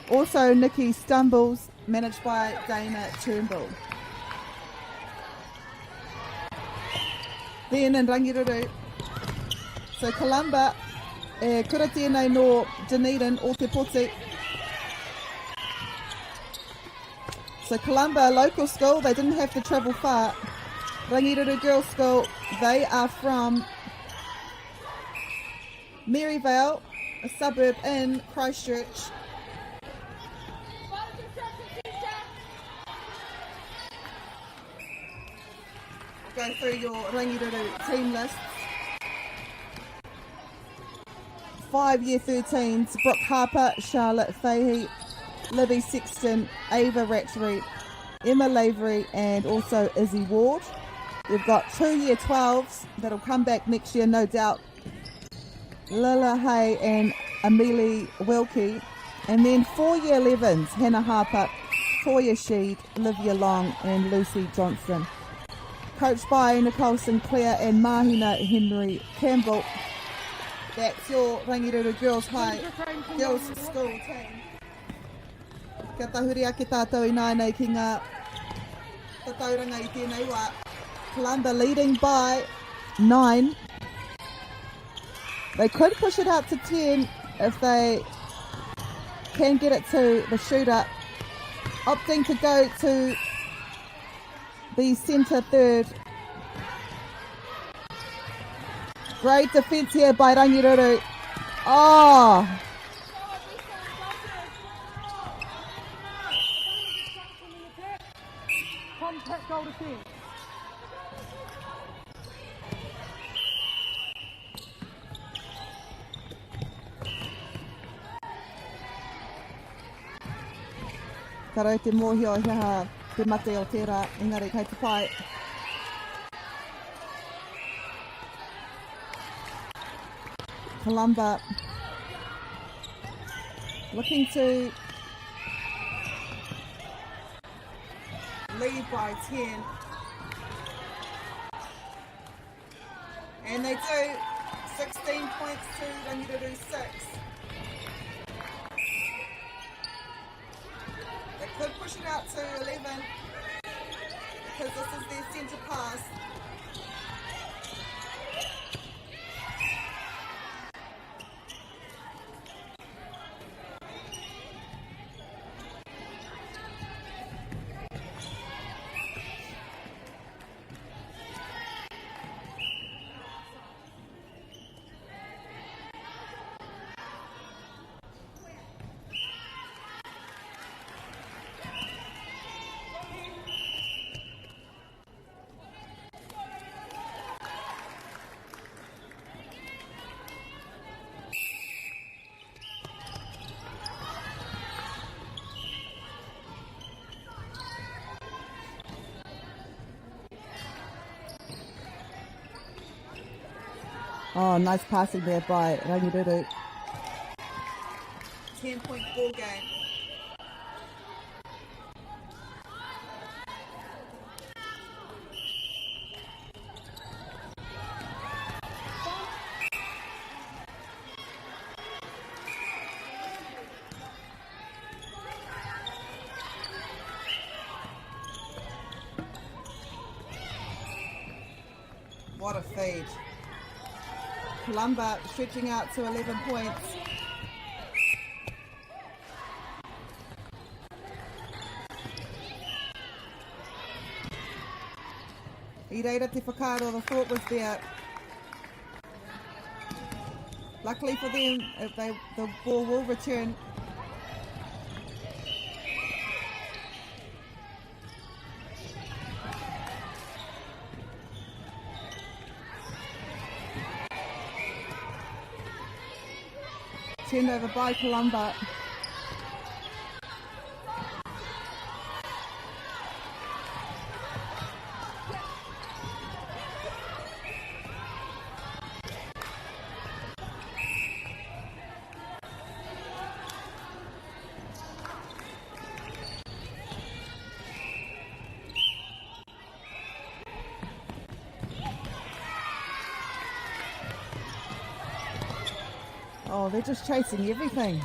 Also Nikki Stumbles, managed by Dana Turnbull. Then in Rangiruru, so Kalamba, kura tēnei no Dunedin o te poti. So Kalamba, a local school, they didn't have to travel far. Rangiruru Girls School. They are from Maryvale, a suburb in Christchurch. Go through your Rangiruru team lists. 5-year 13s, Brooke Harper, Charlotte Fahey, Libby Sexton, Ava Ratchery, Emma Lavery, and also Izzy Ward. We've got 2-year 12s that'll come back next year, no doubt. Lila Hay and Amelie Wilkie. And then 4-year 11s, Hannah Harper, Toya Sheed, Olivia Long, and Lucy Johnson. Coached by Nicole Sinclair and Mahina Henry Campbell. That's your Rangiruru Girls School team. Kia tahuri ake tātou I nānei ki ngā tatauranga I tēnei wā. Columba leading by 9. They could push it out to 10 if they can get it to the shooter. Opting to go to the centre third. Great defence here by Rangiruru. Oh! Contact goal defence. Karo te mōhio hea te mate o tērā, engari kei te pai. Columba looking to lead by 10. And they do. 16 points to Rangiruru 6. They could push it out to 11 because this is their centre pass. Oh, nice passing there by Rangiruru. 10-point ball game. What a feed. Columba stretching out to 11 points. I reira te whakaaro, the thought was there. Luckily for them, the ball will return. Turned over by Columba. Oh, they're just chasing everything.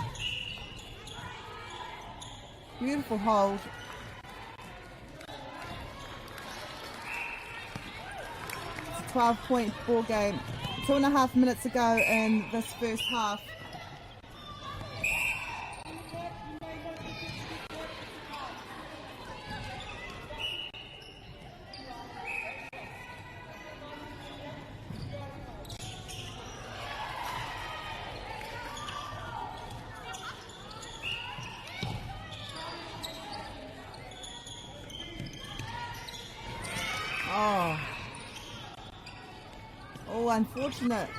Beautiful hold. It's a 12-point ball game. 2.5 minutes to go in this first half. Oh, unfortunate.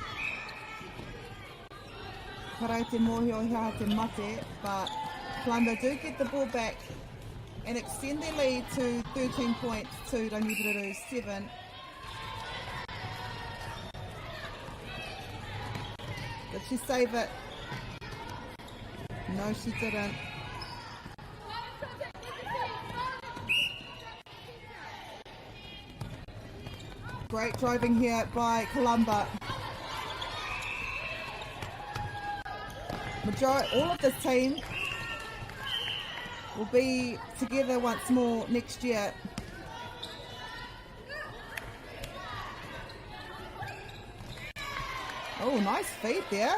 Karai te mohio hea te mate, but Columba do get the ball back and extend their lead to 13 points to Dunedin 7. Did she save it? No, she didn't. Great driving here by Columba. All of this team will be together once more next year. Oh, nice feed there.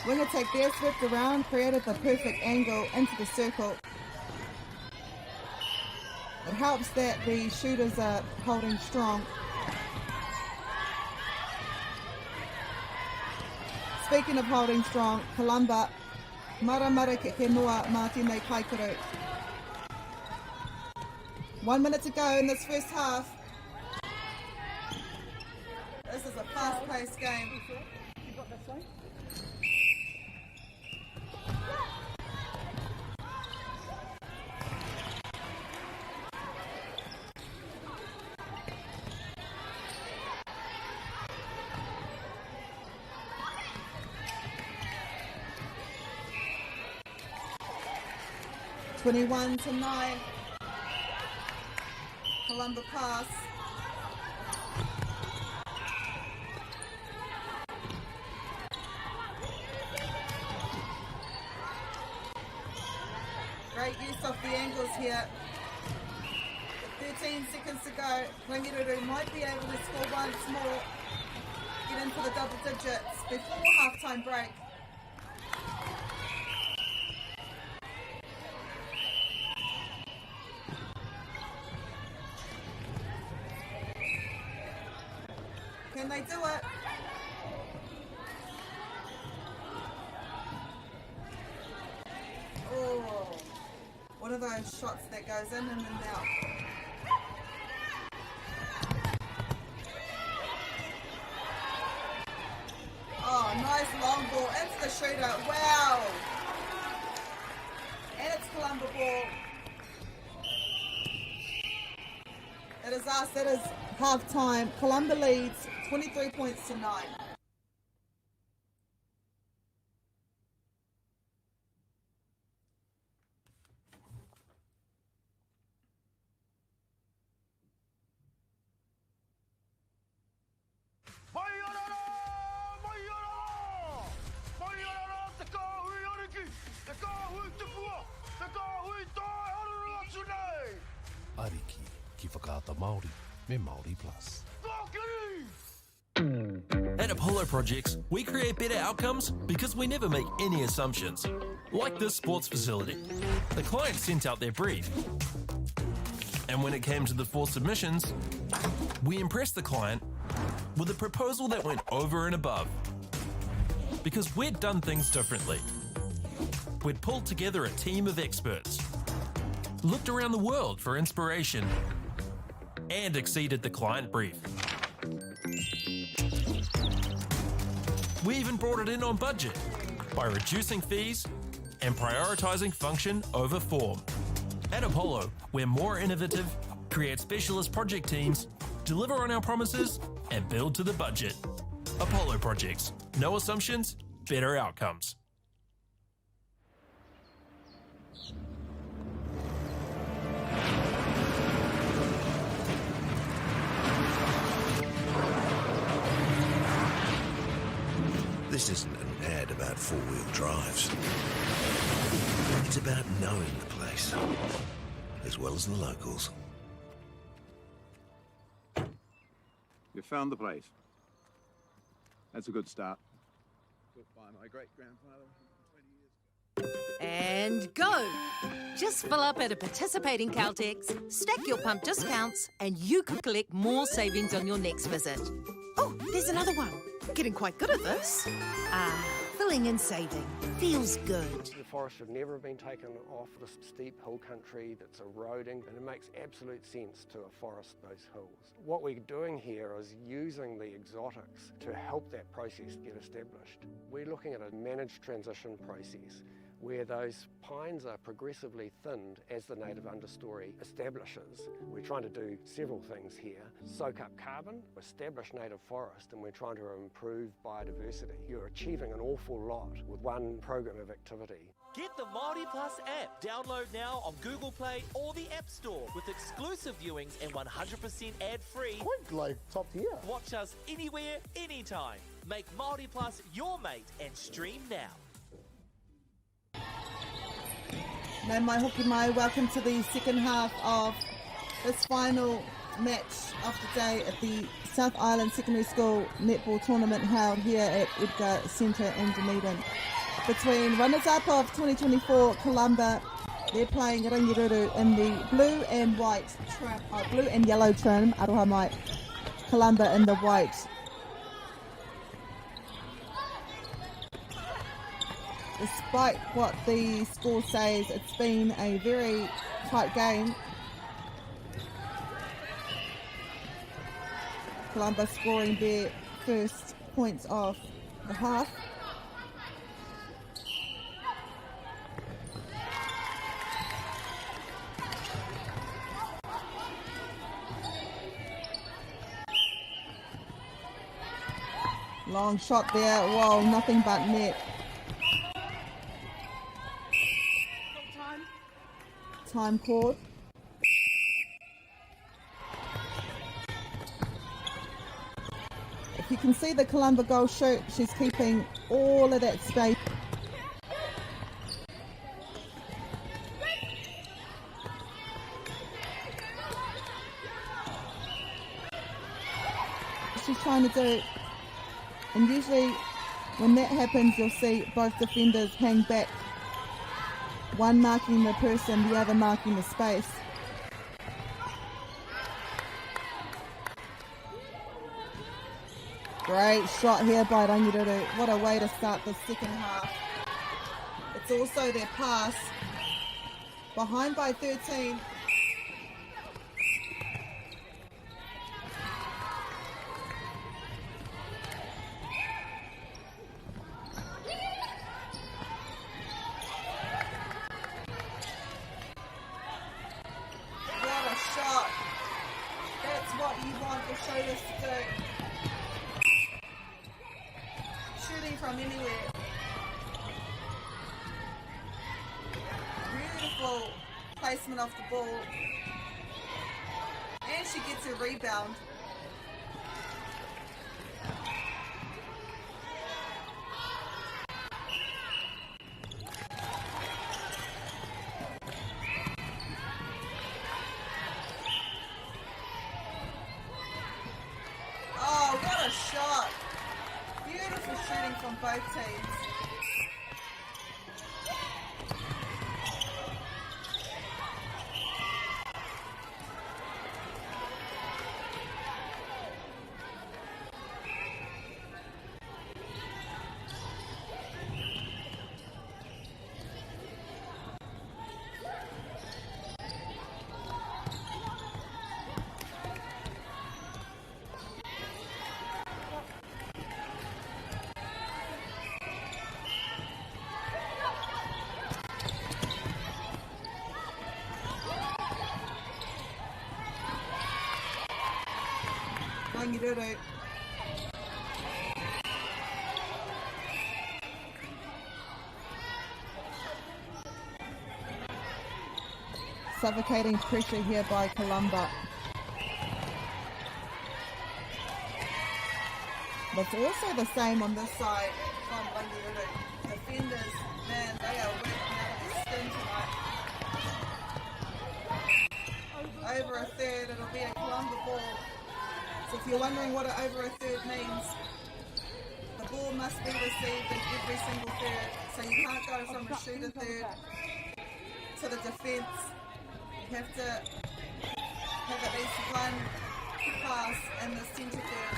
Wing attack there, swept around, created the perfect angle into the circle. It helps that the shooters are holding strong. Speaking of holding strong, Columba, mara ke noa mā tēnei kaikaru. 1 minute to go in this first half. This is a fast-paced game. 21-9. Columba pass. Great use of the angles here. 13 seconds to go. Rangiruru might be able to score once more. Get into the double digits before half-time break. Can they do it? Oh, one of those shots that goes in and out. Oh, nice long ball into the shooter. Wow. And it's Columba ball. It is us. It is half time. Columba leads 23 points to 9. Ariki ki whakaata Māori me Māori Plus. At Apollo Projects, we create better outcomes because we never make any assumptions. Like this sports facility. The client sent out their brief. And when it came to the 4 submissions, we impressed the client with a proposal that went over and above. Because we'd done things differently. We'd pulled together a team of experts, looked around the world for inspiration, and exceeded the client brief. We even brought it in on budget by reducing fees and prioritizing function over form. At Apollo, we're more innovative, create specialist project teams, deliver on our promises, and build to the budget. Apollo Projects. No assumptions, better outcomes. This isn't an ad about four-wheel drives. It's about knowing the place, as well as the locals. You found the place. That's a good start. Built by my great-grandfather 20 years ago. And go! Just fill up at a participating Caltex, stack your pump discounts, and you could collect more savings on your next visit. Oh, there's another one. Getting quite good at this. The Pulling and saving feels good. The forest should never have been taken off the steep hill country that's eroding, and it makes absolute sense to afforest those hills. What we're doing here is using the exotics to help that process get established. We're looking at a managed transition process where those pines are progressively thinned as the native understory establishes. We're trying to do several things here. Soak up carbon, establish native forest, and we're trying to improve biodiversity. You're achieving an awful lot with one program of activity. Get the Māori Plus app. Download now on Google Play or the App Store with exclusive viewings and 100% ad-free. Quick, like top tier. Watch us anywhere, anytime. Make Māori Plus your mate and stream now. Nau mai hoki mai, welcome to the second half of this final match of the day at the South Island Secondary School netball tournament held here at Edgar Centre in Dunedin. Between runners-up of 2024 Columba, they're playing Rangiruru in the blue and yellow trim, aroha mai, Columba in the white. Despite what the score says, it's been a very tight game. Columba scoring their first points of the half. Long shot there, whoa, nothing but net. Time called. If you can see the Columba goal shoot, she's keeping all of that space. She's trying to do, and usually when that happens, you'll see both defenders hang back. One marking the person, the other marking the space. Great shot here by Rangiruru. What a way to start the second half. It's also their pass. Behind by 13. From anywhere. Beautiful placement of the ball. And she gets a rebound. Oh, what a shot. Beautiful shooting from both teams. Rangiruru. Suffocating pressure here by Columba. But it's also the same on this side from Rangiruru. Defenders, man, they are working out of their skin tonight. Over a third, it'll be a Columba ball. So if you're wondering what over a third means, the ball must be received in every single third. So you can't go from a shooter third to the defence. You have to have at least one pass in the centre third.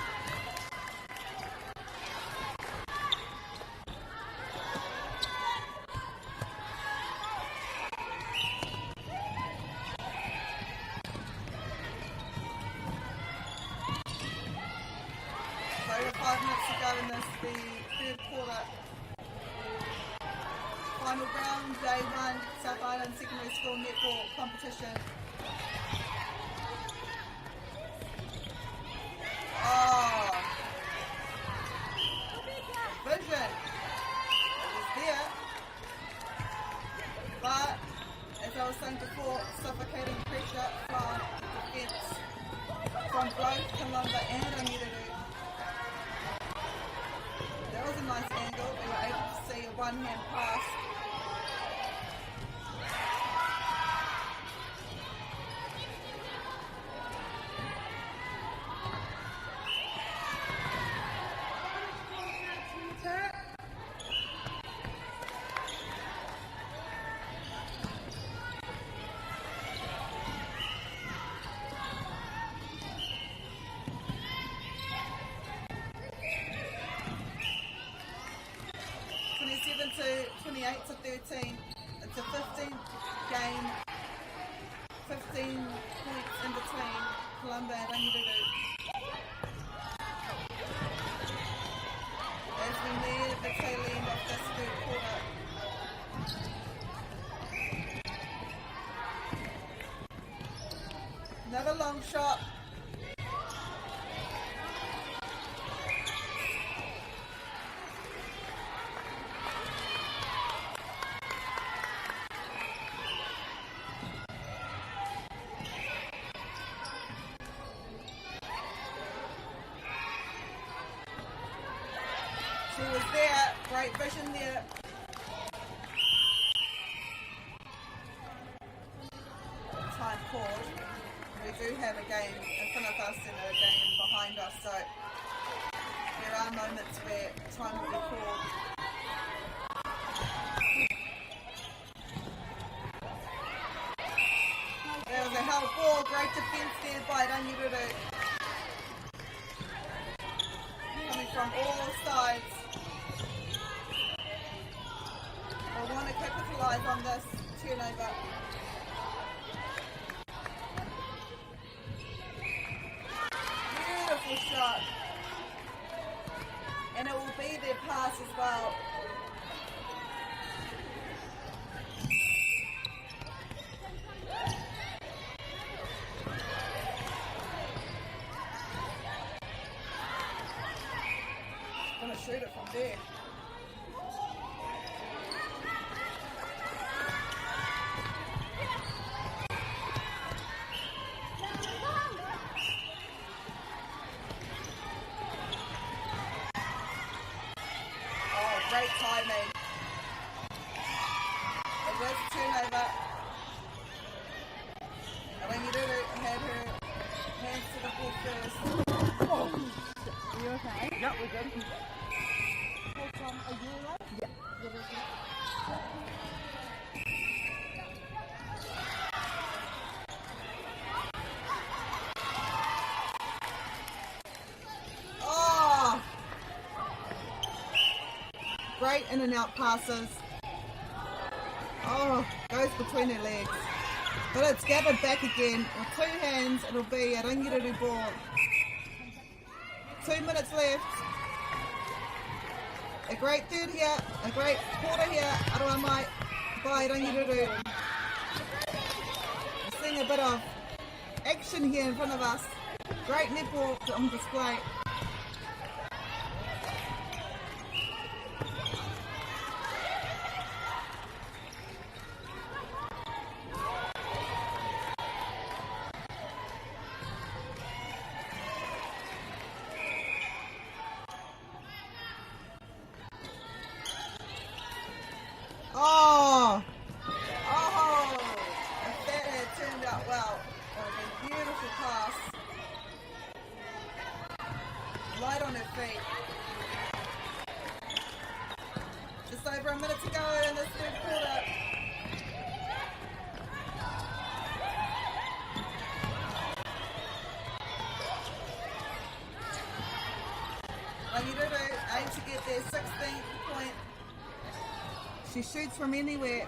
Day 1 South Island Secondary School Netball competition. Oh, vision. It was there, but as I was saying before, suffocating pressure from defence from both Kalumba and Rangireru. That was a nice angle. We were able to see a one-hand pass. To 28 to 13. It's a 15 game, 15 points in between Kalumba and Rangireru. As we near the tail end of this third quarter. Another long shot. She was there, great vision there. Time called. We do have a game in front of us and a game behind us, so there are moments where time will be called. There was a held ball, great defence there by Rangireru. Coming from all sides. I want to capitalise on this turnover. Beautiful shot. And it will be their pass as well. Gonna shoot it from there. Great timing. It was a turnover. And Rangireru had her hands to the ball first. Oh, are you okay? Yep, we're good. Are you alright? Yeah. Oh! Great in and out passes. Oh, goes between her legs. But it's gathered back again. With two hands, it'll be a Rangireru ball. 2 minutes left. A great third here, a great quarter here. Aroa mai by Rangireru. We're seeing a bit of action here in front of us. Great netball on display. Oh! Oh! If that had turned out well, it would have been a beautiful pass. Light on her feet. Just over a minute to go in this third quarter. Rangireru aim to get their 16th point. She shoots from anywhere.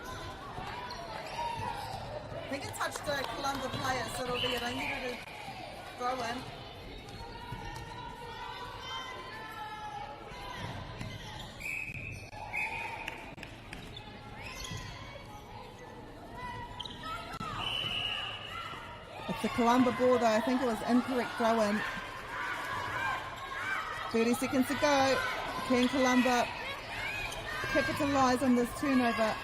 I think it touched a Kalumba player, so it'll be a Rangireru throw in. It's a Kalamba ball though. I think it was incorrect throw in. 30 seconds to go. Can Kalamba capitalise on this turnover?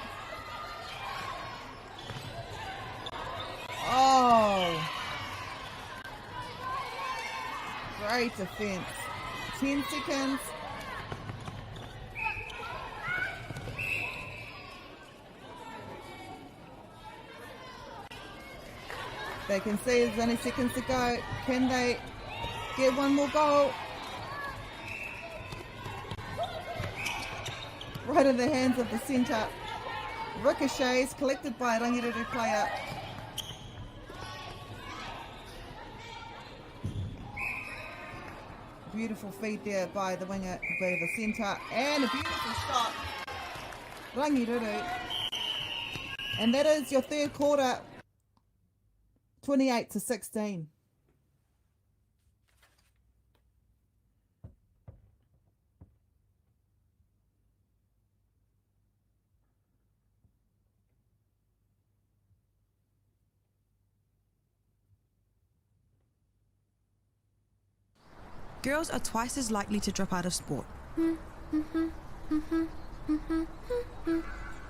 Oh! Great defence. 10 seconds. They can see there's only seconds to go. Can they get one more goal? Right in the hands of the centre. Ricochets collected by a Rangiriri player. Beautiful feed there by the winger, by the centre, and a beautiful shot. Rangiriri. And that is your third quarter. 28-16. Girls are twice as likely to drop out of sport.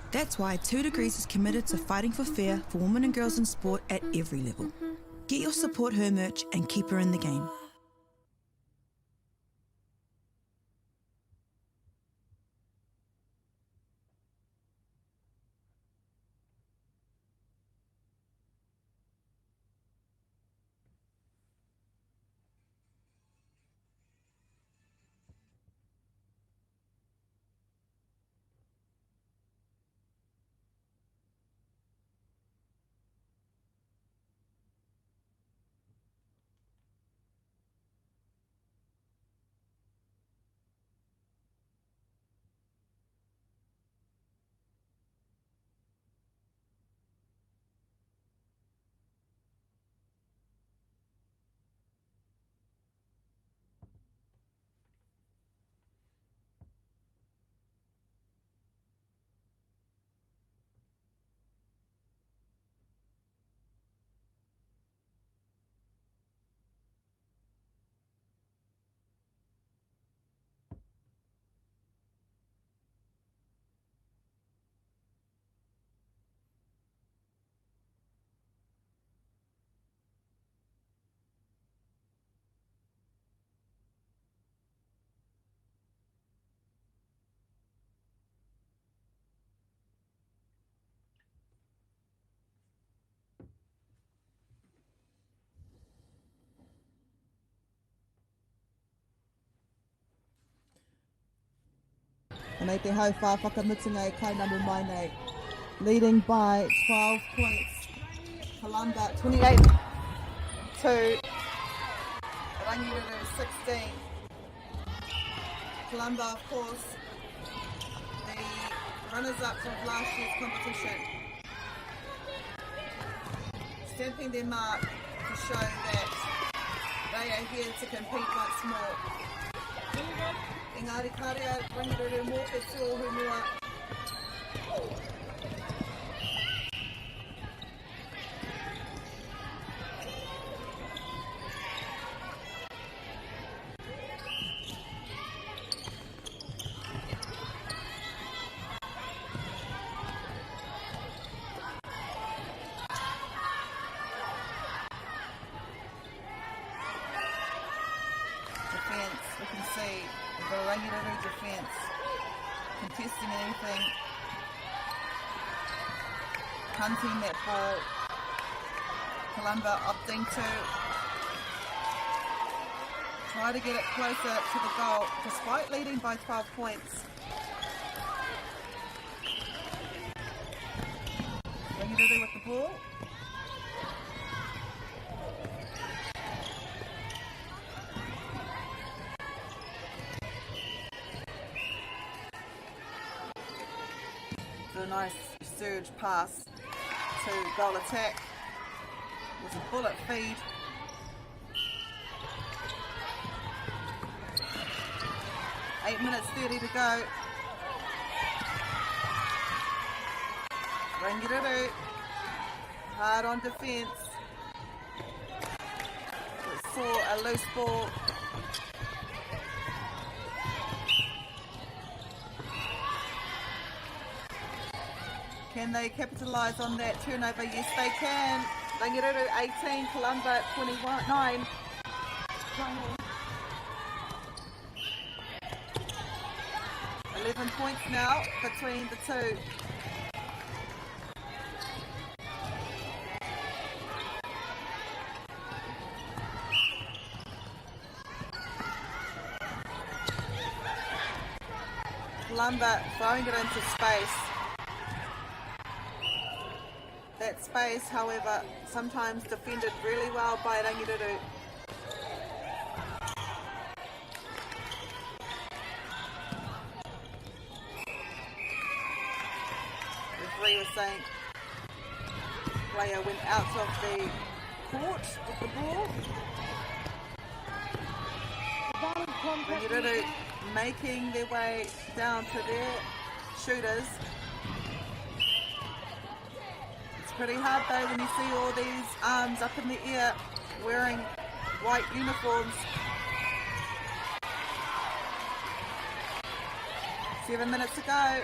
That's why 2 Degrees is committed to fighting for fair for women and girls in sport at every level. Get your Support Her merch and keep her in the game. And they te hau wha whakamutunga e kainamu mai nei. Leading by 12 points. Kalamba 28 to Rangiriri 16. Kalamba, of course, the runners-up of last year's competition. Stamping their mark to show that they are here to compete once more. Engari karea, Rangiriri mō te tūohu mua. Defence, we can see the Rangiriri defence contesting anything, hunting that ball. Kalamba opting to try to get it closer to the goal despite leading by 12 points. Rangiriri with the ball. A nice surge pass to goal attack. It was a bullet feed. Eight minutes 30 to go. Rangiriri hard on defence. for a loose ball. Can they capitalise on that turnover? Yes, they can. Rangireru 18, Columba 29. 11 points now between the two. Columba throwing it into space. That space, however, sometimes defended really well by Rangireru. Referee was saying player went out of the court with the ball. Rangireru making their way down to their shooters. It's pretty hard though when you see all these arms up in the air wearing white uniforms. 7 minutes to go.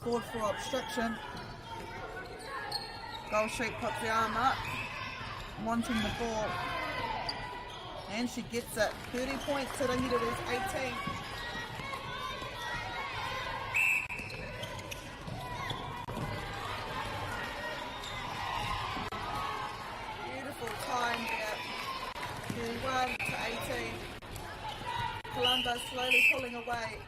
Called for obstruction. Goal Street puts the arm up, wanting the ball. And she gets it. 30 points to Rangireru's 18. Beautiful time there. 31 to 18. Columba slowly pulling away.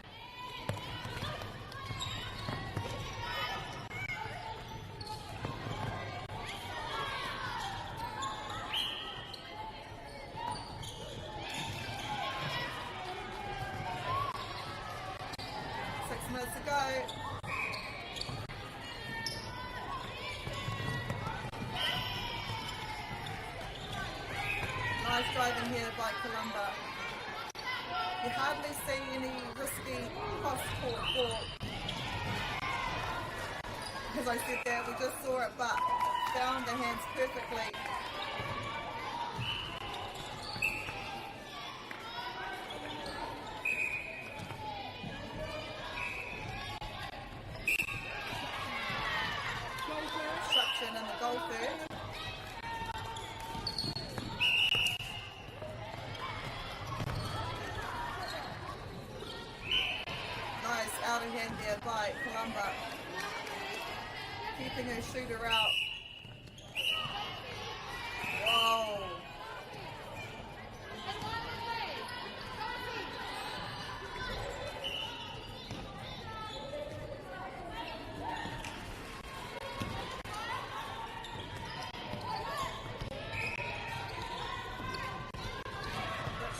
Nice driving here by Columba. You hardly see any risky cross-court ball. As I said there, we just saw it, but found the hands perfectly. Obstruction in the goal third. Out of hand there by Columba, keeping her shooter out. Whoa.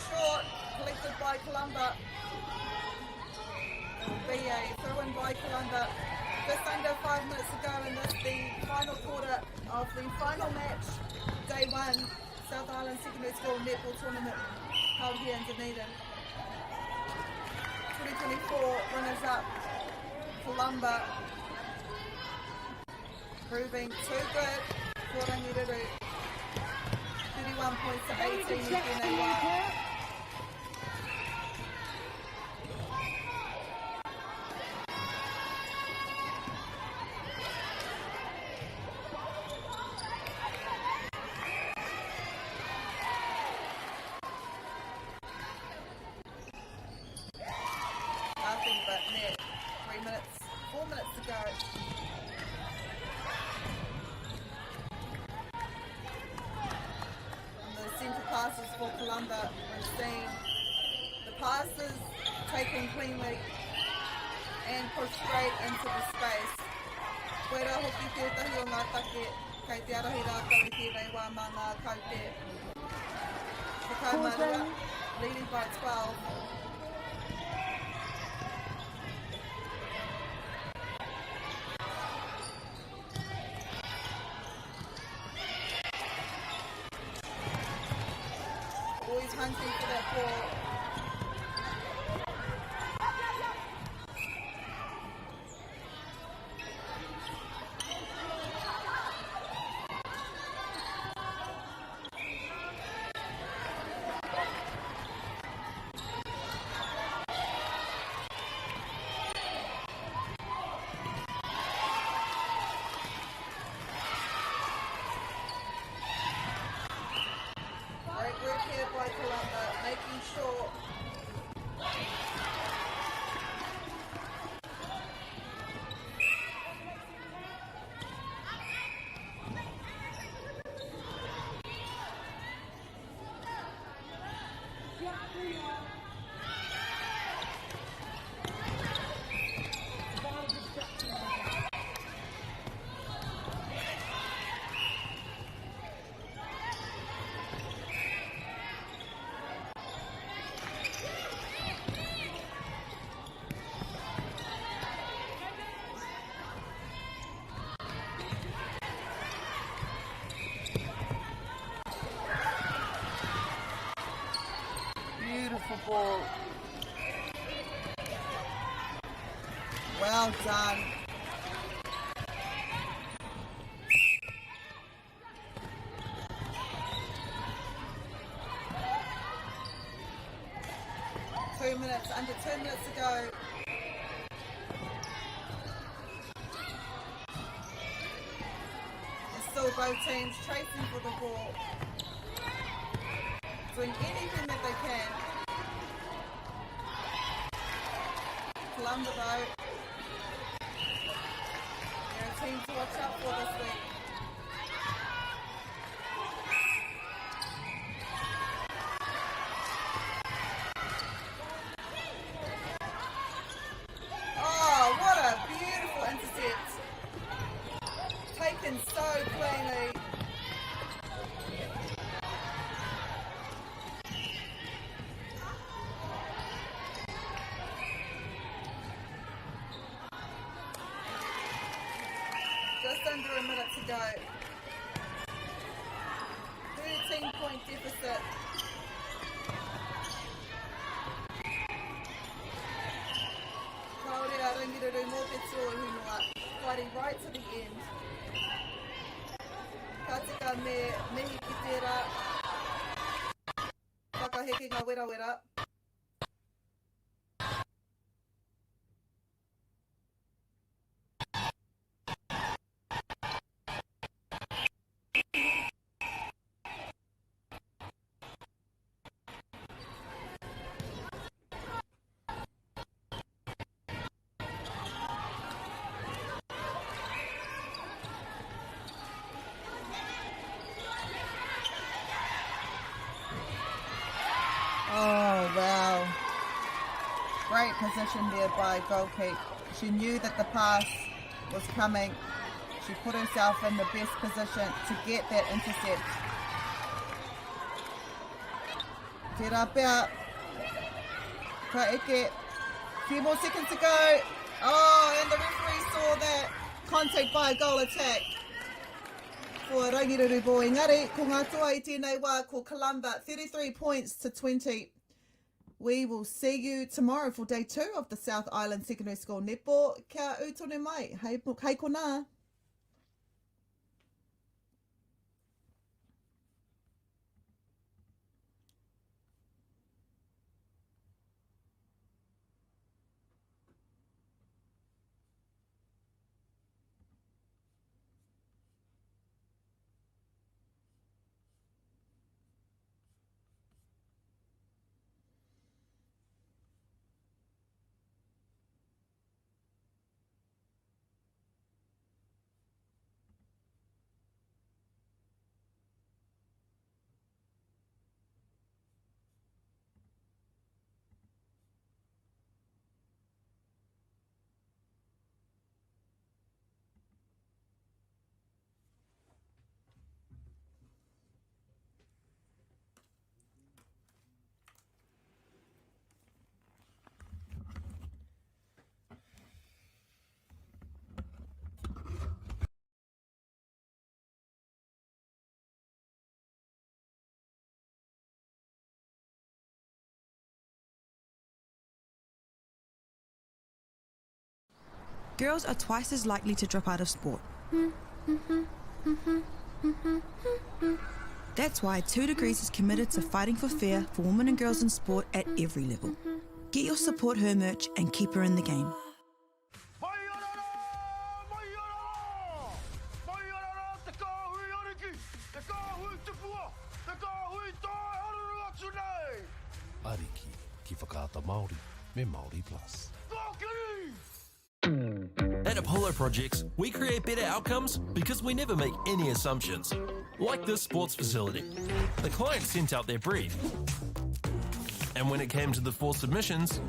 Short, collected by Columba. BA throw-in by Columba. Just under 5 minutes to go in this, the final quarter of the final match, day one, South Island Secondary School Netball Tournament held here in Dunedin. 2024 runners-up, Columba, proving too good for Rangireru. 31 points to 18 again they won. Nothing but net. 4 minutes to go. And the centre passes for Columba, we've seen the passes taken cleanly and pushed straight into the space. Koera hoki tētahi o ngā take, kei te arahi rākau i tēnei wā mana kaute. Te Kaumarua, leading by 12. hunting for that ball. Great work here by Columba, making sure. 'Well done. Under 2 minutes to go. It's still both teams chasing for the ball, doing anything that they can. Columba though, they're a team to watch out for this week. Oh, what a beautiful intercept. Taken so cleanly. Just under a minute to go. 13-point deficit. Kaore a Rangiruru mō te tuahunua, fighting right to the end. Ka tika me mihi ki tērā. Whakaheke ngā wera wera. Oh, wow. Great position there by goalkeeper. She knew that the pass was coming. She put herself in the best position to get that intercept. Tērā pēr. Ka eke. Few more seconds to go. Oh, and the referee saw that. Contact by a goal attack. For Rangiruru Boy. Engari, ko ngā toa I tēnei wā, ko Columba, 33 points to 20. We will see you tomorrow for day 2 of the South Island Secondary School Netball. Kia utone mai. Hei kona. girls are twice as likely to drop out of sport. That's why 2 Degrees is committed to fighting for fair for women and girls in sport at every level. Get your support her merch and keep her in the game. Ariki, ki whakaata Māori, me Māori Plus. At Apollo Projects, we create better outcomes because we never make any assumptions. Like this sports facility. The client sent out their brief. And when it came to the 4 submissions,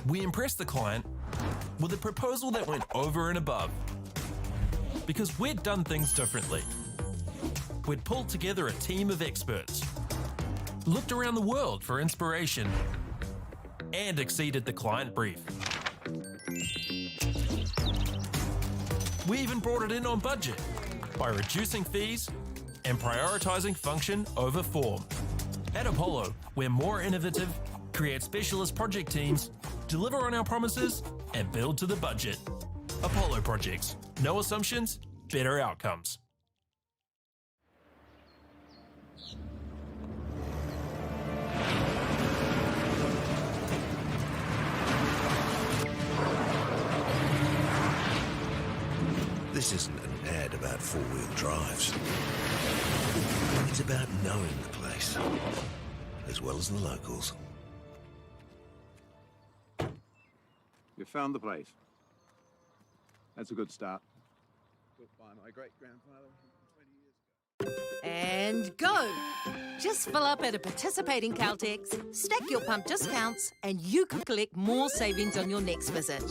we impressed the client with a proposal that went over and above. Because we'd done things differently. We'd pulled together a team of experts, looked around the world for inspiration, and exceeded the client brief. We even brought it in on budget by reducing fees and prioritising function over form. At Apollo, we're more innovative, create specialist project teams, deliver on our promises, and build to the budget. Apollo Projects. No assumptions, better outcomes. This isn't an ad about four-wheel drives. It's about knowing the place, as well as the locals. You found the place. That's a good start. Built by my great-grandfather 20 years ago. And go! Just fill up at a participating Caltex, stack your pump discounts, and you could collect more savings on your next visit.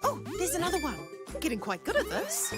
Oh, there's another one. Getting quite good at this.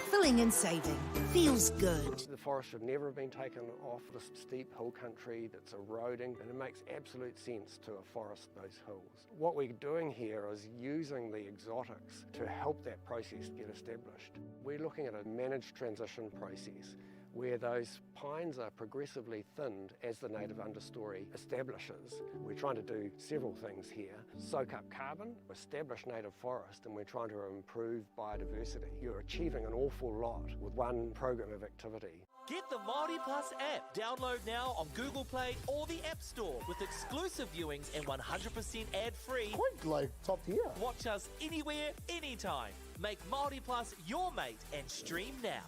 Filling and saving. Feels good. The forest should never have been taken off the steep hill country that's eroding, and it makes absolute sense to afforest those hills. What we're doing here is using the exotics to help that process get established. We're looking at a managed transition process where those pines are progressively thinned as the native understory establishes. We're trying to do several things here. Soak up carbon, establish native forest, and we're trying to improve biodiversity. You're achieving an awful lot with one program of activity. Get the Māori Plus app. Download now on Google Play or the App Store with exclusive viewings and 100% ad-free. Quite like top tier. Watch us anywhere, anytime. Make Māori Plus your mate and stream now.